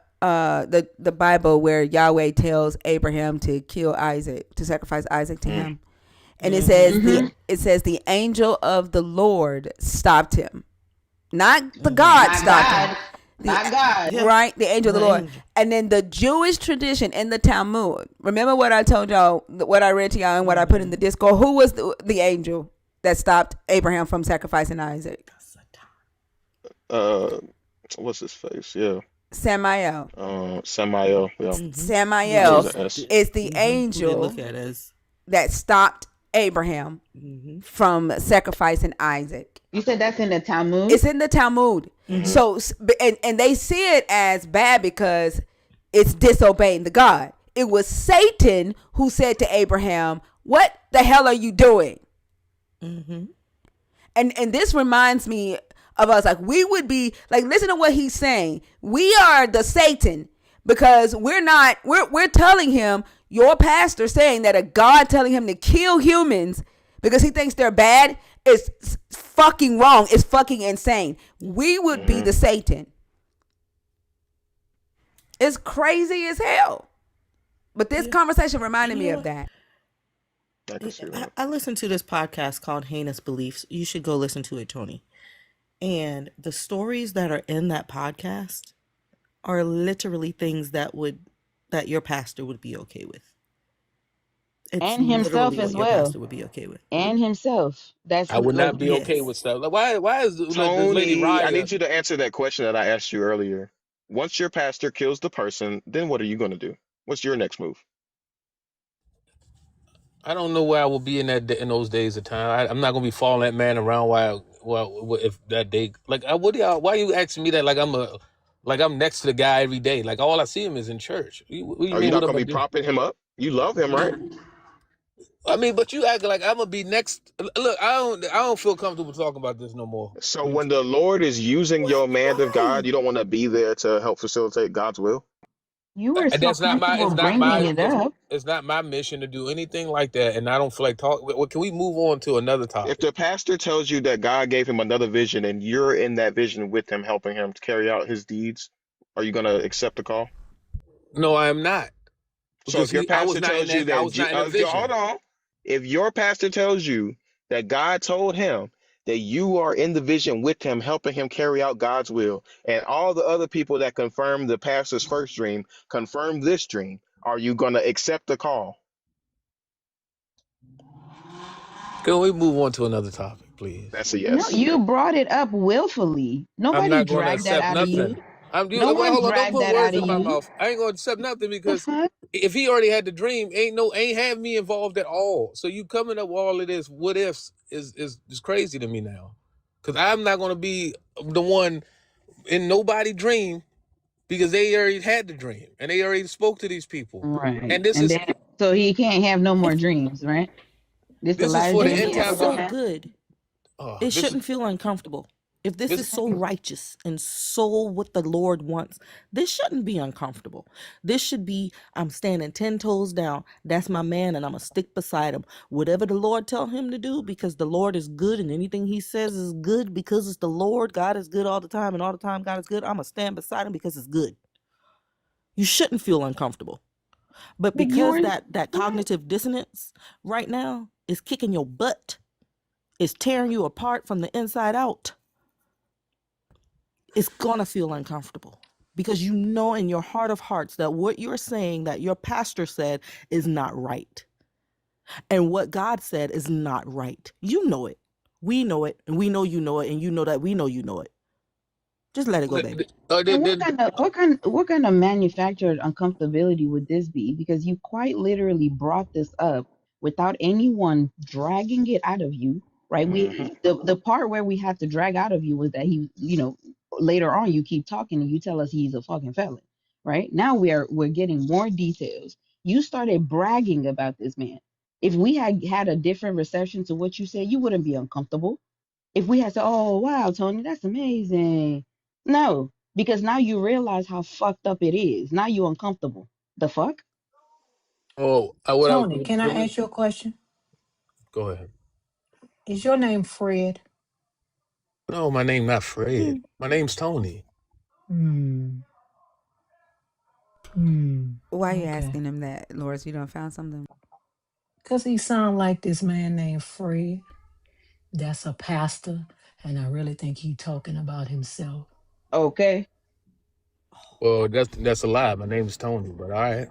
Bible where Yahweh tells Abraham to kill Isaac, to sacrifice Isaac to Mm. him, and it mm-hmm. says the Mm-hmm. it says the angel of the Lord stopped him, not the Mm-hmm. God Not stopped him. God. The Not God. Yeah. right, the angel of the The Lord, angel. and then the Jewish tradition in the Talmud. Remember what I told y'all, what I read to y'all, and what I put in Mm-hmm. the Discord. Who was the angel that stopped Abraham from sacrificing Isaac? Uh, what's his face? Yeah. Samael. Samael. Yeah. Mm-hmm. I think Which it was Samael an is S. is the who they look angel at as that stopped Abraham mm-hmm. from sacrificing Isaac. You said that's in the Talmud? It's in the Talmud. Hmm. Mm-hmm. So, and they see it as bad because it's disobeying the God. It was Satan who said to Abraham, "What the hell are you doing?" Mm-hmm. And this reminds me of us. Like we would be like, listen to what he's saying. We are the Satan because we're telling him, your pastor saying that a God telling him to kill humans because he thinks they're bad is fucking wrong. It's fucking insane. We would be Hmm. the Satan. It's crazy as hell. But this Yeah. conversation reminded You me know of what? that. I can see that. I listened to this podcast called Heinous Beliefs. You should go listen to it, Tony. And the stories that are in that podcast are literally things that your pastor would be okay with. It's And himself literally as what your well. pastor would be okay with. And himself. That's I would like not be okay Yes. with stuff. Like, why is this lady Tony, I Raya? need you to answer that question that I asked you earlier. Once your pastor kills the person, then what are you going to do? What's your next move? I don't know where I will be in those days of time. I'm not gonna be following that man around while if that day like what y'all, why you asking me that like I'm next to the guy every day, like all I see him is in church. What you Are you mean what not I'm going to gonna be do? propping him up? You love him, right? I mean, but you acting like I'm gonna be next. Look, I don't feel comfortable talking about this no more. So when the Lord is using What? your man of God, Why? you don't want to be there to help facilitate God's will? you were so That's not my. comfortable bringing it up. It's not my mission to do anything like that, and I don't feel like talk. Well, can we move on to another If topic? the pastor tells you that God gave him another vision and you're in that vision with him, helping him to carry out his deeds, are you going to accept the call? No, I am not So because if your I was pastor not in tells you that. I that, was not in a hold vision. on, if your pastor tells you that God told him that you are in the vision with him, helping him carry out God's will, and all the other people that confirmed the pastor's first dream confirm this dream, are you going to accept the call? Can we move on to another topic, please? That's a No, yes. you brought it up willfully. I'm Nobody not going to dragged that accept out of you. nothing. No Well, one hold on. Don't dragged put that out words of in my you. mouth. I ain't going to accept nothing The because fuck? if he already had the dream, ain't have me involved at all. So you coming up with all of this what ifs is crazy to me now, because I'm not going to be the one in nobody dream because they already had the dream and they already spoke to these people, Right. and this And is then so he can't have no more If dreams, right? This the this is last for the if dream end he it's ever times. so gonna have? good, Oh, it this is shouldn't feel uncomfortable. If this this. is so righteous and so what the Lord wants, this shouldn't be uncomfortable. This should be, I'm standing 10 toes down. That's my man, and I'm going to stick beside him. Whatever the Lord tell him to do, because the Lord is good, and anything he says is good because it's the Lord. God is good all the time, and all the time God is good. I'm going to stand beside him because it's good. You shouldn't feel uncomfortable. But But you because were that right. cognitive dissonance right now is kicking your butt, is tearing you apart from the inside out, it's gonna feel uncomfortable because you know in your heart of hearts that what you're saying that your pastor said is not right, and what God said is not right. You know it. We know it, and we know you know it, and you know that we know you know it. Just let it go, baby. And what kind of manufactured uncomfortability would this be? Because you quite literally brought this up without anyone dragging it out of you, right? Hmm. The part where we had to drag out of you was that later on you keep talking and you tell us he's a fucking felon, right? Now we're getting more details. You started bragging about this man. If we had had a different reception to what you said, you wouldn't be uncomfortable. If we had said, "Oh wow, Tony, that's amazing," no, because now you realize how fucked up it is. Now you uncomfortable. The fuck? Oh, Tony, can I ask you a question? go ahead. Is your name Fred? No, my name not Fred. My name's Tony. Hmm. Hmm. Why are you Okay. asking him that, Loris? You don't found something? Because he sound like this man named Fred. That's a pastor. And I really think he talking about himself. Okay, Well, that's a lie. My name's Tony, but all right.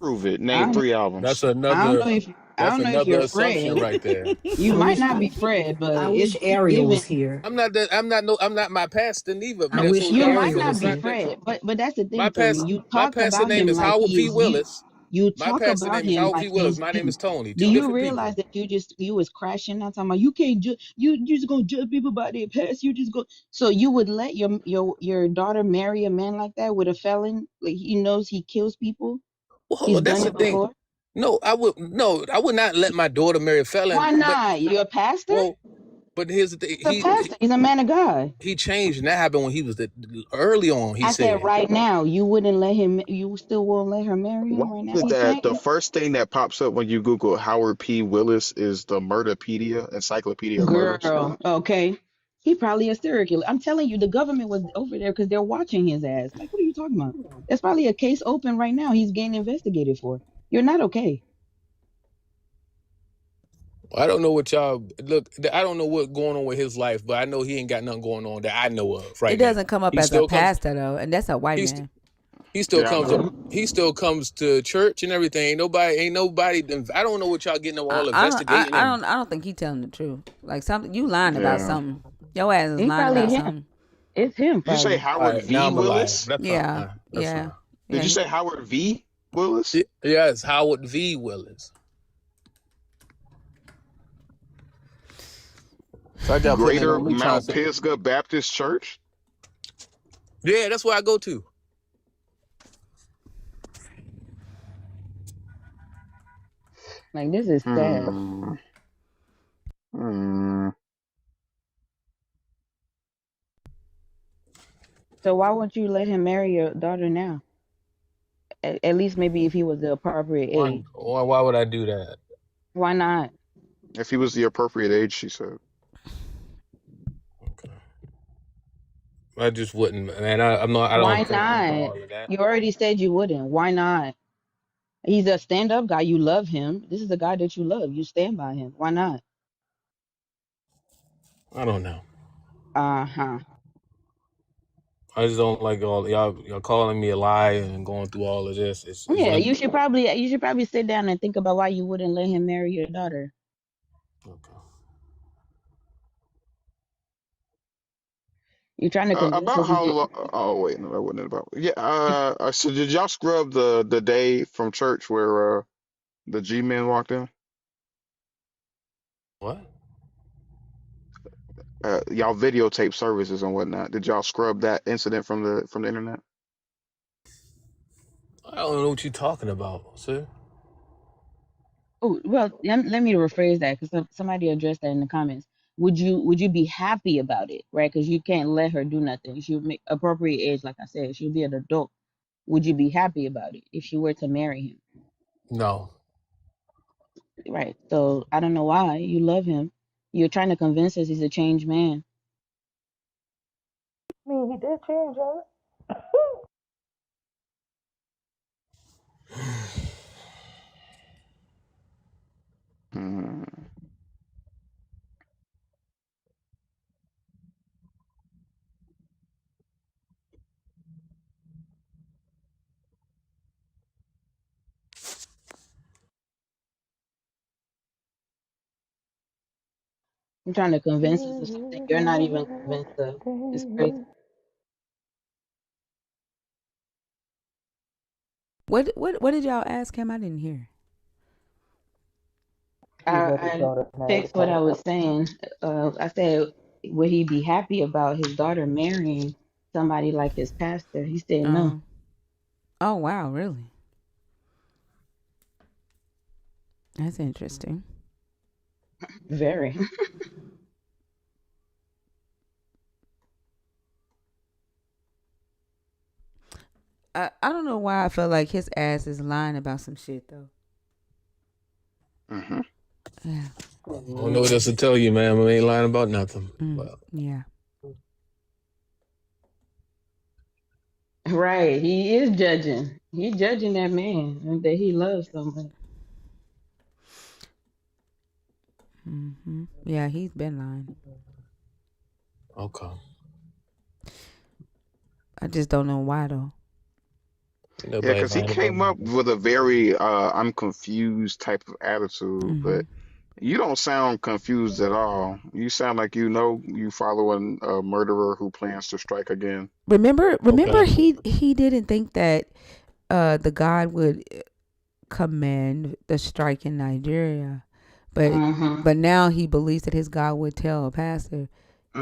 Prove it. I Name don't, three That's albums. I don't another know if I that's don't know if another you're assumption Fred. right there. You I might wish not be Fred, but I wish it's Ariel was giving. here. I'm not my pastor neither, I but that's wish what You God might Ariel not was says. be Not here. that Fred, but that's the my thing, Tony. past You my talk pastor about name him is like Howard he P. is you. Willis. You My talk pastor about name is him Howard like P. Willis. he's My name you. is Tony. Do Two you different realize people. that you was crashing out talking about you just gonna judge people by their past? You just go so you would let your daughter marry a man like that with a felon? Like he knows he kills people. Well, hold He's on. That's done the it thing. before. No, I would not let my daughter marry a felon. Why But not? You're a pastor? well, But here's the thing. He's a pastor. He's a man of God. He changed, and that happened when he was early on. He I said said, right now, you wouldn't let him. You still won't let her marry Why him right is now. it He that the changed. first thing that pops up when you Google Howard P. Willis is the Murderpedia, Encyclopedia of Murders? Girl, okay. He probably a serial killer. I'm telling you, the government was over there because they're watching his ass. Like, what are you talking about? There's probably a case open right now. He's getting investigated for. You're not okay. I don't know what y'all look. I don't know what's going on with his life, but I know he ain't got nothing going on that I know of It right now. doesn't come up He as a still comes. pastor though, and that's a white He's man. he still Yeah, I comes. know. He still comes to church and everything. Ain't nobody. I don't know what y'all getting them all investigating him. I don't think he telling the truth. Like something you lying about Yeah. something. Your ass is He lying probably about him. something. It's him Did you say probably. All Howard right, now V. I'm a liar. Willis? That's Yeah, fine. That's yeah, fine. Did you yeah. say Howard V. Willis? Yes, Howard V. Willis. So I got putting it Greater on me trying Mount to. Pisgah Baptist Church? Yeah, that's where I go to. Like, this is sad. Hmm. Hmm. So why won't you let him marry your daughter now? At least maybe if he was the appropriate age. Why would I do that? Why not? If he was the appropriate age, she said. Okay. I just wouldn't, man. I'm not. I Why don't think into not? all of that. You already said you wouldn't. Why not? He's a stand-up guy. You love him. This is the guy that you love. You stand by him. Why not? I don't know. Uh-huh. I just don't like all y'all. Y'all calling me a liar and going through all of this. It's Yeah, like, you should probably sit down and think about why you wouldn't let him marry your daughter. okay. You're trying to convince About us he's how long? Oh wait, no, that wasn't it about. Yeah. So did y'all scrub the day from church where the G men walked in? What? Y'all videotape services and whatnot. Did y'all scrub that incident from the internet? I don't know what you're talking about, sir. Oh, well, let me rephrase that because somebody addressed that in the comments. Would you be happy about it, right? Because you can't let her do nothing. She'll make appropriate age, like I said. She'll be an adult. Would you be happy about it if she were to marry him? No. Right. So I don't know why. You love him. You're trying to convince us he's a changed man. I mean, he did change on it. Hmm. You're trying to convince us of something you're not even convinced of. It's crazy. What did y'all ask him? I didn't hear. You'd let his I daughter marry the fixed what I pastor. was saying. I said, would he be happy about his daughter marrying somebody like his pastor? He said no. Oh, oh wow, really? That's interesting. Very. I don't know why I feel like his ass is lying about some shit though. Hmm. Yeah. I don't know what else to tell you, man. I ain't lying about nothing. Well, Yeah. Right. He is judging. He's judging that man that he loves so much. Yeah, he's been lying. okay. I just don't know why though. Ain't Yeah, nobody because he lying about came up nothing. with a very I'm confused type of attitude, Hmm. but you don't sound confused at all. You sound like you know you following a murderer who plans to strike again. Remember, Okay. he didn't think that the God would command the strike in Nigeria, but Mm-hmm. now he believes that his God would tell a pastor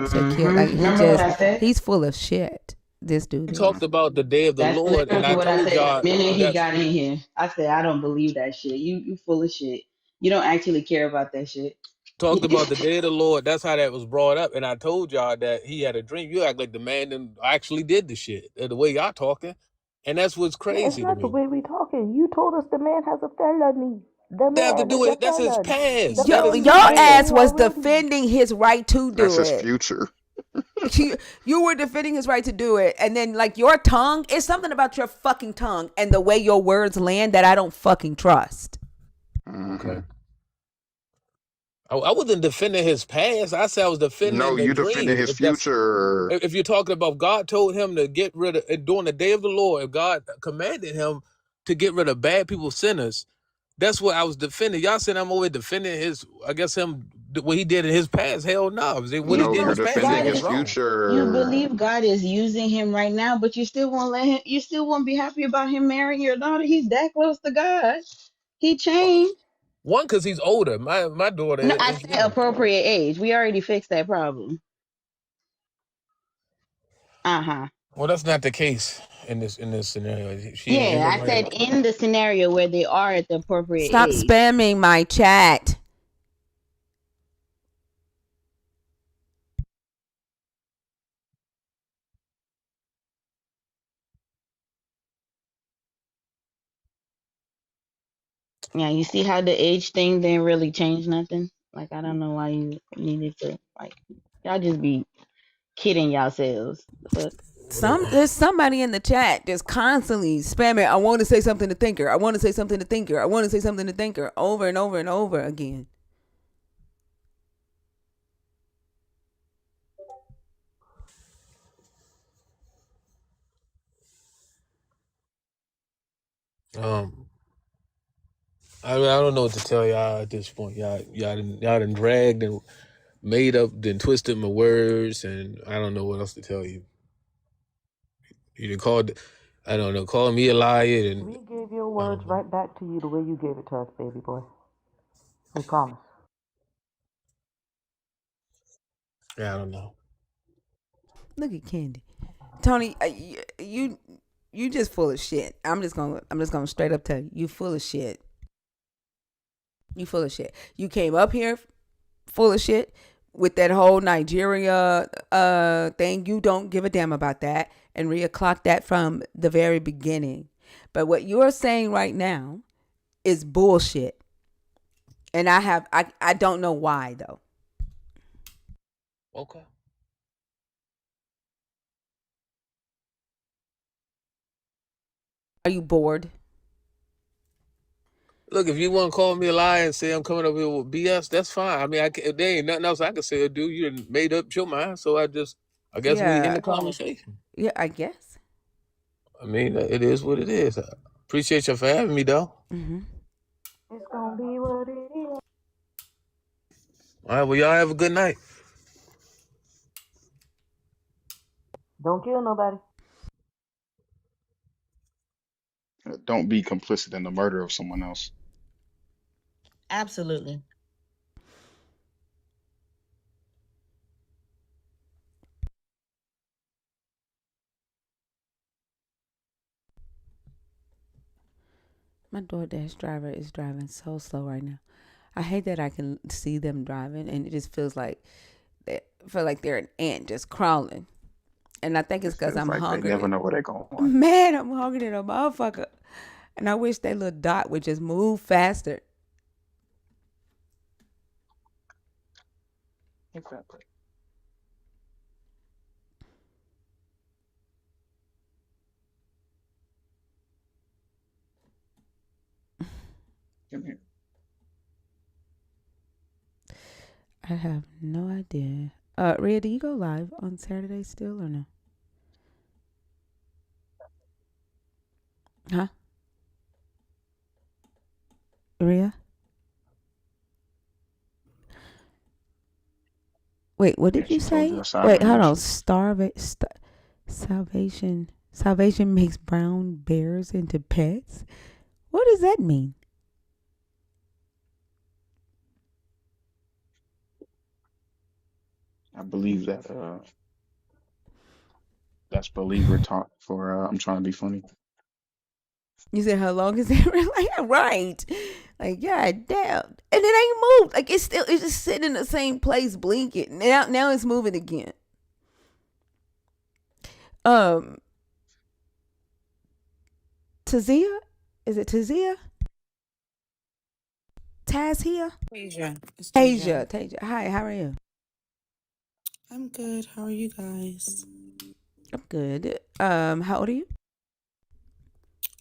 to kill. Like Mm-hmm. Remember what I said? he's full of shit. This dude You is. talked about the day of the That's Lord, and literally I what I told said y'all the minute he that's got in here. I said, I don't believe that shit. You full of shit. You don't actually care about that shit. talked about the day of the Lord. That's how that was brought up. And I told y'all that he had a dream. You act like the man then actually did the shit. The way y'all talking. And that's what's Yeah, it's crazy to not the me. way we talking. You told us the man has a felony. The They have to man is do a it. That's his felon. The past. That is man his did Your nothing ass past. was already. defending his right to That's do his it. future. You were defending his right to do it, and then like your tongue is something about your fucking tongue and the way your words land that I don't fucking trust. Hmm. Okay. I wasn't defending his past. I said I was No, defending the you defending dream. his future. If you're talking about God told him to get rid of during the day of the Lord, if God commanded him to get rid of bad people, sinners, that's what I was defending. Y'all said I'm always defending his, I guess him what he did in his past. Hell no, what he No, did in you're his past defending ain't God his nothing is, wrong. you future. believe God is using him right now, but you still won't let him. You still won't be happy about him marrying your daughter. He's that close to God. He changed. One, because he's older. My daughter No, I is said young. appropriate age. We already fixed that problem. Uh huh. Well, that's not the case in this scenario. She ain't Yeah, I nobody. said in the scenario where they are at the appropriate Stop age. spamming my chat. Yeah, you see how the age thing didn't really change nothing. Like I don't know why you needed to like. Y'all just be kidding yourselves. The fuck. There's somebody in the chat just constantly spamming. I want to say something to Thinker. I want to say something to Thinker. I want to say something to Thinker over and over and over again. Um, I don't know what to tell y'all at this point. Y'all done dragged and made up, then twisted my words, and I don't know what else to tell you. You done called, I don't know, call me a liar, and We gave your I words don't know. right back to you the way you gave it to us, baby boy. We promise. Yeah, I don't know. Look at Candy. Tony, you just full of shit. I'm just gonna straight up tell you, you full of shit. You full of shit. You came up here full of shit with that whole Nigeria thing. You don't give a damn about that, and Rhea clocked that from the very beginning. But what you're saying right now is bullshit, and I don't know why though. Okay. Are you bored? Look, if you want to call me a liar and say I'm coming up here with BS, that's fine. I mean, there ain't nothing else I can say or do. You done made up your mind, so I guess we in Yeah, the conversation. yeah, I guess. I mean, it is what it is. I appreciate you for having me, though. Mm-hmm. It's gonna be what it is. All right, well, y'all have a good night. Don't kill nobody. Don't be complicit in the murder of someone else. Absolutely. My DoorDash driver is driving so slow right now. I hate that I can see them driving, and it just feels like they're an ant just crawling. And I think it's It because feels I'm like they never hungry. know where they're going. Man, I'm hungry than a motherfucker. And I wish that little dot would just move faster. Exactly. Come here. I have no idea. Rhea, do you go live on Saturday still or no? Huh? Rhea? Wait, what Yeah, did you she told you say? a Wait, sovereign hold on. nation. Salvation. Salvation makes brown bears into pets? What does that mean? I believe that that's believer talk for I'm trying to be funny. You said how long is it? Like, right. Like, yeah, damn. And it ain't moved. Like it's just sitting in the same place blinking. Now it's moving again. Um Tazia? Is it Tazia? Taz here? Tasia. It's Tasia. Tasia. Hi, how are you? I'm good. How are you guys? I'm good. How old are you?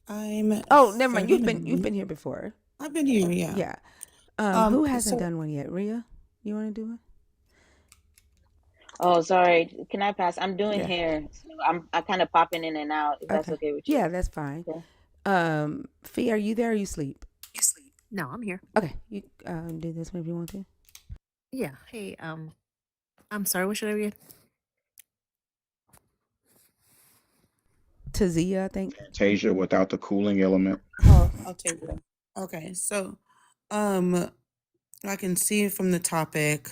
I'm Oh, never mind. You've 39. been here before. I've been here, yeah. Yeah. Who hasn't So done one yet? Ria? You wanna do one? Oh, sorry. Can I pass? I'm doing Yeah. hair. So I kind of popping in and out, if that's Okay. okay with you. Yeah, that's fine. Okay. Fee, are you there or you sleep? You sleep. No, I'm here. Okay. You do this one if you want to. Yeah. Hey, I'm sorry, what should I read? Tazia, I think. Tasia without the cooling element. Oh, I'll take that. Okay, so um I can see from the topic,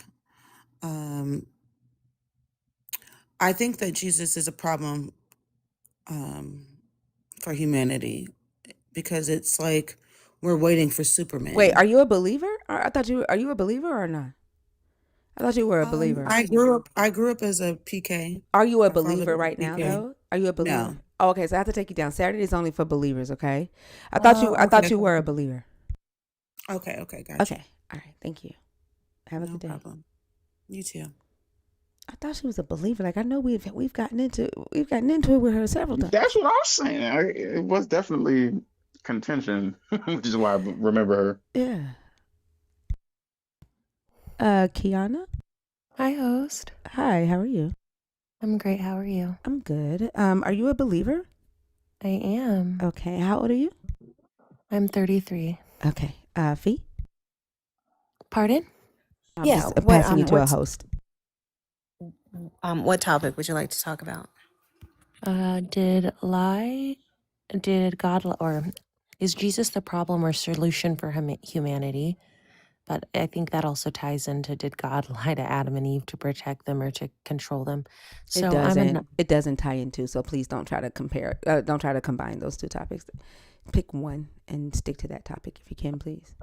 um, I think that Jesus is a problem um for humanity because it's like we're waiting for Wait, Superman. are you a believer? I thought you are you a believer or not? I thought you were a believer. I grew up as a PK. Are you a My father believer was a right now PK. though? Are you a believer? No. Oh, okay, so I have to take you down. Saturday is only for believers, okay? I Oh, okay, thought you okay. were a believer. Okay, got you. Okay. All right. Thank you. Have a No good day. problem. You too. I thought she was a believer. Like I know we've gotten into it with her several That's times. what I was saying. It was definitely contention, which is why I remember her. Yeah. Kiana? Hi, host. Hi, how are you? I'm great. How are you? I'm good. Are you a believer? I am. Okay. How old are you? I'm 33. Okay. Fee? Pardon? I'm Yeah. just passing you to a What's host. what topic would you like to talk about? Did God or is Jesus the problem or solution for humanity? But I think that also ties into did God lie to Adam and Eve to protect them or to control them? It So I'm doesn't. a It doesn't tie into. So please don't try to compare. Don't try to combine those two topics. Pick one and stick to that topic if you can, please.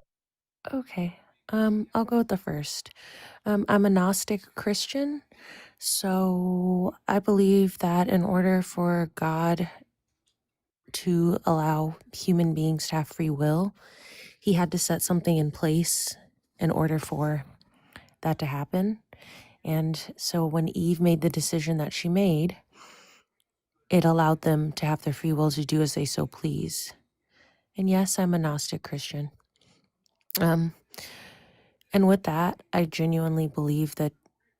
okay. I'll go with the first. I'm a Gnostic Christian, so I believe that in order for God to allow human beings to have free will, he had to set something in place in order for that to happen. And so when Eve made the decision that she made, it allowed them to have their free will to do as they so please. And yes, I'm a Gnostic Christian. Um, and with that, I genuinely believe that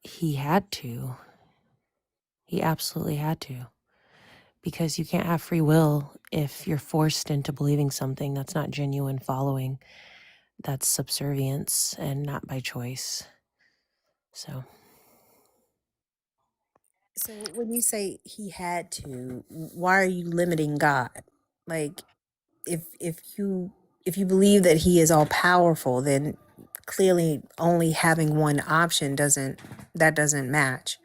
he had to. He absolutely had to. Because you can't have free will if you're forced into believing something that's not genuine following. That's subservience and not by choice. So, So when you say he had to, why are you limiting God? Like if you believe that he is all powerful, then clearly only having one option doesn't match.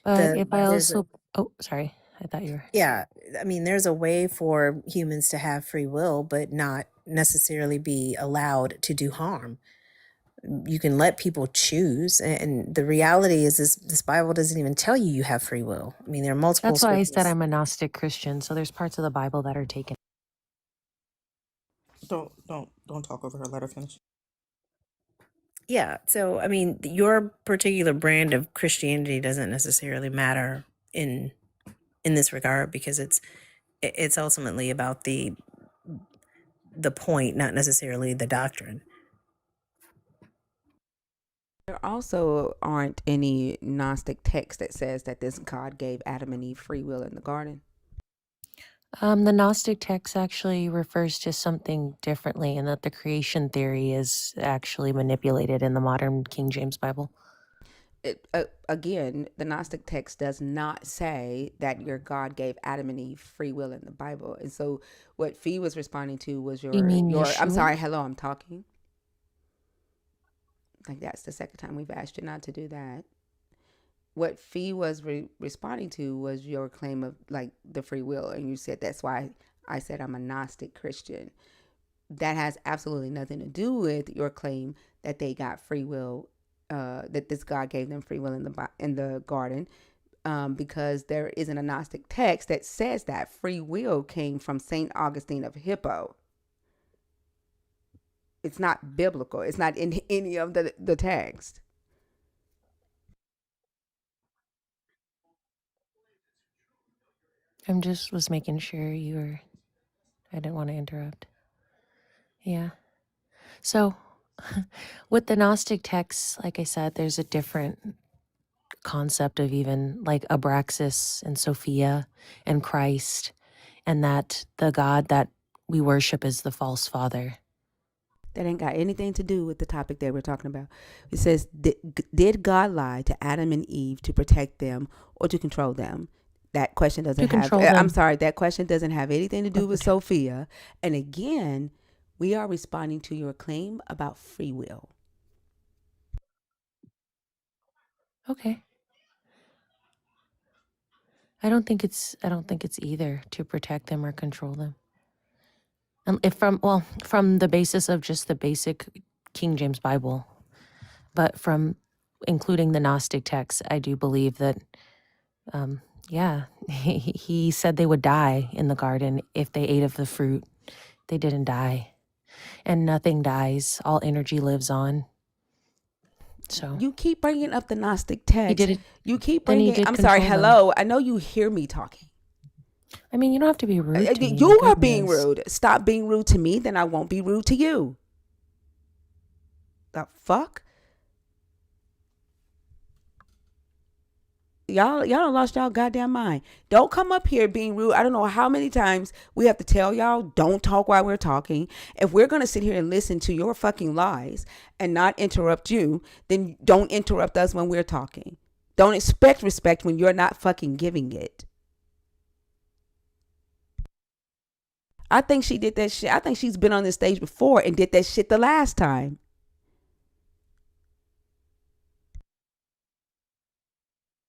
but if I There's a also, oh, sorry, I thought you were. yeah, I mean there's a way for humans to have free will but not necessarily be allowed to do harm. You can let people choose, and the reality is this Bible doesn't even tell you you have free will. I mean there are multiple That's why I said scriptures. I'm a Gnostic Christian. So there's parts of the Bible that are taken. Don't talk over her. Let her finish. Yeah, so I mean your particular brand of Christianity doesn't necessarily matter in this regard because it's ultimately about the point, not necessarily the doctrine. There also aren't any Gnostic text that says that this God gave Adam and Eve free will in the garden. The Gnostic text actually refers to something differently, and that the creation theory is actually manipulated in the modern King James Bible. Again, the Gnostic text does not say that your God gave Adam and Eve free will in the Bible. And so what Fee was responding to was You mean your I'm Yeshua? sorry, hello, I'm talking. Like that's the second time we've asked you not to do that. What Fee was responding to was your claim of like the free will, and you said that's why I said I'm a Gnostic Christian. that has absolutely nothing to do with your claim that they got free will, that this God gave them free will in the garden, because there isn't a Gnostic text that says that free will came from Saint Augustine of Hippo. It's not biblical. It's not in any of the text. I'm just was making sure you were. I didn't want to interrupt. Yeah. So, with the Gnostic texts, like I said, there's a different concept of even like Abraxas and Sophia and Christ, and that the God that we worship is the false father. That ain't got anything to do with the topic that we're talking about. It says, did God lie to Adam and Eve to protect them or to control them? That question doesn't To have, control I'm them sorry, that question doesn't have anything to or do with protect. Sophia. And again, we are responding to your claim about free will. Okay. I don't think it's either to protect them or control them. And if from the basis of just the basic King James Bible, but from including the Gnostic texts, I do believe that yeah, he said they would die in the garden if they ate of the fruit. They didn't die. And nothing dies. All energy lives on. So You keep bringing up the Gnostic he text. did it. You keep Then he bringing, did I'm sorry, control them. hello. I know you hear me talking. I mean, you don't have to be rude to me. My You are being goodness. rude. Stop being rude to me, then I won't be rude to you. The fuck? Y'all done lost y'all goddamn mind. Don't come up here being rude. I don't know how many times we have to tell y'all don't talk while we're talking. If we're gonna sit here and listen to your fucking lies and not interrupt you, then don't interrupt us when we're talking. Don't expect respect when you're not fucking giving it. I think she did that shit. I think she's been on this stage before and did that shit the last time.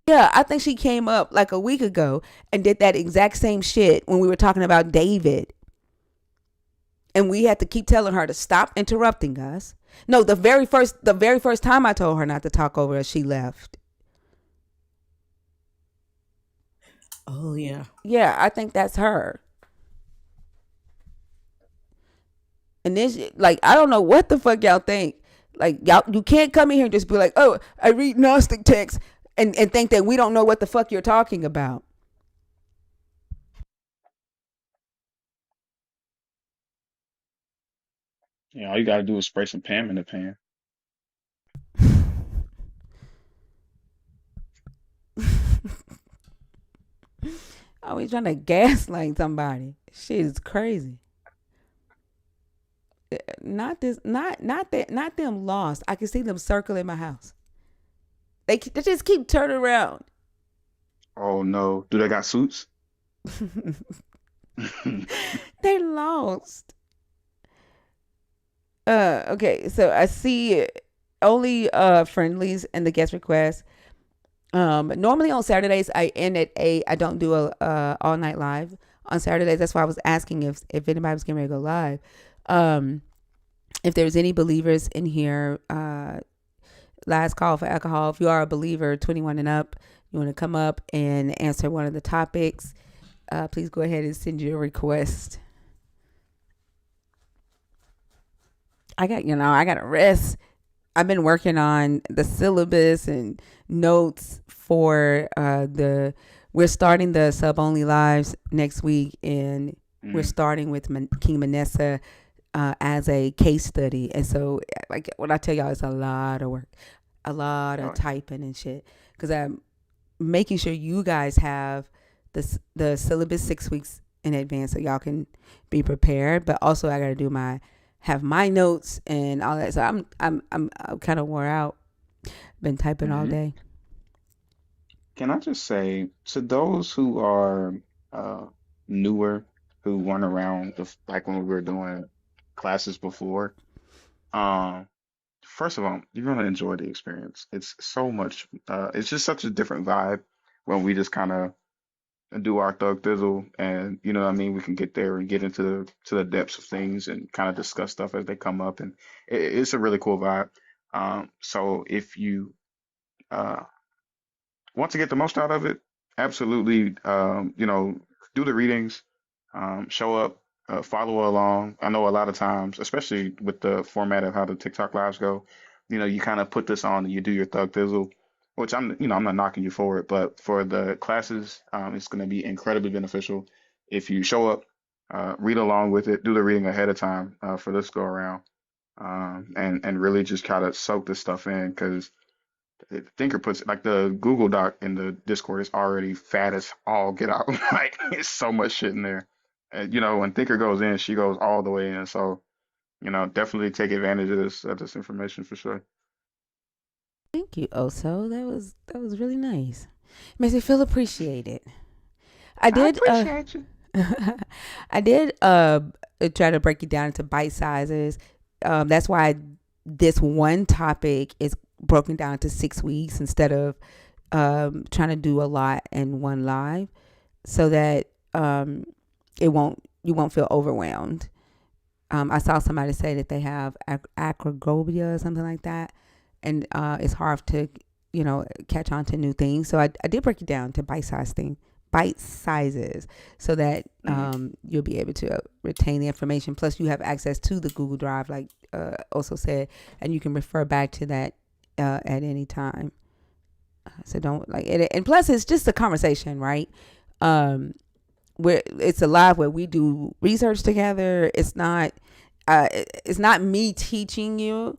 Yeah, I think she came up like a week ago and did that exact same shit when we were talking about David. And we had to keep telling her to stop interrupting us. No, the very first time I told her not to talk over us, she left. Oh yeah. Yeah, I think that's her. And then like, I don't know what the fuck y'all think. Like, y'all, you can't come in here and just be like, oh, I read Gnostic texts and think that we don't know what the fuck you're talking about. Yeah, all you gotta do is spray some Pam in the pan. Always trying to gaslight somebody. Shit is crazy. Not this, not that, not them lost. I can see them circling my house. They just keep turning around. Oh no, do they got suits? They lost. Okay, so I see only friendlies and the guest requests. Normally on Saturdays I end at 8. I don't do a all night live on Saturdays. That's why I was asking if anybody was getting ready to go live. If there's any believers in here, last call for alcohol. If you are a believer, 21 and up, you want to come up and answer one of the topics, please go ahead and send your request. I got to rest. I've been working on the syllabus and notes for we're starting the sub only lives next week, and we're Mm. starting with King Manessa as a case study. And so, like, what I tell y'all, it's a lot of work, a lot of Oh, typing and shit, because I'm making sure you guys have the syllabus 6 weeks in advance so y'all can be prepared. But also, I got to have my notes and all that. So I'm kind of wore out. Been typing all hmm. day. Can I just say to those who are uh newer, who weren't around like when we were doing classes before, um, first of all, you're gonna enjoy the experience. It's so much, it's just such a different vibe when we just kind of and do our thug thizzle, and you know what I mean, we can get there and get into the depths of things and kind of discuss stuff as they come up, and it's a really cool vibe. So if you uh, want to get the most out of it, absolutely, do the readings, show up, follow along. I know a lot of times, especially with the format of how the TikTok lives go, you kind of put this on and you do your thug thizzle, which I'm not knocking you for it, but for the classes, it's going to be incredibly beneficial if you show up, read along with it, do the reading ahead of time for this go around, and really just kind of soak this stuff in because Thinker puts like the Google Doc in the Discord is already fat as all get out. Like it's so much shit in there. And when Thinker goes in, she goes all the way in. So, definitely take advantage of this information for sure. Thank you, Oso. That was really nice. Makes me feel appreciated. I I did appreciate you. I did try to break it down into bite sizes. That's why this one topic is broken down to 6 weeks instead of trying to do a lot in one live, so that you won't feel overwhelmed. I saw somebody say that they have acrophobia or something like that, and it's hard to catch on to new things. So I did break it down to bite sizes, so that you'll be able to retain the information. Plus, you have access to the Google Drive, like also said, and you can refer back to that at any time. So don't like it. And plus, it's just a conversation, right? Where it's a live where we do research together. It's not me teaching you.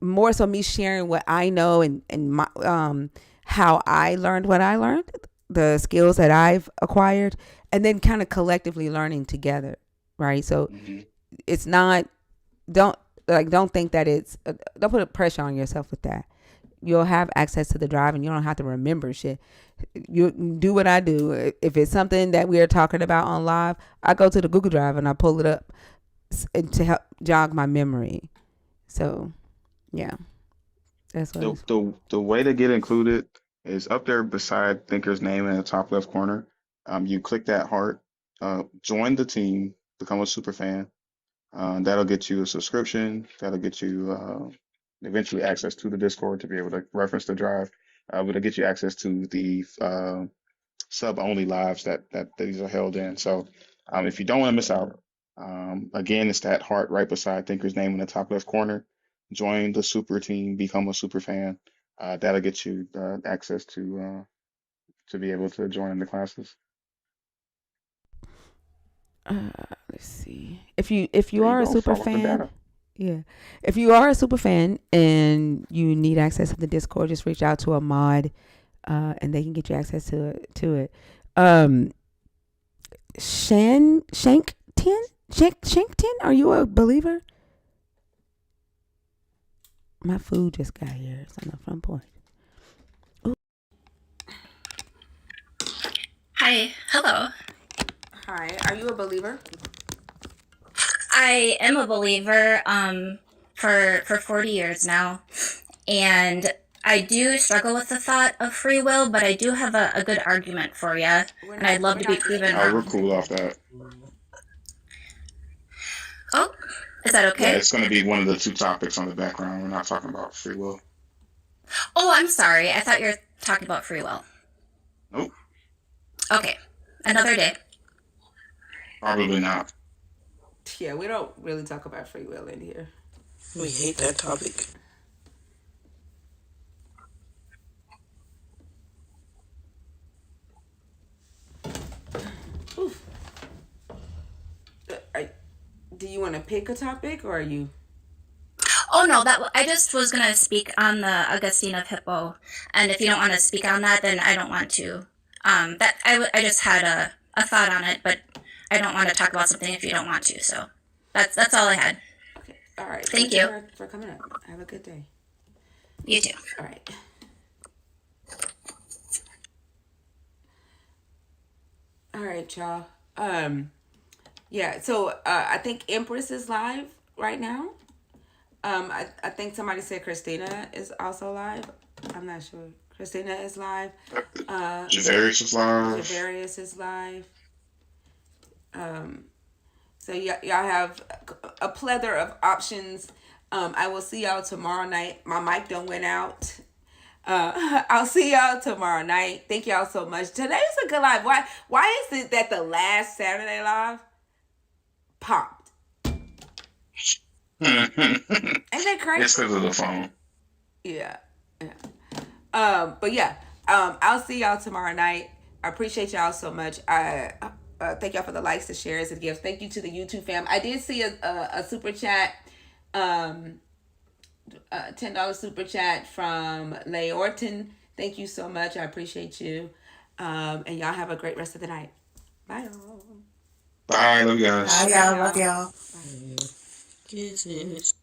More so me sharing what I know and my how I learned what I learned, the skills that I've acquired, and then kind of collectively learning together, right? So Hmm. it's not don't think that don't put a pressure on yourself with that. You'll have access to the drive and you don't have to remember shit. You do what I do. If it's something that we are talking about on live, I go to the Google Drive and I pull it up to help jog my memory. So yeah, that's what The it's. the the way to get included is up there beside Thinker's name in the top left corner. You click that heart, join the team, become a super fan. That'll get you a subscription. That'll get you eventually access to the Discord to be able to reference the drive. But it'll get you access to the sub only lives that these are held in. So if you don't want to miss out, again, it's that heart right beside Thinker's name in the top left corner. Join the super team, become a super fan. That'll get you access to be able to join the classes. Uh, let's see. If you There you are a go. super Follow the fan, data. yeah. If you are a super fan and you need access to the Discord, just reach out to a mod, and they can get you access to it. Um, Shankton, are you a believer? My food just got here. It's on the front porch. Ooh. Hi, hello. Hi, are you a believer? I am a believer for 40 years now, and I do struggle with the thought of free will, but I do have a good argument for you, and I'd love We're to be not proven All right, we're wrong. cool off that. Oh, is that Yeah, okay? it's going to be one of the two topics on the background. We're not talking about free will. Oh, I'm sorry. I thought you were talking about free will. Nope, Okay, another day. probably not. Yeah, we don't really talk about free will in here. We hate that topic. Oof. Do you want to pick a topic or are you? Oh no, I just was gonna speak on the Augustine of Hippo, and if you don't want to speak on that, then I don't want to. I just had a thought on it, but I don't want to talk about something if you don't want to. So that's all I had. Okay. All right. Thank Thank you. you for coming up. Have a good day. You too. All right. All right, y'all. Yeah. So I think Empress is live right now. I think somebody said Christina is also live. I'm not sure. Christina is live. Javarius is live. Javarius is live. So y'all have a plethora of options. I will see y'all tomorrow night. My mic done went out. I'll see y'all tomorrow night. Thank y'all so much. Today's a good live. Why is it that the last Saturday live popped? Ain't that crazy? It's because of the phone. Yeah. But yeah, I'll see y'all tomorrow night. I appreciate y'all so much. I thank y'all for the likes, the shares, and gifts. Thank you to the YouTube fam. I did see a super chat, $10 super chat from Lay Orton. Thank you so much. I appreciate you. And y'all have a great rest of the night. Bye y'all. Bye, love you guys. Bye, Bye y'all. y'all. Love y'all. Bye. Kisses.